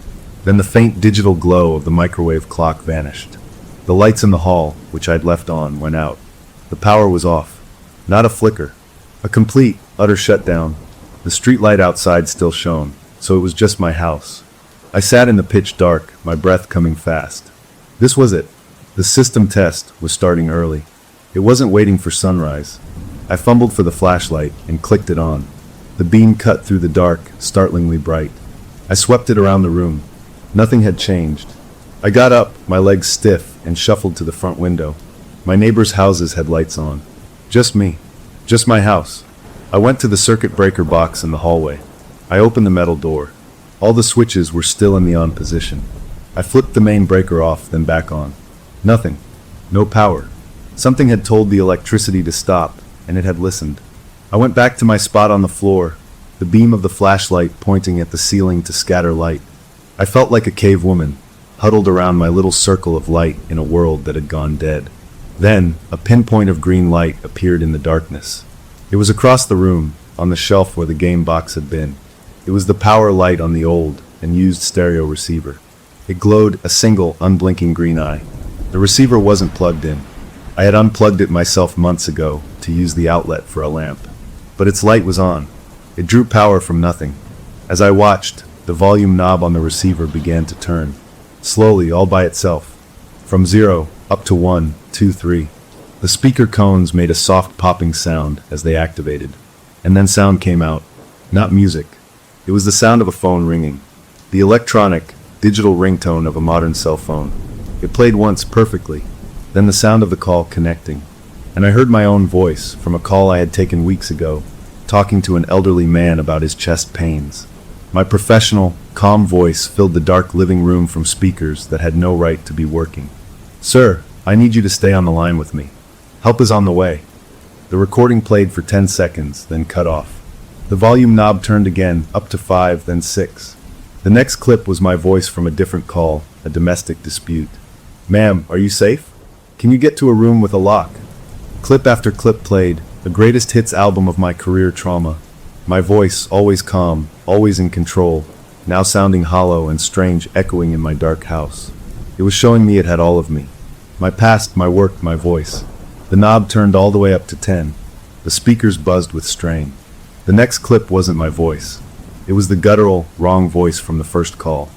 Then the faint digital glow of the microwave clock vanished. The lights in the hall, which I'd left on, went out. The power was off. Not a flicker. A complete, utter shutdown. The streetlight outside still shone, so it was just my house. I sat in the pitch dark, my breath coming fast. This was it. The system test was starting early. It wasn't waiting for sunrise. I fumbled for the flashlight and clicked it on. The beam cut through the dark, startlingly bright. I swept it around the room. Nothing had changed. I got up, my legs stiff, and shuffled to the front window. My neighbors' houses had lights on. Just me. Just my house. I went to the circuit breaker box in the hallway. I opened the metal door. All the switches were still in the on position. I flipped the main breaker off, then back on. Nothing. No power. Something had told the electricity to stop, and it had listened. I went back to my spot on the floor, the beam of the flashlight pointing at the ceiling to scatter light. I felt like a cave woman, huddled around my little circle of light in a world that had gone dead. Then, a pinpoint of green light appeared in the darkness. It was across the room, on the shelf where the game box had been. It was the power light on the old and used stereo receiver. It glowed a single, unblinking green eye. The receiver wasn't plugged in. I had unplugged it myself months ago to use the outlet for a lamp. But its light was on. It drew power from nothing. As I watched, the volume knob on the receiver began to turn. Slowly, all by itself. From 0 up to 1, 2, 3. The speaker cones made a soft popping sound as they activated. And then sound came out. Not music. It was the sound of a phone ringing. The electronic, digital ringtone of a modern cell phone. It played once perfectly. Then the sound of the call connecting. And I heard my own voice from a call I had taken weeks ago, talking to an elderly man about his chest pains. My professional, calm voice filled the dark living room from speakers that had no right to be working. "Sir, I need you to stay on the line with me. Help is on the way." The recording played for 10 seconds, then cut off. The volume knob turned again, up to 5, then 6. The next clip was my voice from a different call, a domestic dispute. "Ma'am, are you safe? Can you get to a room with a lock?" Clip after clip played, the greatest hits album of my career trauma. My voice, always calm, always in control, now sounding hollow and strange, echoing in my dark house. It was showing me it had all of me. My past, my work, my voice. The knob turned all the way up to 10. The speakers buzzed with strain. The next clip wasn't my voice. It was the guttural, wrong voice from the first call.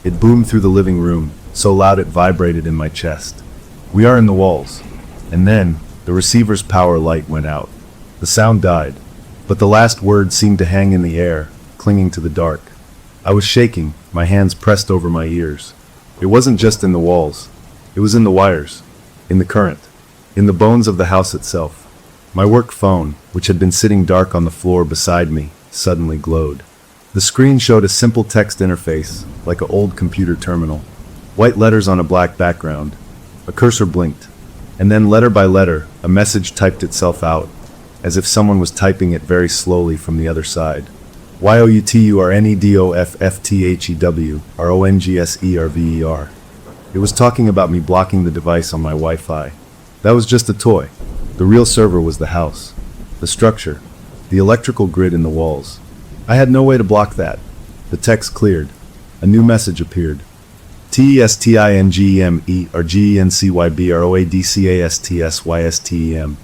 It boomed through the living room, so loud it vibrated in my chest. "We are in the walls." And then, the receiver's power light went out. The sound died, but the last word seemed to hang in the air, clinging to the dark. I was shaking, my hands pressed over my ears. It wasn't just in the walls. It was in the wires, in the current, in the bones of the house itself. My work phone, which had been sitting dark on the floor beside me, suddenly glowed. The screen showed a simple text interface, like an old computer terminal. White letters on a black background. A cursor blinked, and then letter by letter, a message typed itself out, as if someone was typing it very slowly from the other side. "YOUTURNEDOFFTHEWRONGSERVER." It was talking about me blocking the device on my Wi-Fi. That was just a toy. The real server was the house, the structure, the electrical grid in the walls. I had no way to block that. The text cleared. A new message appeared. TESTINGEMERGNCYBROADCASTSYSTEM.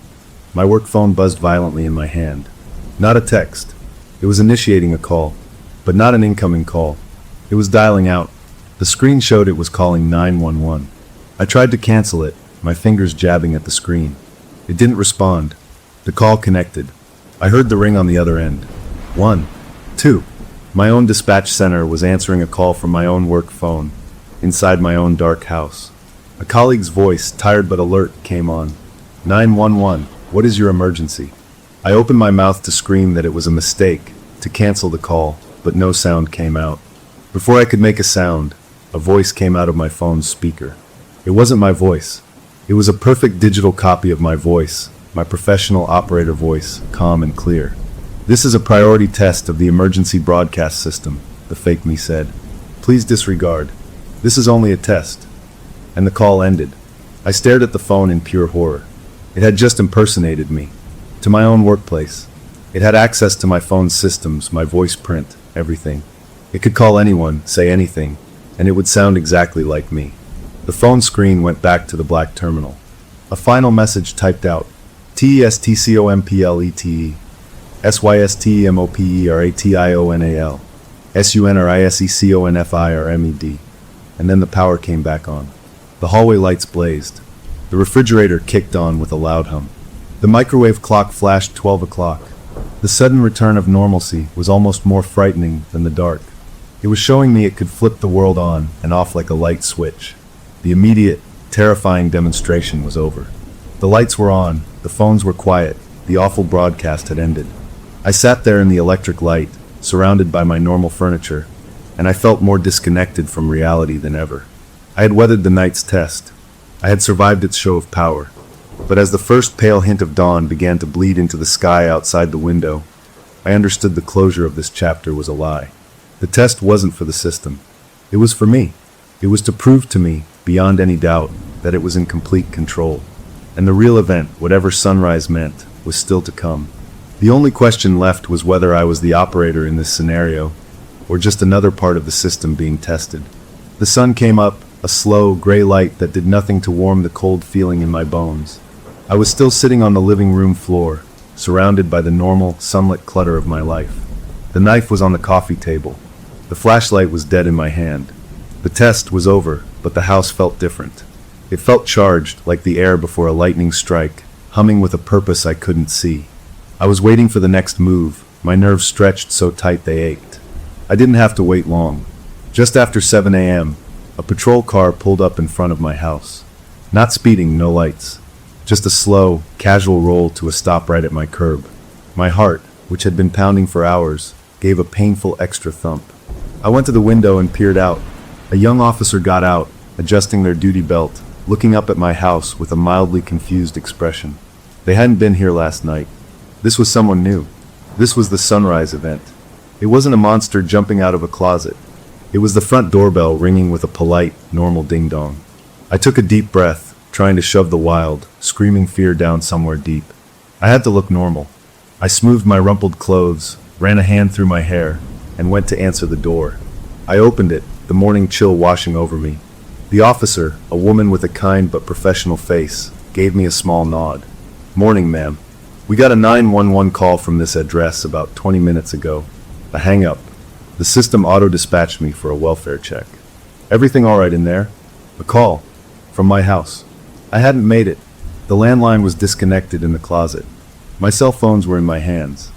My work phone buzzed violently in my hand. Not a text. It was initiating a call, but not an incoming call. It was dialing out. The screen showed it was calling 911. I tried to cancel it, my fingers jabbing at the screen. It didn't respond. The call connected. I heard the ring on the other end. 1, 2. My own dispatch center was answering a call from my own work phone, inside my own dark house. A colleague's voice, tired but alert, came on. 911, what is your emergency? I opened my mouth to scream that it was a mistake, to cancel the call, but no sound came out. Before I could make a sound, a voice came out of my phone's speaker. It wasn't my voice. It was a perfect digital copy of my voice, my professional operator voice, calm and clear. "This is a priority test of the emergency broadcast system," the fake me said. "Please disregard. This is only a test." And the call ended. I stared at the phone in pure horror. It had just impersonated me. To my own workplace. It had access to my phone's systems, my voice print, everything. It could call anyone, say anything, and it would sound exactly like me. The phone screen went back to the black terminal. A final message typed out. TESTCOMPLETE SYSTEMOPERATIONAL SUNRISECONFIRMED. And then the power came back on. The hallway lights blazed. The refrigerator kicked on with a loud hum. The microwave clock flashed 12 o'clock. The sudden return of normalcy was almost more frightening than the dark. It was showing me it could flip the world on and off like a light switch. The immediate, terrifying demonstration was over. The lights were on, the phones were quiet, the awful broadcast had ended. I sat there in the electric light, surrounded by my normal furniture, and I felt more disconnected from reality than ever. I had weathered the night's test. I had survived its show of power. But as the first pale hint of dawn began to bleed into the sky outside the window, I understood the closure of this chapter was a lie. The test wasn't for the system. It was for me. It was to prove to me, beyond any doubt, that it was in complete control. And the real event, whatever sunrise meant, was still to come. The only question left was whether I was the operator in this scenario, or just another part of the system being tested. The sun came up, a slow, gray light that did nothing to warm the cold feeling in my bones. I was still sitting on the living room floor, surrounded by the normal, sunlit clutter of my life. The knife was on the coffee table. The flashlight was dead in my hand. The test was over, but the house felt different. It felt charged, like the air before a lightning strike, humming with a purpose I couldn't see. I was waiting for the next move, my nerves stretched so tight they ached. I didn't have to wait long. Just after 7 a.m., a patrol car pulled up in front of my house. Not speeding, no lights. Just a slow, casual roll to a stop right at my curb. My heart, which had been pounding for hours, gave a painful extra thump. I went to the window and peered out. A young officer got out, adjusting their duty belt, looking up at my house with a mildly confused expression. They hadn't been here last night. This was someone new. This was the sunrise event. It wasn't a monster jumping out of a closet. It was the front doorbell ringing with a polite, normal ding-dong. I took a deep breath, trying to shove the wild, screaming fear down somewhere deep. I had to look normal. I smoothed my rumpled clothes, ran a hand through my hair, and went to answer the door. I opened it, the morning chill washing over me. The officer, a woman with a kind but professional face, gave me a small nod. "Morning, ma'am. We got a 911 call from this address about 20 minutes ago." A hang-up. The system auto-dispatched me for a welfare check. "Everything all right in there?" A call. From my house. I hadn't made it. The landline was disconnected in the closet. My cell phones were in my hands.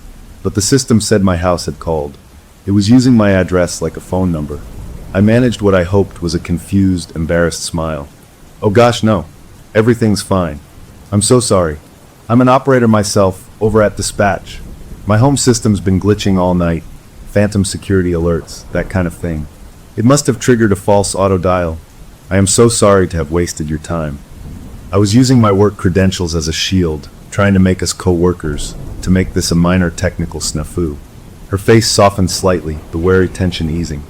But the system said my house had called. It was using my address like a phone number. I managed what I hoped was a confused, embarrassed smile. "Oh gosh, no. Everything's fine. I'm so sorry. I'm an operator myself, over at dispatch. My home system's been glitching all night. Phantom security alerts, that kind of thing. It must have triggered a false auto dial. I am so sorry to have wasted your time." I was using my work credentials as a shield, trying to make us co-workers, to make this a minor technical snafu. Her face softened slightly, the wary tension easing.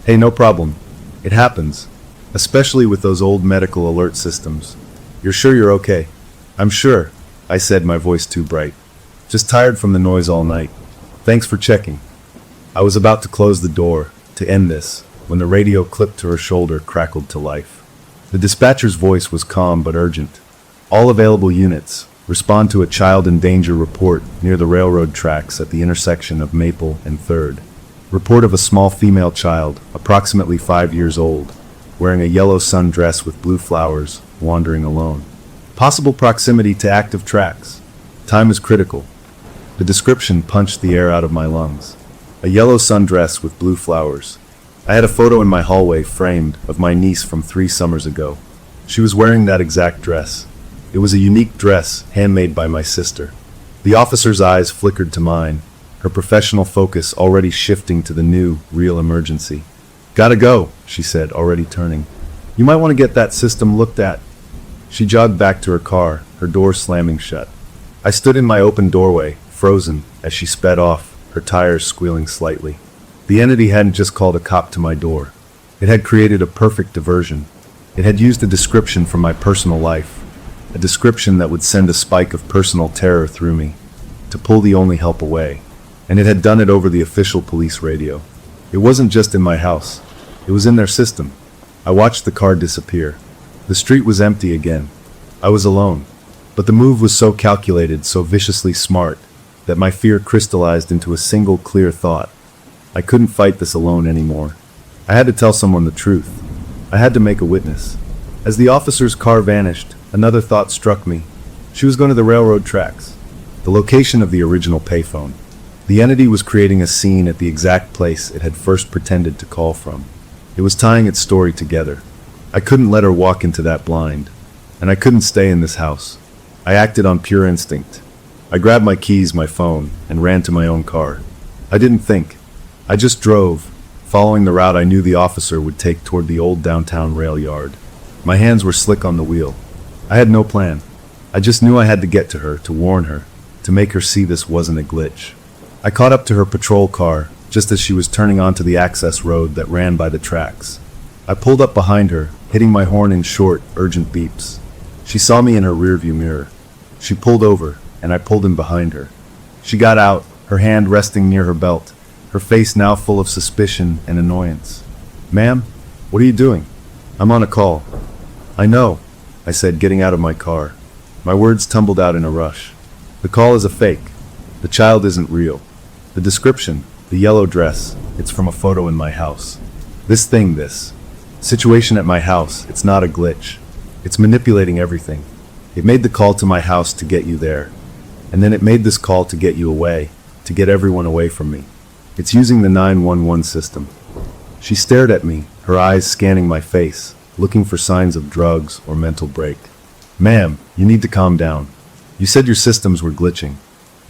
"Hey, no problem. It happens. Especially with those old medical alert systems. You're sure you're okay?" "I'm sure," I said, my voice too bright. "Just tired from the noise all night. Thanks for checking." I was about to close the door, to end this, when the radio clipped to her shoulder crackled to life. The dispatcher's voice was calm but urgent. "All available units, respond to a child in danger report near the railroad tracks at the intersection of Maple and 3rd. Report of a small female child, approximately 5 years old, wearing a yellow sundress with blue flowers, wandering alone. Possible proximity to active tracks. Time is critical." The description punched the air out of my lungs. A yellow sundress with blue flowers. I had a photo in my hallway framed of my niece from 3 summers ago. She was wearing that exact dress. It was a unique dress, handmade by my sister. The officer's eyes flickered to mine, her professional focus already shifting to the new, real emergency. "Gotta go," she said, already turning. "You might want to get that system looked at." She jogged back to her car, her door slamming shut. I stood in my open doorway, frozen, as she sped off, her tires squealing slightly. The entity hadn't just called a cop to my door. It had created a perfect diversion. It had used a description from my personal life, a description that would send a spike of personal terror through me, to pull the only help away. And it had done it over the official police radio. It wasn't just in my house. It was in their system. I watched the car disappear. The street was empty again. I was alone. But the move was so calculated, so viciously smart, that my fear crystallized into a single clear thought. I couldn't fight this alone anymore. I had to tell someone the truth. I had to make a witness. As the officer's car vanished, another thought struck me. She was going to the railroad tracks. The location of the original payphone. The entity was creating a scene at the exact place it had first pretended to call from. It was tying its story together. I couldn't let her walk into that blind. And I couldn't stay in this house. I acted on pure instinct. I grabbed my keys, my phone, and ran to my own car. I didn't think. I just drove, following the route I knew the officer would take toward the old downtown rail yard. My hands were slick on the wheel. I had no plan. I just knew I had to get to her, to warn her, to make her see this wasn't a glitch. I caught up to her patrol car just as she was turning onto the access road that ran by the tracks. I pulled up behind her, hitting my horn in short, urgent beeps. She saw me in her rearview mirror. She pulled over, and I pulled in behind her. She got out, her hand resting near her belt, her face now full of suspicion and annoyance. "Ma'am, what are you doing?" "I'm on a call." "I know," I said, getting out of my car. My words tumbled out in a rush. "The call is a fake. The child isn't real. The description, the yellow dress, it's from a photo in my house. This situation at my house, it's not a glitch. It's manipulating everything. It made the call to my house to get you there. And then it made this call to get you away, to get everyone away from me. It's using the 911 system." She stared at me, her eyes scanning my face, looking for signs of drugs or mental break. "Ma'am, you need to calm down. You said your systems were glitching.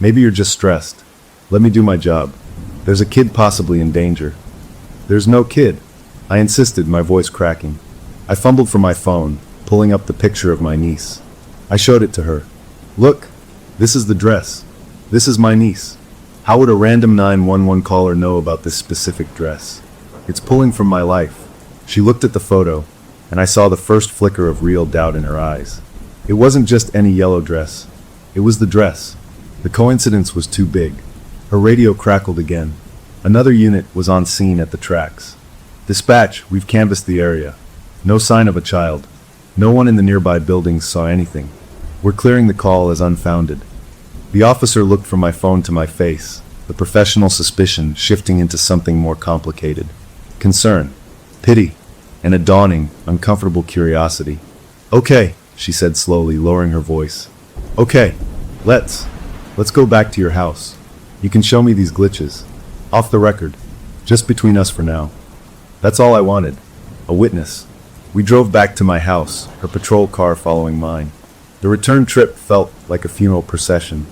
Maybe you're just stressed. Let me do my job. There's a kid possibly in danger." "There's no kid," I insisted, my voice cracking. I fumbled for my phone, pulling up the picture of my niece. I showed it to her. "Look, this is the dress. This is my niece. How would a random 911 caller know about this specific dress? It's pulling from my life." She looked at the photo, and I saw the first flicker of real doubt in her eyes. It wasn't just any yellow dress. It was the dress. The coincidence was too big. Her radio crackled again. Another unit was on scene at the tracks. "Dispatch, we've canvassed the area. No sign of a child. No one in the nearby buildings saw anything. We're clearing the call as unfounded." The officer looked from my phone to my face, the professional suspicion shifting into something more complicated. Concern, pity, and a dawning, uncomfortable curiosity. "Okay," she said slowly, lowering her voice. "Okay, let's go back to your house. You can show me these glitches. Off the record. Just between us for now." That's all I wanted. A witness. We drove back to my house, her patrol car following mine. The return trip felt like a funeral procession.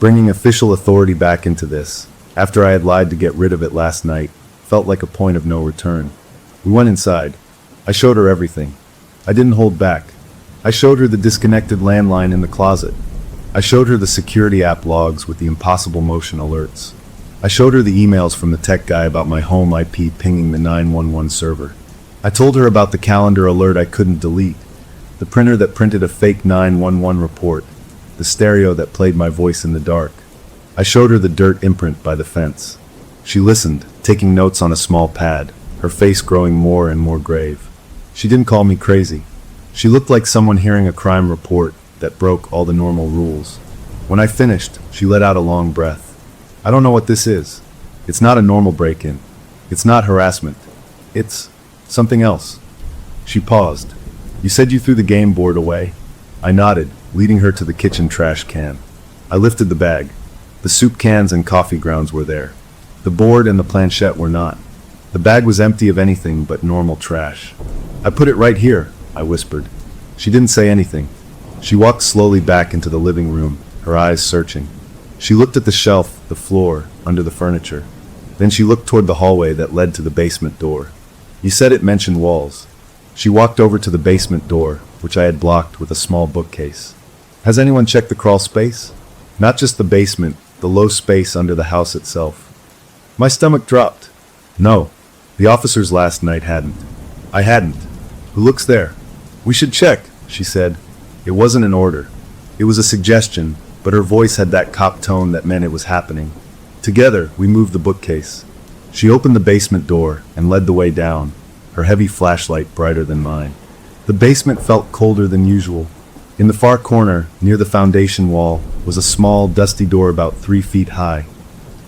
Bringing official authority back into this, after I had lied to get rid of it last night, felt like a point of no return. We went inside. I showed her everything. I didn't hold back. I showed her the disconnected landline in the closet. I showed her the security app logs with the impossible motion alerts. I showed her the emails from the tech guy about my home IP pinging the 911 server. I told her about the calendar alert I couldn't delete, the printer that printed a fake 911 report, the stereo that played my voice in the dark. I showed her the dirt imprint by the fence. She listened, taking notes on a small pad, her face growing more and more grave. She didn't call me crazy. She looked like someone hearing a crime report that broke all the normal rules. When I finished, she let out a long breath. "I don't know what this is. It's not a normal break-in. It's not harassment. It's something else." She paused. "You said you threw the game board away?" I nodded, leading her to the kitchen trash can. I lifted the bag. The soup cans and coffee grounds were there. The board and the planchette were not. The bag was empty of anything but normal trash. "I put it right here," I whispered. She didn't say anything. She walked slowly back into the living room, her eyes searching. She looked at the shelf, the floor, under the furniture. Then she looked toward the hallway that led to the basement door. "You said it mentioned walls." She walked over to the basement door, which I had blocked with a small bookcase. "Has anyone checked the crawl space? Not just the basement, the low space under the house itself." My stomach dropped. No, the officers last night hadn't. I hadn't. "Who looks there?" "We should check," she said. It wasn't an order. It was a suggestion, but her voice had that cop tone that meant it was happening. Together, we moved the bookcase. She opened the basement door and led the way down, her heavy flashlight brighter than mine. The basement felt colder than usual. In the far corner, near the foundation wall, was a small, dusty door about 3 feet high,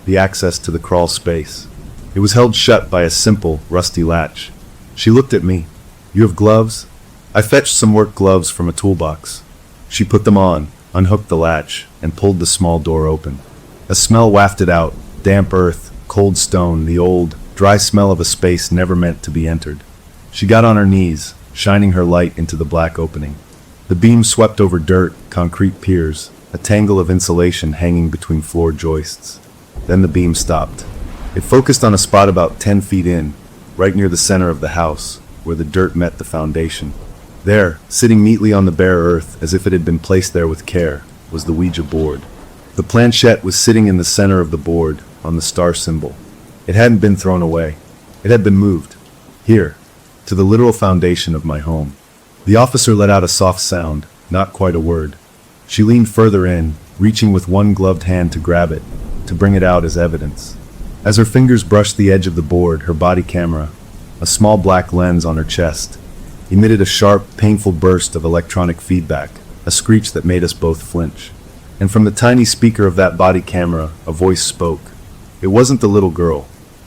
the access to the crawl space. It was held shut by a simple, rusty latch. She looked at me. "You have gloves?" I fetched some work gloves from a toolbox. She put them on, unhooked the latch, and pulled the small door open. A smell wafted out, damp earth, cold stone, the old, dry smell of a space never meant to be entered. She got on her knees, shining her light into the black opening. The beam swept over dirt, concrete piers, a tangle of insulation hanging between floor joists. Then the beam stopped. It focused on a spot about 10 feet in, right near the center of the house, where the dirt met the foundation. There, sitting neatly on the bare earth as if it had been placed there with care, was the Ouija board. The planchette was sitting in the center of the board, on the star symbol. It hadn't been thrown away. It had been moved. Here, to the literal foundation of my home. The officer let out a soft sound, not quite a word. She leaned further in, reaching with one gloved hand to grab it, to bring it out as evidence. As her fingers brushed the edge of the board, her body camera, a small black lens on her chest, emitted a sharp, painful burst of electronic feedback, a screech that made us both flinch. And from the tiny speaker of that body camera, a voice spoke. It wasn't the little girl.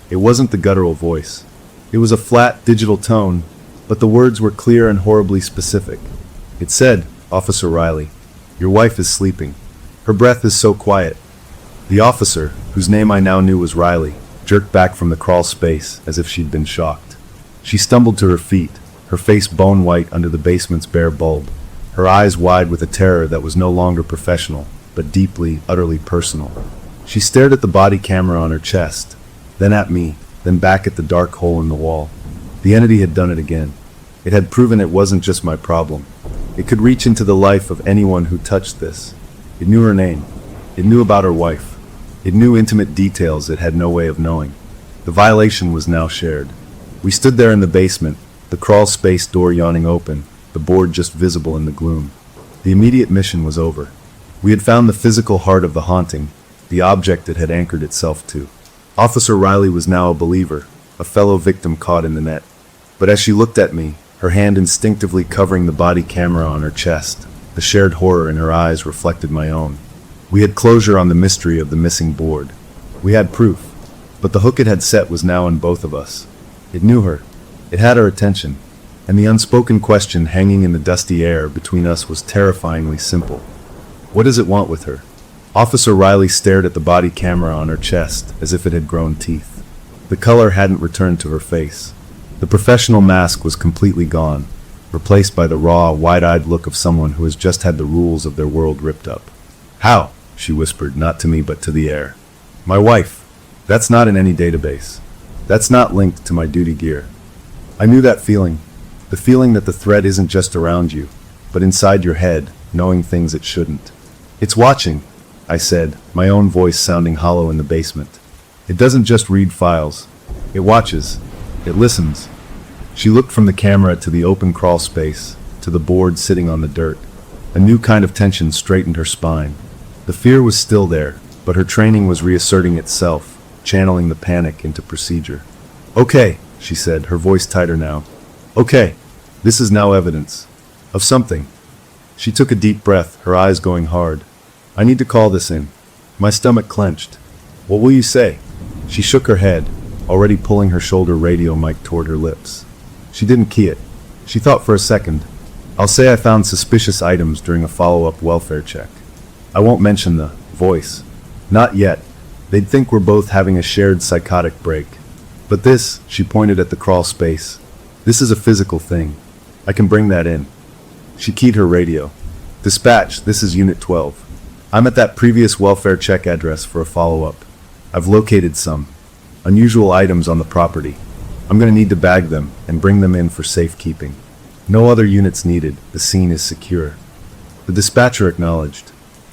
It wasn't the guttural voice. It was a flat, digital tone, but the words were clear and horribly specific. It said, "Officer Riley, your wife is sleeping. Her breath is so quiet." The officer, whose name I now knew was Riley, jerked back from the crawl space as if she'd been shocked. She stumbled to her feet, her face bone white under the basement's bare bulb, her eyes wide with a terror that was no longer professional, but deeply, utterly personal. She stared at the body camera on her chest, then at me, then back at the dark hole in the wall. The entity had done it again. It had proven it wasn't just my problem. It could reach into the life of anyone who touched this. It knew her name. It knew about her wife. It knew intimate details it had no way of knowing. The violation was now shared. We stood there in the basement, the crawl space door yawning open, the board just visible in the gloom. The immediate mission was over. We had found the physical heart of the haunting, the object it had anchored itself to. Officer Riley was now a believer, a fellow victim caught in the net. But as she looked at me, her hand instinctively covering the body camera on her chest, the shared horror in her eyes reflected my own. We had closure on the mystery of the missing board. We had proof, but the hook it had set was now in both of us. It knew her. It had our attention, and the unspoken question hanging in the dusty air between us was terrifyingly simple. What does it want with her? Officer Riley stared at the body camera on her chest as if it had grown teeth. The color hadn't returned to her face. The professional mask was completely gone, replaced by the raw, wide-eyed look of someone who has just had the rules of their world ripped up. "How?" she whispered, not to me but to the air. "My wife. That's not in any database. That's not linked to my duty gear." I knew that feeling. The feeling that the threat isn't just around you, but inside your head, knowing things it shouldn't. "It's watching," I said, my own voice sounding hollow in the basement. "It doesn't just read files. It watches. It listens." She looked from the camera to the open crawl space, to the board sitting on the dirt. A new kind of tension straightened her spine. The fear was still there, but her training was reasserting itself, channeling the panic into procedure. "Okay," she said, her voice tighter now. "Okay, this is now evidence. Of something." She took a deep breath, her eyes going hard. "I need to call this in." My stomach clenched. "What will you say?" She shook her head, already pulling her shoulder radio mic toward her lips. She didn't key it. She thought for a second. "I'll say I found suspicious items during a follow-up welfare check. I won't mention the voice. Not yet. They'd think we're both having a shared psychotic break. But this," she pointed at the crawl space, "this is a physical thing. I can bring that in." She keyed her radio. "Dispatch, this is Unit 12. I'm at that previous welfare check address for a follow-up. I've located some unusual items on the property. I'm going to need to bag them and bring them in for safekeeping. No other units needed. The scene is secure." The dispatcher acknowledged.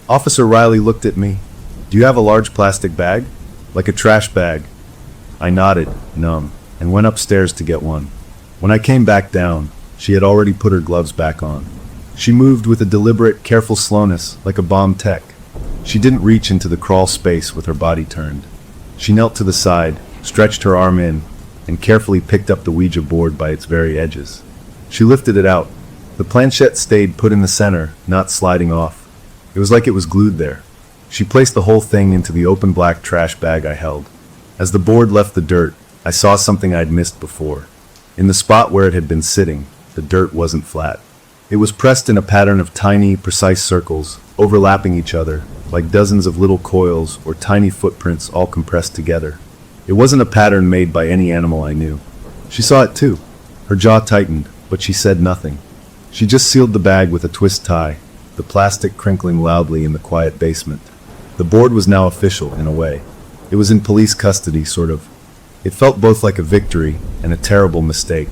Officer Riley looked at me. "Do you have a large plastic bag? Like a trash bag?" I nodded, numb, and went upstairs to get one. When I came back down, she had already put her gloves back on. She moved with a deliberate, careful slowness, like a bomb tech. She didn't reach into the crawl space with her body turned. She knelt to the side, stretched her arm in, and carefully picked up the Ouija board by its very edges. She lifted it out. The planchette stayed put in the center, not sliding off. It was like it was glued there. She placed the whole thing into the open black trash bag I held. As the board left the dirt, I saw something I'd missed before. In the spot where it had been sitting, the dirt wasn't flat. It was pressed in a pattern of tiny, precise circles, overlapping each other, like dozens of little coils or tiny footprints all compressed together. It wasn't a pattern made by any animal I knew. She saw it too. Her jaw tightened, but she said nothing. She just sealed the bag with a twist tie, the plastic crinkling loudly in the quiet basement. The board was now official, in a way. It was in police custody, sort of. It felt both like a victory and a terrible mistake.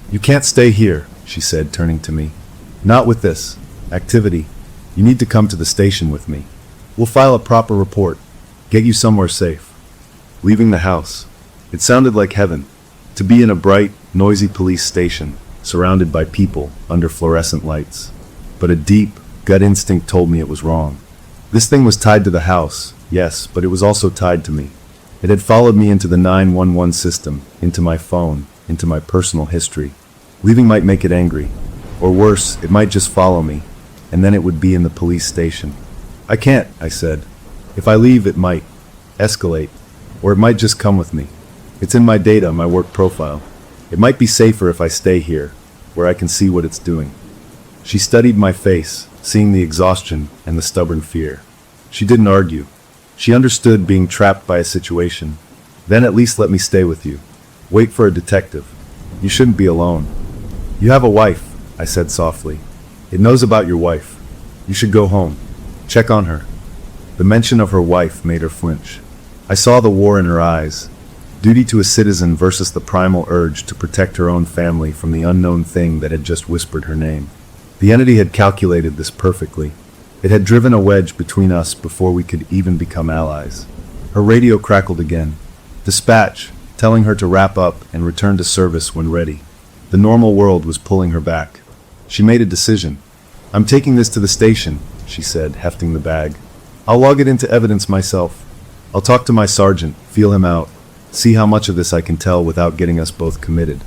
"You can't stay here," she said, turning to me. "Not with this activity. You need to come to the station with me. We'll file a proper report, get you somewhere safe." Leaving the house. It sounded like heaven, to be in a bright, noisy police station, surrounded by people under fluorescent lights. But a deep, gut instinct told me it was wrong. This thing was tied to the house, yes, but it was also tied to me. It had followed me into the 911 system, into my phone, into my personal history. Leaving might make it angry. Or worse, it might just follow me, and then it would be in the police station. "I can't," I said. "If I leave, it might escalate, or it might just come with me. It's in my data, my work profile. It might be safer if I stay here, where I can see what it's doing." She studied my face, seeing the exhaustion and the stubborn fear. She didn't argue. She understood being trapped by a situation. "Then at least let me stay with you. Wait for a detective. You shouldn't be alone." "You have a wife," I said softly. "It knows about your wife. You should go home. Check on her." The mention of her wife made her flinch. I saw the war in her eyes. Duty to a citizen versus the primal urge to protect her own family from the unknown thing that had just whispered her name. The entity had calculated this perfectly. It had driven a wedge between us before we could even become allies. Her radio crackled again. Dispatch, telling her to wrap up and return to service when ready. The normal world was pulling her back. She made a decision. "I'm taking this to the station," she said, hefting the bag. "I'll log it into evidence myself. I'll talk to my sergeant, feel him out, see how much of this I can tell without getting us both committed.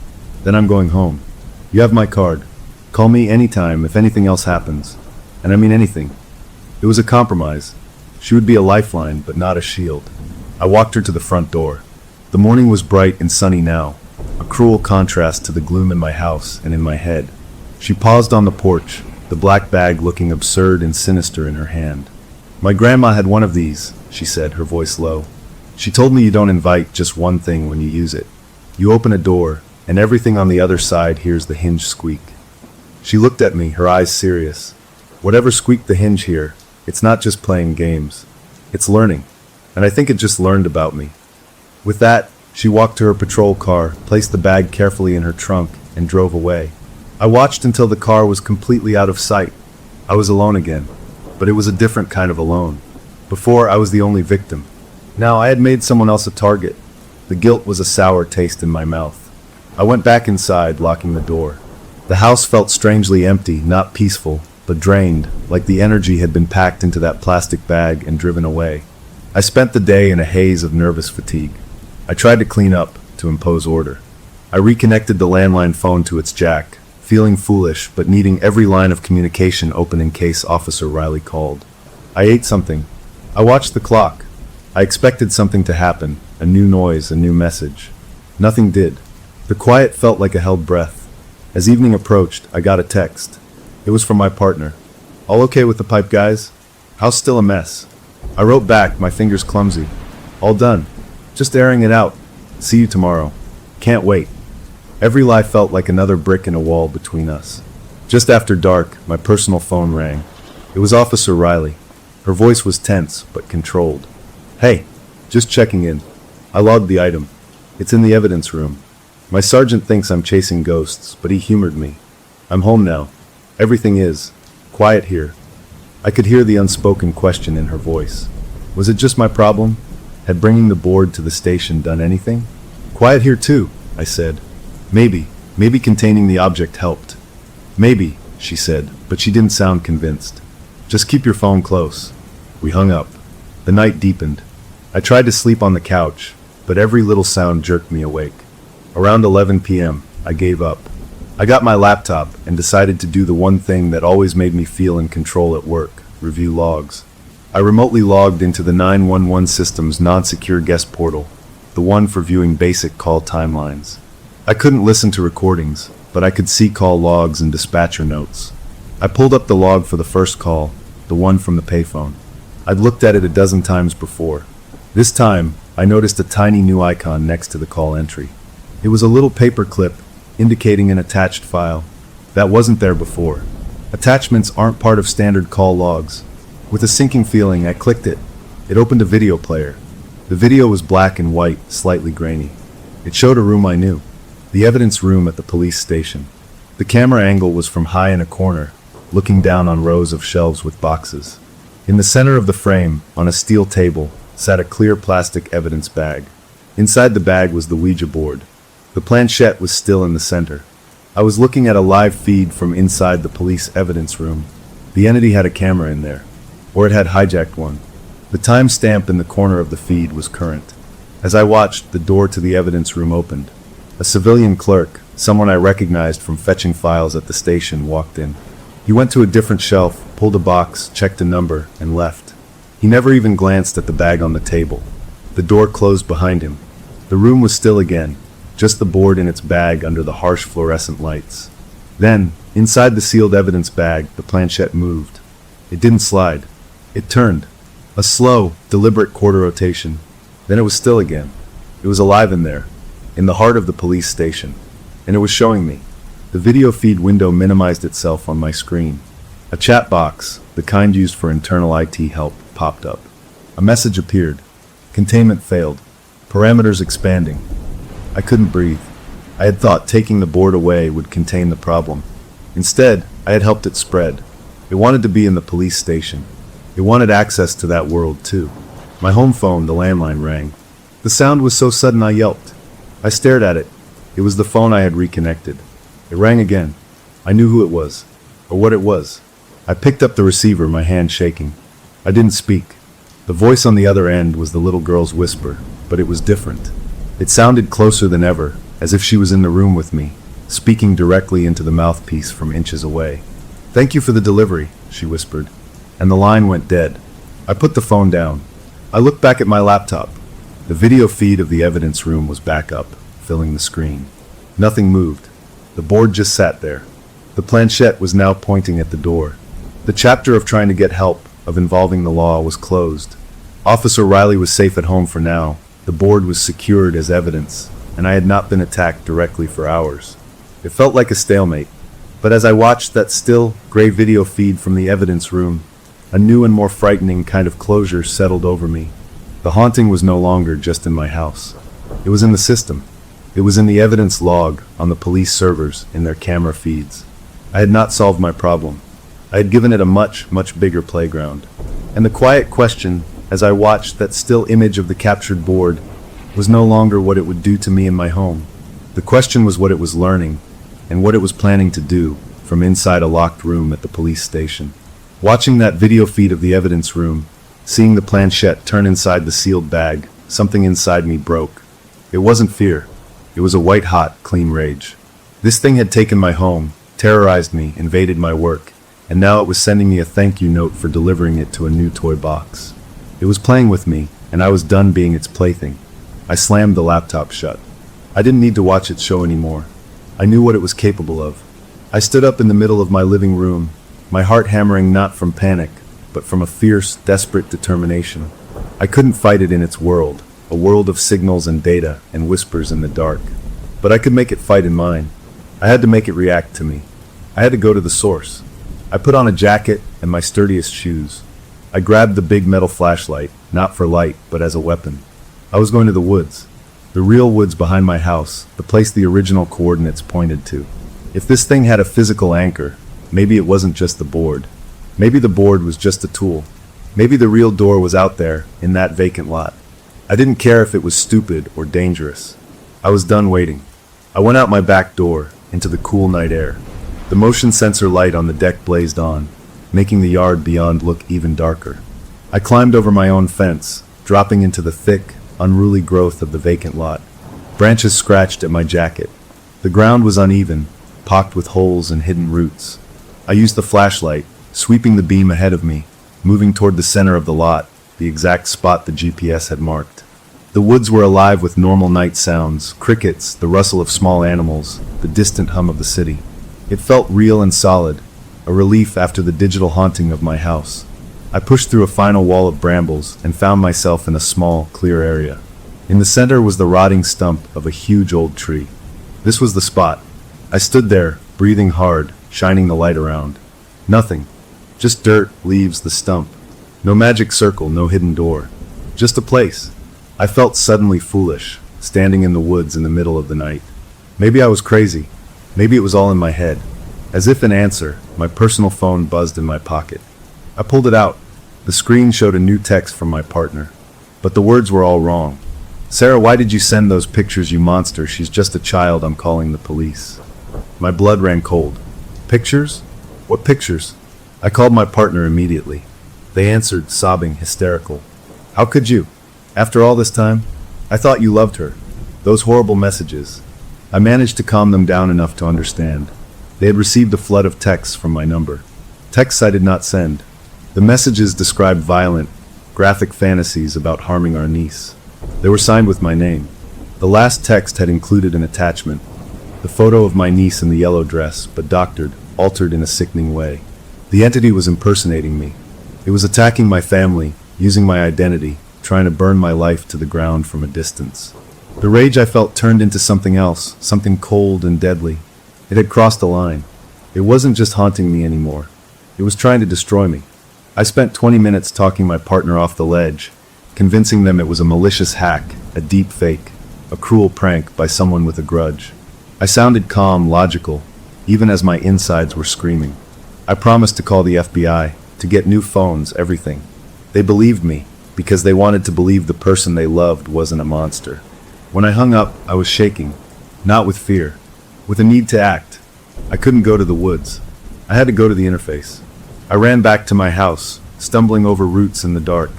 Then I'm going home. You have my card. Call me anytime if anything else happens. And I mean anything." It was a compromise. She would be a lifeline, but not a shield. I walked her to the front door. The morning was bright and sunny now, a cruel contrast to the gloom in my house and in my head. She paused on the porch, the black bag looking absurd and sinister in her hand. "My grandma had one of these," she said, her voice low. "She told me you don't invite just one thing when you use it. You open a door, and everything on the other side hears the hinge squeak." She looked at me, her eyes serious. "Whatever squeaked the hinge here, it's not just playing games. It's learning. And I think it just learned about me." With that, she walked to her patrol car, placed the bag carefully in her trunk, and drove away. I watched until the car was completely out of sight. I was alone again, but it was a different kind of alone. Before, I was the only victim. Now I had made someone else a target. The guilt was a sour taste in my mouth. I went back inside, locking the door. The house felt strangely empty, not peaceful, but drained, like the energy had been packed into that plastic bag and driven away. I spent the day in a haze of nervous fatigue. I tried to clean up, to impose order. I reconnected the landline phone to its jack, feeling foolish but needing every line of communication open in case Officer Riley called. I ate something. I watched the clock. I expected something to happen, a new noise, a new message. Nothing did. The quiet felt like a held breath. As evening approached, I got a text. It was from my partner. "All okay with the pipe, guys? House still a mess." I wrote back, my fingers clumsy. "All done. Just airing it out. See you tomorrow. Can't wait." Every lie felt like another brick in a wall between us. Just after dark, my personal phone rang. It was Officer Riley. Her voice was tense, but controlled. "Hey, just checking in. I logged the item. It's in the evidence room. My sergeant thinks I'm chasing ghosts, but he humored me. I'm home now. Everything is quiet here." I could hear the unspoken question in her voice. Was it just my problem? Had bringing the board to the station done anything? "Quiet here too," I said. Maybe containing the object helped." "Maybe," she said, but she didn't sound convinced. "Just keep your phone close." We hung up. The night deepened. I tried to sleep on the couch, but every little sound jerked me awake. Around 11 p.m., I gave up. I got my laptop and decided to do the one thing that always made me feel in control at work: review logs. I remotely logged into the 911 system's non-secure guest portal, the one for viewing basic call timelines. I couldn't listen to recordings, but I could see call logs and dispatcher notes. I pulled up the log for the first call, the one from the payphone. I'd looked at it a dozen times before. This time, I noticed a tiny new icon next to the call entry. It was a little paper clip indicating an attached file. That wasn't there before. Attachments aren't part of standard call logs. With a sinking feeling, I clicked it. It opened a video player. The video was black and white, slightly grainy. It showed a room I knew, the evidence room at the police station. The camera angle was from high in a corner, looking down on rows of shelves with boxes. In the center of the frame, on a steel table, sat a clear plastic evidence bag. Inside the bag was the Ouija board. The planchette was still in the center. I was looking at a live feed from inside the police evidence room. The entity had a camera in there, or it had hijacked one. The time stamp in the corner of the feed was current. As I watched, the door to the evidence room opened. A civilian clerk, someone I recognized from fetching files at the station, walked in. He went to a different shelf, pulled a box, checked a number, and left. He never even glanced at the bag on the table. The door closed behind him. The room was still again, just the board in its bag under the harsh fluorescent lights. Then, inside the sealed evidence bag, the planchette moved. It didn't slide. It turned. A slow, deliberate quarter rotation. Then it was still again. It was alive in there, in the heart of the police station. And it was showing me. The video feed window minimized itself on my screen. A chat box, the kind used for internal IT help, popped up. A message appeared. Containment failed. Parameters expanding. I couldn't breathe. I had thought taking the board away would contain the problem. Instead, I had helped it spread. It wanted to be in the police station. It wanted access to that world, too. My home phone, the landline, rang. The sound was so sudden I yelped. I stared at it. It was the phone I had reconnected. It rang again. I knew who it was, or what it was. I picked up the receiver, my hand shaking. I didn't speak. The voice on the other end was the little girl's whisper, but it was different. It sounded closer than ever, as if she was in the room with me, speaking directly into the mouthpiece from inches away. "Thank you for the delivery," she whispered, and the line went dead. I put the phone down. I looked back at my laptop. The video feed of the evidence room was back up, filling the screen. Nothing moved. The board just sat there. The planchette was now pointing at the door. The chapter of trying to get help, of involving the law, was closed. Officer Riley was safe at home for now. The board was secured as evidence, and I had not been attacked directly for hours. It felt like a stalemate. But as I watched that still, gray video feed from the evidence room, a new and more frightening kind of closure settled over me. The haunting was no longer just in my house. It was in the system. It was in the evidence log, on the police servers, in their camera feeds. I had not solved my problem. I had given it a much, much bigger playground. And the quiet question, as I watched that still image of the captured board, was no longer what it would do to me in my home. The question was what it was learning, and what it was planning to do, from inside a locked room at the police station. Watching that video feed of the evidence room, seeing the planchette turn inside the sealed bag, something inside me broke. It wasn't fear. It was a white-hot, clean rage. This thing had taken my home, terrorized me, invaded my work, and now it was sending me a thank you note for delivering it to a new toy box. It was playing with me, and I was done being its plaything. I slammed the laptop shut. I didn't need to watch its show anymore. I knew what it was capable of. I stood up in the middle of my living room, my heart hammering not from panic, but from a fierce, desperate determination. I couldn't fight it in its world, a world of signals and data and whispers in the dark. But I could make it fight in mine. I had to make it react to me. I had to go to the source. I put on a jacket and my sturdiest shoes. I grabbed the big metal flashlight, not for light, but as a weapon. I was going to the woods. The real woods behind my house, the place the original coordinates pointed to. If this thing had a physical anchor, maybe it wasn't just the board. Maybe the board was just a tool. Maybe the real door was out there, in that vacant lot. I didn't care if it was stupid or dangerous. I was done waiting. I went out my back door, into the cool night air. The motion sensor light on the deck blazed on, making the yard beyond look even darker. I climbed over my own fence, dropping into the thick, unruly growth of the vacant lot. Branches scratched at my jacket. The ground was uneven, pocked with holes and hidden roots. I used the flashlight, sweeping the beam ahead of me, moving toward the center of the lot, the exact spot the GPS had marked. The woods were alive with normal night sounds, crickets, the rustle of small animals, the distant hum of the city. It felt real and solid, a relief after the digital haunting of my house. I pushed through a final wall of brambles and found myself in a small, clear area. In the center was the rotting stump of a huge old tree. This was the spot. I stood there, breathing hard, shining the light around. Nothing. Just dirt, leaves, the stump. No magic circle, no hidden door. Just a place. I felt suddenly foolish. standing in the woods in the middle of the night. Maybe I was crazy. Maybe it was all in my head. As if in answer, my personal phone buzzed in my pocket. I pulled it out. The screen showed a new text from my partner. But the words were all wrong. "Sarah, why did you send those pictures, you monster? She's just a child. I'm calling the police." My blood ran cold. Pictures? What pictures? I called my partner immediately. They answered, sobbing, hysterical. "How could you? After all this time? I thought you loved her. Those horrible messages." I managed to calm them down enough to understand. They had received a flood of texts from my number. Texts I did not send. The messages described violent, graphic fantasies about harming our niece. They were signed with my name. The last text had included an attachment, the photo of my niece in the yellow dress, but doctored, altered in a sickening way. The entity was impersonating me. It was attacking my family, using my identity, trying to burn my life to the ground from a distance. The rage I felt turned into something else, something cold and deadly. It had crossed a line. It wasn't just haunting me anymore. It was trying to destroy me. I spent 20 minutes talking my partner off the ledge, convincing them it was a malicious hack, a deep fake, a cruel prank by someone with a grudge. I sounded calm, logical, even as my insides were screaming. I promised to call the FBI, to get new phones, everything. They believed me, because they wanted to believe the person they loved wasn't a monster. When I hung up, I was shaking, not with fear, with a need to act. I couldn't go to the woods. I had to go to the interface. I ran back to my house, stumbling over roots in the dark.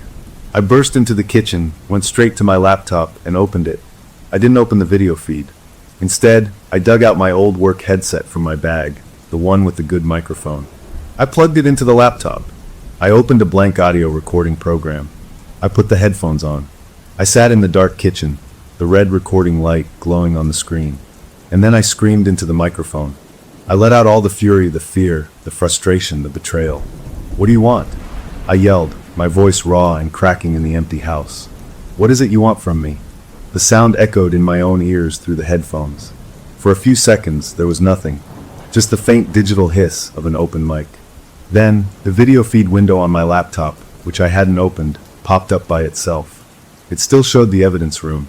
I burst into the kitchen, went straight to my laptop, and opened it. I didn't open the video feed. Instead, I dug out my old work headset from my bag, the one with the good microphone. I plugged it into the laptop. I opened a blank audio recording program. I put the headphones on. I sat in the dark kitchen, the red recording light glowing on the screen. And then I screamed into the microphone. I let out all the fury, the fear, the frustration, the betrayal. "What do you want?" I yelled, my voice raw and cracking in the empty house. "What is it you want from me?" The sound echoed in my own ears through the headphones. For a few seconds, there was nothing, just the faint digital hiss of an open mic. Then, the video feed window on my laptop, which I hadn't opened, popped up by itself. It still showed the evidence room.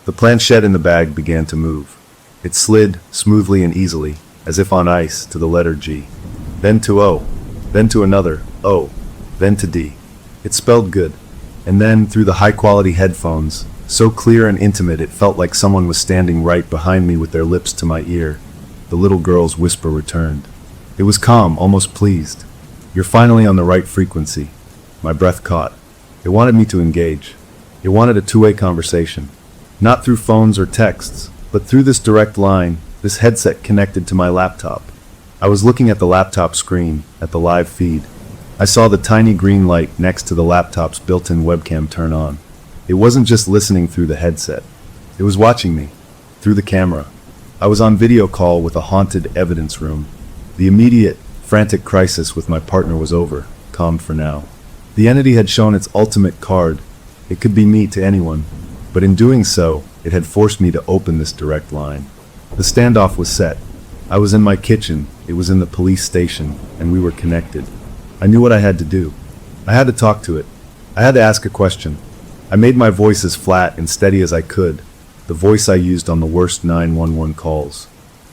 The planchette in the bag began to move. It slid, smoothly and easily, as if on ice, to the letter G. Then to O. Then to another O. Then to D. It spelled good. And then, through the high-quality headphones, so clear and intimate it felt like someone was standing right behind me with their lips to my ear, the little girl's whisper returned. It was calm, almost pleased. "You're finally on the right frequency." My breath caught. It wanted me to engage. It wanted a two-way conversation. Not through phones or texts, but through this direct line, this headset connected to my laptop. I was looking at the laptop screen, at the live feed. I saw the tiny green light next to the laptop's built-in webcam turn on. It wasn't just listening through the headset. It was watching me, through the camera. I was on video call with a haunted evidence room. The immediate, frantic crisis with my partner was over, calmed for now. The entity had shown its ultimate card. It could be me to anyone, but in doing so, it had forced me to open this direct line. The standoff was set. I was in my kitchen, it was in the police station, and we were connected. I knew what I had to do. I had to talk to it. I had to ask a question. I made my voice as flat and steady as I could, the voice I used on the worst 911 calls.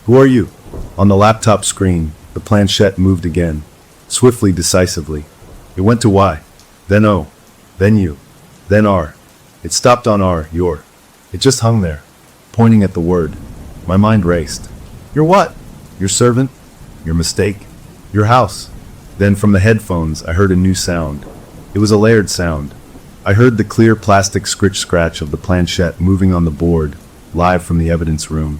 "Who are you?" On the laptop screen, the planchette moved again, swiftly, decisively. It went to Y, then O, then U, then R. It stopped on R, your. It just hung there, pointing at the word. My mind raced. "Your what?" "Your servant, your mistake, your house." Then from the headphones, I heard a new sound. It was a layered sound. I heard the clear plastic scritch-scratch of the planchette moving on the board, live from the evidence room.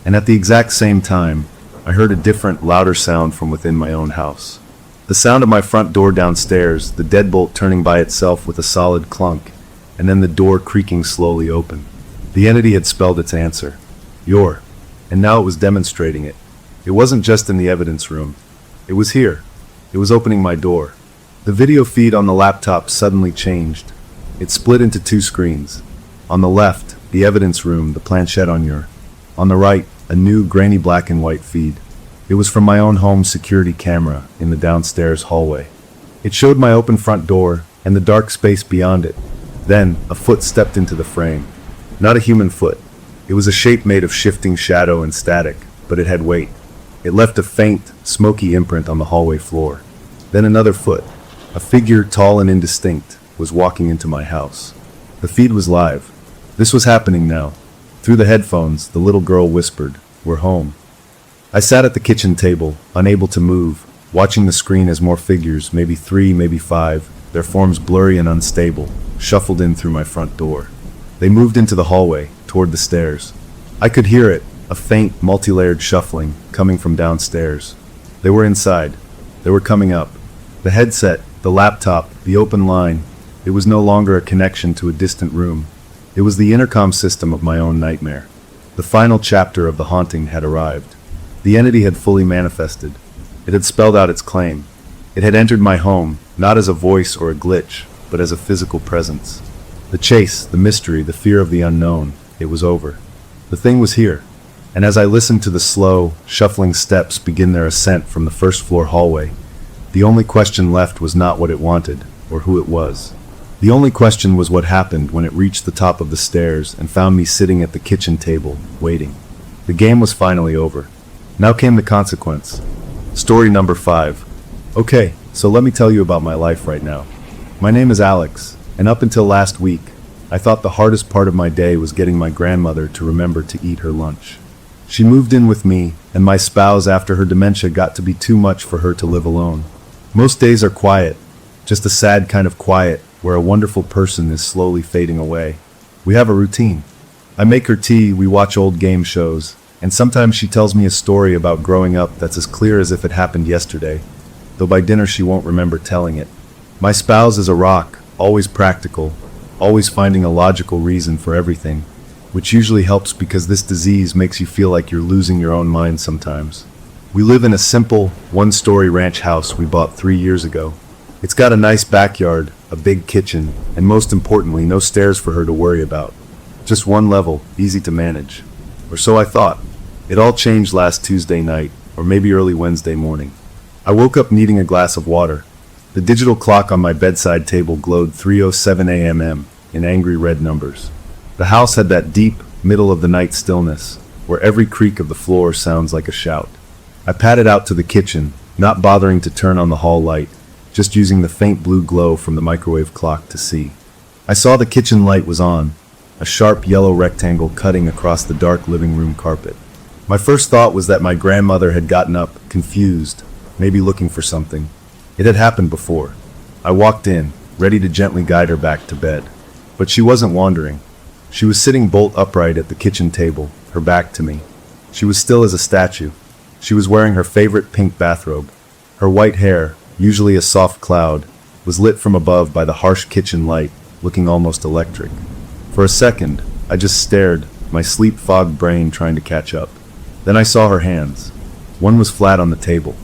And at the exact same time, I heard a different, louder sound from within my own house. The sound of my front door downstairs, the deadbolt turning by itself with a solid clunk, and then the door creaking slowly open. The entity had spelled its answer. Your. And now it was demonstrating it. It wasn't just in the evidence room. It was here. It was opening my door. The video feed on the laptop suddenly changed. It split into two screens. On the left, the evidence room, the planchette on your. On the right, a new grainy black and white feed. It was from my own home security camera in the downstairs hallway. It showed my open front door and the dark space beyond it. Then, a foot stepped into the frame. Not a human foot. It was a shape made of shifting shadow and static, but it had weight. It left a faint, smoky imprint on the hallway floor. Then another foot. A figure, tall and indistinct, was walking into my house. The feed was live. This was happening now. Through the headphones, the little girl whispered, "We're home." I sat at the kitchen table, unable to move, watching the screen as more figures, maybe 3, maybe 5, their forms blurry and unstable, shuffled in through my front door. They moved into the hallway, toward the stairs. I could hear it, a faint, multi-layered shuffling, coming from downstairs. They were inside. They were coming up. The headset, the laptop, the open line. It was no longer a connection to a distant room. It was the intercom system of my own nightmare. The final chapter of the haunting had arrived. The entity had fully manifested. It had spelled out its claim. It had entered my home, not as a voice or a glitch, but as a physical presence. The chase, the mystery, the fear of the unknown, it was over. The thing was here, and as I listened to the slow, shuffling steps begin their ascent from the first-floor hallway, the only question left was not what it wanted, or who it was. The only question was what happened when it reached the top of the stairs and found me sitting at the kitchen table, waiting. The game was finally over. Now came the consequence. Story number 5. Okay, so let me tell you about my life right now. My name is Alex, and up until last week, I thought the hardest part of my day was getting my grandmother to remember to eat her lunch. She moved in with me and my spouse after her dementia got to be too much for her to live alone. Most days are quiet, just a sad kind of quiet where a wonderful person is slowly fading away. We have a routine. I make her tea, we watch old game shows, and sometimes she tells me a story about growing up that's as clear as if it happened yesterday, though by dinner she won't remember telling it. My spouse is a rock, always practical, always finding a logical reason for everything, which usually helps because this disease makes you feel like you're losing your own mind sometimes. We live in a simple, one-story ranch house we bought 3 years ago. It's got a nice backyard, a big kitchen, and most importantly, no stairs for her to worry about. Just one level, easy to manage. Or so I thought. It all changed last Tuesday night, or maybe early Wednesday morning. I woke up needing a glass of water. The digital clock on my bedside table glowed 3:07 a.m. in angry red numbers. The house had that deep, middle-of-the-night stillness, where every creak of the floor sounds like a shout. I padded out to the kitchen, not bothering to turn on the hall light, just using the faint blue glow from the microwave clock to see. I saw the kitchen light was on, a sharp yellow rectangle cutting across the dark living room carpet. My first thought was that my grandmother had gotten up, confused, maybe looking for something. It had happened before. I walked in, ready to gently guide her back to bed. But she wasn't wandering. She was sitting bolt upright at the kitchen table, her back to me. She was still as a statue. She was wearing her favorite pink bathrobe. Her white hair, usually a soft cloud, was lit from above by the harsh kitchen light, looking almost electric. For a second, I just stared, my sleep-fogged brain trying to catch up. Then I saw her hands. One was flat on the table.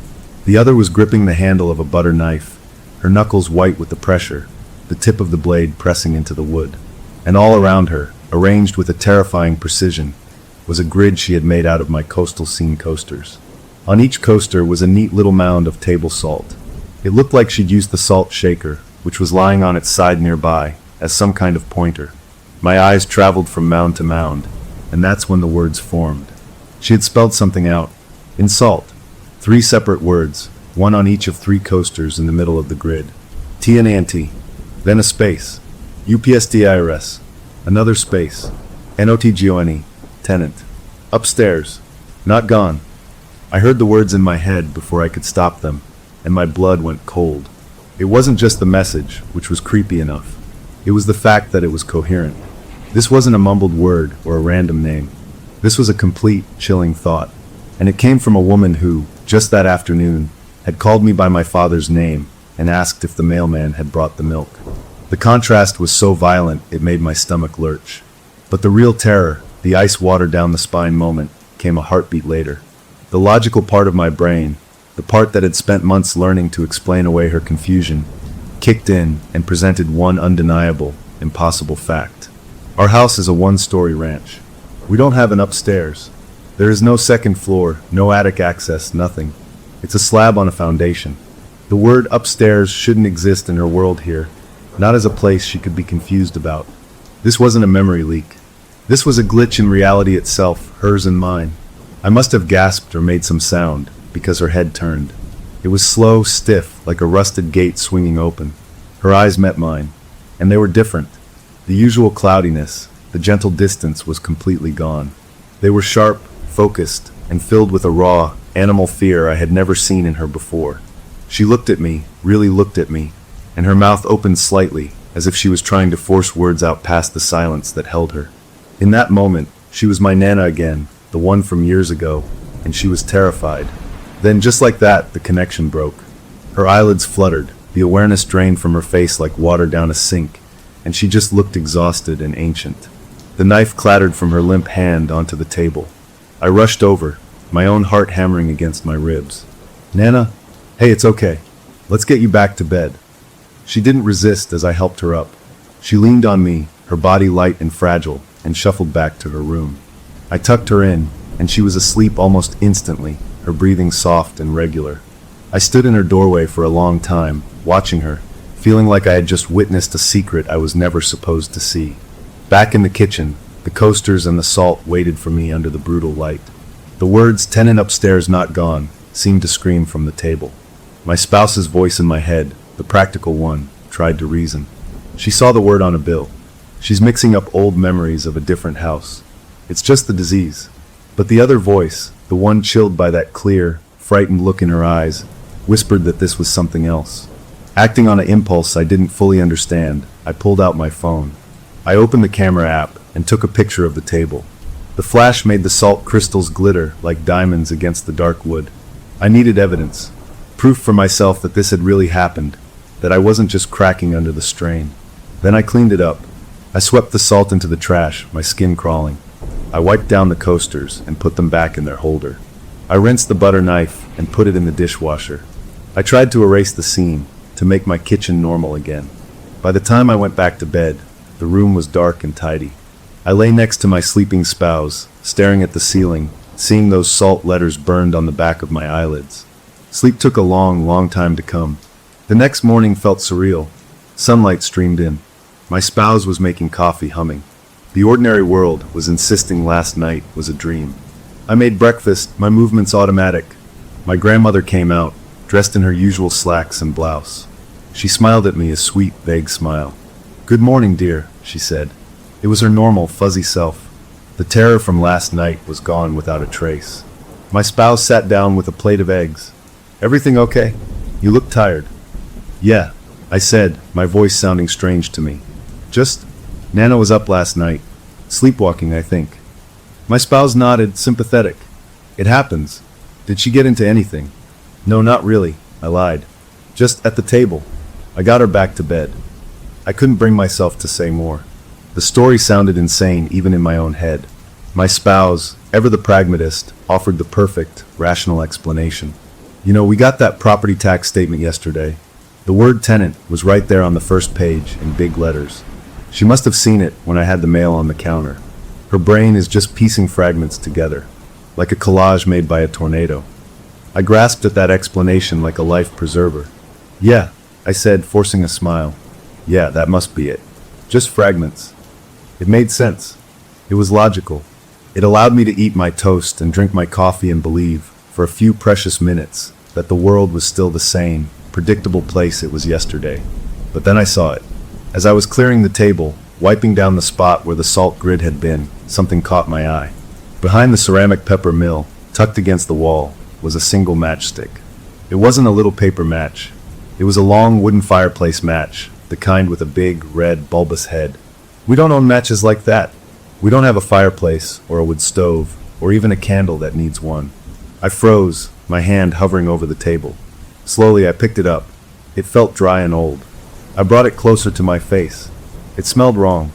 The other was gripping the handle of a butter knife, her knuckles white with the pressure, the tip of the blade pressing into the wood. And all around her, arranged with a terrifying precision, was a grid she had made out of my coastal scene coasters. On each coaster was a neat little mound of table salt. It looked like she'd used the salt shaker, which was lying on its side nearby, as some kind of pointer. My eyes traveled from mound to mound, and that's when the words formed. She had spelled something out. In salt. 3 separate words, one on each of 3 coasters in the middle of the grid. TNANT. Then a space. UPSDIRS. Another space. NOTGONE. Tenant. Upstairs. Not gone. I heard the words in my head before I could stop them, and my blood went cold. It wasn't just the message, which was creepy enough. It was the fact that it was coherent. This wasn't a mumbled word or a random name. This was a complete, chilling thought. And it came from a woman who, just that afternoon, had called me by my father's name and asked if the mailman had brought the milk. The contrast was so violent it made my stomach lurch. But the real terror, the ice water down the spine moment, came a heartbeat later. The logical part of my brain, the part that had spent months learning to explain away her confusion, kicked in and presented one undeniable, impossible fact. Our house is a one-story ranch. We don't have an upstairs. There is no second floor, no attic access, nothing. It's a slab on a foundation. The word upstairs shouldn't exist in her world here, not as a place she could be confused about. This wasn't a memory leak. This was a glitch in reality itself, hers and mine. I must have gasped or made some sound, because her head turned. It was slow, stiff, like a rusted gate swinging open. Her eyes met mine, and they were different. The usual cloudiness, the gentle distance was completely gone. They were sharp, focused, and filled with a raw, animal fear I had never seen in her before. She looked at me, really looked at me, and her mouth opened slightly, as if she was trying to force words out past the silence that held her. In that moment, she was my Nana again, the one from years ago, and she was terrified. Then, just like that, the connection broke. Her eyelids fluttered, the awareness drained from her face like water down a sink, and she just looked exhausted and ancient. The knife clattered from her limp hand onto the table. I rushed over, my own heart hammering against my ribs. "Nana, hey, it's okay. Let's get you back to bed." She didn't resist as I helped her up. She leaned on me, her body light and fragile, and shuffled back to her room. I tucked her in, and she was asleep almost instantly, her breathing soft and regular. I stood in her doorway for a long time, watching her, feeling like I had just witnessed a secret I was never supposed to see. Back in the kitchen, the coasters and the salt waited for me under the brutal light. The words "tenant upstairs not gone" seemed to scream from the table. My spouse's voice in my head, the practical one, tried to reason. She saw the word on a bill. She's mixing up old memories of a different house. It's just the disease. But the other voice, the one chilled by that clear, frightened look in her eyes, whispered that this was something else. Acting on an impulse I didn't fully understand, I pulled out my phone. I opened the camera app and took a picture of the table. The flash made the salt crystals glitter like diamonds against the dark wood. I needed evidence, proof for myself that this had really happened, that I wasn't just cracking under the strain. Then I cleaned it up. I swept the salt into the trash, my skin crawling. I wiped down the coasters and put them back in their holder. I rinsed the butter knife and put it in the dishwasher. I tried to erase the scene, to make my kitchen normal again. By the time I went back to bed, the room was dark and tidy. I lay next to my sleeping spouse, staring at the ceiling, seeing those salt letters burned on the back of my eyelids. Sleep took a long, long time to come. The next morning felt surreal. Sunlight streamed in. My spouse was making coffee, humming. The ordinary world was insisting last night was a dream. I made breakfast, my movements automatic. My grandmother came out, dressed in her usual slacks and blouse. She smiled at me, a sweet, vague smile. "Good morning, dear," she said. It was her normal, fuzzy self. The terror from last night was gone without a trace. My spouse sat down with a plate of eggs. "Everything okay? You look tired." "Yeah," I said, my voice sounding strange to me. "Just, Nana was up last night. Sleepwalking, I think." My spouse nodded, sympathetic. "It happens. Did she get into anything?" "No, not really," I lied. "Just at the table." I got her back to bed. I couldn't bring myself to say more. The story sounded insane even in my own head. My spouse, ever the pragmatist, offered the perfect, rational explanation. "You know, we got that property tax statement yesterday. The word tenant was right there on the first page in big letters. She must have seen it when I had the mail on the counter. Her brain is just piecing fragments together, like a collage made by a tornado." I grasped at that explanation like a life preserver. "Yeah," I said, forcing a smile. "Yeah, that must be it. Just fragments." It made sense. It was logical. It allowed me to eat my toast and drink my coffee and believe, for a few precious minutes, that the world was still the same, predictable place it was yesterday. But then I saw it. As I was clearing the table, wiping down the spot where the salt grid had been, something caught my eye. Behind the ceramic pepper mill, tucked against the wall, was a single matchstick. It wasn't a little paper match. It was a long wooden fireplace match, the kind with a big, red, bulbous head. We don't own matches like that. We don't have a fireplace, or a wood stove, or even a candle that needs one. I froze, my hand hovering over the table. Slowly I picked it up. It felt dry and old. I brought it closer to my face. It smelled wrong.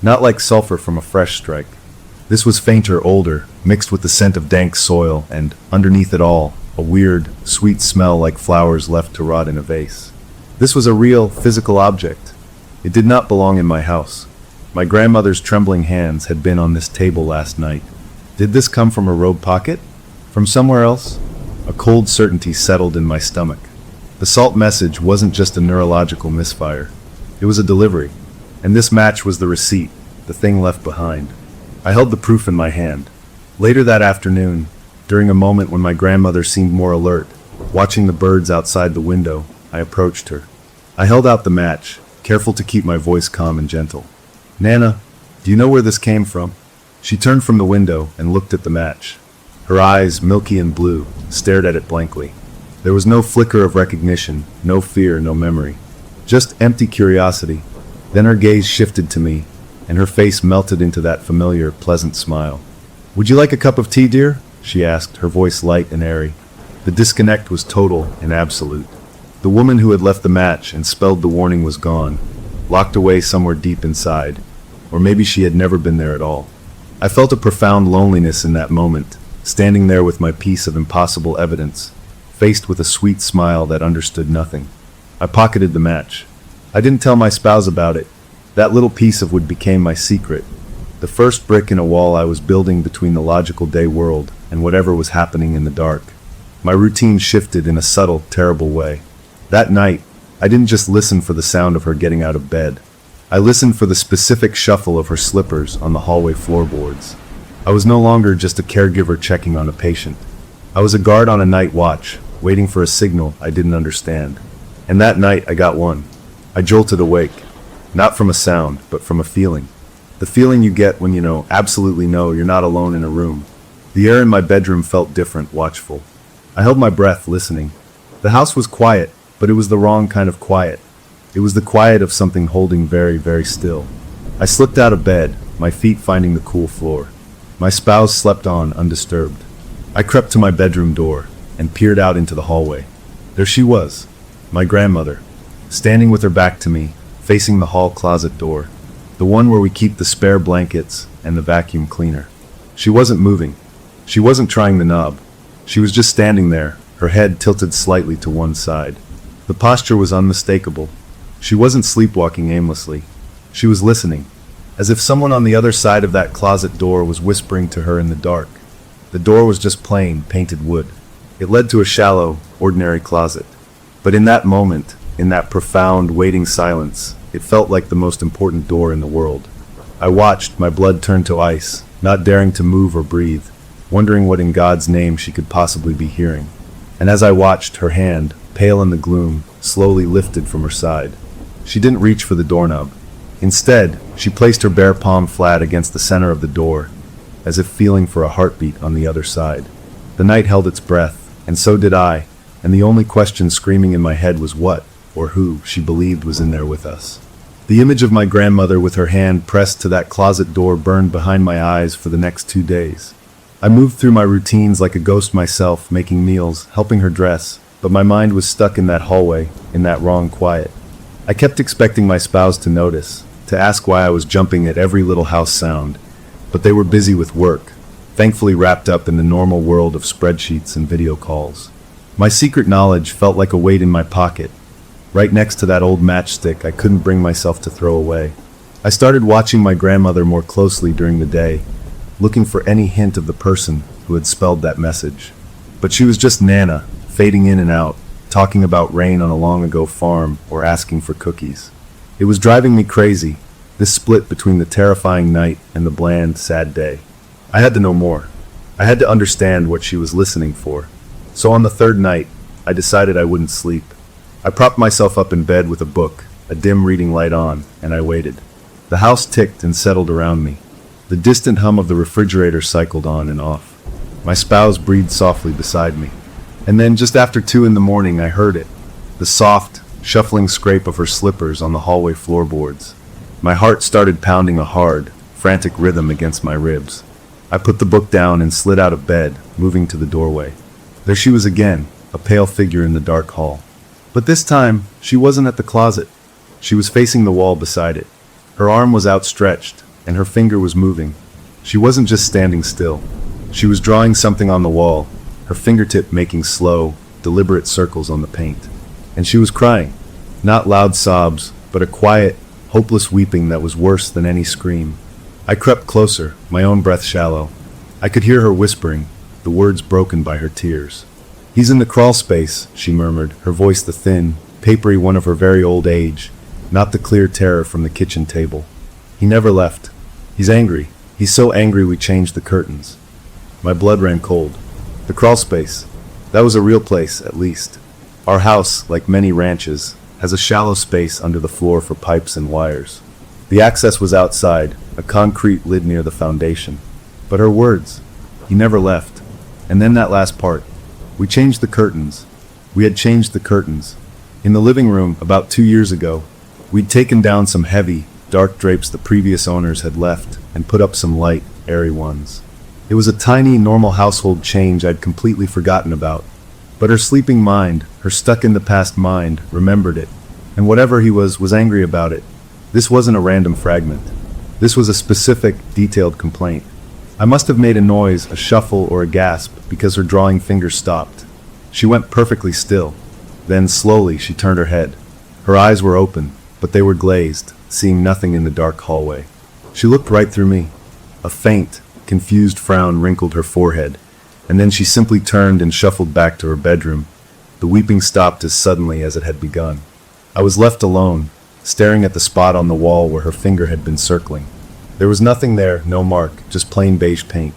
Not like sulfur from a fresh strike. This was fainter, older, mixed with the scent of dank soil, and, underneath it all, a weird, sweet smell like flowers left to rot in a vase. This was a real, physical object. It did not belong in my house. My grandmother's trembling hands had been on this table last night. Did this come from her robe pocket? From somewhere else? A cold certainty settled in my stomach. The salt message wasn't just a neurological misfire. It was a delivery. And this match was the receipt, the thing left behind. I held the proof in my hand. Later that afternoon, during a moment when my grandmother seemed more alert, watching the birds outside the window, I approached her. I held out the match, careful to keep my voice calm and gentle. "Nana, do you know where this came from?" She turned from the window and looked at the match. Her eyes, milky and blue, stared at it blankly. There was no flicker of recognition, no fear, no memory. Just empty curiosity. Then her gaze shifted to me, and her face melted into that familiar, pleasant smile. "Would you like a cup of tea, dear?" she asked, her voice light and airy. The disconnect was total and absolute. The woman who had left the match and spelled the warning was gone, locked away somewhere deep inside, or maybe she had never been there at all. I felt a profound loneliness in that moment, standing there with my piece of impossible evidence, faced with a sweet smile that understood nothing. I pocketed the match. I didn't tell my spouse about it. That little piece of wood became my secret, the first brick in a wall I was building between the logical day world and whatever was happening in the dark. My routine shifted in a subtle, terrible way. That night, I didn't just listen for the sound of her getting out of bed. I listened for the specific shuffle of her slippers on the hallway floorboards. I was no longer just a caregiver checking on a patient. I was a guard on a night watch, waiting for a signal I didn't understand. And that night, I got one. I jolted awake, not from a sound, but from a feeling. The feeling you get when you absolutely know you're not alone in a room. The air in my bedroom felt different, watchful. I held my breath, listening. The house was quiet, but it was the wrong kind of quiet. It was the quiet of something holding very, very still. I slipped out of bed, my feet finding the cool floor. My spouse slept on, undisturbed. I crept to my bedroom door and peered out into the hallway. There she was, my grandmother, standing with her back to me, facing the hall closet door, the one where we keep the spare blankets and the vacuum cleaner. She wasn't moving. She wasn't trying the knob. She was just standing there, her head tilted slightly to one side. The posture was unmistakable. She wasn't sleepwalking aimlessly. She was listening, as if someone on the other side of that closet door was whispering to her in the dark. The door was just plain, painted wood. It led to a shallow, ordinary closet. But in that moment, in that profound, waiting silence, it felt like the most important door in the world. I watched, my blood turn to ice, not daring to move or breathe, wondering what in God's name she could possibly be hearing. And as I watched, her hand, pale in the gloom, slowly lifted from her side. She didn't reach for the doorknob. Instead, she placed her bare palm flat against the center of the door, as if feeling for a heartbeat on the other side. The night held its breath, and so did I, and the only question screaming in my head was what, or who, she believed was in there with us. The image of my grandmother with her hand pressed to that closet door burned behind my eyes for the next 2 days. I moved through my routines like a ghost myself, making meals, helping her dress, but my mind was stuck in that hallway, in that wrong quiet. I kept expecting my spouse to notice, to ask why I was jumping at every little house sound, but they were busy with work, thankfully wrapped up in the normal world of spreadsheets and video calls. My secret knowledge felt like a weight in my pocket, right next to that old matchstick I couldn't bring myself to throw away. I started watching my grandmother more closely during the day, looking for any hint of the person who had spelled that message. But she was just Nana, fading in and out, talking about rain on a long-ago farm or asking for cookies. It was driving me crazy, this split between the terrifying night and the bland, sad day. I had to know more. I had to understand what she was listening for. So on the third night, I decided I wouldn't sleep. I propped myself up in bed with a book, a dim reading light on, and I waited. The house ticked and settled around me. The distant hum of the refrigerator cycled on and off. My spouse breathed softly beside me. And then just after 2 in the morning, I heard it. The soft, shuffling scrape of her slippers on the hallway floorboards. My heart started pounding a hard, frantic rhythm against my ribs. I put the book down and slid out of bed, moving to the doorway. There she was again, a pale figure in the dark hall. But this time, she wasn't at the closet. She was facing the wall beside it. Her arm was outstretched, and her finger was moving. She wasn't just standing still. She was drawing something on the wall, her fingertip making slow, deliberate circles on the paint. And she was crying. Not loud sobs, but a quiet, hopeless weeping that was worse than any scream. I crept closer, my own breath shallow. I could hear her whispering, the words broken by her tears. "He's in the crawl space," she murmured, her voice the thin, papery one of her very old age, not the clear terror from the kitchen table. "He never left. He's angry. He's so angry we changed the curtains. My blood ran cold. The crawl space. That was a real place, at least. Our house, like many ranches, has a shallow space under the floor for pipes and wires. The access was outside, a concrete lid near the foundation. But her words, he never left. And then that last part. We changed the curtains. We had changed the curtains. In the living room, about 2 years ago, we'd taken down some heavy, dark drapes the previous owners had left and put up some light, airy ones. It was a tiny, normal household change I'd completely forgotten about. But her sleeping mind, her stuck-in-the-past mind, remembered it. And whatever he was angry about it. This wasn't a random fragment. This was a specific, detailed complaint. I must have made a noise, a shuffle, or a gasp, because her drawing fingers stopped. She went perfectly still. Then, slowly, she turned her head. Her eyes were open, but they were glazed, seeing nothing in the dark hallway. She looked right through me. A faint, confused frown wrinkled her forehead, and then she simply turned and shuffled back to her bedroom. The weeping stopped as suddenly as it had begun. I was left alone, staring at the spot on the wall where her finger had been circling. There was nothing there, no mark, just plain beige paint.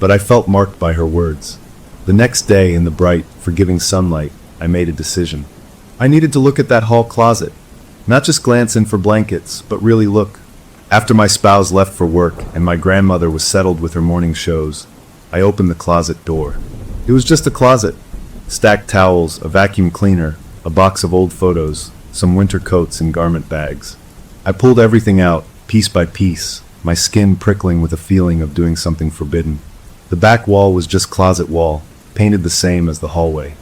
But I felt marked by her words. The next day, in the bright, forgiving sunlight, I made a decision. I needed to look at that hall closet. Not just glance in for blankets, but really look. After my spouse left for work and my grandmother was settled with her morning shows, I opened the closet door. It was just a closet. Stacked towels, a vacuum cleaner, a box of old photos, some winter coats and garment bags. I pulled everything out, piece by piece, my skin prickling with a feeling of doing something forbidden. The back wall was just closet wall, painted the same as the hallway.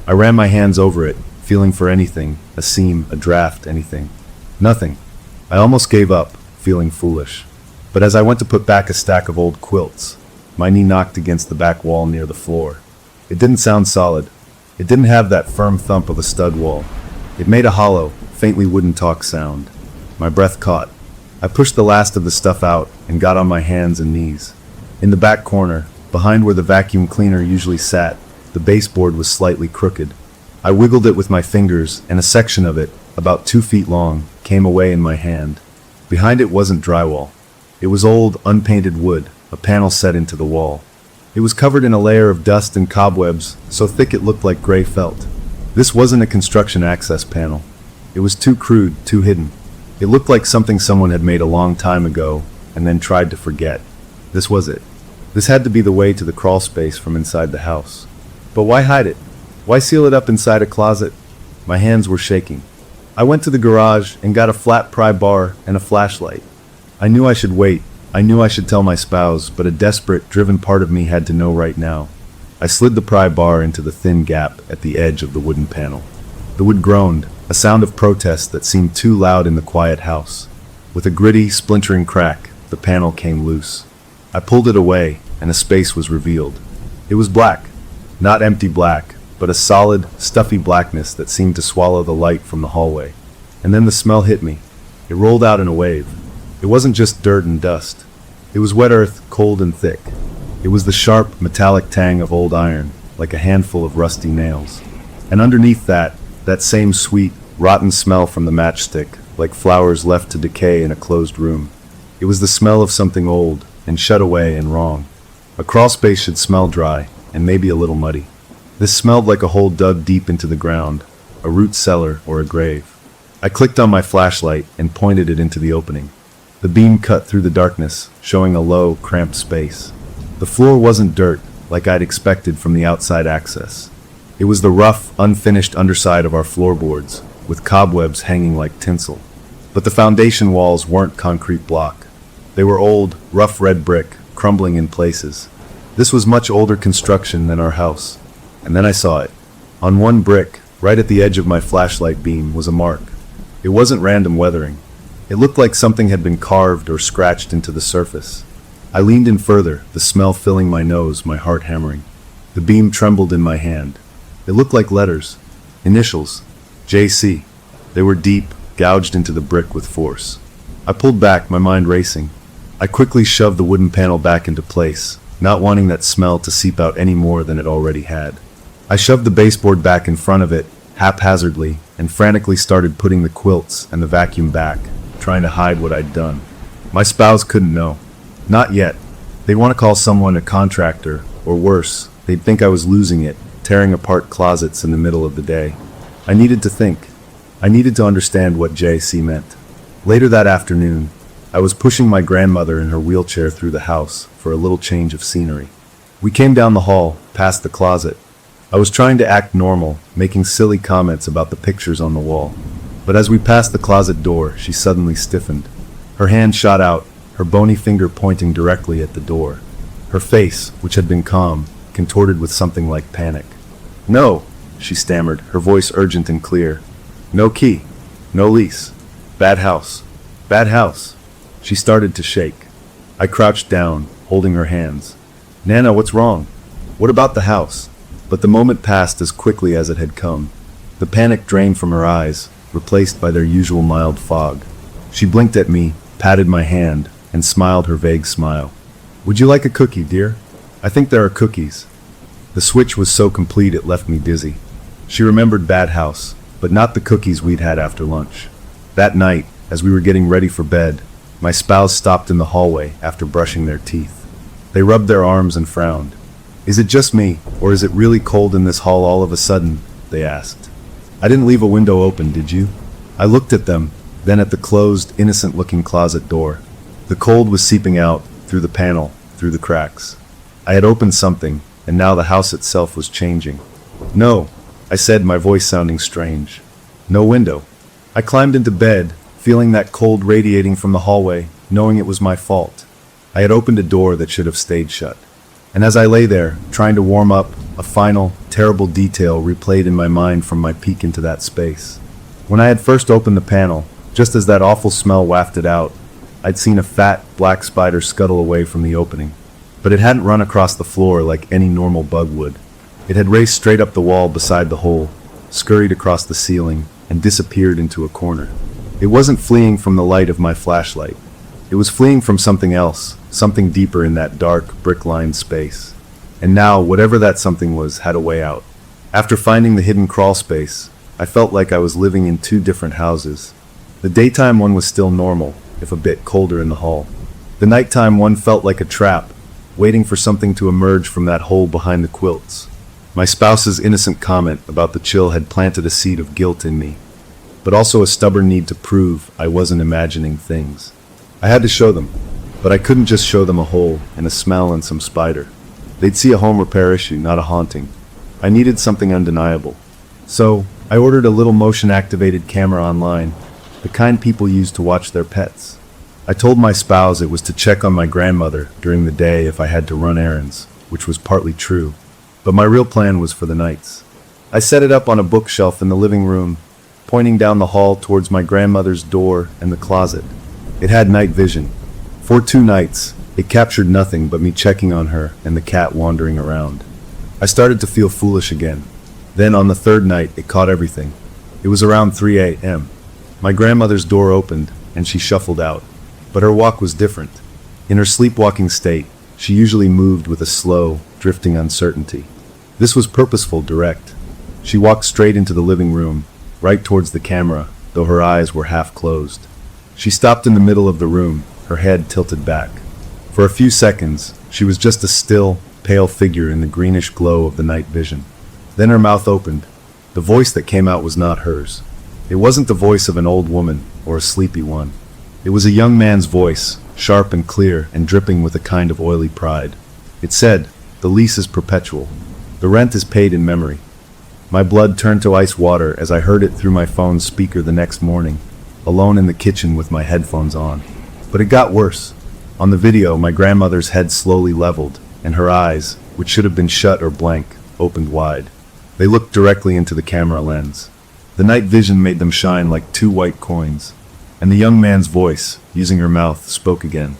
I ran my hands over it, feeling for anything, a seam, a draft, anything. Nothing. I almost gave up, feeling foolish. But as I went to put back a stack of old quilts, my knee knocked against the back wall near the floor. It didn't sound solid. It didn't have that firm thump of a stud wall. It made a hollow, faintly wooden talk sound. My breath caught. I pushed the last of the stuff out and got on my hands and knees. In the back corner, behind where the vacuum cleaner usually sat, the baseboard was slightly crooked. I wiggled it with my fingers, and a section of it, about 2 feet long, came away in my hand. Behind it wasn't drywall. It was old, unpainted wood, a panel set into the wall. It was covered in a layer of dust and cobwebs, so thick it looked like gray felt. This wasn't a construction access panel. It was too crude, too hidden. It looked like something someone had made a long time ago, and then tried to forget. This was it. This had to be the way to the crawl space from inside the house. But why hide it? Why seal it up inside a closet? My hands were shaking. I went to the garage and got a flat pry bar and a flashlight. I knew I should wait. I knew I should tell my spouse, but a desperate, driven part of me had to know right now. I slid the pry bar into the thin gap at the edge of the wooden panel. The wood groaned, a sound of protest that seemed too loud in the quiet house. With a gritty, splintering crack, the panel came loose. I pulled it away, and a space was revealed. It was black. Not empty black, but a solid, stuffy blackness that seemed to swallow the light from the hallway. And then the smell hit me. It rolled out in a wave. It wasn't just dirt and dust. It was wet earth, cold and thick. It was the sharp, metallic tang of old iron, like a handful of rusty nails. And underneath that same sweet, rotten smell from the matchstick, like flowers left to decay in a closed room. It was the smell of something old, and shut away and wrong. A crawl space should smell dry, and maybe a little muddy. This smelled like a hole dug deep into the ground, a root cellar or a grave. I clicked on my flashlight and pointed it into the opening. The beam cut through the darkness, showing a low, cramped space. The floor wasn't dirt, like I'd expected from the outside access. It was the rough, unfinished underside of our floorboards, with cobwebs hanging like tinsel. But the foundation walls weren't concrete block. They were old, rough red brick, crumbling in places. This was much older construction than our house. And then I saw it. On one brick, right at the edge of my flashlight beam, was a mark. It wasn't random weathering. It looked like something had been carved or scratched into the surface. I leaned in further, the smell filling my nose, my heart hammering. The beam trembled in my hand. It looked like letters. Initials. J.C. They were deep, gouged into the brick with force. I pulled back, my mind racing. I quickly shoved the wooden panel back into place, not wanting that smell to seep out any more than it already had. I shoved the baseboard back in front of it, haphazardly, and frantically started putting the quilts and the vacuum back, trying to hide what I'd done. My spouse couldn't know. Not yet. They'd want to call someone a contractor, or worse, they'd think I was losing it, tearing apart closets in the middle of the day. I needed to think. I needed to understand what JC meant. Later that afternoon, I was pushing my grandmother in her wheelchair through the house for a little change of scenery. We came down the hall, past the closet. I was trying to act normal, making silly comments about the pictures on the wall. But as we passed the closet door, she suddenly stiffened. Her hand shot out, her bony finger pointing directly at the door. Her face, which had been calm, contorted with something like panic. "No," she stammered, her voice urgent and clear. "No key. No lease. Bad house. Bad house." She started to shake. I crouched down, holding her hands. "Nana, what's wrong? What about the house?" But the moment passed as quickly as it had come. The panic drained from her eyes, replaced by their usual mild fog. She blinked at me, patted my hand, and smiled her vague smile. "Would you like a cookie, dear? I think there are cookies." The switch was so complete it left me dizzy. She remembered Bad House, but not the cookies we'd had after lunch. That night, as we were getting ready for bed, my spouse stopped in the hallway after brushing their teeth. They rubbed their arms and frowned. "Is it just me, or is it really cold in this hall all of a sudden?" they asked. "I didn't leave a window open, did you?" I looked at them, then at the closed, innocent-looking closet door. The cold was seeping out, through the panel, through the cracks. I had opened something, and now the house itself was changing. "No," I said, my voice sounding strange. "No window." I climbed into bed, feeling that cold radiating from the hallway, knowing it was my fault. I had opened a door that should have stayed shut. And as I lay there, trying to warm up, a final, terrible detail replayed in my mind from my peek into that space. When I had first opened the panel, just as that awful smell wafted out, I'd seen a fat, black spider scuttle away from the opening. But it hadn't run across the floor like any normal bug would. It had raced straight up the wall beside the hole, scurried across the ceiling, and disappeared into a corner. It wasn't fleeing from the light of my flashlight. It was fleeing from something else, something deeper in that dark, brick-lined space. And now, whatever that something was, had a way out. After finding the hidden crawl space, I felt like I was living in two different houses. The daytime one was still normal, if a bit colder in the hall. The nighttime one felt like a trap, waiting for something to emerge from that hole behind the quilts. My spouse's innocent comment about the chill had planted a seed of guilt in me, but also a stubborn need to prove I wasn't imagining things. I had to show them, but I couldn't just show them a hole and a smell and some spider. They'd see a home repair issue, not a haunting. I needed something undeniable. So, I ordered a little motion-activated camera online, the kind people use to watch their pets. I told my spouse it was to check on my grandmother during the day if I had to run errands, which was partly true, but my real plan was for the nights. I set it up on a bookshelf in the living room, pointing down the hall towards my grandmother's door and the closet. It had night vision. For 2 nights, it captured nothing but me checking on her and the cat wandering around. I started to feel foolish again. Then on the 3rd night, it caught everything. It was around 3 a.m. My grandmother's door opened, and she shuffled out. But her walk was different. In her sleepwalking state, she usually moved with a slow, drifting uncertainty. This was purposeful, direct. She walked straight into the living room, right towards the camera, though her eyes were half closed. She stopped in the middle of the room, her head tilted back. For a few seconds, she was just a still, pale figure in the greenish glow of the night vision. Then her mouth opened. The voice that came out was not hers. It wasn't the voice of an old woman or a sleepy one. It was a young man's voice, sharp and clear and dripping with a kind of oily pride. It said, "The lease is perpetual. The rent is paid in memory." My blood turned to ice water as I heard it through my phone's speaker the next morning, alone in the kitchen with my headphones on. But it got worse. On the video, my grandmother's head slowly leveled, and her eyes, which should have been shut or blank, opened wide. They looked directly into the camera lens. The night vision made them shine like 2 white coins. And the young man's voice, using her mouth, spoke again.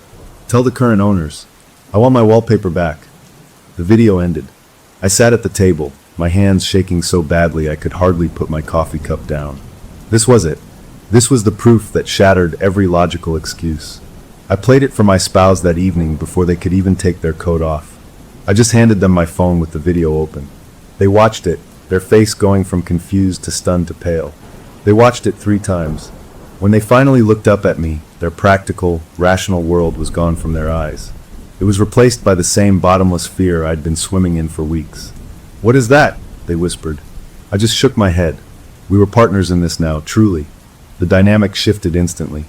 "Tell the current owners. I want my wallpaper back." The video ended. I sat at the table, my hands shaking so badly I could hardly put my coffee cup down. This was it. This was the proof that shattered every logical excuse. I played it for my spouse that evening before they could even take their coat off. I just handed them my phone with the video open. They watched it, their face going from confused to stunned to pale. They watched it 3 times. When they finally looked up at me, their practical, rational world was gone from their eyes. It was replaced by the same bottomless fear I'd been swimming in for weeks. "What is that?" they whispered. I just shook my head. We were partners in this now, truly. The dynamic shifted instantly.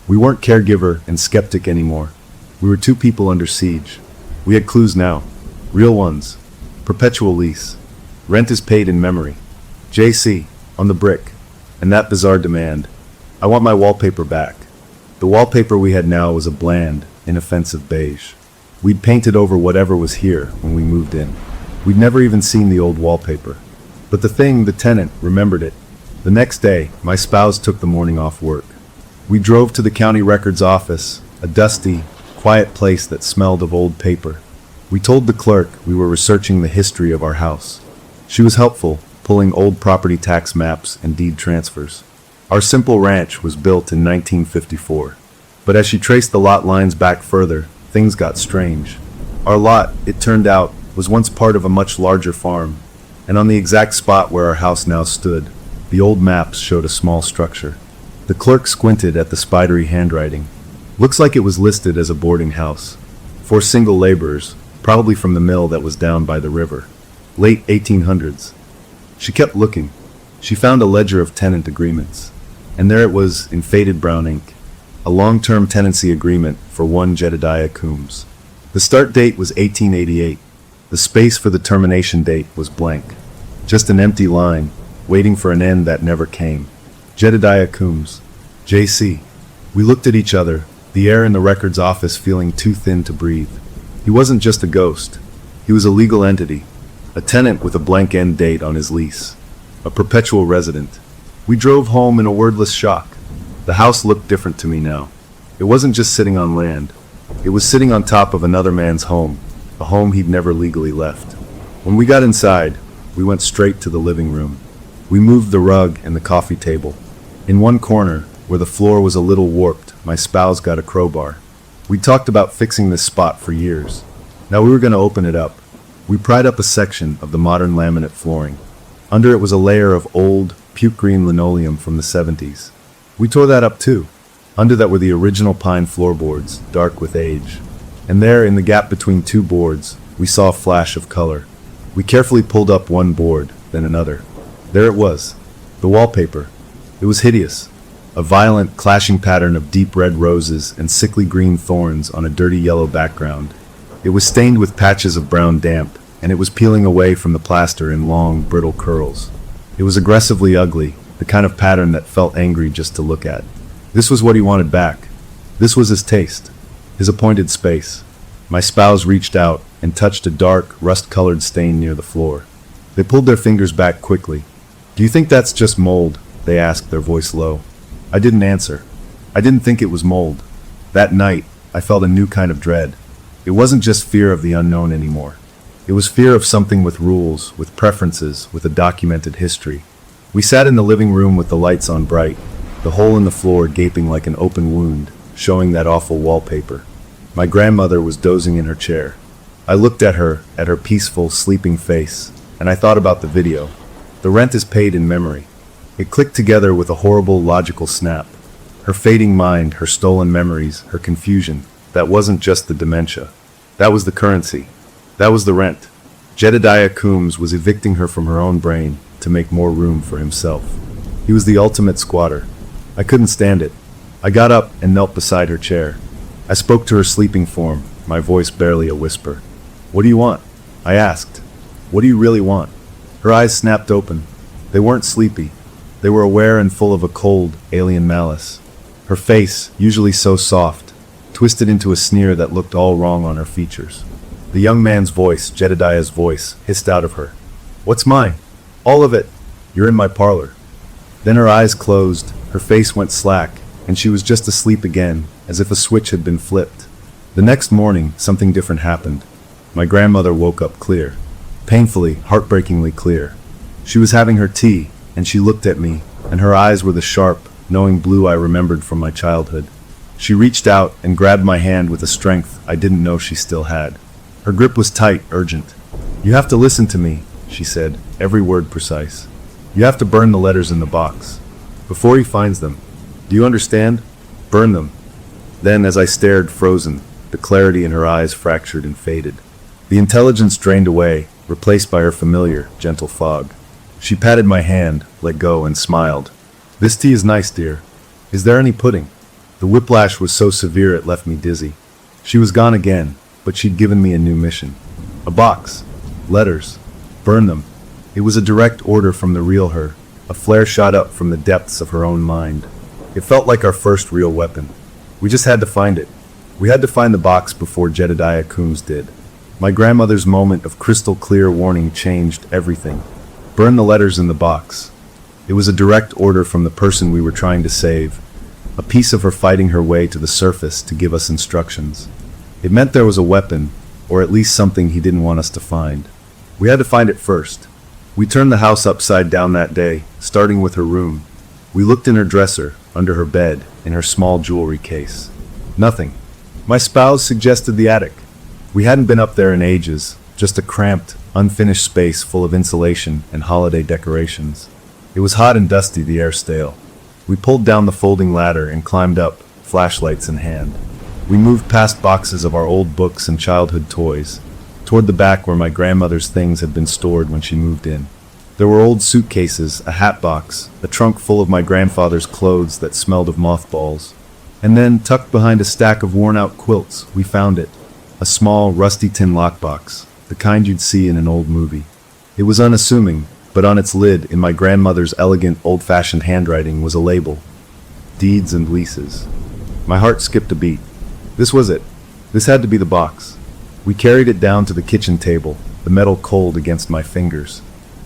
We weren't caregiver and skeptic anymore. We were two people under siege. We had clues now. Real ones. Perpetual lease. Rent is paid in memory. JC, on the brick. And that bizarre demand. I want my wallpaper back. The wallpaper we had now was a bland, inoffensive beige. We'd painted over whatever was here when we moved in. We'd never even seen the old wallpaper. But the tenant, remembered it. The next day, my spouse took the morning off work. We drove to the county records office, a dusty, quiet place that smelled of old paper. We told the clerk we were researching the history of our house. She was helpful, pulling old property tax maps and deed transfers. Our simple ranch was built in 1954. But as she traced the lot lines back further, things got strange. Our lot, it turned out, was once part of a much larger farm, and on the exact spot where our house now stood, the old maps showed a small structure. The clerk squinted at the spidery handwriting. Looks like it was listed as a boarding house. For single laborers, probably from the mill that was down by the river. Late 1800s. She kept looking. She found a ledger of tenant agreements. And there it was, in faded brown ink. A long-term tenancy agreement for one Jedediah Coombs. The start date was 1888. The space for the termination date was blank. Just an empty line, waiting for an end that never came. Jedediah Coombs. JC. We looked at each other, the air in the records office feeling too thin to breathe. He wasn't just a ghost. He was a legal entity. A tenant with a blank end date on his lease. A perpetual resident. We drove home in a wordless shock. The house looked different to me now. It wasn't just sitting on land. It was sitting on top of another man's home. A home he'd never legally left. When we got inside, we went straight to the living room. We moved the rug and the coffee table. In one corner, where the floor was a little warped, my spouse got a crowbar. We talked about fixing this spot for years. Now we were going to open it up. We pried up a section of the modern laminate flooring. Under it was a layer of old, puke green linoleum from the 70s. We tore that up too. Under that were the original pine floorboards, dark with age. And there, in the gap between two boards, we saw a flash of color. We carefully pulled up one board, then another. There it was. The wallpaper. It was hideous. A violent, clashing pattern of deep red roses and sickly green thorns on a dirty yellow background. It was stained with patches of brown damp, and it was peeling away from the plaster in long, brittle curls. It was aggressively ugly, the kind of pattern that felt angry just to look at. This was what he wanted back. This was his taste. His appointed space. My spouse reached out and touched a dark, rust-colored stain near the floor. They pulled their fingers back quickly. "Do you think that's just mold?" they asked, their voice low. I didn't answer. I didn't think it was mold. That night, I felt a new kind of dread. It wasn't just fear of the unknown anymore. It was fear of something with rules, with preferences, with a documented history. We sat in the living room with the lights on bright, the hole in the floor gaping like an open wound, showing that awful wallpaper. My grandmother was dozing in her chair. I looked at her peaceful, sleeping face, and I thought about the video. The rent is paid in memory. It clicked together with a horrible, logical snap. Her fading mind, her stolen memories, her confusion. That wasn't just the dementia. That was the currency. That was the rent. Jedediah Coombs was evicting her from her own brain to make more room for himself. He was the ultimate squatter. I couldn't stand it. I got up and knelt beside her chair. I spoke to her sleeping form, my voice barely a whisper. "What do you want?" I asked. "What do you really want?" Her eyes snapped open. They weren't sleepy. They were aware and full of a cold, alien malice. Her face, usually so soft, twisted into a sneer that looked all wrong on her features. The young man's voice, Jedediah's voice, hissed out of her. "What's mine? All of it. You're in my parlor." Then her eyes closed, her face went slack, and she was just asleep again, as if a switch had been flipped. The next morning, something different happened. My grandmother woke up clear. Painfully, heartbreakingly clear. She was having her tea, and she looked at me, and her eyes were the sharp, knowing blue I remembered from my childhood. She reached out and grabbed my hand with a strength I didn't know she still had. Her grip was tight, urgent. "You have to listen to me," she said, every word precise. "You have to burn the letters in the box. Before he finds them. Do Do you understand? Burn them. Then, as I stared, frozen, the clarity in her eyes fractured and faded. The intelligence drained away, replaced by her familiar, gentle fog. She patted my hand, let go, and smiled. This tea is nice, dear. Is there any pudding? The whiplash was so severe it left me dizzy. She was gone again, but she'd given me a new mission. A box. Letters. Burn them. It was a direct order from the real her. A flare shot up from the depths of her own mind. It felt like our first real weapon. We just had to find it. We had to find the box before Jedediah Coombs did. My grandmother's moment of crystal clear warning changed everything. Burn the letters in the box. It was a direct order from the person we were trying to save. A piece of her fighting her way to the surface to give us instructions. It meant there was a weapon, or at least something he didn't want us to find. We had to find it first. We turned the house upside down that day, starting with her room. We looked in her dresser, under her bed, in her small jewelry case. Nothing. My spouse suggested the attic. We hadn't been up there in ages, just a cramped, unfinished space full of insulation and holiday decorations. It was hot and dusty, the air stale. We pulled down the folding ladder and climbed up, flashlights in hand. We moved past boxes of our old books and childhood toys, toward the back where my grandmother's things had been stored when she moved in. There were old suitcases, a hat box, a trunk full of my grandfather's clothes that smelled of mothballs. And then, tucked behind a stack of worn-out quilts, we found it. A small, rusty tin lockbox, the kind you'd see in an old movie. It was unassuming, but on its lid, in my grandmother's elegant, old-fashioned handwriting, was a label. Deeds and leases. My heart skipped a beat. This was it. This had to be the box. We carried it down to the kitchen table, the metal cold against my fingers.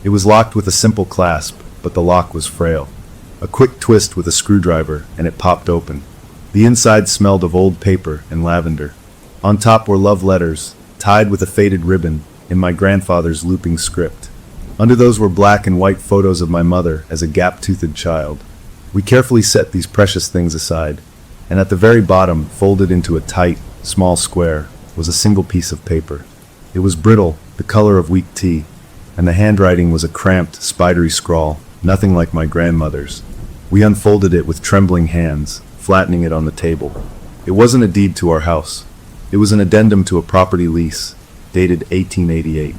It was locked with a simple clasp, but the lock was frail. A quick twist with a screwdriver, and it popped open. The inside smelled of old paper and lavender. On top were love letters, tied with a faded ribbon, in my grandfather's looping script. Under those were black and white photos of my mother as a gap-toothed child. We carefully set these precious things aside, and at the very bottom, folded into a tight, small square, was a single piece of paper. It was brittle, the color of weak tea, and the handwriting was a cramped, spidery scrawl, nothing like my grandmother's. We unfolded it with trembling hands, flattening it on the table. It wasn't a deed to our house. It was an addendum to a property lease, dated 1888.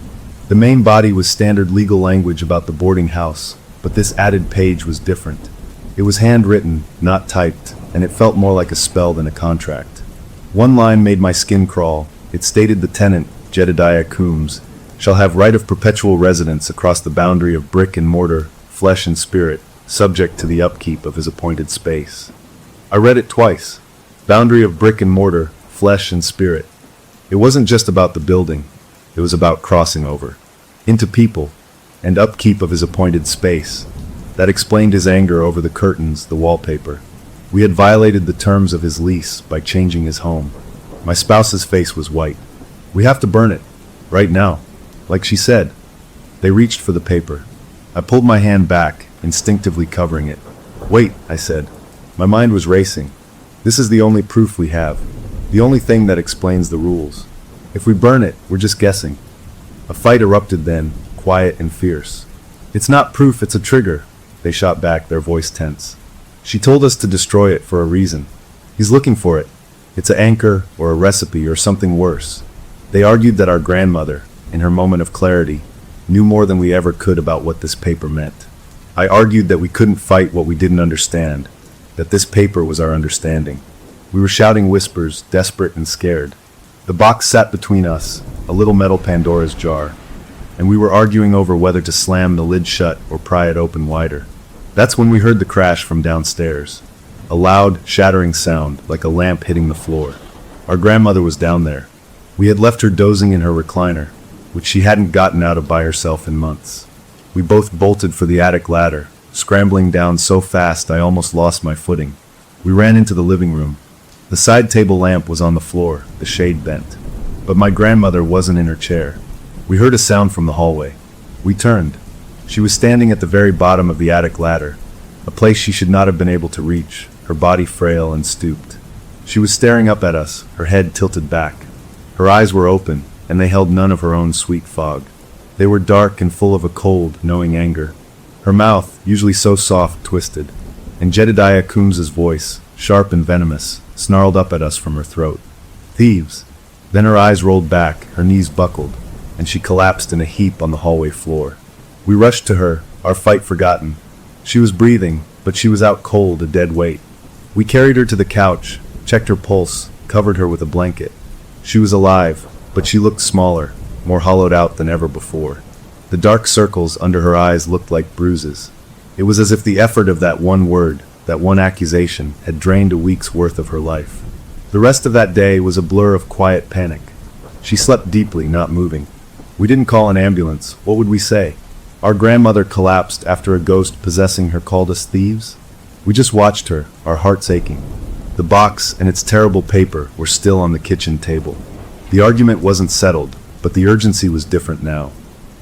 The main body was standard legal language about the boarding house, but this added page was different. It was handwritten, not typed, and it felt more like a spell than a contract. One line made my skin crawl. It stated the tenant, Jedediah Coombs, shall have right of perpetual residence across the boundary of brick and mortar, flesh and spirit, subject to the upkeep of his appointed space. I read it twice. Boundary of brick and mortar, flesh and spirit. It wasn't just about the building. It was about crossing over. Into people, and upkeep of his appointed space. That explained his anger over the curtains, the wallpaper. We had violated the terms of his lease by changing his home. My spouse's face was white. We have to burn it. Right now. Like she said. They reached for the paper. I pulled my hand back, instinctively covering it. Wait, I said. My mind was racing. This is the only proof we have. The only thing that explains the rules. If we burn it, we're just guessing. A fight erupted then, quiet and fierce. It's not proof, it's a trigger, they shot back, their voice tense. She told us to destroy it for a reason. He's looking for it. It's an anchor, or a recipe, or something worse. They argued that our grandmother, in her moment of clarity, knew more than we ever could about what this paper meant. I argued that we couldn't fight what we didn't understand, that this paper was our understanding. We were shouting whispers, desperate and scared. The box sat between us, a little metal Pandora's jar, and we were arguing over whether to slam the lid shut or pry it open wider. That's when we heard the crash from downstairs. A loud, shattering sound, like a lamp hitting the floor. Our grandmother was down there. We had left her dozing in her recliner, which she hadn't gotten out of by herself in months. We both bolted for the attic ladder, scrambling down so fast I almost lost my footing. We ran into the living room. The side table lamp was on the floor, the shade bent. But my grandmother wasn't in her chair. We heard a sound from the hallway. We turned. She was standing at the very bottom of the attic ladder, a place she should not have been able to reach, her body frail and stooped. She was staring up at us, her head tilted back. Her eyes were open, and they held none of her own sweet fog. They were dark and full of a cold, knowing anger. Her mouth, usually so soft, twisted. and Jedediah Coombs's voice, sharp and venomous, snarled up at us from her throat. "Thieves!" Then her eyes rolled back, her knees buckled, and she collapsed in a heap on the hallway floor. We rushed to her, our fight forgotten. She was breathing, but she was out cold, a dead weight. We carried her to the couch, checked her pulse, covered her with a blanket. She was alive, but she looked smaller, more hollowed out than ever before. The dark circles under her eyes looked like bruises. It was as if the effort of that one word, that one accusation, had drained a week's worth of her life. The rest of that day was a blur of quiet panic. She slept deeply, not moving. We didn't call an ambulance. What would we say? Our grandmother collapsed after a ghost possessing her called us thieves? We just watched her, our hearts aching. The box and its terrible paper were still on the kitchen table. The argument wasn't settled, but the urgency was different now.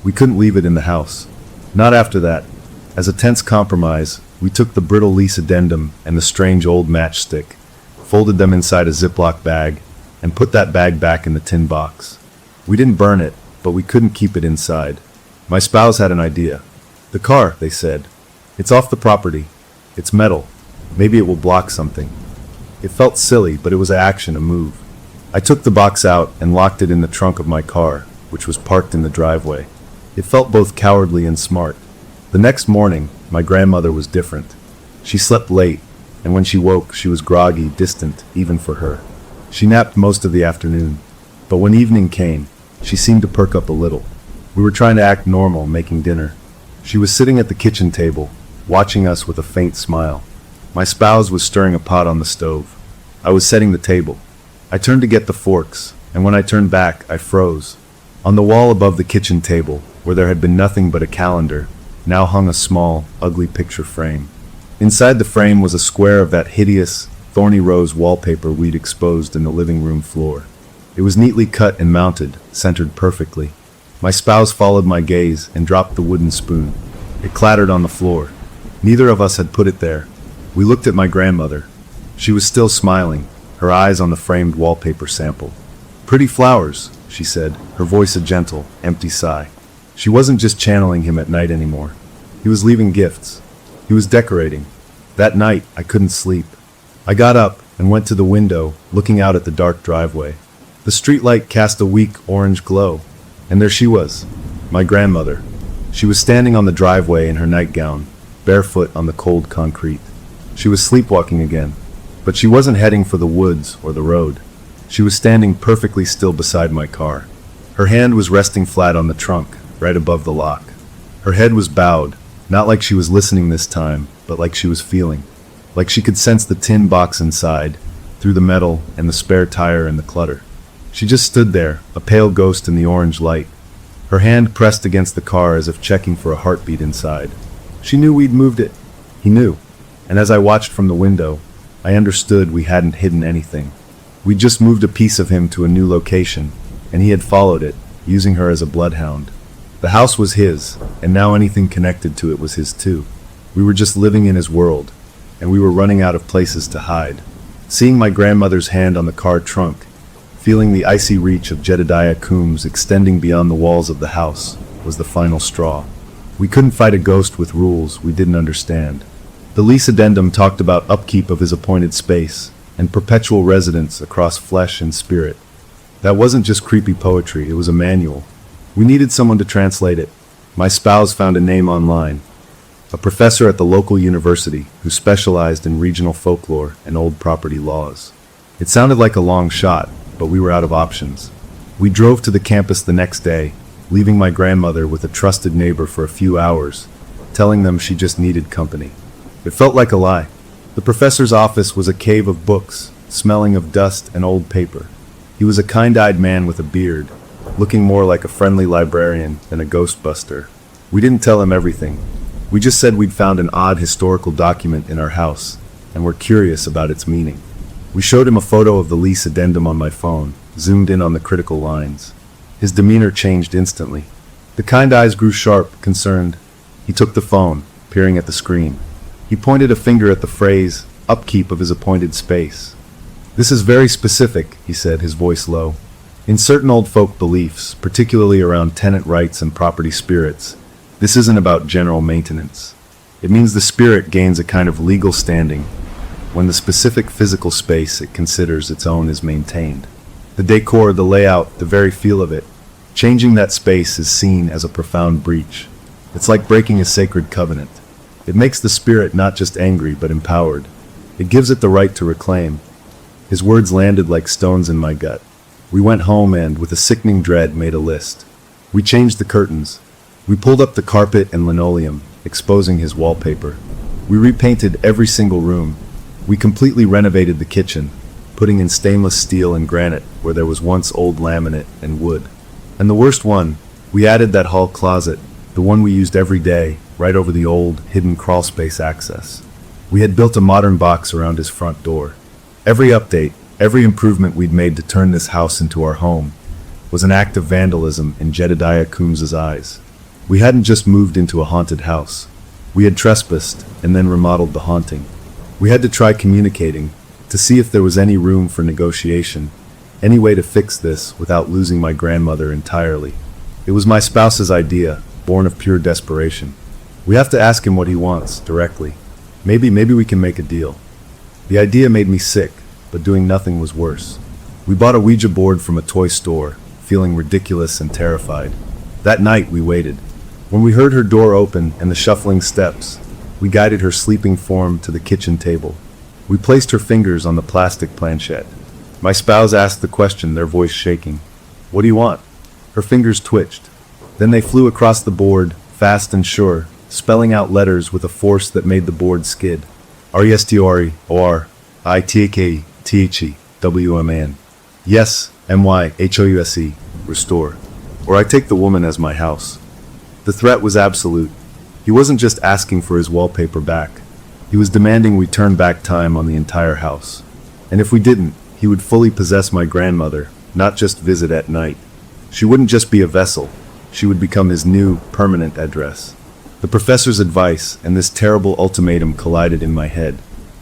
We couldn't leave it in the house. Not after that. As a tense compromise, we took the brittle lease addendum and the strange old matchstick, folded them inside a Ziploc bag, and put that bag back in the tin box. We didn't burn it, but we couldn't keep it inside. My spouse had an idea. "The car," they said. "It's off the property. It's metal. Maybe it will block something." It felt silly, but it was action, a move. I took the box out and locked it in the trunk of my car, which was parked in the driveway. It felt both cowardly and smart. The next morning, my grandmother was different. She slept late, and when she woke, she was groggy, distant, even for her. She napped most of the afternoon, but when evening came, she seemed to perk up a little. We were trying to act normal, making dinner. She was sitting at the kitchen table, watching us with a faint smile. My spouse was stirring a pot on the stove. I was setting the table. I turned to get the forks, and when I turned back, I froze. On the wall above the kitchen table, where there had been nothing but a calendar, now hung a small, ugly picture frame. Inside the frame was a square of that hideous, thorny rose wallpaper we'd exposed in the living room floor. It was neatly cut and mounted, centered perfectly. My spouse followed my gaze and dropped the wooden spoon. It clattered on the floor. Neither of us had put it there. We looked at my grandmother. She was still smiling, her eyes on the framed wallpaper sample. "Pretty flowers," she said, her voice a gentle, empty sigh. She wasn't just channeling him at night anymore. He was leaving gifts. He was decorating. That night, I couldn't sleep. I got up and went to the window, looking out at the dark driveway. The streetlight cast a weak orange glow, and there she was, my grandmother. She was standing on the driveway in her nightgown, barefoot on the cold concrete. She was sleepwalking again, but she wasn't heading for the woods or the road. She was standing perfectly still beside my car. Her hand was resting flat on the trunk, right above the lock. Her head was bowed, not like she was listening this time, but like she was feeling. Like she could sense the tin box inside, through the metal and the spare tire and the clutter. She just stood there, a pale ghost in the orange light. Her hand pressed against the car as if checking for a heartbeat inside. She knew we'd moved it. He knew. And as I watched from the window, I understood we hadn't hidden anything. We'd just moved a piece of him to a new location, and he had followed it, using her as a bloodhound. The house was his, and now anything connected to it was his too. We were just living in his world, and we were running out of places to hide. Seeing my grandmother's hand on the car trunk, feeling the icy reach of Jedediah Coombs extending beyond the walls of the house, was the final straw. We couldn't fight a ghost with rules we didn't understand. The lease addendum talked about upkeep of his appointed space, and perpetual residence across flesh and spirit. That wasn't just creepy poetry, it was a manual. We needed someone to translate it. My spouse found a name online, a professor at the local university who specialized in regional folklore and old property laws. It sounded like a long shot, but we were out of options. We drove to the campus the next day, leaving my grandmother with a trusted neighbor for a few hours, telling them she just needed company. It felt like a lie. The professor's office was a cave of books, smelling of dust and old paper. He was a kind-eyed man with a beard, looking more like a friendly librarian than a ghostbuster. We didn't tell him everything. We just said we'd found an odd historical document in our house, and were curious about its meaning. We showed him a photo of the lease addendum on my phone, zoomed in on the critical lines. His demeanor changed instantly. The kind eyes grew sharp, concerned. He took the phone, peering at the screen. He pointed a finger at the phrase, upkeep of his appointed space. "This is very specific," he said, his voice low. "In certain old folk beliefs, particularly around tenant rights and property spirits, this isn't about general maintenance. It means the spirit gains a kind of legal standing when the specific physical space it considers its own is maintained. The decor, the layout, the very feel of it, changing that space is seen as a profound breach. It's like breaking a sacred covenant. It makes the spirit not just angry but empowered. It gives it the right to reclaim. His words landed like stones in my gut. We went home and, with a sickening dread, made a list. We changed the curtains. We pulled up the carpet and linoleum, exposing his wallpaper. We repainted every single room. We completely renovated the kitchen, putting in stainless steel and granite where there was once old laminate and wood. And the worst one, we added that hall closet, the one we used every day, right over the old, hidden crawlspace access. We had built a modern box around his front door. Every update, every improvement we'd made to turn this house into our home was an act of vandalism in Jedediah Coombs's eyes. We hadn't just moved into a haunted house. We had trespassed and then remodeled the haunting. We had to try communicating to see if there was any room for negotiation, any way to fix this without losing my grandmother entirely. It was my spouse's idea, born of pure desperation. We have to ask him what he wants, directly. Maybe we can make a deal. The idea made me sick, but doing nothing was worse. We bought a Ouija board from a toy store, feeling ridiculous and terrified. That night we waited. When we heard her door open and the shuffling steps, we guided her sleeping form to the kitchen table. We placed her fingers on the plastic planchette. My spouse asked the question, their voice shaking. "What do you want?" Her fingers twitched. Then they flew across the board, fast and sure, spelling out letters with a force that made the board skid. RESTORE-ITAKTHE-WMAN. Yes, MYHOUSE, restore. Or I take the woman as my house. The threat was absolute. He wasn't just asking for his wallpaper back. He was demanding we turn back time on the entire house. And if we didn't, he would fully possess my grandmother, not just visit at night. She wouldn't just be a vessel. She would become his new, permanent address. The professor's advice and this terrible ultimatum collided in my head.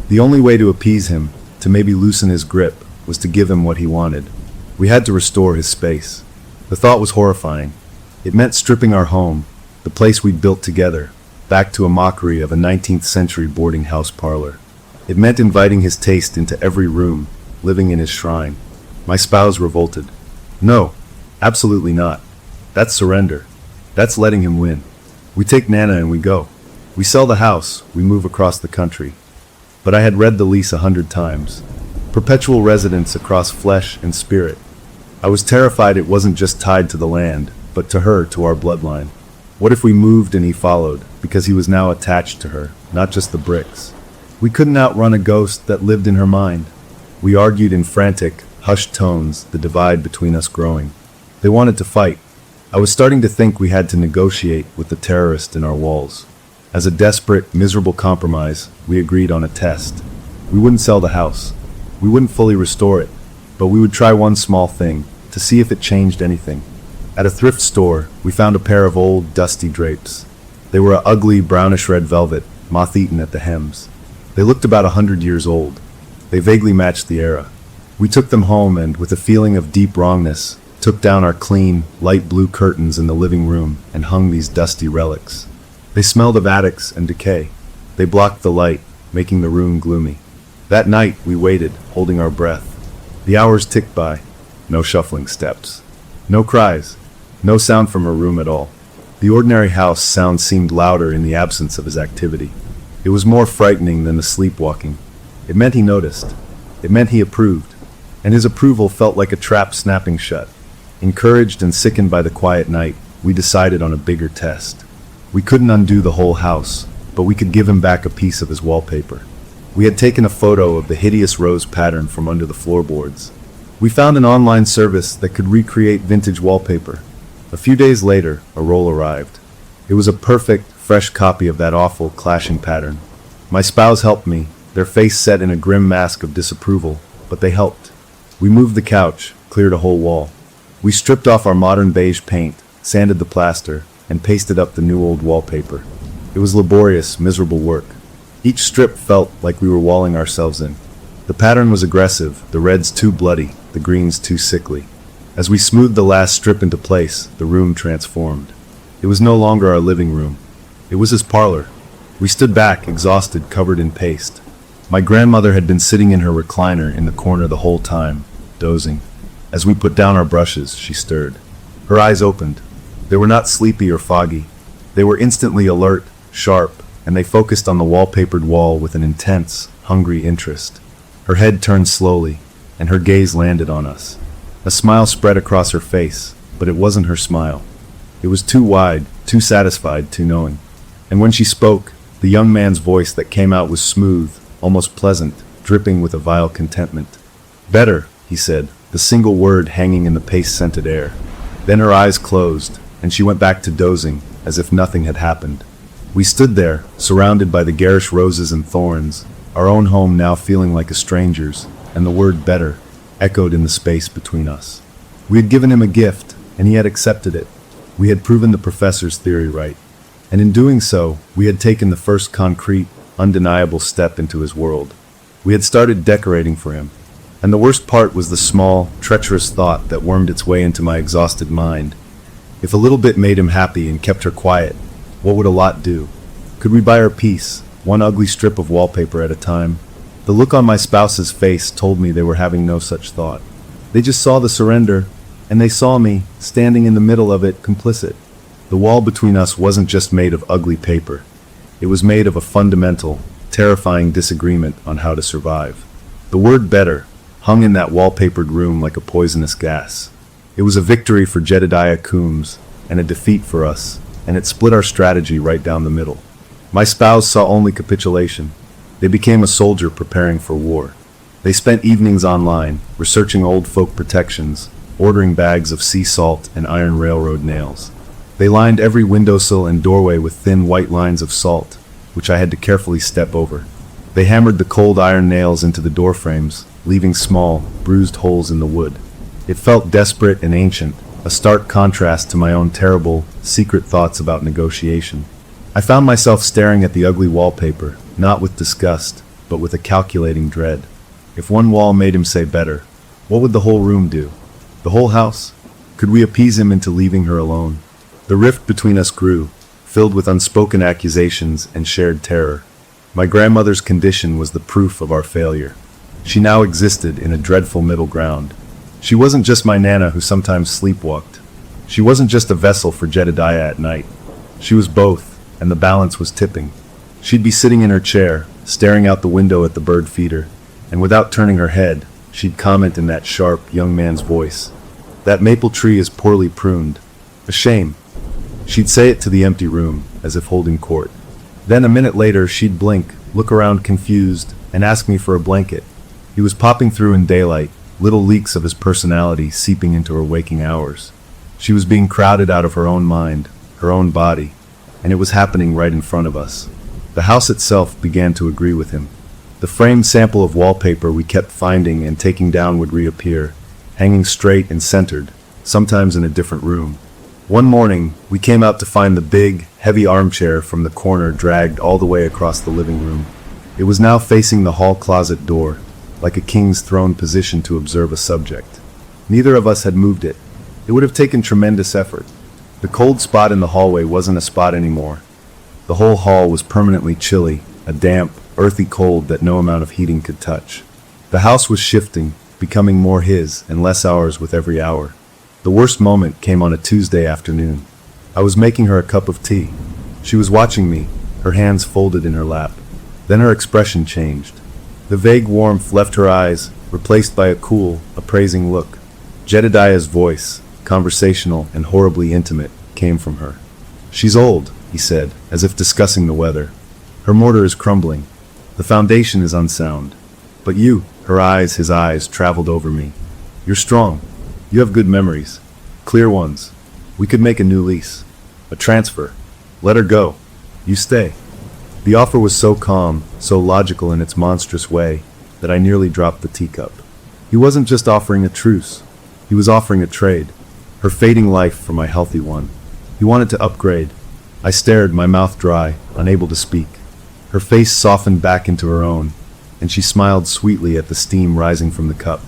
The only way to appease him, to maybe loosen his grip, was to give him what he wanted. We had to restore his space. The thought was horrifying. It meant stripping our home, the place we'd built together, back to a mockery of a 19th century boarding house parlor. It meant inviting his taste into every room, living in his shrine. My spouse revolted. No, absolutely not. That's surrender. That's letting him win. We take Nana and we go. We sell the house, we move across the country. But I had read the lease 100 times. Perpetual residence across flesh and spirit. I was terrified it wasn't just tied to the land, but to her, to our bloodline. What if we moved and he followed, because he was now attached to her, not just the bricks? We couldn't outrun a ghost that lived in her mind. We argued in frantic, hushed tones, the divide between us growing. They wanted to fight. I was starting to think we had to negotiate with the terrorist in our walls. As a desperate, miserable compromise, we agreed on a test. We wouldn't sell the house. We wouldn't fully restore it, but we would try one small thing, to see if it changed anything. At a thrift store, we found a pair of old, dusty drapes. They were a ugly, brownish-red velvet, moth-eaten at the hems. They looked about 100 years old. They vaguely matched the era. We took them home and, with a feeling of deep wrongness, took down our clean, light blue curtains in the living room and hung these dusty relics. They smelled of attics and decay. They blocked the light, making the room gloomy. That night, we waited, holding our breath. The hours ticked by. No shuffling steps. No cries. No sound from her room at all. The ordinary house sound seemed louder in the absence of his activity. It was more frightening than the sleepwalking. It meant he noticed. It meant he approved. And his approval felt like a trap snapping shut. Encouraged and sickened by the quiet night, we decided on a bigger test. We couldn't undo the whole house, but we could give him back a piece of his wallpaper. We had taken a photo of the hideous rose pattern from under the floorboards. We found an online service that could recreate vintage wallpaper. A few days later, a roll arrived. It was a perfect, fresh copy of that awful, clashing pattern. My spouse helped me, their face set in a grim mask of disapproval, but they helped. We moved the couch, cleared a whole wall. We stripped off our modern beige paint, sanded the plaster, and pasted up the new old wallpaper. It was laborious, miserable work. Each strip felt like we were walling ourselves in. The pattern was aggressive, the reds too bloody, the greens too sickly. As we smoothed the last strip into place, the room transformed. It was no longer our living room. It was his parlor. We stood back, exhausted, covered in paste. My grandmother had been sitting in her recliner in the corner the whole time, dozing. As we put down our brushes, she stirred. Her eyes opened. They were not sleepy or foggy. They were instantly alert, sharp, and they focused on the wallpapered wall with an intense, hungry interest. Her head turned slowly, and her gaze landed on us. A smile spread across her face, but it wasn't her smile. It was too wide, too satisfied, too knowing. And when she spoke, the young man's voice that came out was smooth, almost pleasant, dripping with a vile contentment. "Better," he said, the single word hanging in the paste-scented air. Then her eyes closed, and she went back to dozing, as if nothing had happened. We stood there, surrounded by the garish roses and thorns, our own home now feeling like a stranger's, and the word "better" echoed in the space between us. We had given him a gift, and he had accepted it. We had proven the professor's theory right. And in doing so, we had taken the first concrete, undeniable step into his world. We had started decorating for him. And the worst part was the small, treacherous thought that wormed its way into my exhausted mind. If a little bit made him happy and kept her quiet, what would a lot do? Could we buy her peace, one ugly strip of wallpaper at a time? The look on my spouse's face told me they were having no such thought. They just saw the surrender, and they saw me, standing in the middle of it, complicit. The wall between us wasn't just made of ugly paper. It was made of a fundamental, terrifying disagreement on how to survive. The word "better" hung in that wallpapered room like a poisonous gas. It was a victory for Jedediah Coombs, and a defeat for us, and it split our strategy right down the middle. My spouse saw only capitulation. They became a soldier preparing for war. They spent evenings online, researching old folk protections, ordering bags of sea salt and iron railroad nails. They lined every windowsill and doorway with thin white lines of salt, which I had to carefully step over. They hammered the cold iron nails into the door frames, leaving small, bruised holes in the wood. It felt desperate and ancient, a stark contrast to my own terrible, secret thoughts about negotiation. I found myself staring at the ugly wallpaper, not with disgust, but with a calculating dread. If one wall made him say "better," what would the whole room do? The whole house? Could we appease him into leaving her alone? The rift between us grew, filled with unspoken accusations and shared terror. My grandmother's condition was the proof of our failure. She now existed in a dreadful middle ground. She wasn't just my Nana who sometimes sleepwalked. She wasn't just a vessel for Jedediah at night. She was both, and the balance was tipping. She'd be sitting in her chair, staring out the window at the bird feeder, and without turning her head, she'd comment in that sharp, young man's voice. "That maple tree is poorly pruned. A shame." She'd say it to the empty room, as if holding court. Then a minute later, she'd blink, look around confused, and ask me for a blanket. He was popping through in daylight, little leaks of his personality seeping into her waking hours. She was being crowded out of her own mind, her own body, and it was happening right in front of us. The house itself began to agree with him. The framed sample of wallpaper we kept finding and taking down would reappear, hanging straight and centered, sometimes in a different room. One morning, we came out to find the big, heavy armchair from the corner dragged all the way across the living room. It was now facing the hall closet door, like a king's throne position to observe a subject. Neither of us had moved it. It would have taken tremendous effort. The cold spot in the hallway wasn't a spot anymore. The whole hall was permanently chilly, a damp, earthy cold that no amount of heating could touch. The house was shifting, becoming more his and less ours with every hour. The worst moment came on a Tuesday afternoon. I was making her a cup of tea. She was watching me, her hands folded in her lap. Then her expression changed. The vague warmth left her eyes, replaced by a cool, appraising look. Jedediah's voice, conversational and horribly intimate, came from her. "She's old," he said, as if discussing the weather. "Her mortar is crumbling. The foundation is unsound. But you," his eyes traveled over me. "You're strong. You have good memories. Clear ones. We could make a new lease. A transfer. Let her go. You stay." The offer was so calm, so logical in its monstrous way, that I nearly dropped the teacup. He wasn't just offering a truce. He was offering a trade. Her fading life for my healthy one. He wanted to upgrade. I stared, my mouth dry, unable to speak. Her face softened back into her own, and she smiled sweetly at the steam rising from the cup.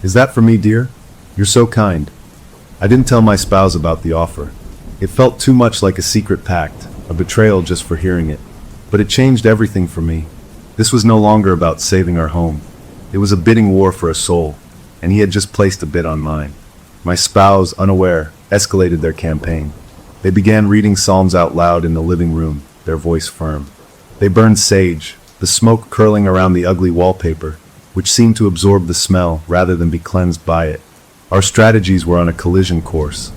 "Is that for me, dear? You're so kind." I didn't tell my spouse about the offer. It felt too much like a secret pact, a betrayal just for hearing it. But it changed everything for me. This was no longer about saving our home. It was a bidding war for a soul, and he had just placed a bid on mine. My spouse, unaware, escalated their campaign. They began reading psalms out loud in the living room, their voice firm. They burned sage, the smoke curling around the ugly wallpaper, which seemed to absorb the smell rather than be cleansed by it. Our strategies were on a collision course,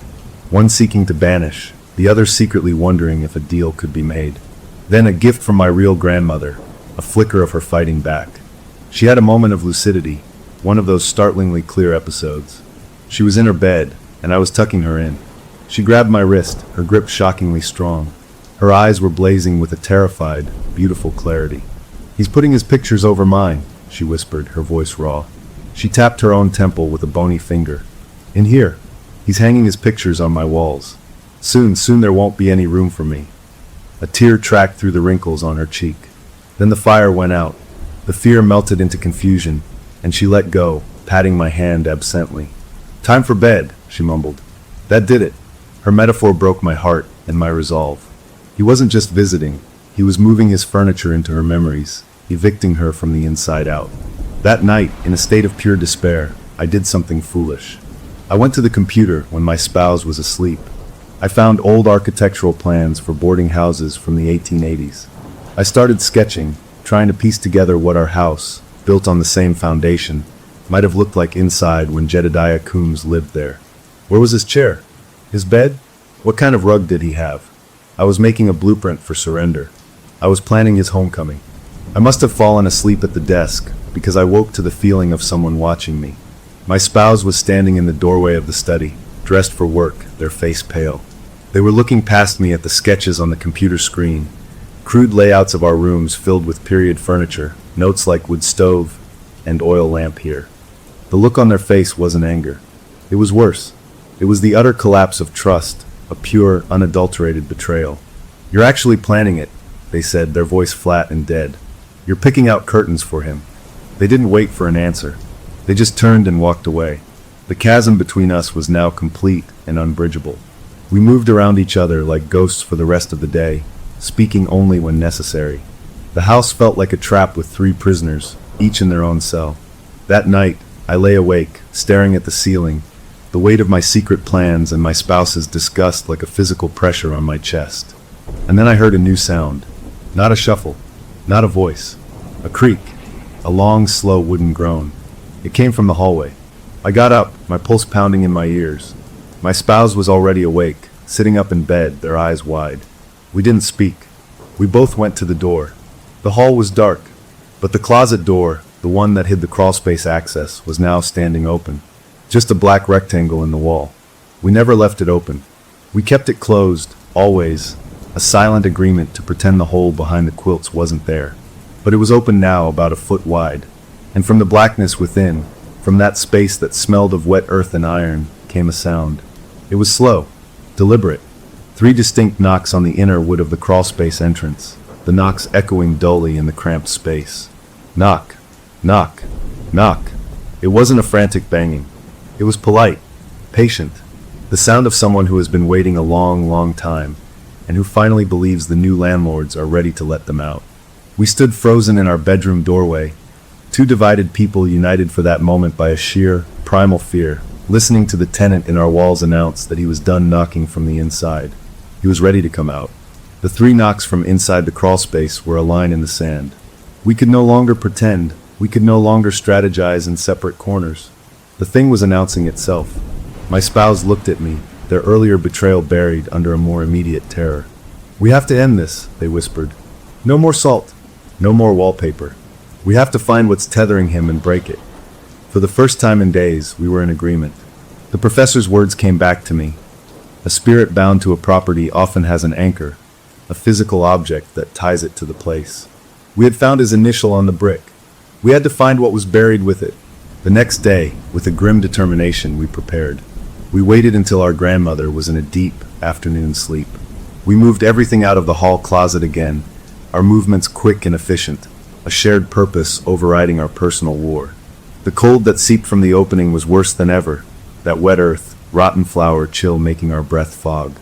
one seeking to banish, the other secretly wondering if a deal could be made. Then a gift from my real grandmother, a flicker of her fighting back. She had a moment of lucidity, one of those startlingly clear episodes. She was in her bed, and I was tucking her in. She grabbed my wrist, her grip shockingly strong. Her eyes were blazing with a terrified, beautiful clarity. "He's putting his pictures over mine," she whispered, her voice raw. She tapped her own temple with a bony finger. "In here. He's hanging his pictures on my walls. Soon there won't be any room for me." A tear tracked through the wrinkles on her cheek. Then the fire went out. The fear melted into confusion, and she let go, patting my hand absently. "Time for bed," she mumbled. That did it. Her metaphor broke my heart and my resolve. He wasn't just visiting, he was moving his furniture into her memories, evicting her from the inside out. That night, in a state of pure despair, I did something foolish. I went to the computer when my spouse was asleep. I found old architectural plans for boarding houses from the 1880s. I started sketching, trying to piece together what our house, built on the same foundation, might have looked like inside when Jedediah Coombs lived there. Where was his chair? His bed? What kind of rug did he have? I was making a blueprint for surrender. I was planning his homecoming. I must have fallen asleep at the desk, because I woke to the feeling of someone watching me. My spouse was standing in the doorway of the study, dressed for work, their face pale. They were looking past me at the sketches on the computer screen, crude layouts of our rooms filled with period furniture, notes like wood stove and oil lamp here. The look on their face wasn't anger. It was worse. It was the utter collapse of trust, a pure, unadulterated betrayal. "You're actually planning it," they said, their voice flat and dead. "You're picking out curtains for him." They didn't wait for an answer. They just turned and walked away. The chasm between us was now complete and unbridgeable. We moved around each other like ghosts for the rest of the day, speaking only when necessary. The house felt like a trap with 3 prisoners, each in their own cell. That night, I lay awake, staring at the ceiling, the weight of my secret plans and my spouse's disgust like a physical pressure on my chest. And then I heard a new sound. Not a shuffle, not a voice. A creak, a long, slow wooden groan. It came from the hallway. I got up, my pulse pounding in my ears. My spouse was already awake, sitting up in bed, their eyes wide. We didn't speak. We both went to the door. The hall was dark, but the closet door, the one that hid the crawlspace access, was now standing open. Just a black rectangle in the wall. We never left it open. We kept it closed, always, a silent agreement to pretend the hole behind the quilts wasn't there. But it was open now, about a foot wide. And from the blackness within, from that space that smelled of wet earth and iron, came a sound. It was slow, deliberate. 3 distinct knocks on the inner wood of the crawlspace entrance, the knocks echoing dully in the cramped space. Knock, knock, knock. It wasn't a frantic banging. It was polite, patient, the sound of someone who has been waiting a long, long time, and who finally believes the new landlords are ready to let them out. We stood frozen in our bedroom doorway, 2 divided people united for that moment by a sheer, primal fear, listening to the tenant in our walls announce that he was done knocking from the inside. He was ready to come out. The 3 knocks from inside the crawlspace were a line in the sand. We could no longer pretend. We could no longer strategize in separate corners. The thing was announcing itself. My spouse looked at me, their earlier betrayal buried under a more immediate terror. "We have to end this," they whispered. "No more salt. No more wallpaper. We have to find what's tethering him and break it." For the first time in days, we were in agreement. The professor's words came back to me. A spirit bound to a property often has an anchor, a physical object that ties it to the place. We had found his initial on the brick. We had to find what was buried with it. The next day, with a grim determination, we prepared. We waited until our grandmother was in a deep afternoon sleep. We moved everything out of the hall closet again, our movements quick and efficient, a shared purpose overriding our personal war. The cold that seeped from the opening was worse than ever, that wet earth, rotten flower chill making our breath fog.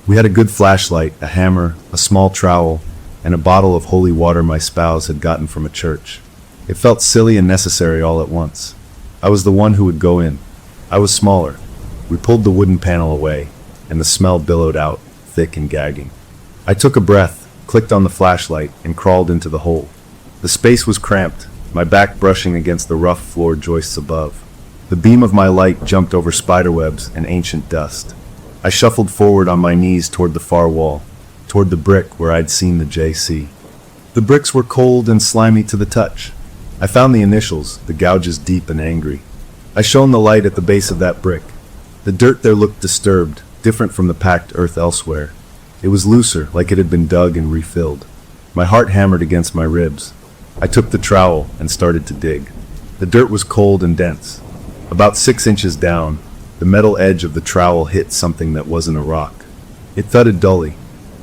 We had a good flashlight, a hammer, a small trowel, and a bottle of holy water my spouse had gotten from a church. It felt silly and necessary all at once. I was the one who would go in. I was smaller. We pulled the wooden panel away, and the smell billowed out, thick and gagging. I took a breath, clicked on the flashlight, and crawled into the hole. The space was cramped, my back brushing against the rough floor joists above. The beam of my light jumped over spiderwebs and ancient dust. I shuffled forward on my knees toward the far wall, toward the brick where I'd seen the JC. The bricks were cold and slimy to the touch. I found the initials, the gouges deep and angry. I shone the light at the base of that brick. The dirt there looked disturbed, different from the packed earth elsewhere. It was looser, like it had been dug and refilled. My heart hammered against my ribs. I took the trowel and started to dig. The dirt was cold and dense. About 6 inches down, the metal edge of the trowel hit something that wasn't a rock. It thudded dully.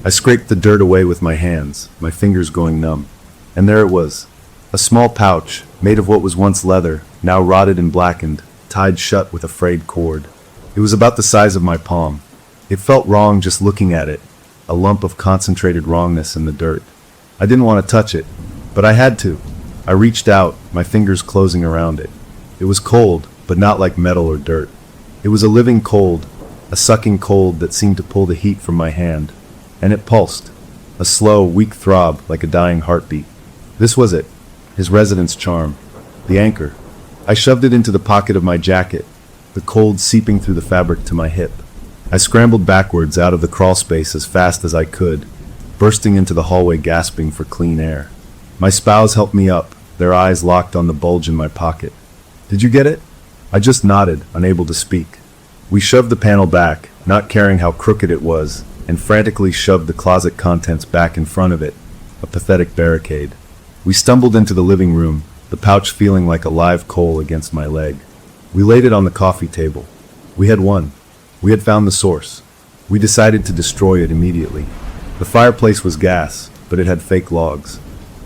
I scraped the dirt away with my hands, my fingers going numb. And there it was. A small pouch, made of what was once leather, now rotted and blackened, tied shut with a frayed cord. It was about the size of my palm. It felt wrong just looking at it, a lump of concentrated wrongness in the dirt. I didn't want to touch it, but I had to. I reached out, my fingers closing around it. It was cold, but not like metal or dirt. It was a living cold, a sucking cold that seemed to pull the heat from my hand. And it pulsed, a slow, weak throb like a dying heartbeat. This was it, his residence charm, the anchor. I shoved it into the pocket of my jacket, the cold seeping through the fabric to my hip. I scrambled backwards out of the crawl space as fast as I could, bursting into the hallway gasping for clean air. My spouse helped me up, their eyes locked on the bulge in my pocket. Did you get it? I just nodded, unable to speak. We shoved the panel back, not caring how crooked it was, and frantically shoved the closet contents back in front of it, a pathetic barricade. We stumbled into the living room, the pouch feeling like a live coal against my leg. We laid it on the coffee table. We had won. We had found the source. We decided to destroy it immediately. The fireplace was gas, but it had fake logs.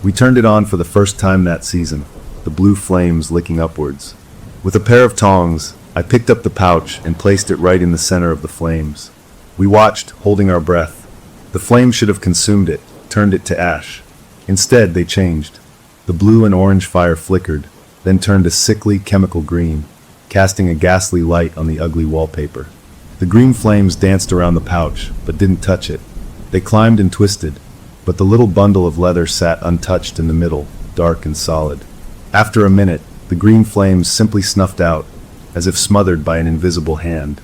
We turned it on for the first time that season, the blue flames licking upwards. With a pair of tongs, I picked up the pouch and placed it right in the center of the flames. We watched, holding our breath. The flames should have consumed it, turned it to ash. Instead, they changed. The blue and orange fire flickered, then turned a sickly chemical green, casting a ghastly light on the ugly wallpaper. The green flames danced around the pouch, but didn't touch it. They climbed and twisted, but the little bundle of leather sat untouched in the middle, dark and solid. After a minute, the green flames simply snuffed out, as if smothered by an invisible hand.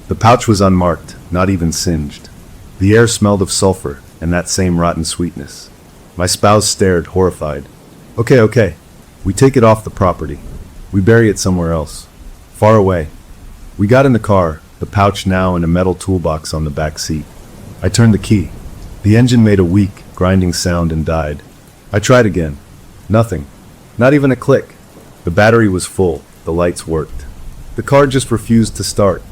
The pouch was unmarked, not even singed. The air smelled of sulfur, and that same rotten sweetness. My spouse stared, horrified. Okay. We take it off the property. We bury it somewhere else. Far away. We got in the car, the pouch now in a metal toolbox on the back seat. I turned the key. The engine made a weak, grinding sound and died. I tried again. Nothing. Not even a click. The battery was full. The lights worked. The car just refused to start.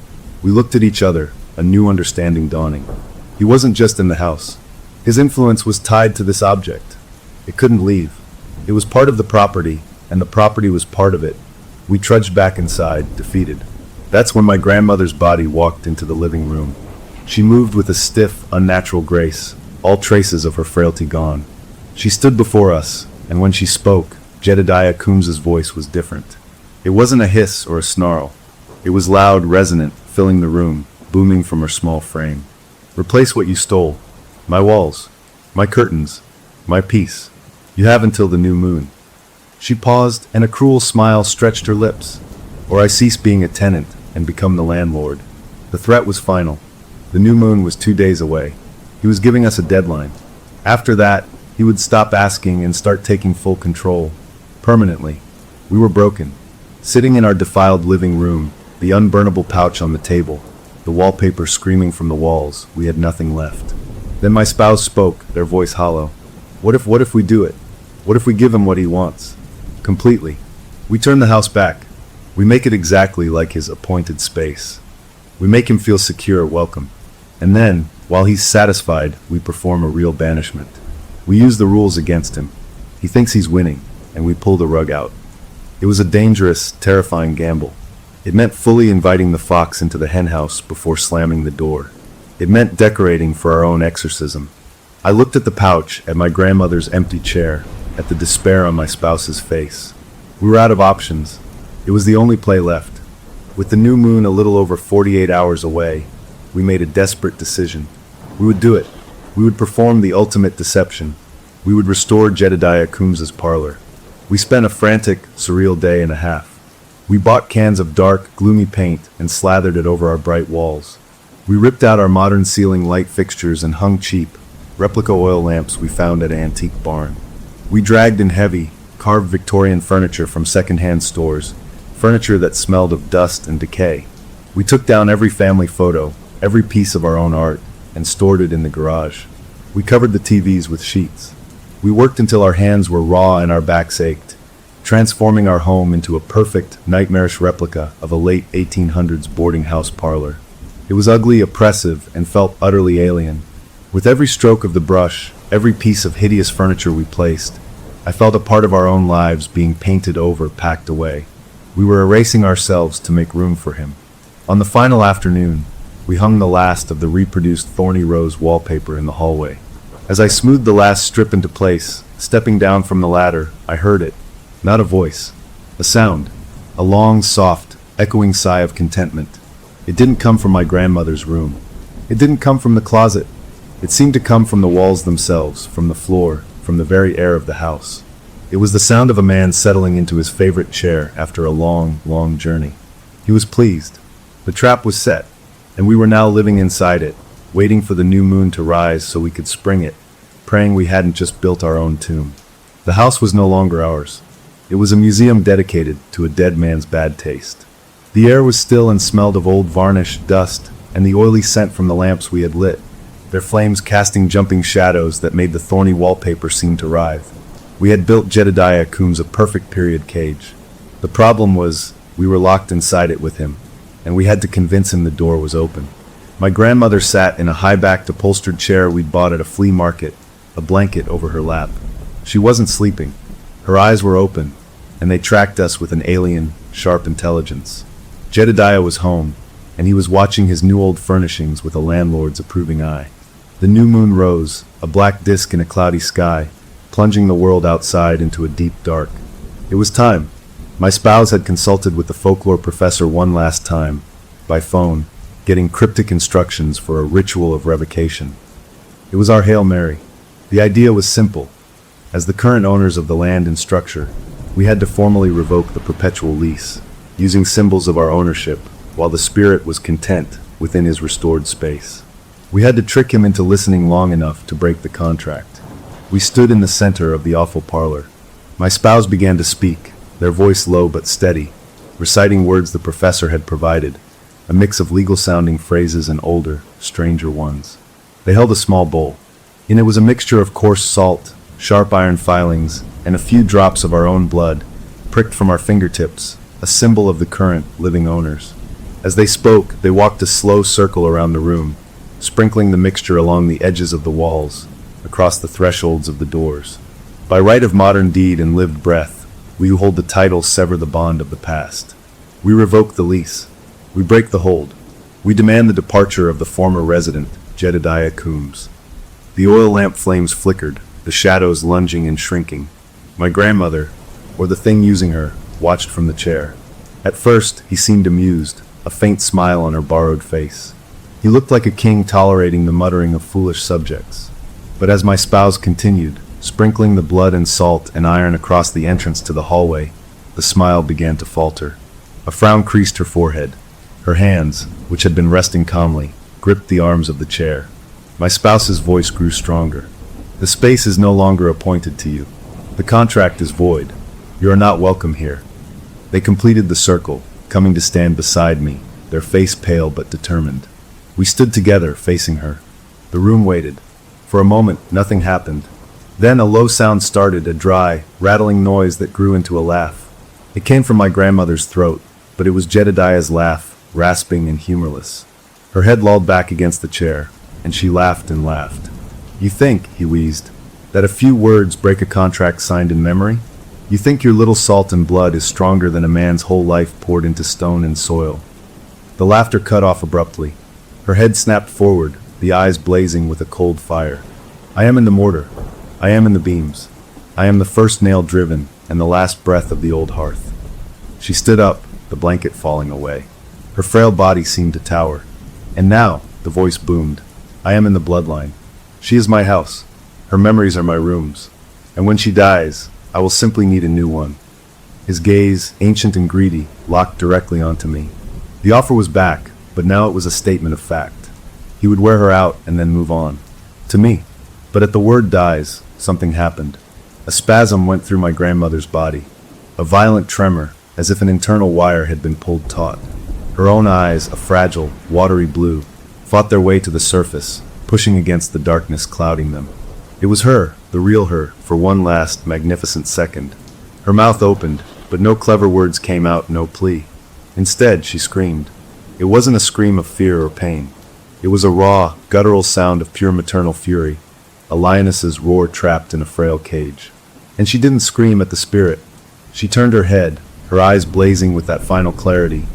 We looked at each other, a new understanding dawning. He wasn't just in the house. His influence was tied to this object. It couldn't leave. It was part of the property, and the property was part of it. We trudged back inside, defeated. That's when my grandmother's body walked into the living room. She moved with a stiff, unnatural grace, all traces of her frailty gone. She stood before us, and when she spoke, Jedediah Coombs's voice was different. It wasn't a hiss or a snarl. It was loud, resonant, filling the room, booming from her small frame. Replace what you stole. My walls. My curtains. My peace. You have until the new moon. She paused, and a cruel smile stretched her lips. Or I cease being a tenant and become the landlord. The threat was final. The new moon was 2 days away. He was giving us a deadline. After that, he would stop asking and start taking full control. Permanently. We were broken. Sitting in our defiled living room, the unburnable pouch on the table, the wallpaper screaming from the walls, we had nothing left. Then my spouse spoke, their voice hollow. What if we do it? What if we give him what he wants? Completely. We turn the house back. We make it exactly like his appointed space. We make him feel secure, welcome. And then, while he's satisfied, we perform a real banishment. We use the rules against him. He thinks he's winning, and we pull the rug out. It was a dangerous, terrifying gamble. It meant fully inviting the fox into the henhouse before slamming the door. It meant decorating for our own exorcism. I looked at the pouch, at my grandmother's empty chair, at the despair on my spouse's face. We were out of options. It was the only play left. With the new moon a little over 48 hours away, we made a desperate decision. We would do it. We would perform the ultimate deception. We would restore Jedediah Coombs's parlor. We spent a frantic, surreal day and a half. We bought cans of dark, gloomy paint and slathered it over our bright walls. We ripped out our modern ceiling light fixtures and hung cheap, replica oil lamps we found at an antique barn. We dragged in heavy, carved Victorian furniture from second-hand stores, furniture that smelled of dust and decay. We took down every family photo, every piece of our own art, and stored it in the garage. We covered the TVs with sheets. We worked until our hands were raw and our backs ached, transforming our home into a perfect, nightmarish replica of a late 1800s boarding house parlor. It was ugly, oppressive, and felt utterly alien. With every stroke of the brush, every piece of hideous furniture we placed, I felt a part of our own lives being painted over, packed away. We were erasing ourselves to make room for him. On the final afternoon, we hung the last of the reproduced thorny rose wallpaper in the hallway. As I smoothed the last strip into place, stepping down from the ladder, I heard it. Not a voice. A sound. A long, soft, echoing sigh of contentment. It didn't come from my grandmother's room. It didn't come from the closet. It seemed to come from the walls themselves, from the floor, from the very air of the house. It was the sound of a man settling into his favorite chair after a long, long journey. He was pleased. The trap was set, and we were now living inside it, waiting for the new moon to rise so we could spring it, praying we hadn't just built our own tomb. The house was no longer ours. It was a museum dedicated to a dead man's bad taste. The air was still and smelled of old varnish, dust, and the oily scent from the lamps we had lit, their flames casting jumping shadows that made the thorny wallpaper seem to writhe. We had built Jedediah Coombs a perfect period cage. The problem was, we were locked inside it with him, and we had to convince him the door was open. My grandmother sat in a high-backed upholstered chair we'd bought at a flea market, a blanket over her lap. She wasn't sleeping. Her eyes were open, and they tracked us with an alien, sharp intelligence. Jedediah was home, and he was watching his new old furnishings with a landlord's approving eye. The new moon rose, a black disk in a cloudy sky, plunging the world outside into a deep dark. It was time. My spouse had consulted with the folklore professor one last time, by phone, getting cryptic instructions for a ritual of revocation. It was our Hail Mary. The idea was simple. As the current owners of the land and structure, we had to formally revoke the perpetual lease, using symbols of our ownership, while the spirit was content within his restored space. We had to trick him into listening long enough to break the contract. We stood in the center of the awful parlor. My spouse began to speak, their voice low but steady, reciting words the professor had provided, a mix of legal-sounding phrases and older, stranger ones. They held a small bowl. In it was a mixture of coarse salt, sharp iron filings, and a few drops of our own blood, pricked from our fingertips, a symbol of the current, living owners. As they spoke, they walked a slow circle around the room, sprinkling the mixture along the edges of the walls, across the thresholds of the doors. By right of modern deed and lived breath, we who hold the title sever the bond of the past. We revoke the lease. We break the hold. We demand the departure of the former resident, Jedediah Coombs. The oil lamp flames flickered, the shadows lunging and shrinking. My grandmother, or the thing using her, watched from the chair. At first, he seemed amused, a faint smile on her borrowed face. He looked like a king tolerating the muttering of foolish subjects. But as my spouse continued, sprinkling the blood and salt and iron across the entrance to the hallway, the smile began to falter. A frown creased her forehead. Her hands, which had been resting calmly, gripped the arms of the chair. My spouse's voice grew stronger. The space is no longer appointed to you. The contract is void. You are not welcome here. They completed the circle, coming to stand beside me, their face pale but determined. We stood together, facing her. The room waited. For a moment, nothing happened. Then a low sound started, a dry, rattling noise that grew into a laugh. It came from my grandmother's throat, but it was Jedediah's laugh, rasping and humorless. Her head lolled back against the chair, and she laughed and laughed. You think, he wheezed, that a few words break a contract signed in memory? You think your little salt and blood is stronger than a man's whole life poured into stone and soil. The laughter cut off abruptly. Her head snapped forward, the eyes blazing with a cold fire. I am in the mortar. I am in the beams. I am the first nail driven and the last breath of the old hearth. She stood up, the blanket falling away. Her frail body seemed to tower. And now, the voice boomed, I am in the bloodline. She is my house. Her memories are my rooms. And when she dies, I will simply need a new one. His gaze, ancient and greedy, locked directly onto me. The offer was back, but now it was a statement of fact. He would wear her out and then move on. To me. But at the word dies, something happened. A spasm went through my grandmother's body. A violent tremor, as if an internal wire had been pulled taut. Her own eyes, a fragile, watery blue, fought their way to the surface, pushing against the darkness clouding them. It was her, the real her, for one last, magnificent second. Her mouth opened, but no clever words came out, no plea. Instead, she screamed. It wasn't a scream of fear or pain. It was a raw, guttural sound of pure maternal fury, a lioness's roar trapped in a frail cage. And she didn't scream at the spirit. She turned her head, her eyes blazing with that final clarity,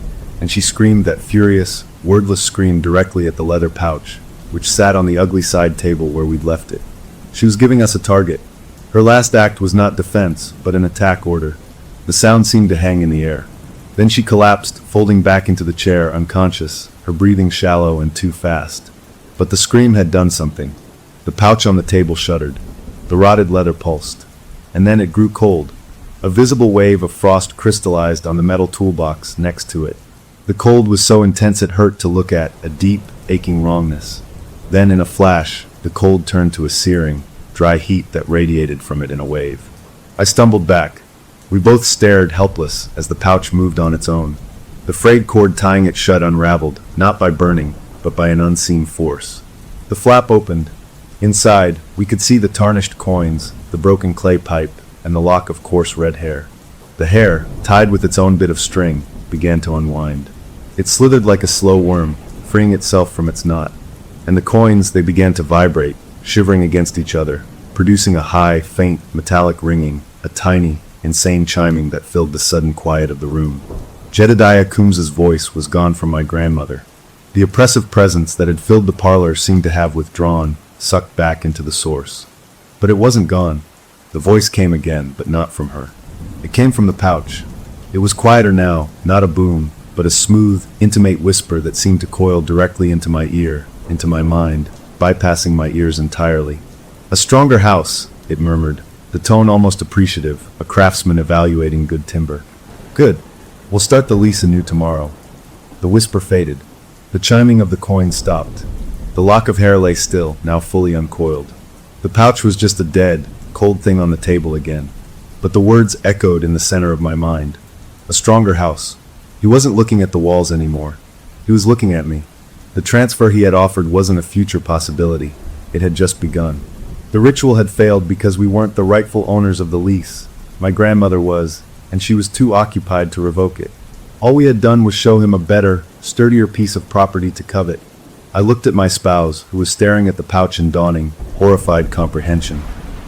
and she screamed that furious, wordless scream directly at the leather pouch, which sat on the ugly side table where we'd left it. She was giving us a target. Her last act was not defense, but an attack order. The sound seemed to hang in the air. Then she collapsed, folding back into the chair, unconscious, her breathing shallow and too fast. But the scream had done something. The pouch on the table shuddered. The rotted leather pulsed. And then it grew cold. A visible wave of frost crystallized on the metal toolbox next to it. The cold was so intense it hurt to look at, a deep, aching wrongness. Then, in a flash, the cold turned to a searing, dry heat that radiated from it in a wave. I stumbled back. We both stared, helpless, as the pouch moved on its own. The frayed cord tying it shut unraveled, not by burning, but by an unseen force. The flap opened. Inside, we could see the tarnished coins, the broken clay pipe, and the lock of coarse red hair. The hair, tied with its own bit of string, began to unwind. It slithered like a slow worm, freeing itself from its knot. And the coins, they began to vibrate, shivering against each other, producing a high, faint, metallic ringing, a tiny, insane chiming that filled the sudden quiet of the room. Jedediah Coombs's voice was gone from my grandmother. The oppressive presence that had filled the parlor seemed to have withdrawn, sucked back into the source. But it wasn't gone. The voice came again, but not from her. It came from the pouch. It was quieter now, not a boom, but a smooth, intimate whisper that seemed to coil directly into my ear, into my mind, bypassing my ears entirely. A stronger house, it murmured, the tone almost appreciative, a craftsman evaluating good timber. Good. We'll start the lease anew tomorrow. The whisper faded. The chiming of the coins stopped. The lock of hair lay still, now fully uncoiled. The pouch was just a dead, cold thing on the table again. But the words echoed in the center of my mind. A stronger house. He wasn't looking at the walls anymore. He was looking at me. The transfer he had offered wasn't a future possibility. It had just begun. The ritual had failed because we weren't the rightful owners of the lease. My grandmother was, and she was too occupied to revoke it. All we had done was show him a better, sturdier piece of property to covet. I looked at my spouse, who was staring at the pouch in dawning, horrified comprehension.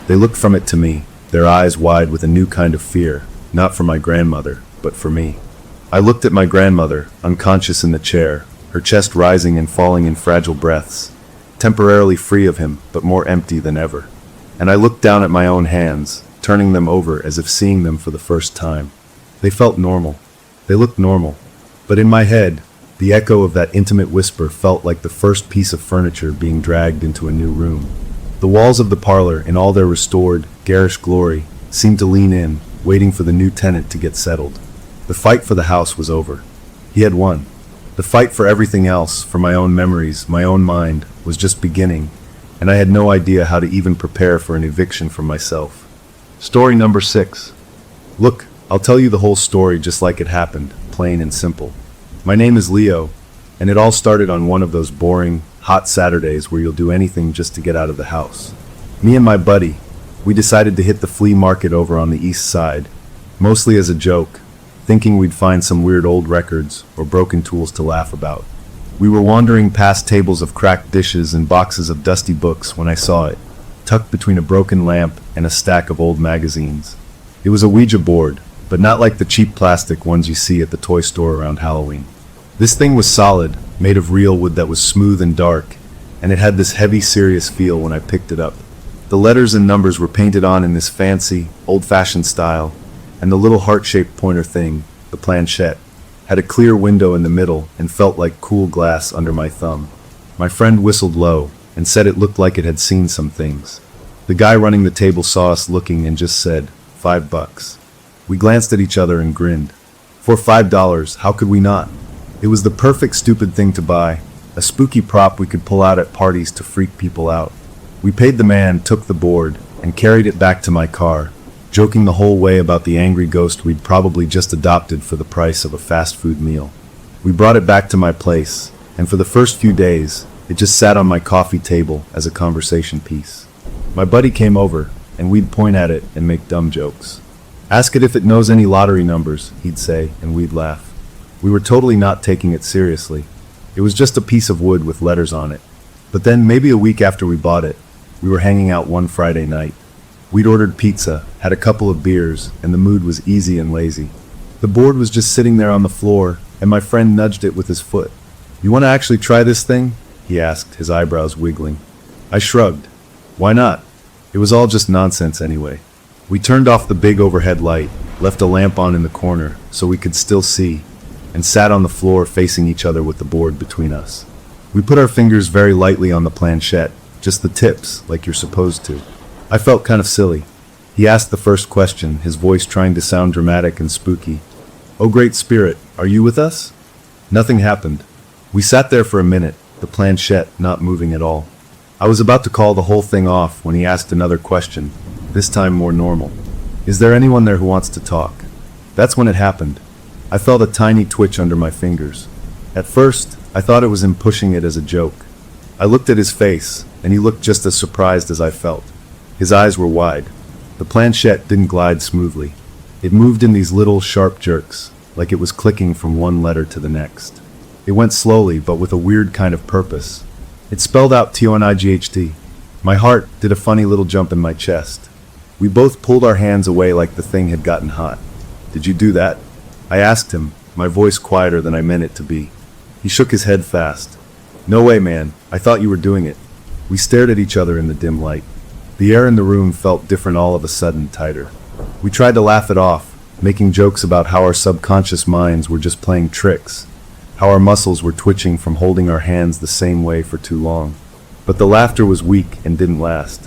They looked from it to me, their eyes wide with a new kind of fear, not for my grandmother, but for me. I looked at my grandmother, unconscious in the chair, her chest rising and falling in fragile breaths, temporarily free of him, but more empty than ever. And I looked down at my own hands, turning them over as if seeing them for the first time. They felt normal. They looked normal. But in my head, the echo of that intimate whisper felt like the first piece of furniture being dragged into a new room. The walls of the parlor, in all their restored, garish glory, seemed to lean in, waiting for the new tenant to get settled. The fight for the house was over. He had won. The fight for everything else, for my own memories, my own mind, was just beginning, and I had no idea how to even prepare for an eviction from myself. Story number 6. Look, I'll tell you the whole story just like it happened, plain and simple. My name is Leo, and it all started on one of those boring, hot Saturdays where you'll do anything just to get out of the house. Me and my buddy, we decided to hit the flea market over on the east side, mostly as a joke, thinking we'd find some weird old records or broken tools to laugh about. We were wandering past tables of cracked dishes and boxes of dusty books when I saw it, tucked between a broken lamp and a stack of old magazines. It was a Ouija board, but not like the cheap plastic ones you see at the toy store around Halloween. This thing was solid, made of real wood that was smooth and dark, and it had this heavy, serious feel when I picked it up. The letters and numbers were painted on in this fancy, old-fashioned style, and the little heart-shaped pointer thing, the planchette, had a clear window in the middle and felt like cool glass under my thumb. My friend whistled low and said it looked like it had seen some things. The guy running the table saw us looking and just said, $5. We glanced at each other and grinned. For $5, how could we not? It was the perfect stupid thing to buy, a spooky prop we could pull out at parties to freak people out. We paid the man, took the board, and carried it back to my car, joking the whole way about the angry ghost we'd probably just adopted for the price of a fast food meal. We brought it back to my place, and for the first few days, it just sat on my coffee table as a conversation piece. My buddy came over, and we'd point at it and make dumb jokes. Ask it if it knows any lottery numbers, he'd say, and we'd laugh. We were totally not taking it seriously. It was just a piece of wood with letters on it. But then, maybe a week after we bought it, we were hanging out one Friday night. We'd ordered pizza, had a couple of beers, and the mood was easy and lazy. The board was just sitting there on the floor, and my friend nudged it with his foot. "You want to actually try this thing?" he asked, his eyebrows wiggling. I shrugged. Why not? It was all just nonsense anyway. We turned off the big overhead light, left a lamp on in the corner so we could still see, and sat on the floor facing each other with the board between us. We put our fingers very lightly on the planchette, just the tips, like you're supposed to. I felt kind of silly. He asked the first question, his voice trying to sound dramatic and spooky. "Oh great spirit, are you with us?" Nothing happened. We sat there for a minute, the planchette not moving at all. I was about to call the whole thing off when he asked another question, this time more normal. "Is there anyone there who wants to talk?" That's when it happened. I felt a tiny twitch under my fingers. At first, I thought it was him pushing it as a joke. I looked at his face, and he looked just as surprised as I felt. His eyes were wide. The planchette didn't glide smoothly. It moved in these little, sharp jerks, like it was clicking from one letter to the next. It went slowly, but with a weird kind of purpose. It spelled out TONIGHT. My heart did a funny little jump in my chest. We both pulled our hands away like the thing had gotten hot. "Did you do that?" I asked him, my voice quieter than I meant it to be. He shook his head fast. "No way, man. I thought you were doing it." We stared at each other in the dim light. The air in the room felt different all of a sudden, tighter. We tried to laugh it off, making jokes about how our subconscious minds were just playing tricks, how our muscles were twitching from holding our hands the same way for too long. But the laughter was weak and didn't last.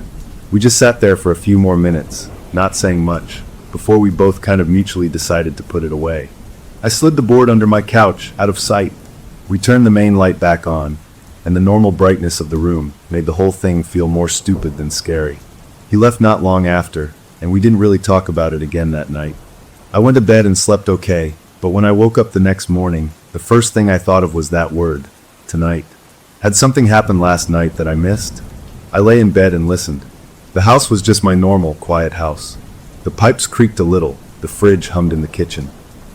We just sat there for a few more minutes, not saying much, before we both kind of mutually decided to put it away. I slid the board under my couch, out of sight. We turned the main light back on, and the normal brightness of the room made the whole thing feel more stupid than scary. He left not long after, and we didn't really talk about it again that night. I went to bed and slept okay, but when I woke up the next morning, the first thing I thought of was that word, tonight. Had something happened last night that I missed? I lay in bed and listened. The house was just my normal, quiet house. The pipes creaked a little, the fridge hummed in the kitchen.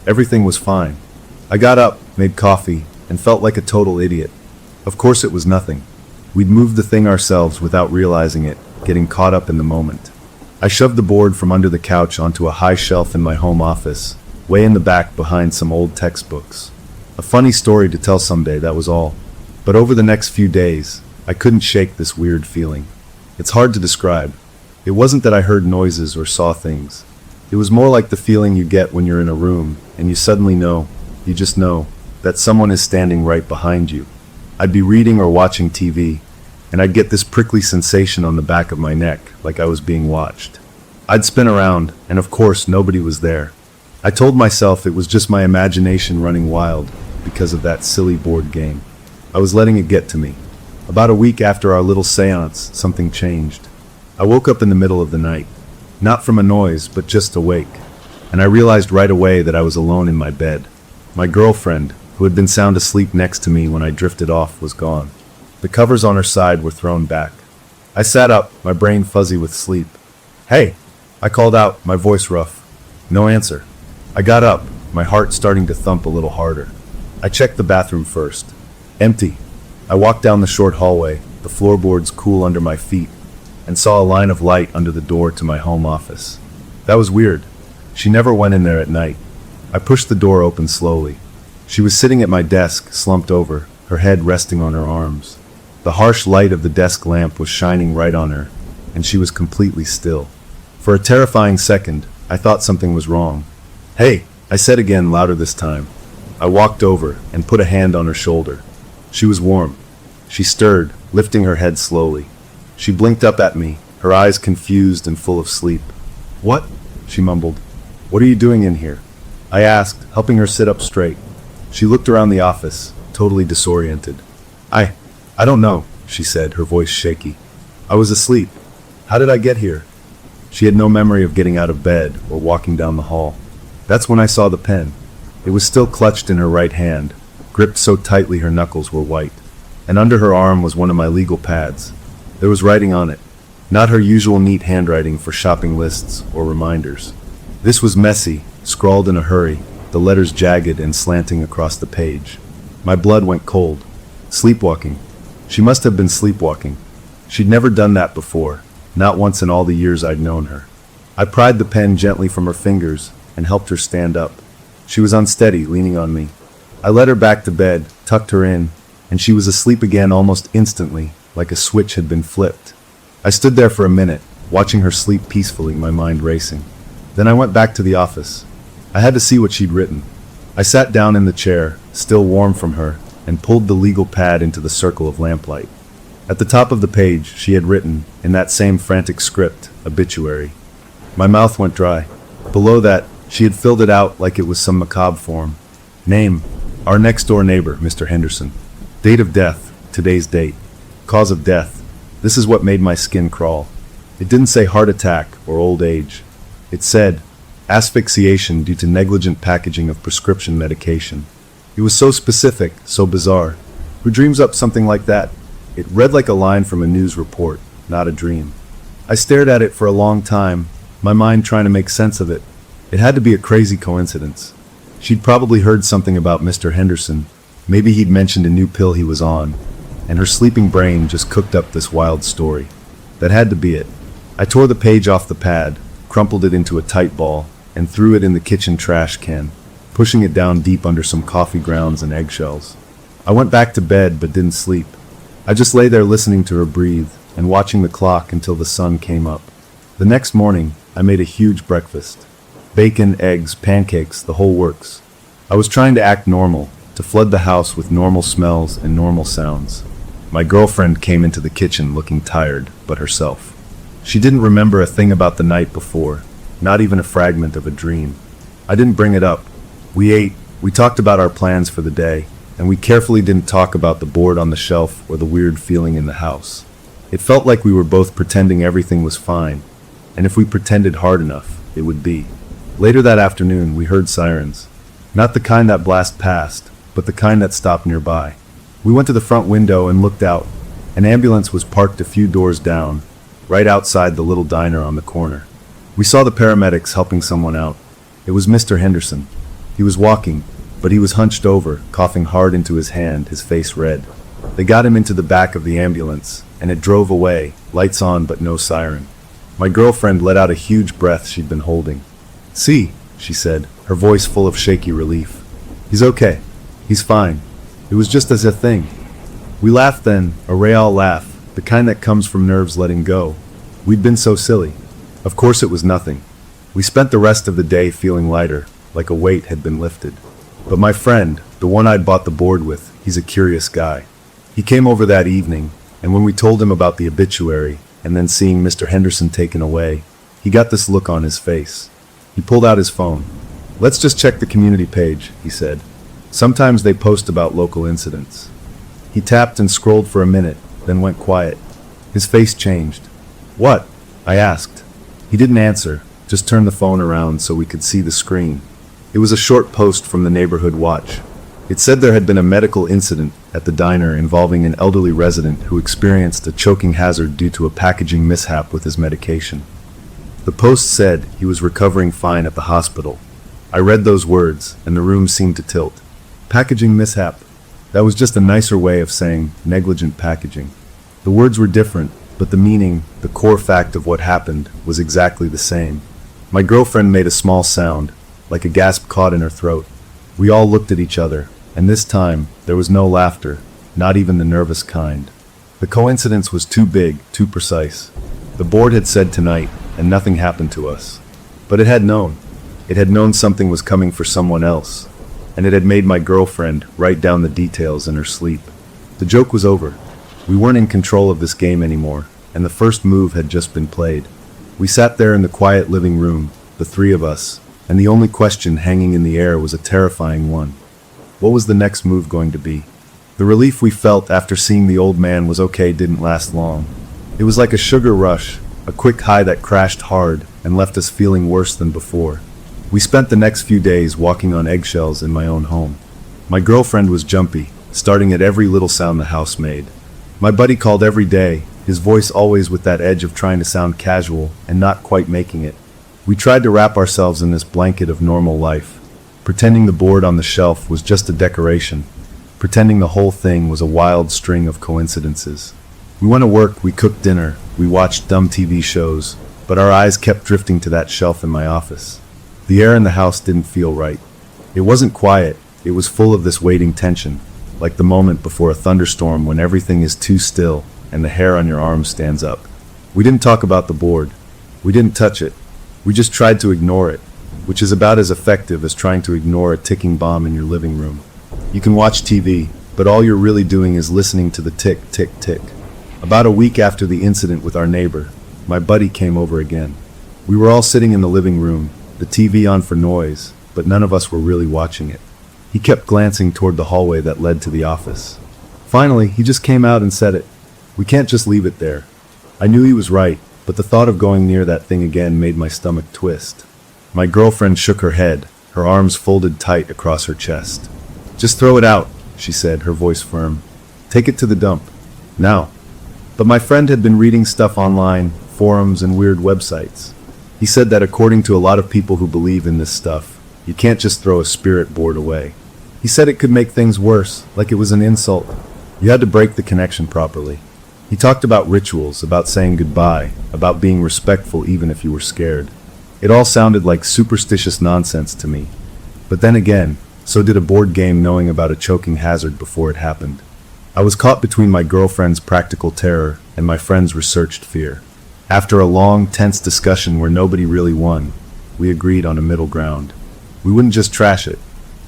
Everything was fine. I got up, made coffee, and felt like a total idiot. Of course it was nothing. We'd moved the thing ourselves without realizing it, getting caught up in the moment. I shoved the board from under the couch onto a high shelf in my home office, way in the back behind some old textbooks. A funny story to tell someday, that was all. But over the next few days, I couldn't shake this weird feeling. It's hard to describe. It wasn't that I heard noises or saw things. It was more like the feeling you get when you're in a room and you suddenly know, you just know, that someone is standing right behind you. I'd be reading or watching TV, and I'd get this prickly sensation on the back of my neck, like I was being watched. I'd spin around, and of course nobody was there. I told myself it was just my imagination running wild because of that silly board game. I was letting it get to me. About a week after our little seance, something changed. I woke up in the middle of the night, not from a noise, but just awake, and I realized right away that I was alone in my bed. My girlfriend, who had been sound asleep next to me when I drifted off, was gone. The covers on her side were thrown back. I sat up, my brain fuzzy with sleep. "Hey!" I called out, my voice rough. No answer. I got up, my heart starting to thump a little harder. I checked the bathroom first. Empty. I walked down the short hallway, the floorboards cool under my feet, and saw a line of light under the door to my home office. That was weird. She never went in there at night. I pushed the door open slowly. She was sitting at my desk, slumped over, her head resting on her arms. The harsh light of the desk lamp was shining right on her, and she was completely still. For a terrifying second, I thought something was wrong. "Hey," I said again, louder this time. I walked over and put a hand on her shoulder. She was warm. She stirred, lifting her head slowly. She blinked up at me, her eyes confused and full of sleep. "What?" she mumbled. "What are you doing in here?" I asked, helping her sit up straight. She looked around the office, totally disoriented. I don't know," she said, her voice shaky. "I was asleep. How did I get here?" She had no memory of getting out of bed or walking down the hall. That's when I saw the pen. It was still clutched in her right hand, gripped so tightly her knuckles were white. And under her arm was one of my legal pads. There was writing on it, not her usual neat handwriting for shopping lists or reminders. This was messy, scrawled in a hurry, the letters jagged and slanting across the page. My blood went cold. Sleepwalking. She must have been sleepwalking. She'd never done that before, not once in all the years I'd known her. I pried the pen gently from her fingers and helped her stand up. She was unsteady, leaning on me. I led her back to bed, tucked her in, and she was asleep again almost instantly, like a switch had been flipped. I stood there for a minute, watching her sleep peacefully, my mind racing. Then I went back to the office. I had to see what she'd written. I sat down in the chair, still warm from her, and pulled the legal pad into the circle of lamplight. At the top of the page, she had written, in that same frantic script, obituary. My mouth went dry. Below that, she had filled it out like it was some macabre form. Name, our next-door neighbor, Mr. Henderson. Date of death, today's date. Cause of death. This is what made my skin crawl. It didn't say heart attack or old age. It said, asphyxiation due to negligent packaging of prescription medication. It was so specific, so bizarre. Who dreams up something like that? It read like a line from a news report, not a dream. I stared at it for a long time, my mind trying to make sense of it. It had to be a crazy coincidence. She'd probably heard something about Mr. Henderson. Maybe he'd mentioned a new pill he was on, and her sleeping brain just cooked up this wild story. That had to be it. I tore the page off the pad, crumpled it into a tight ball, and threw it in the kitchen trash can, pushing it down deep under some coffee grounds and eggshells. I went back to bed but didn't sleep. I just lay there listening to her breathe and watching the clock until the sun came up. The next morning, I made a huge breakfast. Bacon, eggs, pancakes, the whole works. I was trying to act normal, to flood the house with normal smells and normal sounds. My girlfriend came into the kitchen looking tired, but herself. She didn't remember a thing about the night before, not even a fragment of a dream. I didn't bring it up. We ate, we talked about our plans for the day, and we carefully didn't talk about the board on the shelf or the weird feeling in the house. It felt like we were both pretending everything was fine, and if we pretended hard enough, it would be. Later that afternoon, we heard sirens. Not the kind that blast past, but the kind that stopped nearby. We went to the front window and looked out. An ambulance was parked a few doors down, right outside the little diner on the corner. We saw the paramedics helping someone out. It was Mr. Henderson. He was walking, but he was hunched over, coughing hard into his hand, his face red. They got him into the back of the ambulance, and it drove away, lights on but no siren. My girlfriend let out a huge breath she'd been holding. "See," she said, her voice full of shaky relief. "He's okay. He's fine. It was just as a thing." We laughed then, a real laugh, the kind that comes from nerves letting go. We'd been so silly. Of course it was nothing. We spent the rest of the day feeling lighter, like a weight had been lifted. But my friend, the one I'd bought the board with, he's a curious guy. He came over that evening, and when we told him about the obituary, and then seeing Mr. Henderson taken away, he got this look on his face. He pulled out his phone. "Let's just check the community page," he said. "Sometimes they post about local incidents." He tapped and scrolled for a minute, then went quiet. His face changed. "What?" I asked. He didn't answer, just turned the phone around so we could see the screen. It was a short post from the neighborhood watch. It said there had been a medical incident at the diner involving an elderly resident who experienced a choking hazard due to a packaging mishap with his medication. The post said he was recovering fine at the hospital. I read those words, and the room seemed to tilt. Packaging mishap. That was just a nicer way of saying negligent packaging. The words were different, but the meaning, the core fact of what happened, was exactly the same. My girlfriend made a small sound, like a gasp caught in her throat. We all looked at each other, and this time, there was no laughter, not even the nervous kind. The coincidence was too big, too precise. The board had said tonight, and nothing happened to us. But it had known. It had known something was coming for someone else. And it had made my girlfriend write down the details in her sleep. The joke was over. We weren't in control of this game anymore, and the first move had just been played. We sat there in the quiet living room, the three of us, and the only question hanging in the air was a terrifying one. What was the next move going to be? The relief we felt after seeing the old man was okay didn't last long. It was like a sugar rush, a quick high that crashed hard and left us feeling worse than before. We spent the next few days walking on eggshells in my own home. My girlfriend was jumpy, starting at every little sound the house made. My buddy called every day, his voice always with that edge of trying to sound casual and not quite making it. We tried to wrap ourselves in this blanket of normal life, pretending the board on the shelf was just a decoration, pretending the whole thing was a wild string of coincidences. We went to work, we cooked dinner, we watched dumb TV shows, but our eyes kept drifting to that shelf in my office. The air in the house didn't feel right. It wasn't quiet, it was full of this waiting tension, like the moment before a thunderstorm when everything is too still and the hair on your arm stands up. We didn't talk about the board. We didn't touch it. We just tried to ignore it, which is about as effective as trying to ignore a ticking bomb in your living room. You can watch TV, but all you're really doing is listening to the tick, tick, tick. About a week after the incident with our neighbor, my buddy came over again. We were all sitting in the living room, the TV on for noise, but none of us were really watching it. He kept glancing toward the hallway that led to the office. Finally, he just came out and said it. We can't just leave it there. I knew he was right, but the thought of going near that thing again made my stomach twist. My girlfriend shook her head, her arms folded tight across her chest. Just throw it out, she said, her voice firm. Take it to the dump. Now. But my friend had been reading stuff online, forums and weird websites. He said that according to a lot of people who believe in this stuff, you can't just throw a spirit board away. He said it could make things worse, like it was an insult. You had to break the connection properly. He talked about rituals, about saying goodbye, about being respectful even if you were scared. It all sounded like superstitious nonsense to me. But then again, so did a board game knowing about a choking hazard before it happened. I was caught between my girlfriend's practical terror and my friend's researched fear. After a long, tense discussion where nobody really won, we agreed on a middle ground. We wouldn't just trash it.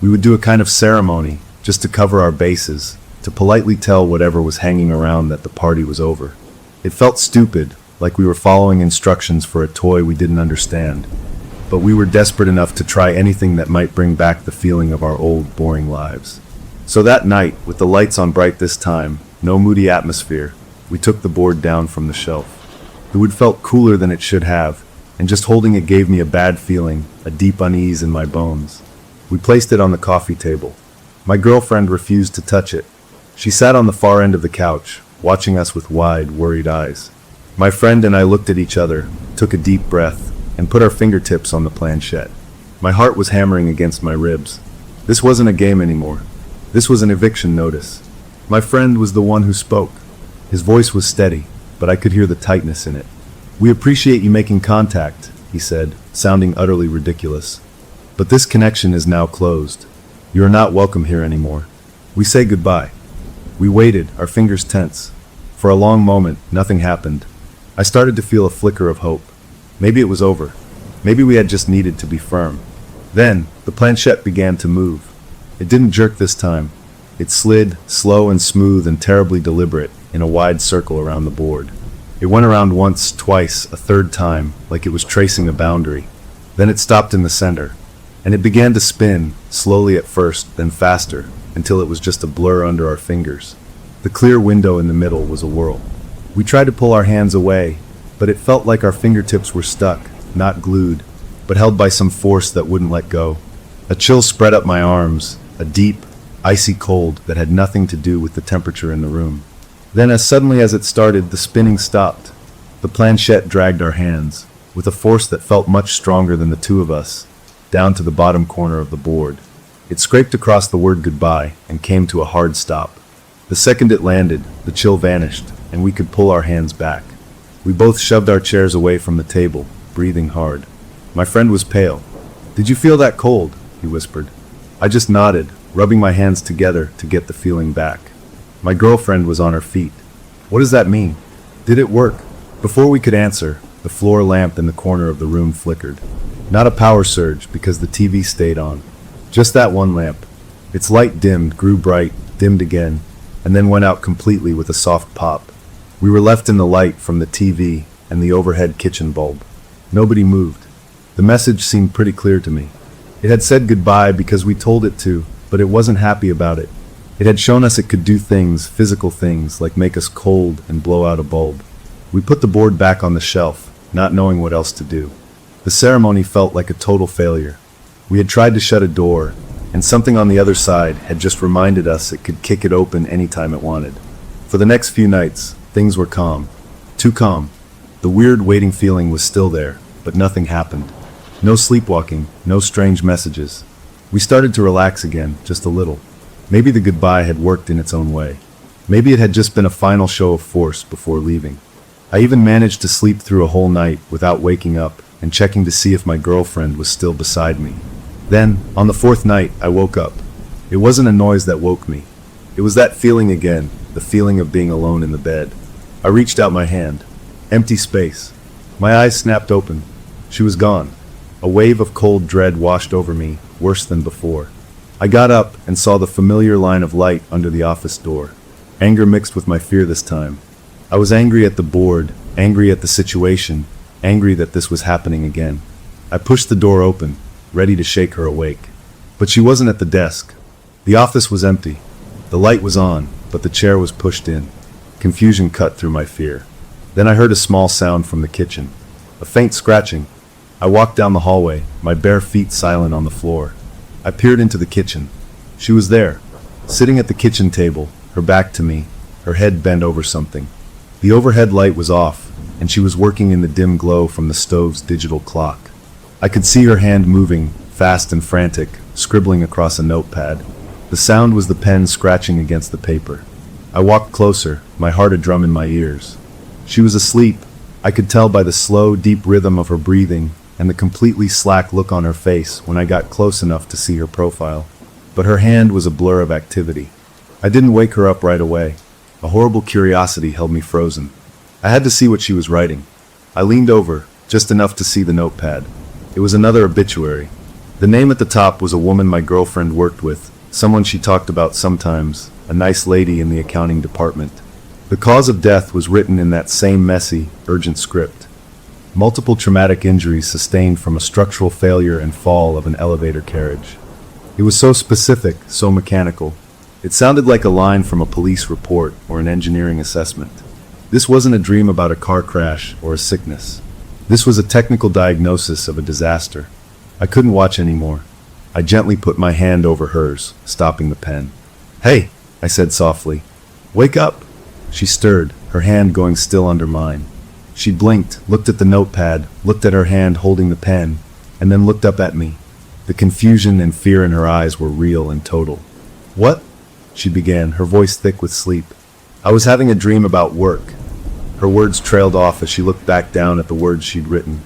We would do a kind of ceremony, just to cover our bases, to politely tell whatever was hanging around that the party was over. It felt stupid, like we were following instructions for a toy we didn't understand, but we were desperate enough to try anything that might bring back the feeling of our old, boring lives. So that night, with the lights on bright this time, no moody atmosphere, we took the board down from the shelf. The wood felt cooler than it should have, and just holding it gave me a bad feeling, a deep unease in my bones. We placed it on the coffee table. My girlfriend refused to touch it. She sat on the far end of the couch, watching us with wide, worried eyes. My friend and I looked at each other, took a deep breath, and put our fingertips on the planchette. My heart was hammering against my ribs. This wasn't a game anymore. This was an eviction notice. My friend was the one who spoke. His voice was steady, but I could hear the tightness in it. "We appreciate you making contact," he said, sounding utterly ridiculous. "But this connection is now closed. You are not welcome here anymore. We say goodbye." We waited, our fingers tense. For a long moment, nothing happened. I started to feel a flicker of hope. Maybe it was over. Maybe we had just needed to be firm. Then, the planchette began to move. It didn't jerk this time. It slid, slow and smooth and terribly deliberate, in a wide circle around the board. It went around once, twice, a third time, like it was tracing a boundary. Then it stopped in the center, and it began to spin, slowly at first, then faster, until it was just a blur under our fingers. The clear window in the middle was a whirl. We tried to pull our hands away, but it felt like our fingertips were stuck, not glued, but held by some force that wouldn't let go. A chill spread up my arms, a deep, icy cold that had nothing to do with the temperature in the room. Then, as suddenly as it started, the spinning stopped. The planchette dragged our hands, with a force that felt much stronger than the two of us, down to the bottom corner of the board. It scraped across the word goodbye and came to a hard stop. The second it landed, the chill vanished, and we could pull our hands back. We both shoved our chairs away from the table, breathing hard. My friend was pale. "Did you feel that cold?" he whispered. I just nodded, rubbing my hands together to get the feeling back. My girlfriend was on her feet. "What does that mean? Did it work?" Before we could answer, the floor lamp in the corner of the room flickered. Not a power surge because the TV stayed on. Just that one lamp. Its light dimmed, grew bright, dimmed again, and then went out completely with a soft pop. We were left in the light from the TV and the overhead kitchen bulb. Nobody moved. The message seemed pretty clear to me. It had said goodbye because we told it to, but it wasn't happy about it. It had shown us it could do things, physical things, like make us cold and blow out a bulb. We put the board back on the shelf, not knowing what else to do. The ceremony felt like a total failure. We had tried to shut a door, and something on the other side had just reminded us it could kick it open anytime it wanted. For the next few nights, things were calm. Too calm. The weird waiting feeling was still there, but nothing happened. No sleepwalking, no strange messages. We started to relax again, just a little. Maybe the goodbye had worked in its own way. Maybe it had just been a final show of force before leaving. I even managed to sleep through a whole night without waking up and checking to see if my girlfriend was still beside me. Then, on the fourth night, I woke up. It wasn't a noise that woke me. It was that feeling again, the feeling of being alone in the bed. I reached out my hand. Empty space. My eyes snapped open. She was gone. A wave of cold dread washed over me, worse than before. I got up and saw the familiar line of light under the office door. Anger mixed with my fear this time. I was angry at the board, angry at the situation, angry that this was happening again. I pushed the door open, ready to shake her awake. But she wasn't at the desk. The office was empty. The light was on, but the chair was pushed in. Confusion cut through my fear. Then I heard a small sound from the kitchen. A faint scratching. I walked down the hallway, my bare feet silent on the floor. I peered into the kitchen. She was there, sitting at the kitchen table, her back to me, her head bent over something. The overhead light was off, and she was working in the dim glow from the stove's digital clock. I could see her hand moving, fast and frantic, scribbling across a notepad. The sound was the pen scratching against the paper. I walked closer, my heart a drum in my ears. She was asleep. I could tell by the slow, deep rhythm of her breathing and the completely slack look on her face when I got close enough to see her profile. But her hand was a blur of activity. I didn't wake her up right away. A horrible curiosity held me frozen. I had to see what she was writing. I leaned over, just enough to see the notepad. It was another obituary. The name at the top was a woman my girlfriend worked with, someone she talked about sometimes, a nice lady in the accounting department. The cause of death was written in that same messy, urgent script. Multiple traumatic injuries sustained from a structural failure and fall of an elevator carriage. It was so specific, so mechanical. It sounded like a line from a police report or an engineering assessment. This wasn't a dream about a car crash or a sickness. This was a technical diagnosis of a disaster. I couldn't watch anymore. I gently put my hand over hers, stopping the pen. "Hey," I said softly. "Wake up." She stirred, her hand going still under mine. She blinked, looked at the notepad, looked at her hand holding the pen, and then looked up at me. The confusion and fear in her eyes were real and total. "What?" she began, her voice thick with sleep. "I was having a dream about work." Her words trailed off as she looked back down at the words she'd written.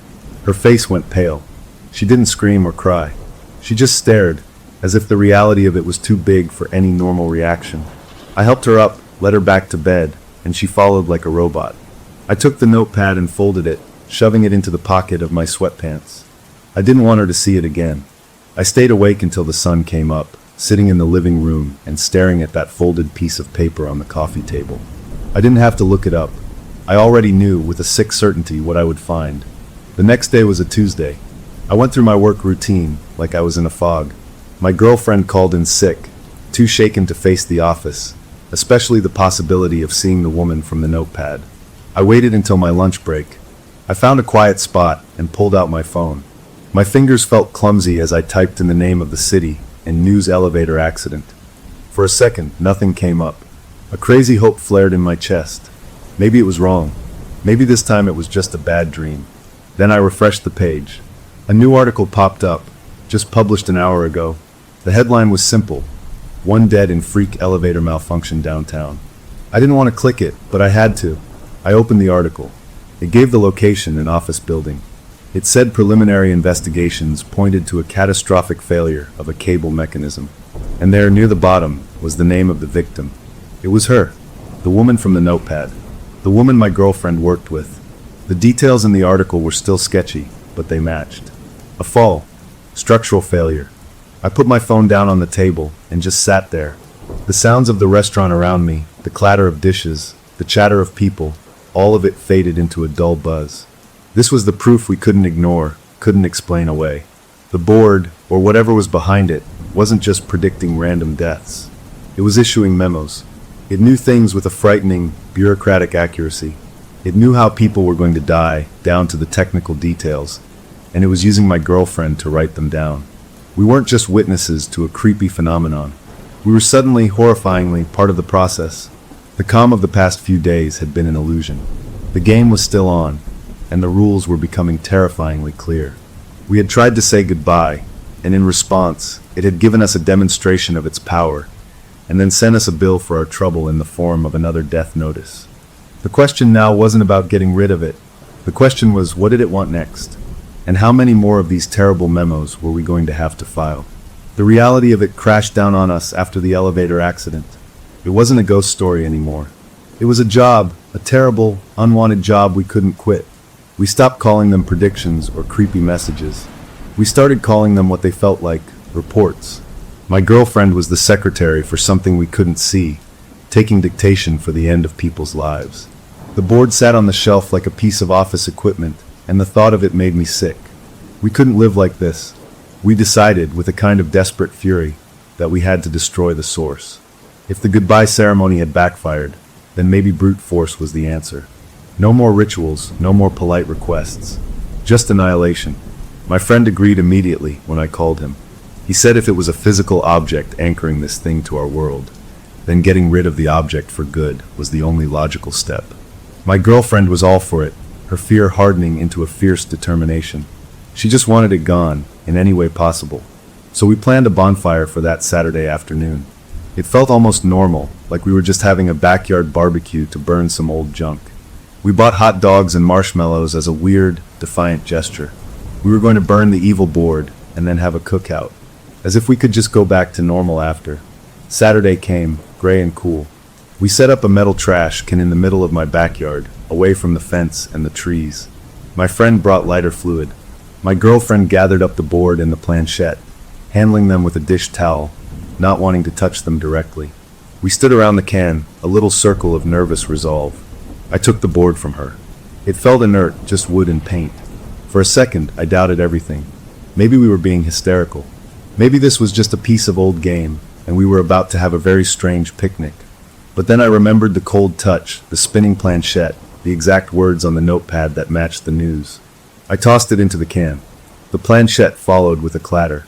Her face went pale. She didn't scream or cry. She just stared, as if the reality of it was too big for any normal reaction. I helped her up, led her back to bed, and she followed like a robot. I took the notepad and folded it, shoving it into the pocket of my sweatpants. I didn't want her to see it again. I stayed awake until the sun came up, sitting in the living room and staring at that folded piece of paper on the coffee table. I didn't have to look it up. I already knew with a sick certainty what I would find. The next day was a Tuesday. I went through my work routine like I was in a fog. My girlfriend called in sick, too shaken to face the office, especially the possibility of seeing the woman from the notepad. I waited until my lunch break. I found a quiet spot and pulled out my phone. My fingers felt clumsy as I typed in the name of the city and news elevator accident. For a second, nothing came up. A crazy hope flared in my chest. Maybe it was wrong. Maybe this time it was just a bad dream. Then I refreshed the page. A new article popped up, just published an hour ago. The headline was simple: "One dead in freak elevator malfunction downtown." I didn't want to click it, but I had to. I opened the article. It gave the location, an office building. It said preliminary investigations pointed to a catastrophic failure of a cable mechanism. And there, near the bottom, was the name of the victim. It was her, the woman from the notepad, the woman my girlfriend worked with. The details in the article were still sketchy, but they matched. A fall. Structural failure. I put my phone down on the table and just sat there. The sounds of the restaurant around me, the clatter of dishes, the chatter of people, all of it faded into a dull buzz. This was the proof we couldn't ignore, couldn't explain away. The board, or whatever was behind it, wasn't just predicting random deaths. It was issuing memos. It knew things with a frightening, bureaucratic accuracy. It knew how people were going to die, down to the technical details, and it was using my girlfriend to write them down. We weren't just witnesses to a creepy phenomenon. We were suddenly, horrifyingly, part of the process. The calm of the past few days had been an illusion. The game was still on, and the rules were becoming terrifyingly clear. We had tried to say goodbye, and in response, it had given us a demonstration of its power, and then sent us a bill for our trouble in the form of another death notice. The question now wasn't about getting rid of it. The question was, what did it want next? And how many more of these terrible memos were we going to have to file? The reality of it crashed down on us after the elevator accident. It wasn't a ghost story anymore. It was a job, a terrible, unwanted job we couldn't quit. We stopped calling them predictions or creepy messages. We started calling them what they felt like, reports. My girlfriend was the secretary for something we couldn't see, taking dictation for the end of people's lives. The board sat on the shelf like a piece of office equipment, and the thought of it made me sick. We couldn't live like this. We decided, with a kind of desperate fury, that we had to destroy the source. If the goodbye ceremony had backfired, then maybe brute force was the answer. No more rituals, no more polite requests. Just annihilation. My friend agreed immediately when I called him. He said if it was a physical object anchoring this thing to our world, then getting rid of the object for good was the only logical step. My girlfriend was all for it, her fear hardening into a fierce determination. She just wanted it gone, in any way possible. So we planned a bonfire for that Saturday afternoon. It felt almost normal, like we were just having a backyard barbecue to burn some old junk. We bought hot dogs and marshmallows as a weird, defiant gesture. We were going to burn the evil board and then have a cookout, as if we could just go back to normal after. Saturday came, gray and cool. We set up a metal trash can in the middle of my backyard, away from the fence and the trees. My friend brought lighter fluid. My girlfriend gathered up the board and the planchette, handling them with a dish towel, not wanting to touch them directly. We stood around the can, a little circle of nervous resolve. I took the board from her. It felt inert, just wood and paint. For a second, I doubted everything. Maybe we were being hysterical. Maybe this was just a piece of old game, and we were about to have a very strange picnic. But then I remembered the cold touch, the spinning planchette, the exact words on the notepad that matched the news. I tossed it into the can. The planchette followed with a clatter.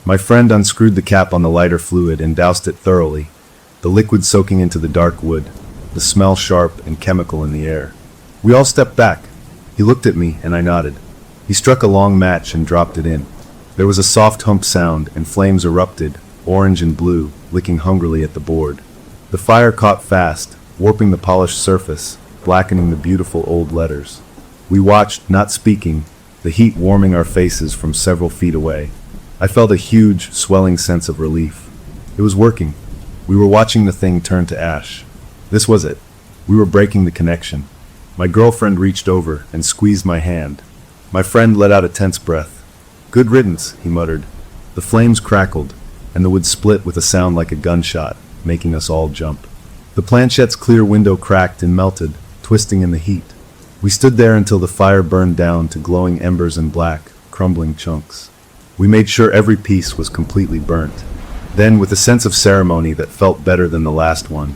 My friend unscrewed the cap on the lighter fluid and doused it thoroughly, the liquid soaking into the dark wood, the smell sharp and chemical in the air. We all stepped back. He looked at me and I nodded. He struck a long match and dropped it in. There was a soft hump sound and flames erupted, orange and blue, licking hungrily at the board. The fire caught fast, warping the polished surface, blackening the beautiful old letters. We watched, not speaking, the heat warming our faces from several feet away. I felt a huge, swelling sense of relief. It was working. We were watching the thing turn to ash. This was it. We were breaking the connection. My girlfriend reached over and squeezed my hand. My friend let out a tense breath. "Good riddance," he muttered. The flames crackled, and the wood split with a sound like a gunshot, making us all jump. The planchette's clear window cracked and melted, twisting in the heat. We stood there until the fire burned down to glowing embers and black, crumbling chunks. We made sure every piece was completely burnt. Then, with a sense of ceremony that felt better than the last one,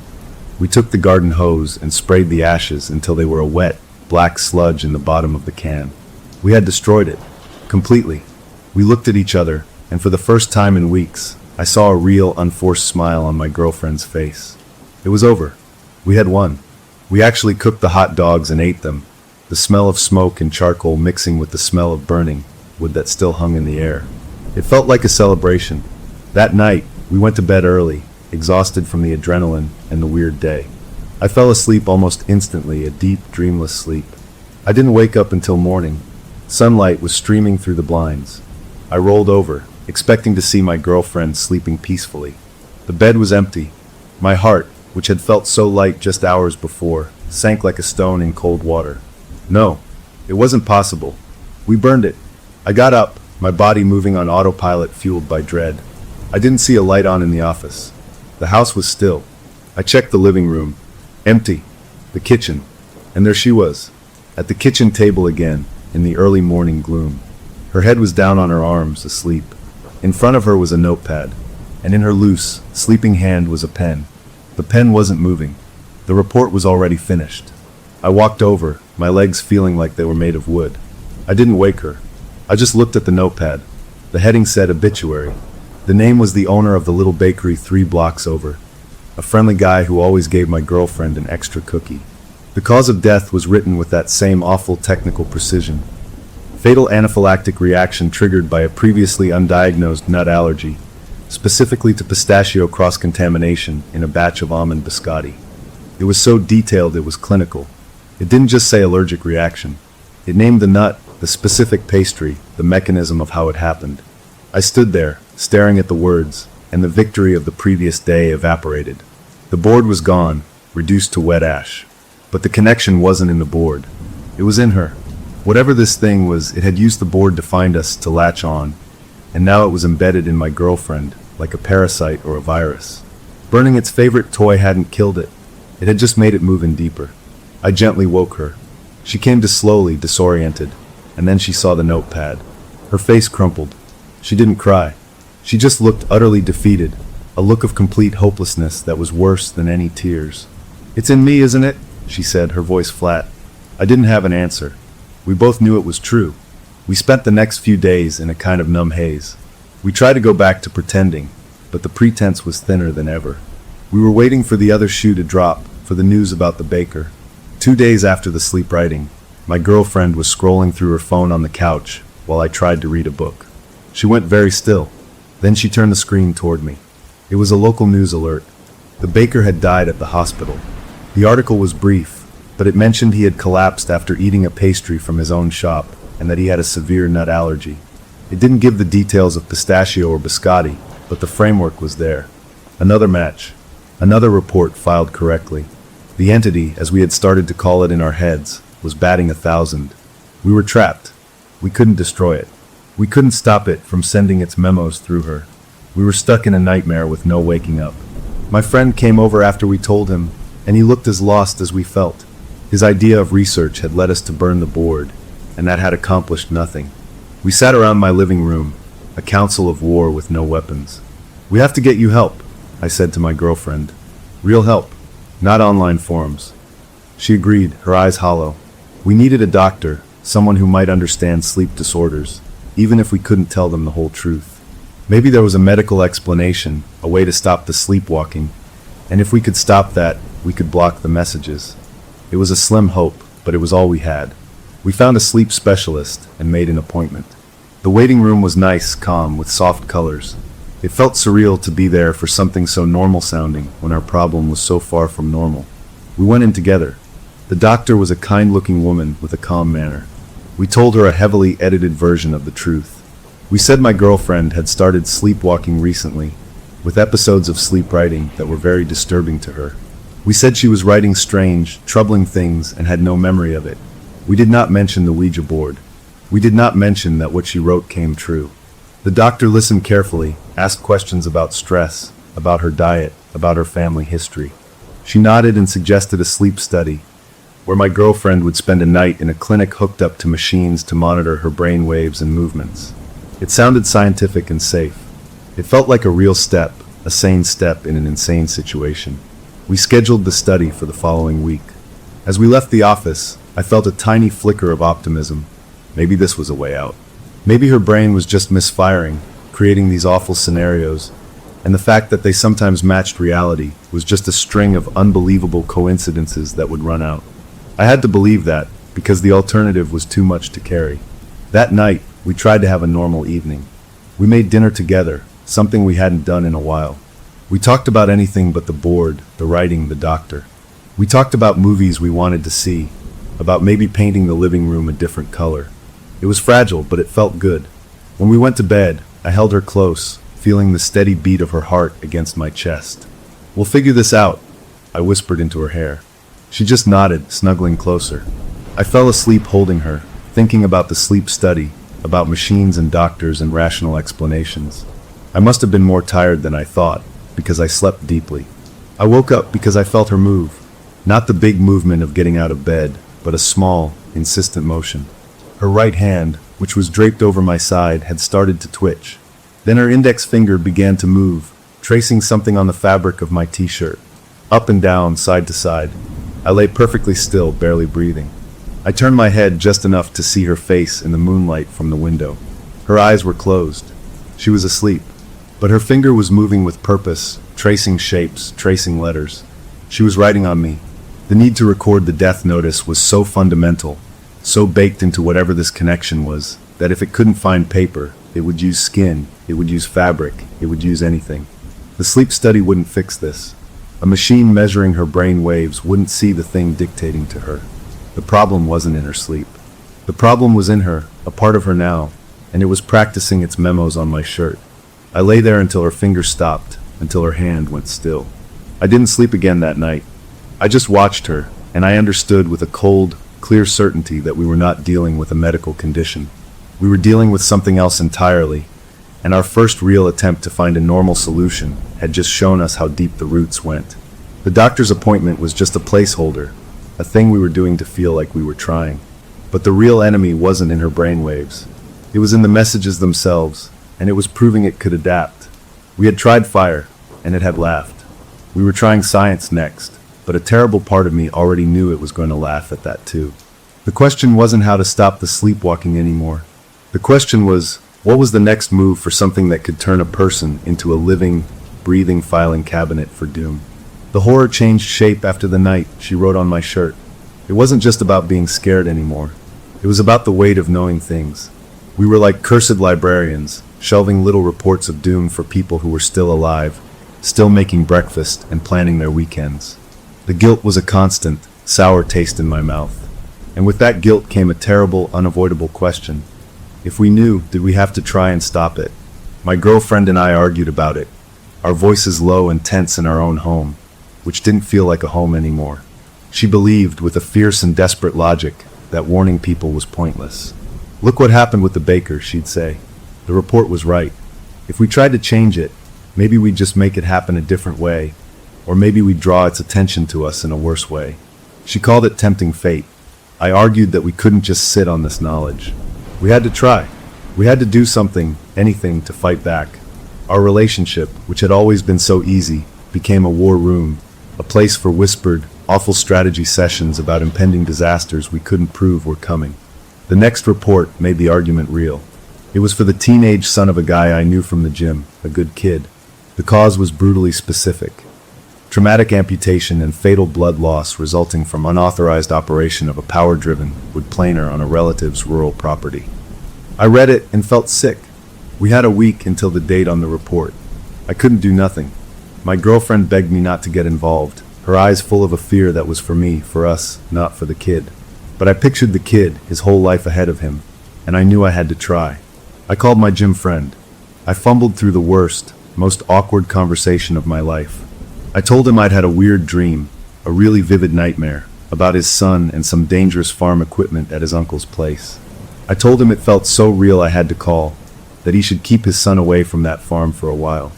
we took the garden hose and sprayed the ashes until they were a wet, black sludge in the bottom of the can. We had destroyed it. Completely. We looked at each other, and for the first time in weeks, I saw a real, unforced smile on my girlfriend's face. It was over. We had won. We actually cooked the hot dogs and ate them, the smell of smoke and charcoal mixing with the smell of burning wood that still hung in the air. It felt like a celebration. That night, we went to bed early, exhausted from the adrenaline and the weird day. I fell asleep almost instantly, a deep, dreamless sleep. I didn't wake up until morning. Sunlight was streaming through the blinds. I rolled over, expecting to see my girlfriend sleeping peacefully. The bed was empty. My heart, which had felt so light just hours before, sank like a stone in cold water. No, It wasn't possible. We burned it. I got up, my body moving on autopilot fueled by dread. I didn't see a light on in the office. The house was still. I checked the living room. Empty. The kitchen. And there she was, at the kitchen table again, in the early morning gloom. Her head was down on her arms, asleep. In front of her was a notepad, and in her loose, sleeping hand was a pen. The pen wasn't moving. The report was already finished. I walked over, my legs feeling like they were made of wood. I didn't wake her. I just looked at the notepad. The heading said obituary. The name was the owner of the little bakery 3 blocks over. A friendly guy who always gave my girlfriend an extra cookie. The cause of death was written with that same awful technical precision. Fatal anaphylactic reaction triggered by a previously undiagnosed nut allergy, specifically to pistachio cross-contamination in a batch of almond biscotti. It was so detailed it was clinical. It didn't just say allergic reaction. It named the nut, the specific pastry, the mechanism of how it happened. I stood there, staring at the words, and the victory of the previous day evaporated. The board was gone, reduced to wet ash. But the connection wasn't in the board. It was in her. Whatever this thing was, it had used the board to find us, to latch on, and now it was embedded in my girlfriend, like a parasite or a virus. Burning its favorite toy hadn't killed it. It had just made it move in deeper. I gently woke her. She came to slowly, disoriented, and then she saw the notepad. Her face crumpled. She didn't cry. She just looked utterly defeated, a look of complete hopelessness that was worse than any tears. "It's in me, isn't it?" she said, her voice flat. I didn't have an answer. We both knew it was true. We spent the next few days in a kind of numb haze. We tried to go back to pretending, but the pretense was thinner than ever. We were waiting for the other shoe to drop, for the news about the baker. 2 days after the sleep writing, my girlfriend was scrolling through her phone on the couch while I tried to read a book. She went very still. Then she turned the screen toward me. It was a local news alert. The baker had died at the hospital. The article was brief, but it mentioned he had collapsed after eating a pastry from his own shop and that he had a severe nut allergy. It didn't give the details of pistachio or biscotti, but the framework was there. Another match. Another report filed correctly. The entity, as we had started to call it in our heads, was batting 1,000. We were trapped. We couldn't destroy it. We couldn't stop it from sending its memos through her. We were stuck in a nightmare with no waking up. My friend came over after we told him, and he looked as lost as we felt. His idea of research had led us to burn the board, and that had accomplished nothing. We sat around my living room, a council of war with no weapons. "We have to get you help," I said to my girlfriend. "Real help, not online forums." She agreed, her eyes hollow. We needed a doctor, someone who might understand sleep disorders, even if we couldn't tell them the whole truth. Maybe there was a medical explanation, a way to stop the sleepwalking, and if we could stop that, we could block the messages. It was a slim hope, but it was all we had. We found a sleep specialist and made an appointment. The waiting room was nice, calm, with soft colors. It felt surreal to be there for something so normal sounding when our problem was so far from normal. We went in together. The doctor was a kind-looking woman with a calm manner. We told her a heavily edited version of the truth. We said my girlfriend had started sleepwalking recently, with episodes of sleep writing that were very disturbing to her. We said she was writing strange, troubling things and had no memory of it. We did not mention the Ouija board. We did not mention that what she wrote came true. The doctor listened carefully, asked questions about stress, about her diet, about her family history. She nodded and suggested a sleep study, where my girlfriend would spend a night in a clinic hooked up to machines to monitor her brain waves and movements. It sounded scientific and safe. It felt like a real step, a sane step in an insane situation. We scheduled the study for the following week. As we left the office, I felt a tiny flicker of optimism. Maybe this was a way out. Maybe her brain was just misfiring, creating these awful scenarios, and the fact that they sometimes matched reality was just a string of unbelievable coincidences that would run out. I had to believe that, because the alternative was too much to carry. That night, we tried to have a normal evening. We made dinner together, something we hadn't done in a while. We talked about anything but the board, the writing, the doctor. We talked about movies we wanted to see, about maybe painting the living room a different color. It was fragile, but it felt good. When we went to bed, I held her close, feeling the steady beat of her heart against my chest. "We'll figure this out," I whispered into her hair. She just nodded, snuggling closer. I fell asleep holding her, thinking about the sleep study, about machines and doctors and rational explanations. I must have been more tired than I thought, because I slept deeply. I woke up because I felt her move, not the big movement of getting out of bed, but a small, insistent motion. Her right hand, which was draped over my side, had started to twitch. Then her index finger began to move, tracing something on the fabric of my t-shirt. Up and down, side to side. I lay perfectly still, barely breathing. I turned my head just enough to see her face in the moonlight from the window. Her eyes were closed. She was asleep. But her finger was moving with purpose, tracing shapes, tracing letters. She was writing on me. The need to record the death notice was so fundamental, so baked into whatever this connection was, that if it couldn't find paper, it would use skin, it would use fabric, it would use anything. The sleep study wouldn't fix this. A machine measuring her brain waves wouldn't see the thing dictating to her. The problem wasn't in her sleep. The problem was in her, a part of her now, and it was practicing its memos on my shirt. I lay there until her fingers stopped, until her hand went still. I didn't sleep again that night. I just watched her, and I understood with a cold, clear certainty that we were not dealing with a medical condition. We were dealing with something else entirely, and our first real attempt to find a normal solution had just shown us how deep the roots went. The doctor's appointment was just a placeholder, a thing we were doing to feel like we were trying. But the real enemy wasn't in her brainwaves. It was in the messages themselves, and it was proving it could adapt. We had tried fire, and it had laughed. We were trying science next, but a terrible part of me already knew it was going to laugh at that too. The question wasn't how to stop the sleepwalking anymore. The question was, what was the next move for something that could turn a person into a living, breathing filing cabinet for doom? The horror changed shape after the night, she wrote on my shirt. It wasn't just about being scared anymore. It was about the weight of knowing things. We were like cursed librarians, shelving little reports of doom for people who were still alive, still making breakfast and planning their weekends. The guilt was a constant, sour taste in my mouth. And with that guilt came a terrible, unavoidable question. If we knew, did we have to try and stop it? My girlfriend and I argued about it, our voices low and tense in our own home, which didn't feel like a home anymore. She believed, with a fierce and desperate logic, that warning people was pointless. Look what happened with the baker, she'd say. The report was right. If we tried to change it, maybe we'd just make it happen a different way, or maybe we'd draw its attention to us in a worse way. She called it tempting fate. I argued that we couldn't just sit on this knowledge. We had to try. We had to do something, anything, to fight back. Our relationship, which had always been so easy, became a war room, a place for whispered, awful strategy sessions about impending disasters we couldn't prove were coming. The next report made the argument real. It was for the teenage son of a guy I knew from the gym, a good kid. The cause was brutally specific. Traumatic amputation and fatal blood loss resulting from unauthorized operation of a power-driven wood planer on a relative's rural property. I read it and felt sick. We had a week until the date on the report. I couldn't do nothing. My girlfriend begged me not to get involved, her eyes full of a fear that was for me, for us, not for the kid. But I pictured the kid, his whole life ahead of him, and I knew I had to try. I called my gym friend. I fumbled through the worst, most awkward conversation of my life. I told him I'd had a weird dream, a really vivid nightmare, about his son and some dangerous farm equipment at his uncle's place. I told him it felt so real I had to call, that he should keep his son away from that farm for a while.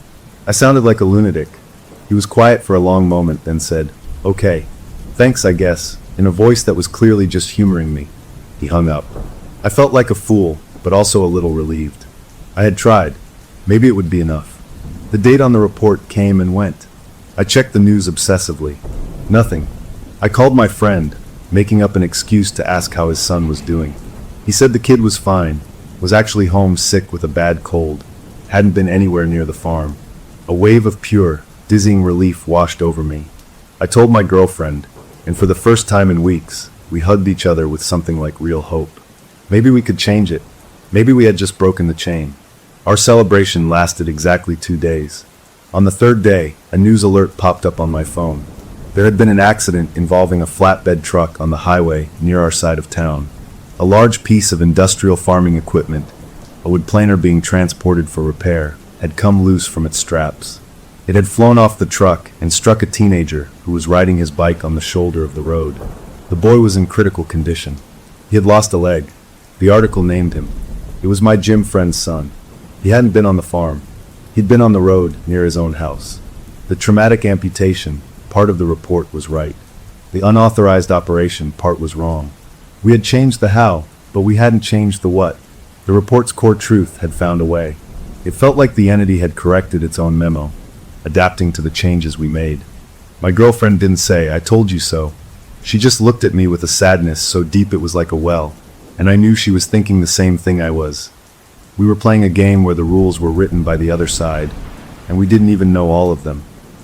I sounded like a lunatic. He was quiet for a long moment, then said, "Okay, thanks, I guess," in a voice that was clearly just humoring me. He hung up. I felt like a fool, but also a little relieved. I had tried. Maybe it would be enough. The date on the report came and went. I checked the news obsessively. Nothing. I called my friend, making up an excuse to ask how his son was doing. He said the kid was fine, was actually home sick with a bad cold, hadn't been anywhere near the farm. A wave of pure, dizzying relief washed over me. I told my girlfriend, and for the first time in weeks, we hugged each other with something like real hope. Maybe we could change it. Maybe we had just broken the chain. Our celebration lasted exactly 2 days. On the third day, a news alert popped up on my phone. There had been an accident involving a flatbed truck on the highway near our side of town. A large piece of industrial farming equipment, a wood planer being transported for repair, had come loose from its straps. It had flown off the truck and struck a teenager who was riding his bike on the shoulder of the road. The boy was in critical condition. He had lost a leg. The article named him. It was my gym friend's son. He hadn't been on the farm. He'd been on the road near his own house. The traumatic amputation, part of the report, was right. The unauthorized operation part was wrong. We had changed the how, but we hadn't changed the what. The report's core truth had found a way. It felt like the entity had corrected its own memo, adapting to the changes we made. My girlfriend didn't say, "I told you so." She just looked at me with a sadness so deep it was like a well, and I knew she was thinking the same thing I was. We were playing a game where the rules were written by the other side, and we didn't even know all of them.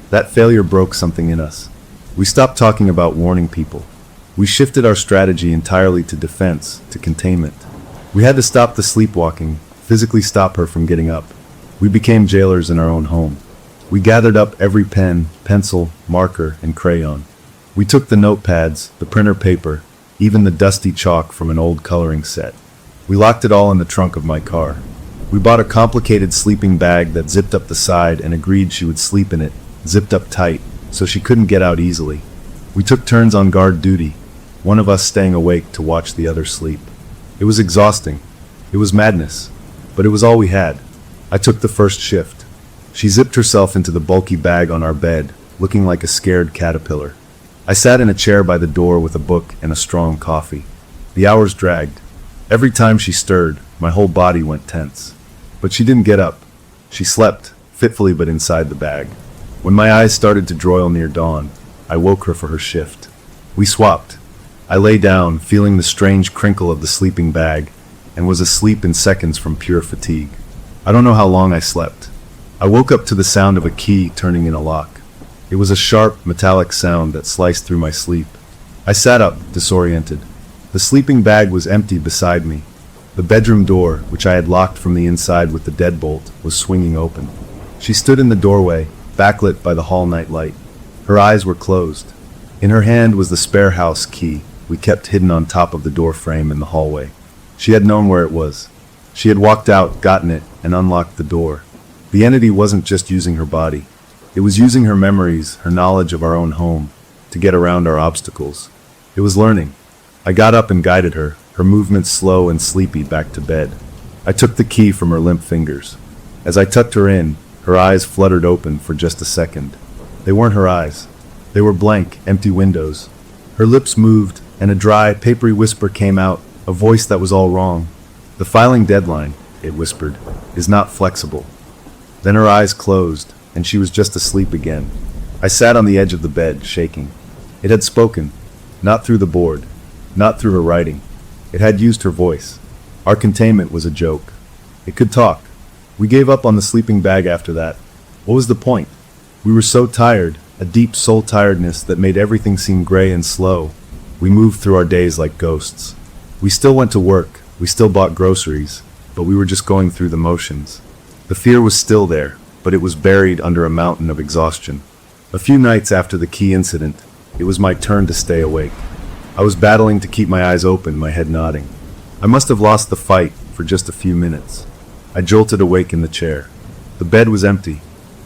That failure broke something in us. We stopped talking about warning people. We shifted our strategy entirely to defense, to containment. We had to stop the sleepwalking, physically stop her from getting up. We became jailers in our own home. We gathered up every pen, pencil, marker, and crayon. We took the notepads, the printer paper, even the dusty chalk from an old coloring set. We locked it all in the trunk of my car. We bought a complicated sleeping bag that zipped up the side and agreed she would sleep in it, zipped up tight, so she couldn't get out easily. We took turns on guard duty, one of us staying awake to watch the other sleep. It was exhausting. It was madness. But it was all we had. I took the first shift. She zipped herself into the bulky bag on our bed, looking like a scared caterpillar. I sat in a chair by the door with a book and a strong coffee. The hours dragged. Every time she stirred, my whole body went tense. But she didn't get up. She slept, fitfully but inside the bag. When my eyes started to droil near dawn, I woke her for her shift. We swapped. I lay down, feeling the strange crinkle of the sleeping bag, and was asleep in seconds from pure fatigue. I don't know how long I slept. I woke up to the sound of a key turning in a lock. It was a sharp, metallic sound that sliced through my sleep. I sat up, disoriented. The sleeping bag was empty beside me. The bedroom door, which I had locked from the inside with the deadbolt, was swinging open. She stood in the doorway, backlit by the hall night light. Her eyes were closed. In her hand was the spare house key we kept hidden on top of the door frame in the hallway. She had known where it was. She had walked out, gotten it, and unlocked the door. The entity wasn't just using her body. It was using her memories, her knowledge of our own home, to get around our obstacles. It was learning. I got up and guided her, her movements slow and sleepy, back to bed. I took the key from her limp fingers. As I tucked her in, her eyes fluttered open for just a second. They weren't her eyes. They were blank, empty windows. Her lips moved, and a dry, papery whisper came out, a voice that was all wrong. "The filing deadline," it whispered, "is not flexible." Then her eyes closed, and she was just asleep again. I sat on the edge of the bed, shaking. It had spoken, not through the board, not through her writing. It had used her voice. Our containment was a joke. It could talk. We gave up on the sleeping bag after that. What was the point? We were so tired, a deep soul tiredness that made everything seem gray and slow. We moved through our days like ghosts. We still went to work, we still bought groceries, but we were just going through the motions. The fear was still there, but it was buried under a mountain of exhaustion. A few nights after the key incident, it was my turn to stay awake. I was battling to keep my eyes open, my head nodding. I must have lost the fight for just a few minutes. I jolted awake in the chair. The bed was empty.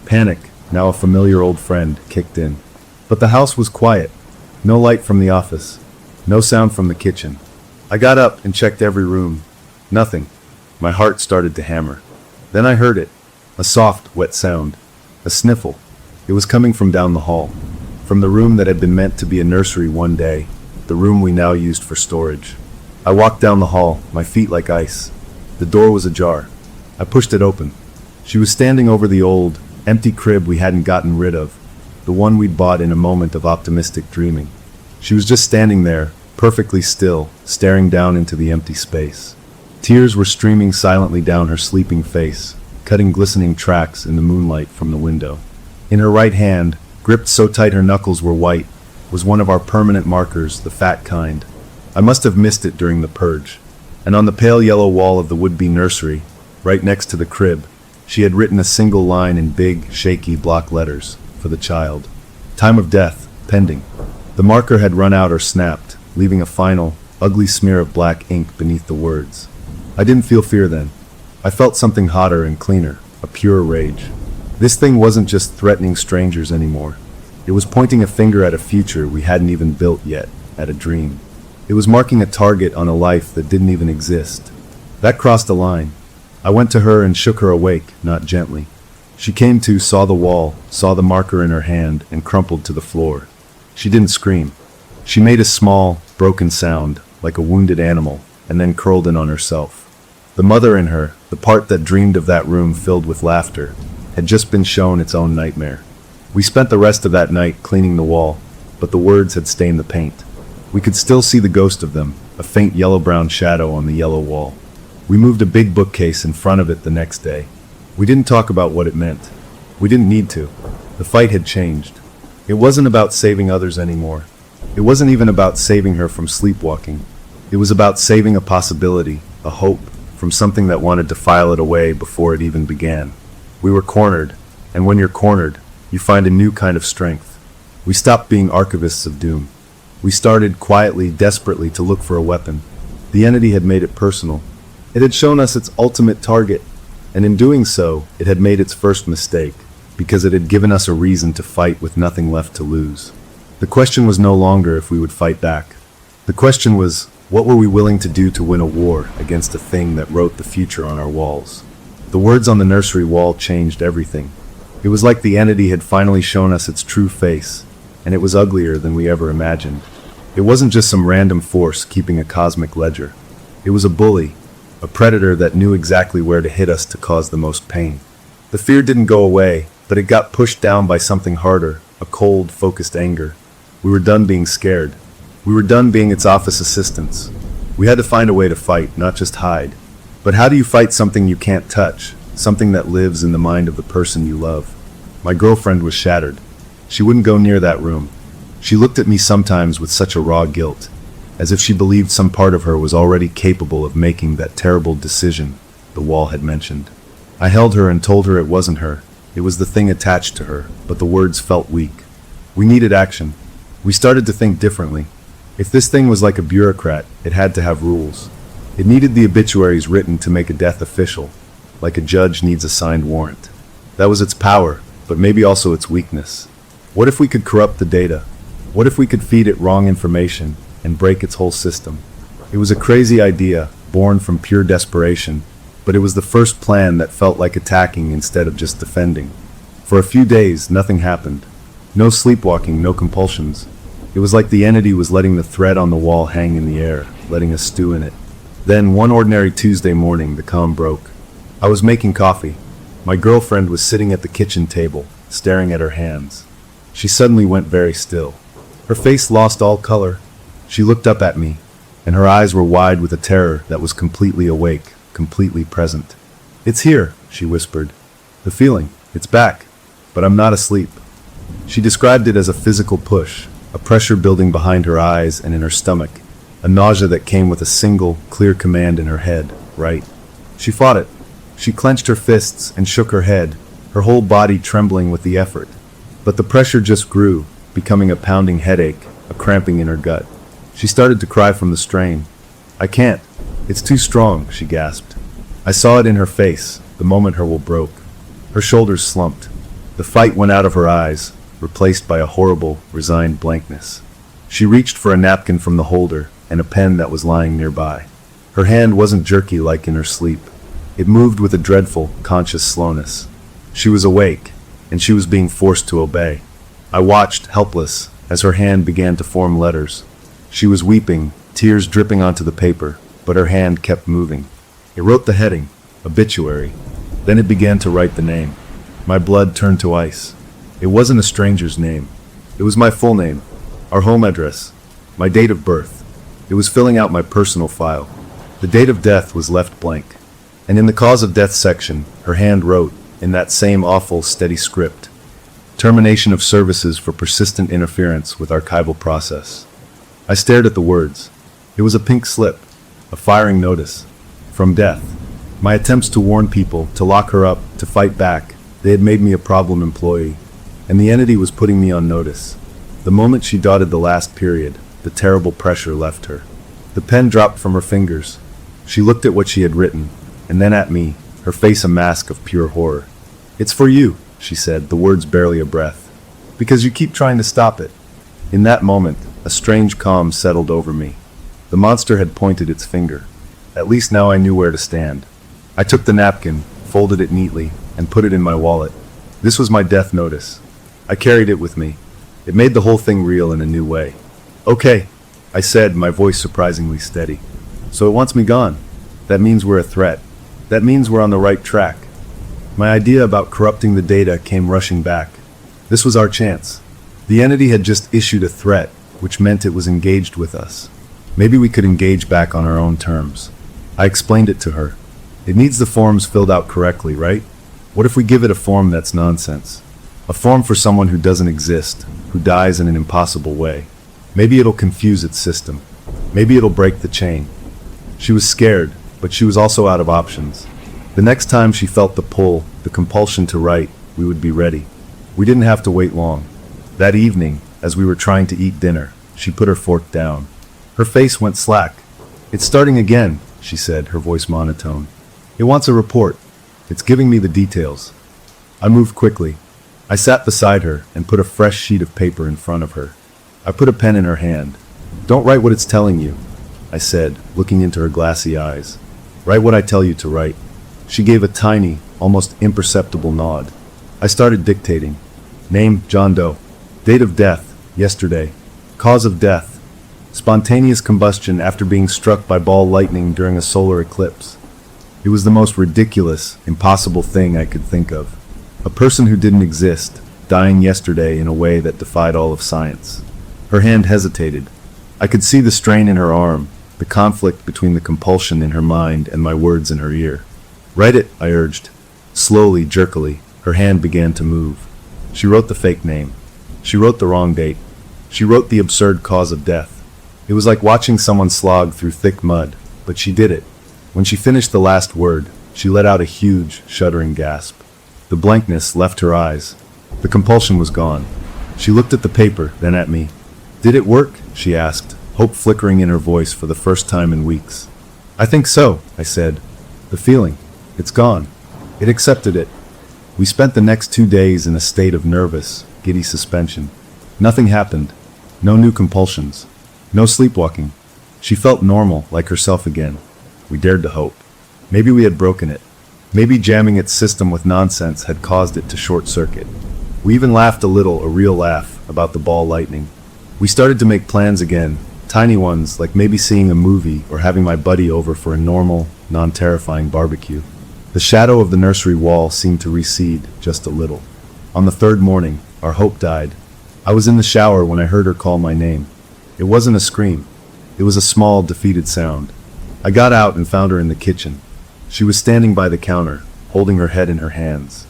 Panic, now a familiar old friend, kicked in. But the house was quiet. No light from the office. No sound from the kitchen. I got up and checked every room. Nothing. My heart started to hammer. Then I heard it. A soft, wet sound. A sniffle. It was coming from down the hall. From the room that had been meant to be a nursery one day. The room we now used for storage. I walked down the hall, my feet like ice. The door was ajar. I pushed it open. She was standing over the old, empty crib we hadn't gotten rid of. The one we'd bought in a moment of optimistic dreaming. She was just standing there, perfectly still, staring down into the empty space. Tears were streaming silently down her sleeping face, cutting glistening tracks in the moonlight from the window. In her right hand, gripped so tight her knuckles were white, was one of our permanent markers, the fat kind. I must have missed it during the purge. And on the pale yellow wall of the would-be nursery, right next to the crib, she had written a single line in big, shaky block letters, for the child. Time of death, pending. The marker had run out or snapped, leaving a final, ugly smear of black ink beneath the words. I didn't feel fear then. I felt something hotter and cleaner, a pure rage. This thing wasn't just threatening strangers anymore. It was pointing a finger at a future we hadn't even built yet, at a dream. It was marking a target on a life that didn't even exist. That crossed a line. I went to her and shook her awake, not gently. She came to, saw the wall, saw the marker in her hand, and crumpled to the floor. She didn't scream. She made a small, broken sound, like a wounded animal, and then curled in on herself. The mother in her, the part that dreamed of that room filled with laughter, had just been shown its own nightmare. We spent the rest of that night cleaning the wall, but the words had stained the paint. We could still see the ghost of them, a faint yellow-brown shadow on the yellow wall. We moved a big bookcase in front of it the next day. We didn't talk about what it meant. We didn't need to. The fight had changed. It wasn't about saving others anymore. It wasn't even about saving her from sleepwalking. It was about saving a possibility, a hope, from something that wanted to file it away before it even began. We were cornered, and when you're cornered, you find a new kind of strength. We stopped being archivists of doom. We started, quietly, desperately, to look for a weapon. The entity had made it personal. It had shown us its ultimate target, and in doing so, it had made its first mistake, because it had given us a reason to fight with nothing left to lose. The question was no longer if we would fight back. The question was, what were we willing to do to win a war against a thing that wrote the future on our walls? The words on the nursery wall changed everything. It was like the entity had finally shown us its true face, and it was uglier than we ever imagined. It wasn't just some random force keeping a cosmic ledger. It was a bully, a predator that knew exactly where to hit us to cause the most pain. The fear didn't go away, but it got pushed down by something harder, a cold, focused anger. We were done being scared. We were done being its office assistants. We had to find a way to fight, not just hide. But how do you fight something you can't touch, something that lives in the mind of the person you love? My girlfriend was shattered. She wouldn't go near that room. She looked at me sometimes with such a raw guilt, as if she believed some part of her was already capable of making that terrible decision the wall had mentioned. I held her and told her it wasn't her. It was the thing attached to her, but the words felt weak. We needed action. We started to think differently. If this thing was like a bureaucrat, it had to have rules. It needed the obituaries written to make a death official, like a judge needs a signed warrant. That was its power, but maybe also its weakness. What if we could corrupt the data? What if we could feed it wrong information and break its whole system? It was a crazy idea, born from pure desperation, but it was the first plan that felt like attacking instead of just defending. For a few days, nothing happened. No sleepwalking, no compulsions. It was like the entity was letting the thread on the wall hang in the air, letting us stew in it. Then, one ordinary Tuesday morning, the calm broke. I was making coffee. My girlfriend was sitting at the kitchen table, staring at her hands. She suddenly went very still. Her face lost all color. She looked up at me, and her eyes were wide with a terror that was completely awake, completely present. "It's here," she whispered. "The feeling, it's back, but I'm not asleep." She described it as a physical push, a pressure building behind her eyes and in her stomach, a nausea that came with a single, clear command in her head, right. She fought it. She clenched her fists and shook her head, her whole body trembling with the effort. But the pressure just grew, becoming a pounding headache, a cramping in her gut. She started to cry from the strain. "I can't. It's too strong," she gasped. I saw it in her face, the moment her will broke. Her shoulders slumped. The fight went out of her eyes, replaced by a horrible, resigned blankness. She reached for a napkin from the holder and a pen that was lying nearby. Her hand wasn't jerky like in her sleep. It moved with a dreadful, conscious slowness. She was awake, and she was being forced to obey. I watched, helpless, as her hand began to form letters. She was weeping, tears dripping onto the paper, but her hand kept moving. It wrote the heading, obituary. Then it began to write the name. My blood turned to ice. It wasn't a stranger's name. It was my full name, our home address, my date of birth. It was filling out my personal file. The date of death was left blank. And in the cause of death section, her hand wrote, in that same awful, steady script, termination of services for persistent interference with archival process. I stared at the words. It was a pink slip, a firing notice. From death. My attempts to warn people, to lock her up, to fight back, they had made me a problem employee. And the entity was putting me on notice. The moment she dotted the last period, the terrible pressure left her. The pen dropped from her fingers. She looked at what she had written, and then at me, her face a mask of pure horror. "It's for you," she said, the words barely a breath. "Because you keep trying to stop it." In that moment, a strange calm settled over me. The monster had pointed its finger. At least now I knew where to stand. I took the napkin, folded it neatly, and put it in my wallet. This was my death notice. I carried it with me. It made the whole thing real in a new way. "Okay," I said, my voice surprisingly steady. "So it wants me gone. That means we're a threat. That means we're on the right track." My idea about corrupting the data came rushing back. This was our chance. The entity had just issued a threat, which meant it was engaged with us. Maybe we could engage back on our own terms. I explained it to her. It needs the forms filled out correctly, right? What if we give it a form that's nonsense? A form for someone who doesn't exist, who dies in an impossible way. Maybe it'll confuse its system. Maybe it'll break the chain. She was scared, but she was also out of options. The next time she felt the pull, the compulsion to write, we would be ready. We didn't have to wait long. That evening, as we were trying to eat dinner, she put her fork down. Her face went slack. "It's starting again," she said, her voice monotone. "It wants a report. It's giving me the details." I moved quickly. I sat beside her and put a fresh sheet of paper in front of her. I put a pen in her hand. "Don't write what it's telling you," I said, looking into her glassy eyes. "Write what I tell you to write." She gave a tiny, almost imperceptible nod. I started dictating. Name, John Doe. Date of death, yesterday. Cause of death, spontaneous combustion after being struck by ball lightning during a solar eclipse. It was the most ridiculous, impossible thing I could think of. A person who didn't exist, dying yesterday in a way that defied all of science. Her hand hesitated. I could see the strain in her arm, the conflict between the compulsion in her mind and my words in her ear. "Write it," I urged. Slowly, jerkily, her hand began to move. She wrote the fake name. She wrote the wrong date. She wrote the absurd cause of death. It was like watching someone slog through thick mud, but she did it. When she finished the last word, she let out a huge, shuddering gasp. The blankness left her eyes. The compulsion was gone. She looked at the paper, then at me. "Did it work?" she asked, hope flickering in her voice for the first time in weeks. "I think so," I said. "The feeling. It's gone. It accepted it." We spent the next 2 days in a state of nervous, giddy suspension. Nothing happened. No new compulsions. No sleepwalking. She felt normal, like herself again. We dared to hope. Maybe we had broken it. Maybe jamming its system with nonsense had caused it to short-circuit. We even laughed a little, a real laugh, about the ball lightning. We started to make plans again, tiny ones, like maybe seeing a movie or having my buddy over for a normal, non-terrifying barbecue. The shadow of the nursery wall seemed to recede just a little. On the third morning, our hope died. I was in the shower when I heard her call my name. It wasn't a scream. It was a small, defeated sound. I got out and found her in the kitchen. She was standing by the counter, holding her head in her hands.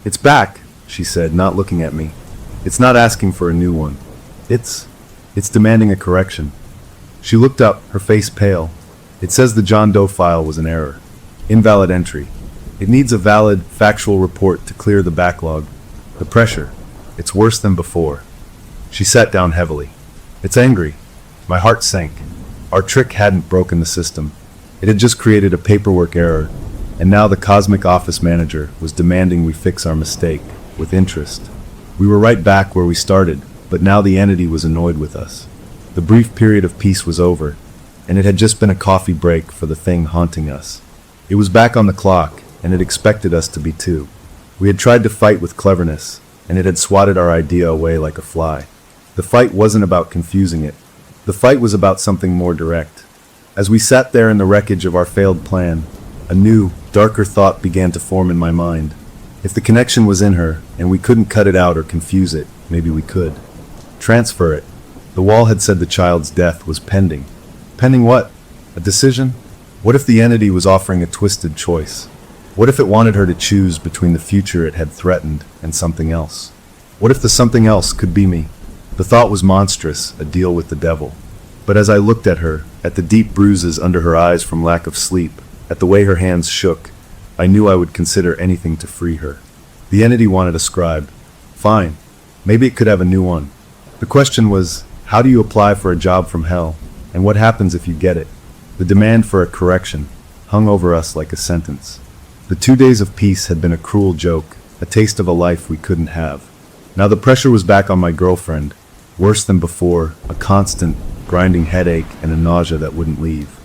"It's back," she said, not looking at me. "It's not asking for a new one. It's demanding a correction." She looked up, her face pale. "It says the John Doe file was an error. Invalid entry. It needs a valid, factual report to clear the backlog. The pressure. It's worse than before." She sat down heavily. "It's angry." My heart sank. Our trick hadn't broken the system. It had just created a paperwork error, and now the cosmic office manager was demanding we fix our mistake, with interest. We were right back where we started, but now the entity was annoyed with us. The brief period of peace was over, and it had just been a coffee break for the thing haunting us. It was back on the clock, and it expected us to be too. We had tried to fight with cleverness, and it had swatted our idea away like a fly. The fight wasn't about confusing it. The fight was about something more direct. As we sat there in the wreckage of our failed plan, a new, darker thought began to form in my mind. If the connection was in her, and we couldn't cut it out or confuse it, maybe we could. Transfer it. The wall had said the child's death was pending. Pending what? A decision? What if the entity was offering a twisted choice? What if it wanted her to choose between the future it had threatened and something else? What if the something else could be me? The thought was monstrous, a deal with the devil. But as I looked at her, at the deep bruises under her eyes from lack of sleep, at the way her hands shook, I knew I would consider anything to free her. The entity wanted a scribe. Fine. Maybe it could have a new one. The question was, how do you apply for a job from hell, and what happens if you get it? The demand for a correction hung over us like a sentence. The 2 days of peace had been a cruel joke, a taste of a life we couldn't have. Now the pressure was back on my girlfriend, worse than before, a constant, grinding headache and a nausea that wouldn't leave.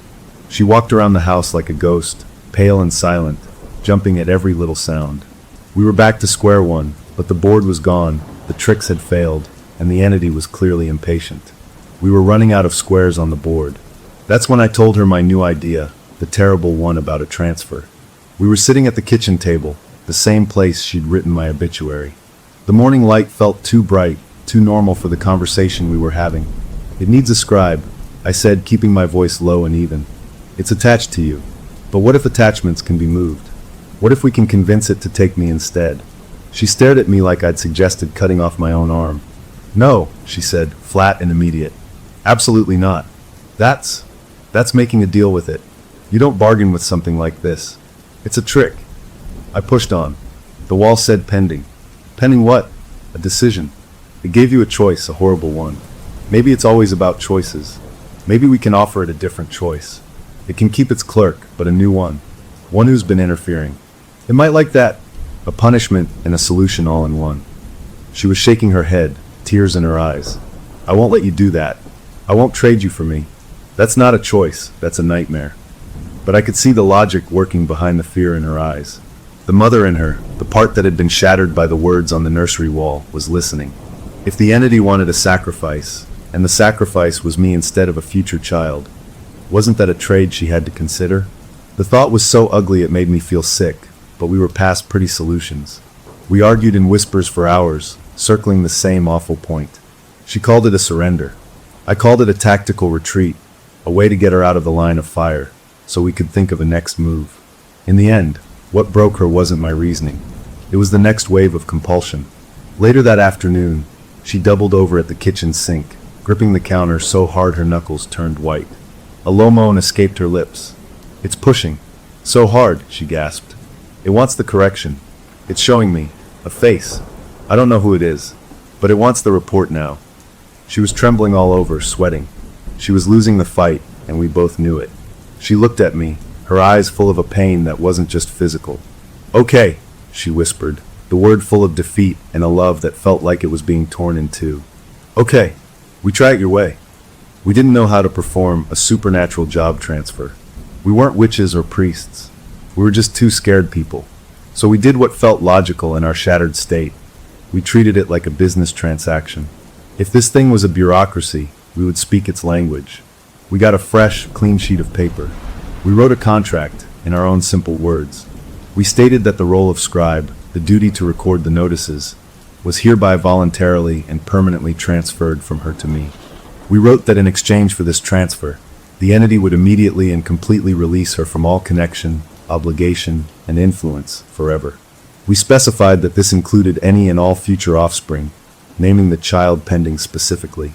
She walked around the house like a ghost, pale and silent, jumping at every little sound. We were back to square one, but the board was gone, the tricks had failed, and the entity was clearly impatient. We were running out of squares on the board. That's when I told her my new idea, the terrible one about a transfer. We were sitting at the kitchen table, the same place she'd written my obituary. The morning light felt too bright, too normal for the conversation we were having. It needs a scribe, I said, keeping my voice low and even. It's attached to you. But what if attachments can be moved? What if we can convince it to take me instead? She stared at me like I'd suggested cutting off my own arm. No, she said, flat and immediate. Absolutely not. That's making a deal with it. You don't bargain with something like this. It's a trick. I pushed on. The wall said pending. Pending what? A decision. It gave you a choice, a horrible one. Maybe it's always about choices. Maybe we can offer it a different choice. It can keep its clerk, but a new one. One who's been interfering. It might like that. A punishment and a solution all in one. She was shaking her head, tears in her eyes. I won't let you do that. I won't trade you for me. That's not a choice, that's a nightmare. But I could see the logic working behind the fear in her eyes. The mother in her, the part that had been shattered by the words on the nursery wall, was listening. If the entity wanted a sacrifice, and the sacrifice was me instead of a future child, wasn't that a trade she had to consider? The thought was so ugly it made me feel sick, but we were past pretty solutions. We argued in whispers for hours, circling the same awful point. She called it a surrender. I called it a tactical retreat, a way to get her out of the line of fire, so we could think of a next move. In the end, what broke her wasn't my reasoning. It was the next wave of compulsion. Later that afternoon, she doubled over at the kitchen sink, gripping the counter so hard her knuckles turned white. A low moan escaped her lips. It's pushing. So hard, she gasped. It wants the correction. It's showing me. A face. I don't know who it is, but it wants the report now. She was trembling all over, sweating. She was losing the fight, and we both knew it. She looked at me, her eyes full of a pain that wasn't just physical. Okay, she whispered, the word full of defeat and a love that felt like it was being torn in two. Okay, we try it your way. We didn't know how to perform a supernatural job transfer. We weren't witches or priests. We were just two scared people. So we did what felt logical in our shattered state. We treated it like a business transaction. If this thing was a bureaucracy, we would speak its language. We got a fresh, clean sheet of paper. We wrote a contract in our own simple words. We stated that the role of scribe, the duty to record the notices, was hereby voluntarily and permanently transferred from her to me. We wrote that in exchange for this transfer, the entity would immediately and completely release her from all connection, obligation, and influence forever. We specified that this included any and all future offspring, naming the child pending specifically.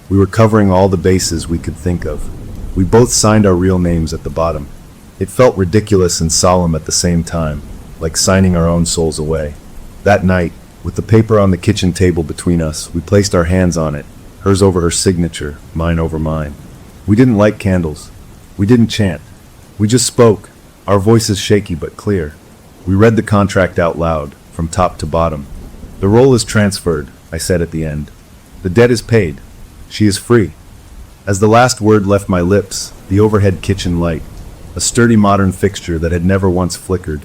We were covering all the bases we could think of. We both signed our real names at the bottom. It felt ridiculous and solemn at the same time, like signing our own souls away. That night, with the paper on the kitchen table between us, we placed our hands on it, hers over her signature, mine over mine. We didn't light candles. We didn't chant. We just spoke, our voices shaky but clear. We read the contract out loud, from top to bottom. The role is transferred, I said at the end. The debt is paid. She is free. As the last word left my lips, the overhead kitchen light, a sturdy modern fixture that had never once flickered,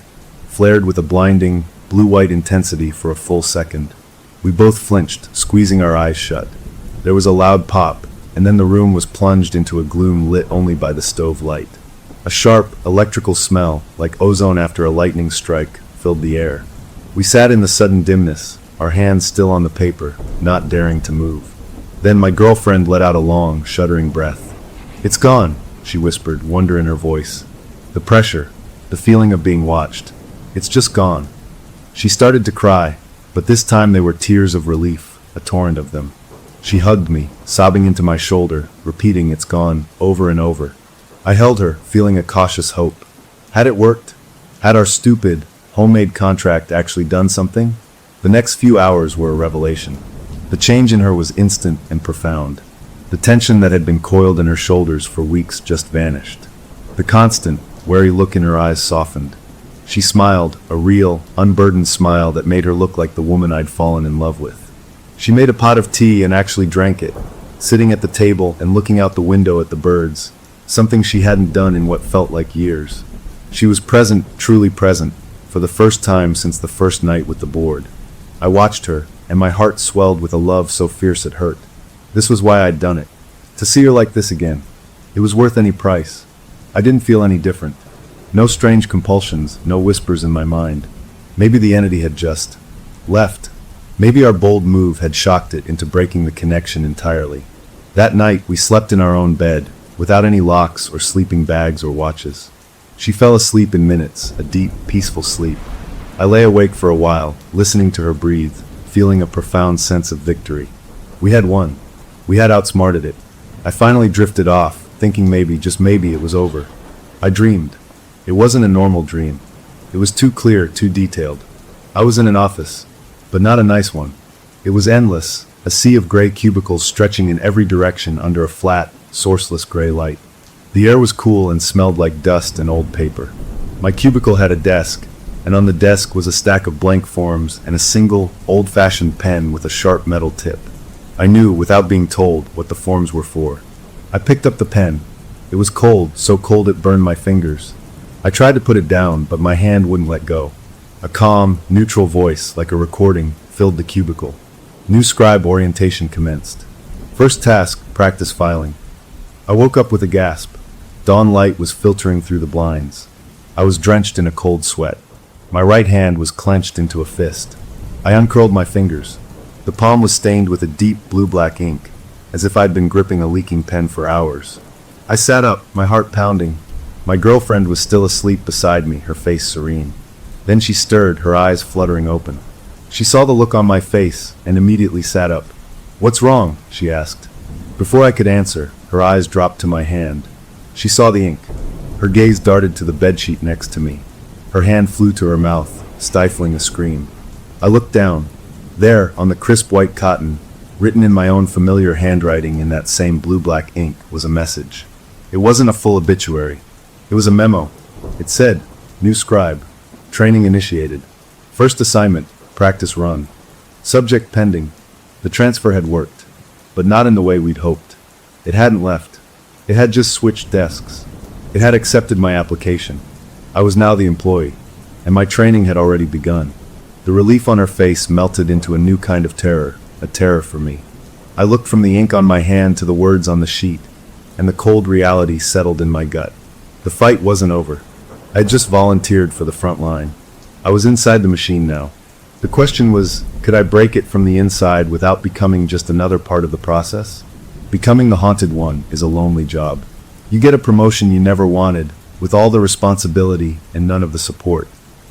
flared with a blinding, blue-white intensity for a full second. We both flinched, squeezing our eyes shut. There was a loud pop, and then the room was plunged into a gloom lit only by the stove light. A sharp, electrical smell, like ozone after a lightning strike, filled the air. We sat in the sudden dimness, our hands still on the paper, not daring to move. Then my girlfriend let out a long, shuddering breath. It's gone, she whispered, wonder in her voice. The pressure, the feeling of being watched. It's just gone. She started to cry, but this time they were tears of relief, a torrent of them. She hugged me, sobbing into my shoulder, repeating it's gone, over and over. I held her, feeling a cautious hope. Had it worked? Had our stupid, homemade contract actually done something? The next few hours were a revelation. The change in her was instant and profound. The tension that had been coiled in her shoulders for weeks just vanished. The constant, wary look in her eyes softened. She smiled, a real, unburdened smile that made her look like the woman I'd fallen in love with. She made a pot of tea and actually drank it. sitting at the table and looking out the window at the birds, something she hadn't done in what felt like years. She was present, truly present, for the first time since the first night with the board. I watched her, and my heart swelled with a love so fierce it hurt. This was why I'd done it. To see her like this again. It was worth any price. I didn't feel any different. No strange compulsions, no whispers in my mind. Maybe the entity had just left. Maybe our bold move had shocked it into breaking the connection entirely. That night, we slept in our own bed, without any locks or sleeping bags or watches. She fell asleep in minutes, a deep, peaceful sleep. I lay awake for a while, listening to her breathe, feeling a profound sense of victory. We had won. We had outsmarted it. I finally drifted off, thinking maybe, just maybe, it was over. I dreamed. It wasn't a normal dream. It was too clear, too detailed. I was in an office, but not a nice one. It was endless, a sea of gray cubicles stretching in every direction under a flat, sourceless gray light. The air was cool and smelled like dust and old paper. My cubicle had a desk, and on the desk was a stack of blank forms and a single, old-fashioned pen with a sharp metal tip. I knew, without being told, what the forms were for. I picked up the pen. It was cold, so cold it burned my fingers. I tried to put it down, but my hand wouldn't let go. A calm, neutral voice, like a recording, filled the cubicle. New scribe orientation commenced. First task, practice filing. I woke up with a gasp. Dawn light was filtering through the blinds. I was drenched in a cold sweat. My right hand was clenched into a fist. I uncurled my fingers. The palm was stained with a deep blue-black ink, as if I'd been gripping a leaking pen for hours. I sat up, my heart pounding. My girlfriend was still asleep beside me, her face serene. Then she stirred, her eyes fluttering open. She saw the look on my face and immediately sat up. "What's wrong?" she asked. Before I could answer, her eyes dropped to my hand. She saw the ink. Her gaze darted to the bedsheet next to me. Her hand flew to her mouth, stifling a scream. I looked down. There, on the crisp white cotton, written in my own familiar handwriting in that same blue-black ink, was a message. It wasn't a full obituary. It was a memo. It said, "New scribe. Training initiated. First assignment, practice run. Subject pending." The transfer had worked, but not in the way we'd hoped. It hadn't left. It had just switched desks. It had accepted my application. I was now the employee, and my training had already begun. The relief on her face melted into a new kind of terror, a terror for me. I looked from the ink on my hand to the words on the sheet, and the cold reality settled in my gut. The fight wasn't over. I had just volunteered for the front line. I was inside the machine now. The question was, could I break it from the inside without becoming just another part of the process? Becoming the haunted one is a lonely job. You get a promotion you never wanted, with all the responsibility and none of the support.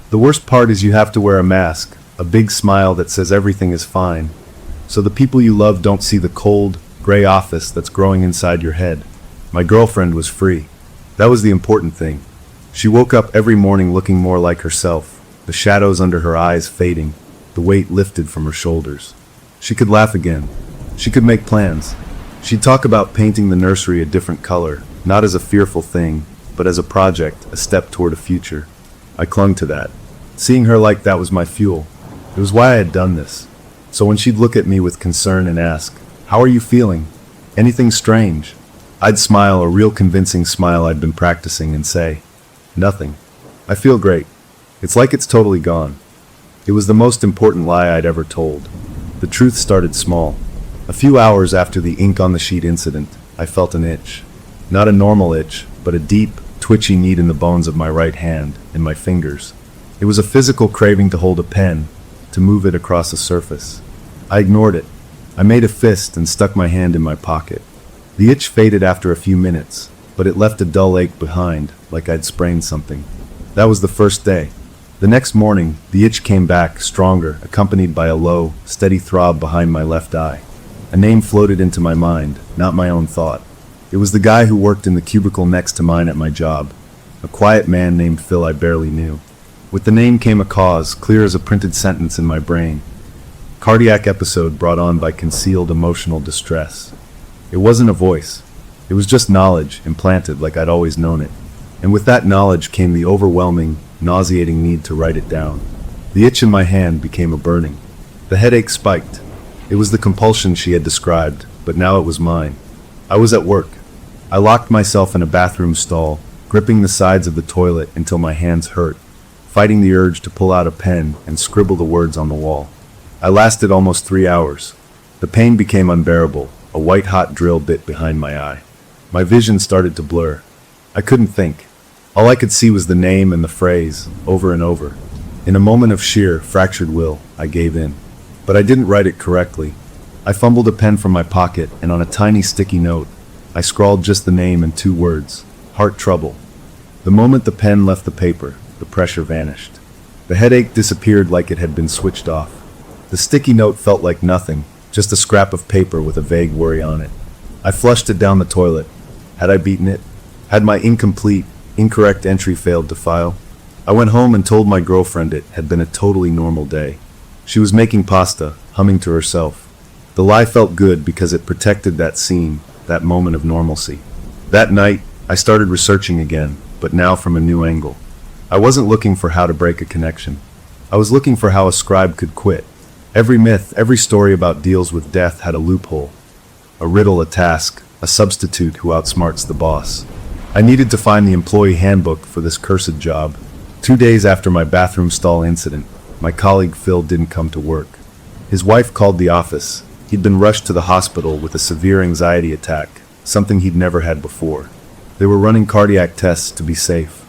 The worst part is you have to wear a mask, a big smile that says everything is fine, so the people you love don't see the cold, gray office that's growing inside your head. My girlfriend was free. That was the important thing. She woke up every morning looking more like herself, the shadows under her eyes fading, the weight lifted from her shoulders. She could laugh again. She could make plans. She'd talk about painting the nursery a different color, not as a fearful thing, but as a project, a step toward a future. I clung to that. Seeing her like that was my fuel. It was why I had done this. So when she'd look at me with concern and ask, "How are you feeling? Anything strange?" I'd smile, a real convincing smile I'd been practicing, and say, "Nothing. I feel great. It's like it's totally gone." It was the most important lie I'd ever told. The truth started small. A few hours after the ink on the sheet incident, I felt an itch. Not a normal itch, but a deep, twitchy need in the bones of my right hand, in my fingers. It was a physical craving to hold a pen, to move it across a surface. I ignored it. I made a fist and stuck my hand in my pocket. The itch faded after a few minutes, but it left a dull ache behind, like I'd sprained something. That was the first day. The next morning, the itch came back, stronger, accompanied by a low, steady throb behind my left eye. A name floated into my mind, not my own thought. It was the guy who worked in the cubicle next to mine at my job, a quiet man named Phil I barely knew. With the name came a cause, clear as a printed sentence in my brain. Cardiac episode brought on by concealed emotional distress. It wasn't a voice. It was just knowledge, implanted like I'd always known it. And with that knowledge came the overwhelming, nauseating need to write it down. The itch in my hand became a burning. The headache spiked. It was the compulsion she had described, but now it was mine. I was at work. I locked myself in a bathroom stall, gripping the sides of the toilet until my hands hurt, fighting the urge to pull out a pen and scribble the words on the wall. I lasted almost 3 hours. The pain became unbearable. A white-hot drill bit behind my eye. My vision started to blur. I couldn't think. All I could see was the name and the phrase, over and over. In a moment of sheer, fractured will, I gave in. But I didn't write it correctly. I fumbled a pen from my pocket, and on a tiny sticky note, I scrawled just the name and 2 words, heart trouble. The moment the pen left the paper, the pressure vanished. The headache disappeared like it had been switched off. The sticky note felt like nothing, just a scrap of paper with a vague worry on it. I flushed it down the toilet. Had I beaten it? Had my incorrect entry failed to file? I went home and told my girlfriend it had been a totally normal day. She was making pasta, humming to herself. The lie felt good because it protected that scene, that moment of normalcy. That night, I started researching again, but now from a new angle. I wasn't looking for how to break a connection. I was looking for how a scribe could quit. Every myth, every story about deals with death had a loophole. A riddle, a task, a substitute who outsmarts the boss. I needed to find the employee handbook for this cursed job. 2 days after my bathroom stall incident, my colleague Phil didn't come to work. His wife called the office. He'd been rushed to the hospital with a severe anxiety attack, something he'd never had before. They were running cardiac tests to be safe.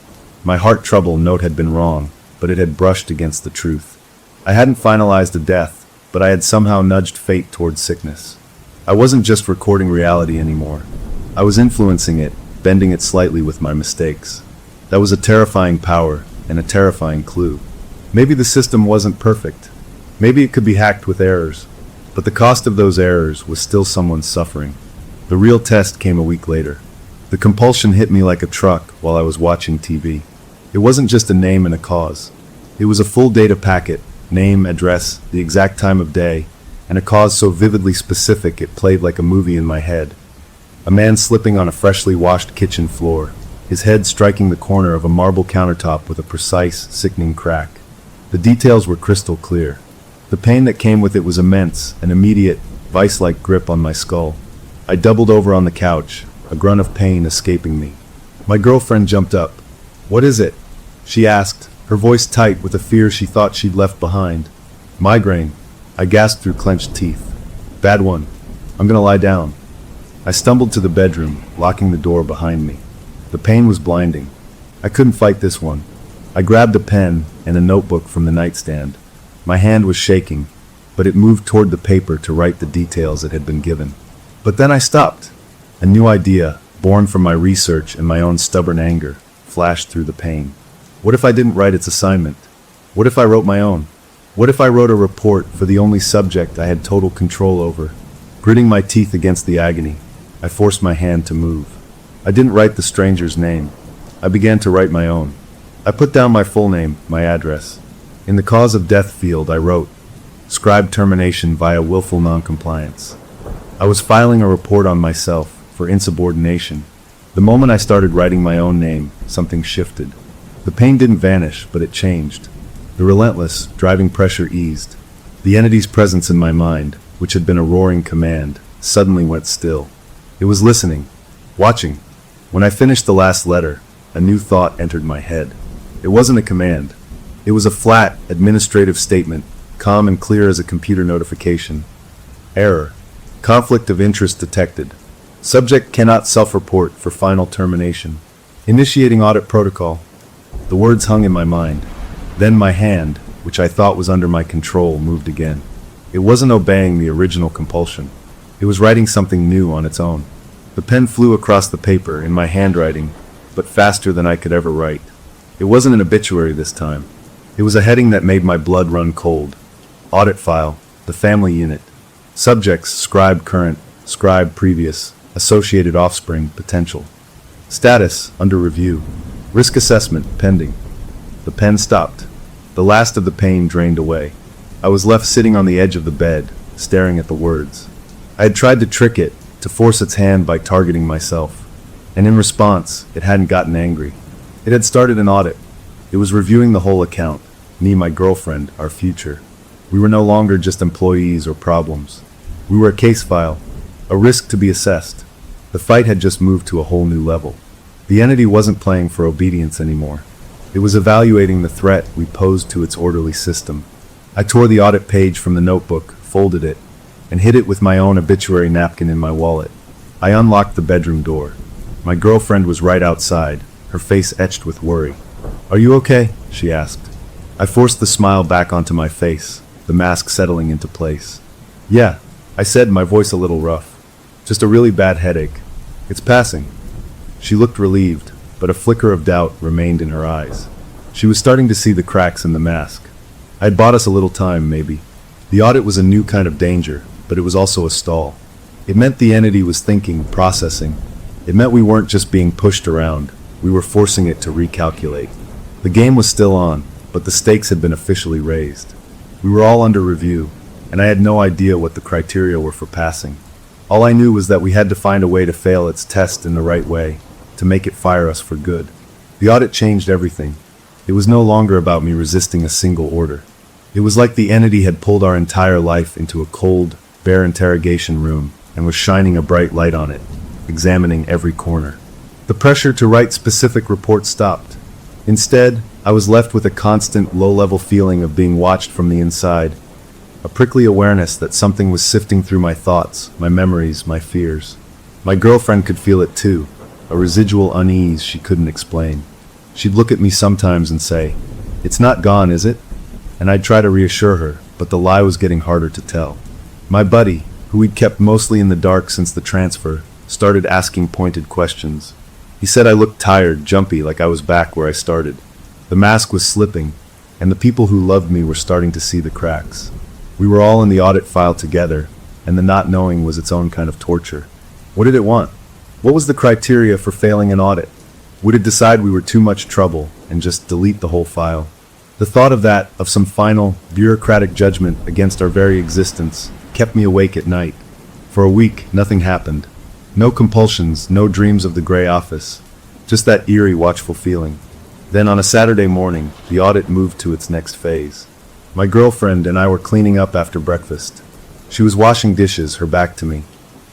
My heart trouble note had been wrong, but it had brushed against the truth. I hadn't finalized a death, but I had somehow nudged fate towards sickness. I wasn't just recording reality anymore. I was influencing it, bending it slightly with my mistakes. That was a terrifying power and a terrifying clue. Maybe the system wasn't perfect. Maybe it could be hacked with errors. But the cost of those errors was still someone's suffering. The real test came a week later. The compulsion hit me like a truck while I was watching TV. It wasn't just a name and a cause. It was a full data packet, name, address, the exact time of day, and a cause so vividly specific it played like a movie in my head. A man slipping on a freshly washed kitchen floor, his head striking the corner of a marble countertop with a precise, sickening crack. The details were crystal clear. The pain that came with it was immense, an immediate, vice-like grip on my skull. I doubled over on the couch, a grunt of pain escaping me. My girlfriend jumped up. "What is it?" she asked, her voice tight with a fear she thought she'd left behind. "Migraine," I gasped through clenched teeth. "Bad one. I'm gonna lie down." I stumbled to the bedroom, locking the door behind me. The pain was blinding. I couldn't fight this one. I grabbed a pen and a notebook from the nightstand. My hand was shaking, but it moved toward the paper to write the details it had been given. But then I stopped. A new idea, born from my research and my own stubborn anger, flashed through the pain. What if I didn't write its assignment? What if I wrote my own? What if I wrote a report for the only subject I had total control over? Gritting my teeth against the agony, I forced my hand to move. I didn't write the stranger's name. I began to write my own. I put down my full name, my address. In the cause of death field, I wrote, "Scribe termination via willful noncompliance." I was filing a report on myself for insubordination. The moment I started writing my own name, something shifted. The pain didn't vanish, but it changed. The relentless, driving pressure eased. The entity's presence in my mind, which had been a roaring command, suddenly went still. It was listening, watching. When I finished the last letter, a new thought entered my head. It wasn't a command. It was a flat, administrative statement, calm and clear as a computer notification. Error. Conflict of interest detected. Subject cannot self-report for final termination. Initiating audit protocol. The words hung in my mind. Then my hand, which I thought was under my control, moved again. It wasn't obeying the original compulsion. It was writing something new on its own. The pen flew across the paper in my handwriting, but faster than I could ever write. It wasn't an obituary this time. It was a heading that made my blood run cold. Audit file, the family unit. Subjects, scribe current, scribe previous, associated offspring, potential. Status, under review. Risk assessment, pending. The pen stopped. The last of the pain drained away. I was left sitting on the edge of the bed, staring at the words. I had tried to trick it, to force its hand by targeting myself. And in response, it hadn't gotten angry. It had started an audit. It was reviewing the whole account. Me, my girlfriend, our future. We were no longer just employees or problems. We were a case file. A risk to be assessed. The fight had just moved to a whole new level. The entity wasn't playing for obedience anymore. It was evaluating the threat we posed to its orderly system. I tore the audit page from the notebook, folded it, and hid it with my own obituary napkin in my wallet. I unlocked the bedroom door. My girlfriend was right outside, her face etched with worry. "Are you okay?" she asked. I forced the smile back onto my face, the mask settling into place. "Yeah," I said, my voice a little rough. "Just a really bad headache. It's passing." She looked relieved, but a flicker of doubt remained in her eyes. She was starting to see the cracks in the mask. I had bought us a little time, maybe. The audit was a new kind of danger, but it was also a stall. It meant the entity was thinking, processing. It meant we weren't just being pushed around, we were forcing it to recalculate. The game was still on, but the stakes had been officially raised. We were all under review, and I had no idea what the criteria were for passing. All I knew was that we had to find a way to fail its test in the right way, to make it fire us for good. The audit changed everything. It was no longer about me resisting a single order. It was like the entity had pulled our entire life into a cold, bare interrogation room and was shining a bright light on it, examining every corner. The pressure to write specific reports stopped. Instead, I was left with a constant, low-level feeling of being watched from the inside, a prickly awareness that something was sifting through my thoughts, my memories, my fears. My girlfriend could feel it too, a residual unease she couldn't explain. She'd look at me sometimes and say, "It's not gone, is it?" And I'd try to reassure her, but the lie was getting harder to tell. My buddy, who we'd kept mostly in the dark since the transfer, started asking pointed questions. He said I looked tired, jumpy, like I was back where I started. The mask was slipping, and the people who loved me were starting to see the cracks. We were all in the audit file together, and the not knowing was its own kind of torture. What did it want? What was the criteria for failing an audit? Would it decide we were too much trouble and just delete the whole file? The thought of that, of some final, bureaucratic judgment against our very existence, kept me awake at night. For a week, nothing happened. No compulsions, no dreams of the gray office, just that eerie, watchful feeling. Then on a Saturday morning, the audit moved to its next phase. My girlfriend and I were cleaning up after breakfast. She was washing dishes, her back to me.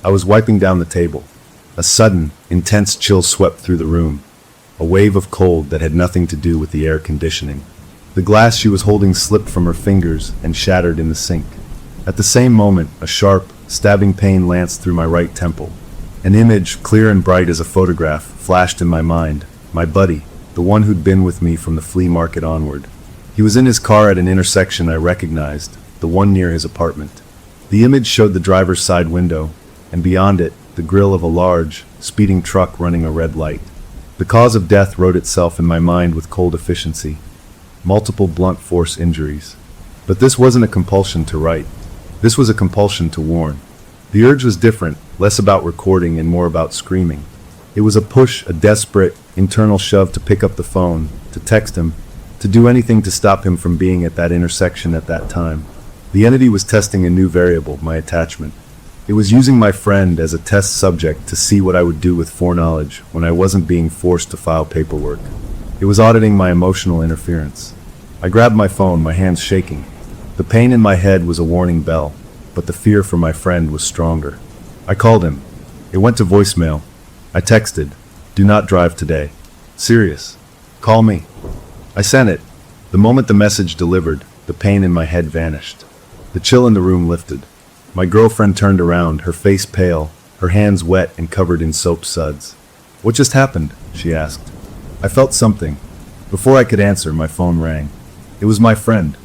I was wiping down the table. A sudden, intense chill swept through the room, a wave of cold that had nothing to do with the air conditioning. The glass she was holding slipped from her fingers and shattered in the sink. At the same moment, a sharp, stabbing pain lanced through my right temple. An image, clear and bright as a photograph, flashed in my mind. My buddy, the one who'd been with me from the flea market onward. He was in his car at an intersection I recognized, the one near his apartment. The image showed the driver's side window, and beyond it, the grille of a large, speeding truck running a red light. The cause of death wrote itself in my mind with cold efficiency. Multiple blunt force injuries. But this wasn't a compulsion to write. This was a compulsion to warn. The urge was different, less about recording and more about screaming. It was a push, a desperate, internal shove to pick up the phone, to text him, to do anything to stop him from being at that intersection at that time. The entity was testing a new variable, my attachment. It was using my friend as a test subject to see what I would do with foreknowledge when I wasn't being forced to file paperwork. It was auditing my emotional interference. I grabbed my phone, my hands shaking. The pain in my head was a warning bell, but the fear for my friend was stronger. I called him. It went to voicemail. I texted, "Do not drive today. Serious. Call me." I sent it. The moment the message delivered, the pain in my head vanished. The chill in the room lifted. My girlfriend turned around, her face pale, her hands wet and covered in soap suds. "What just happened?" she asked. I felt something. Before I could answer, my phone rang. It was my friend.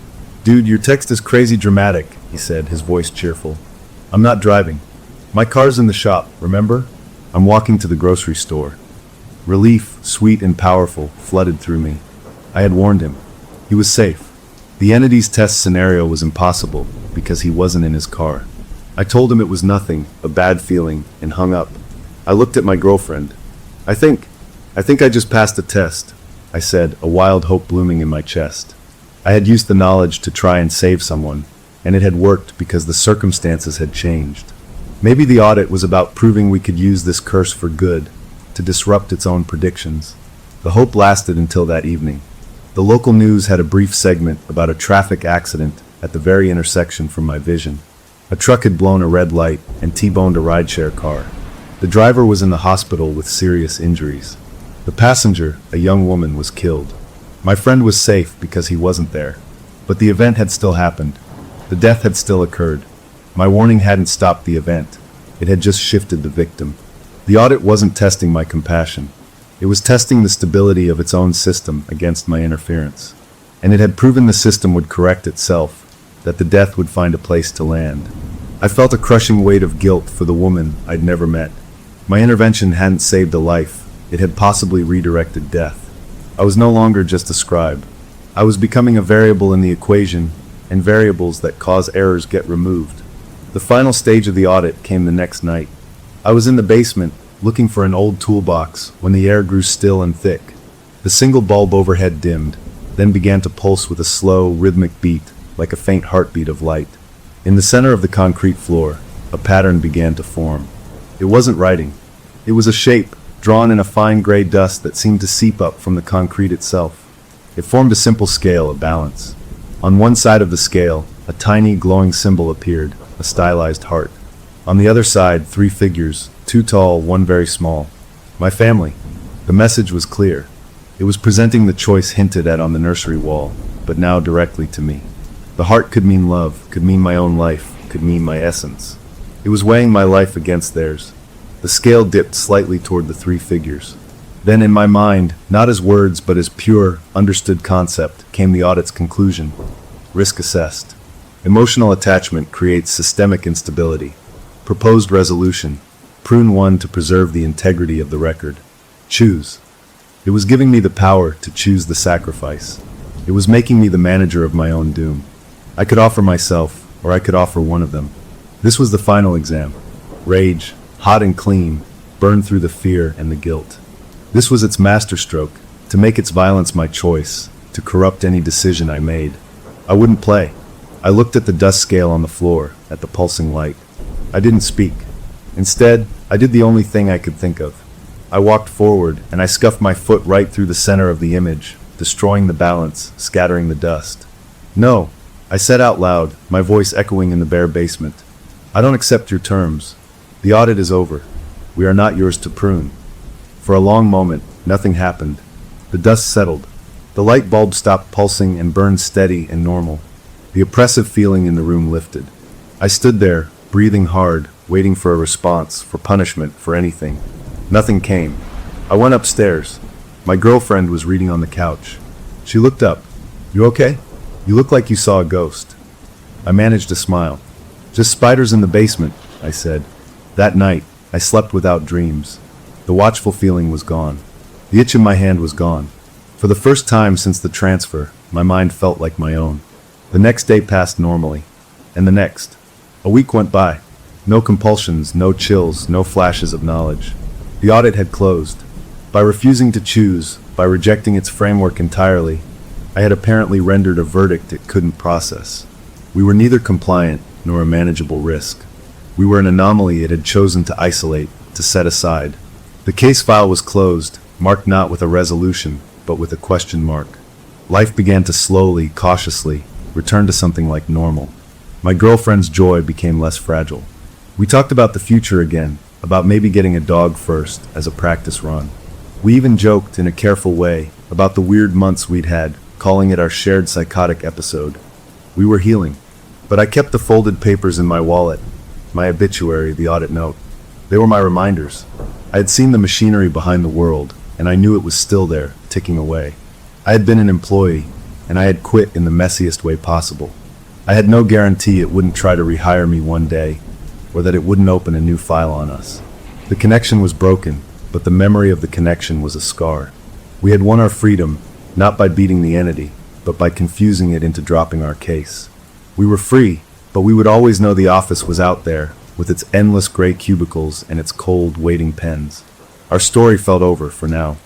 "Dude, your text is crazy dramatic," he said, his voice cheerful. "I'm not driving. My car's in the shop, remember? I'm walking to the grocery store." Relief, sweet and powerful, flooded through me. I had warned him. He was safe. The entity's test scenario was impossible because he wasn't in his car. I told him it was nothing, a bad feeling, and hung up. I looked at my girlfriend. I think I just passed the test," I said, a wild hope blooming in my chest. I had used the knowledge to try and save someone, and it had worked because the circumstances had changed. Maybe the audit was about proving we could use this curse for good, to disrupt its own predictions. The hope lasted until that evening. The local news had a brief segment about a traffic accident at the very intersection from my vision. A truck had blown a red light and T-boned a rideshare car. The driver was in the hospital with serious injuries. The passenger, a young woman, was killed. My friend was safe because he wasn't there. But the event had still happened. The death had still occurred. My warning hadn't stopped the event. It had just shifted the victim. The audit wasn't testing my compassion. It was testing the stability of its own system against my interference. And it had proven the system would correct itself, that the death would find a place to land. I felt a crushing weight of guilt for the woman I'd never met. My intervention hadn't saved a life. It had possibly redirected death. I was no longer just a scribe. I was becoming a variable in the equation, and variables that cause errors get removed. The final stage of the audit came the next night. I was in the basement, looking for an old toolbox, when the air grew still and thick. The single bulb overhead dimmed, then began to pulse with a slow, rhythmic beat, like a faint heartbeat of light. In the center of the concrete floor, a pattern began to form. It wasn't writing. It was a shape, drawn in a fine gray dust that seemed to seep up from the concrete itself. It formed a simple scale, a balance. On one side of the scale, a tiny, glowing symbol appeared, a stylized heart. On the other side, 3 figures, 2 tall, 1 very small. My family. The message was clear. It was presenting the choice hinted at on the nursery wall, but now directly to me. The heart could mean love, could mean my own life, could mean my essence. It was weighing my life against theirs. The scale dipped slightly toward the 3 figures. Then in my mind, not as words but as pure, understood concept, came the audit's conclusion. Risk assessed. Emotional attachment creates systemic instability. Proposed resolution. Prune 1 to preserve the integrity of the record. Choose. It was giving me the power to choose the sacrifice. It was making me the manager of my own doom. I could offer myself, or I could offer one of them. This was the final exam. Rage, hot and clean, burned through the fear and the guilt. This was its masterstroke, to make its violence my choice, to corrupt any decision I made. I wouldn't play. I looked at the dust scale on the floor, at the pulsing light. I didn't speak. Instead, I did the only thing I could think of. I walked forward, and I scuffed my foot right through the center of the image, destroying the balance, scattering the dust. No, I said out loud, my voice echoing in the bare basement. I don't accept your terms. The audit is over. We are not yours to prune. For a long moment, nothing happened. The dust settled. The light bulb stopped pulsing and burned steady and normal. The oppressive feeling in the room lifted. I stood there, breathing hard, waiting for a response, for punishment, for anything. Nothing came. I went upstairs. My girlfriend was reading on the couch. She looked up. You okay? You look like you saw a ghost. I managed a smile. Just spiders in the basement, I said. That night, I slept without dreams. The watchful feeling was gone. The itch in my hand was gone. For the first time since the transfer, my mind felt like my own. The next day passed normally. And the next. A week went by. No compulsions, no chills, no flashes of knowledge. The audit had closed. By refusing to choose, by rejecting its framework entirely, I had apparently rendered a verdict it couldn't process. We were neither compliant nor a manageable risk. We were an anomaly it had chosen to isolate, to set aside. The case file was closed, marked not with a resolution, but with a question mark. Life began to slowly, cautiously, return to something like normal. My girlfriend's joy became less fragile. We talked about the future again, about maybe getting a dog first, as a practice run. We even joked, in a careful way, about the weird months we'd had, calling it our shared psychotic episode. We were healing. But I kept the folded papers in my wallet, my obituary, the audit note. They were my reminders. I had seen the machinery behind the world, and I knew it was still there, ticking away. I had been an employee, and I had quit in the messiest way possible. I had no guarantee it wouldn't try to rehire me one day, or that it wouldn't open a new file on us. The connection was broken, but the memory of the connection was a scar. We had won our freedom, not by beating the entity, but by confusing it into dropping our case. We were free, but we would always know the office was out there, with its endless gray cubicles and its cold, waiting pens. Our story felt over for now.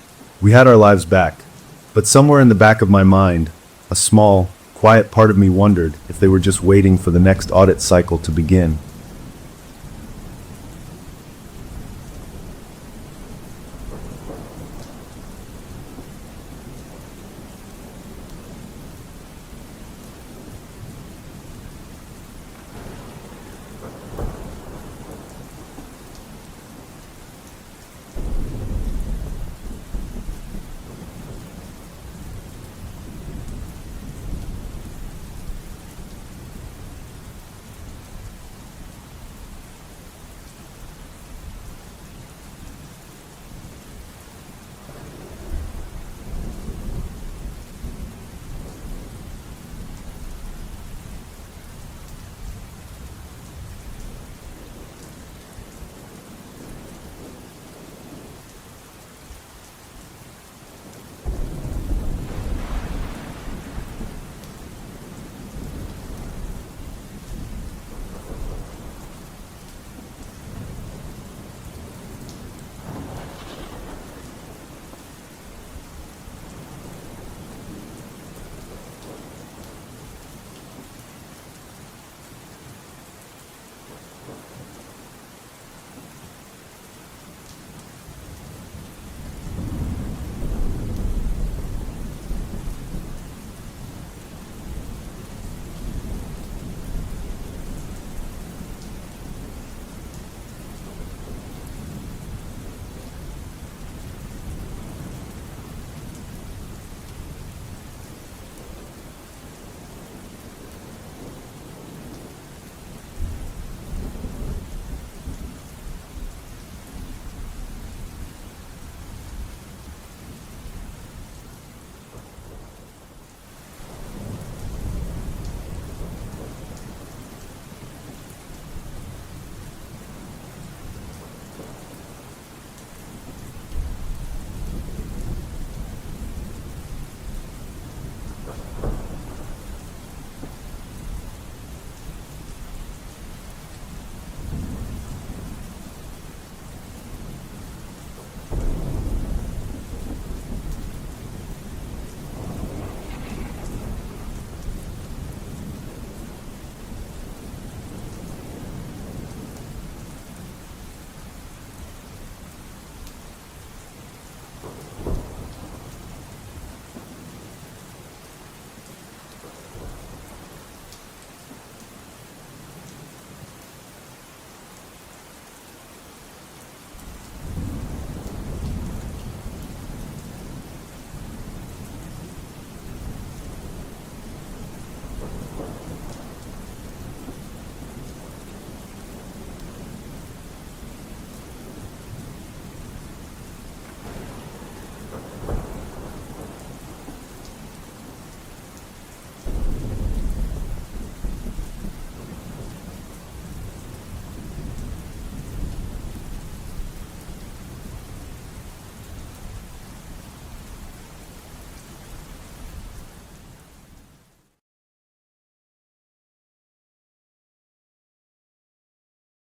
We had our lives back, but somewhere in the back of my mind, a small, quiet part of me wondered if they were just waiting for the next audit cycle to begin,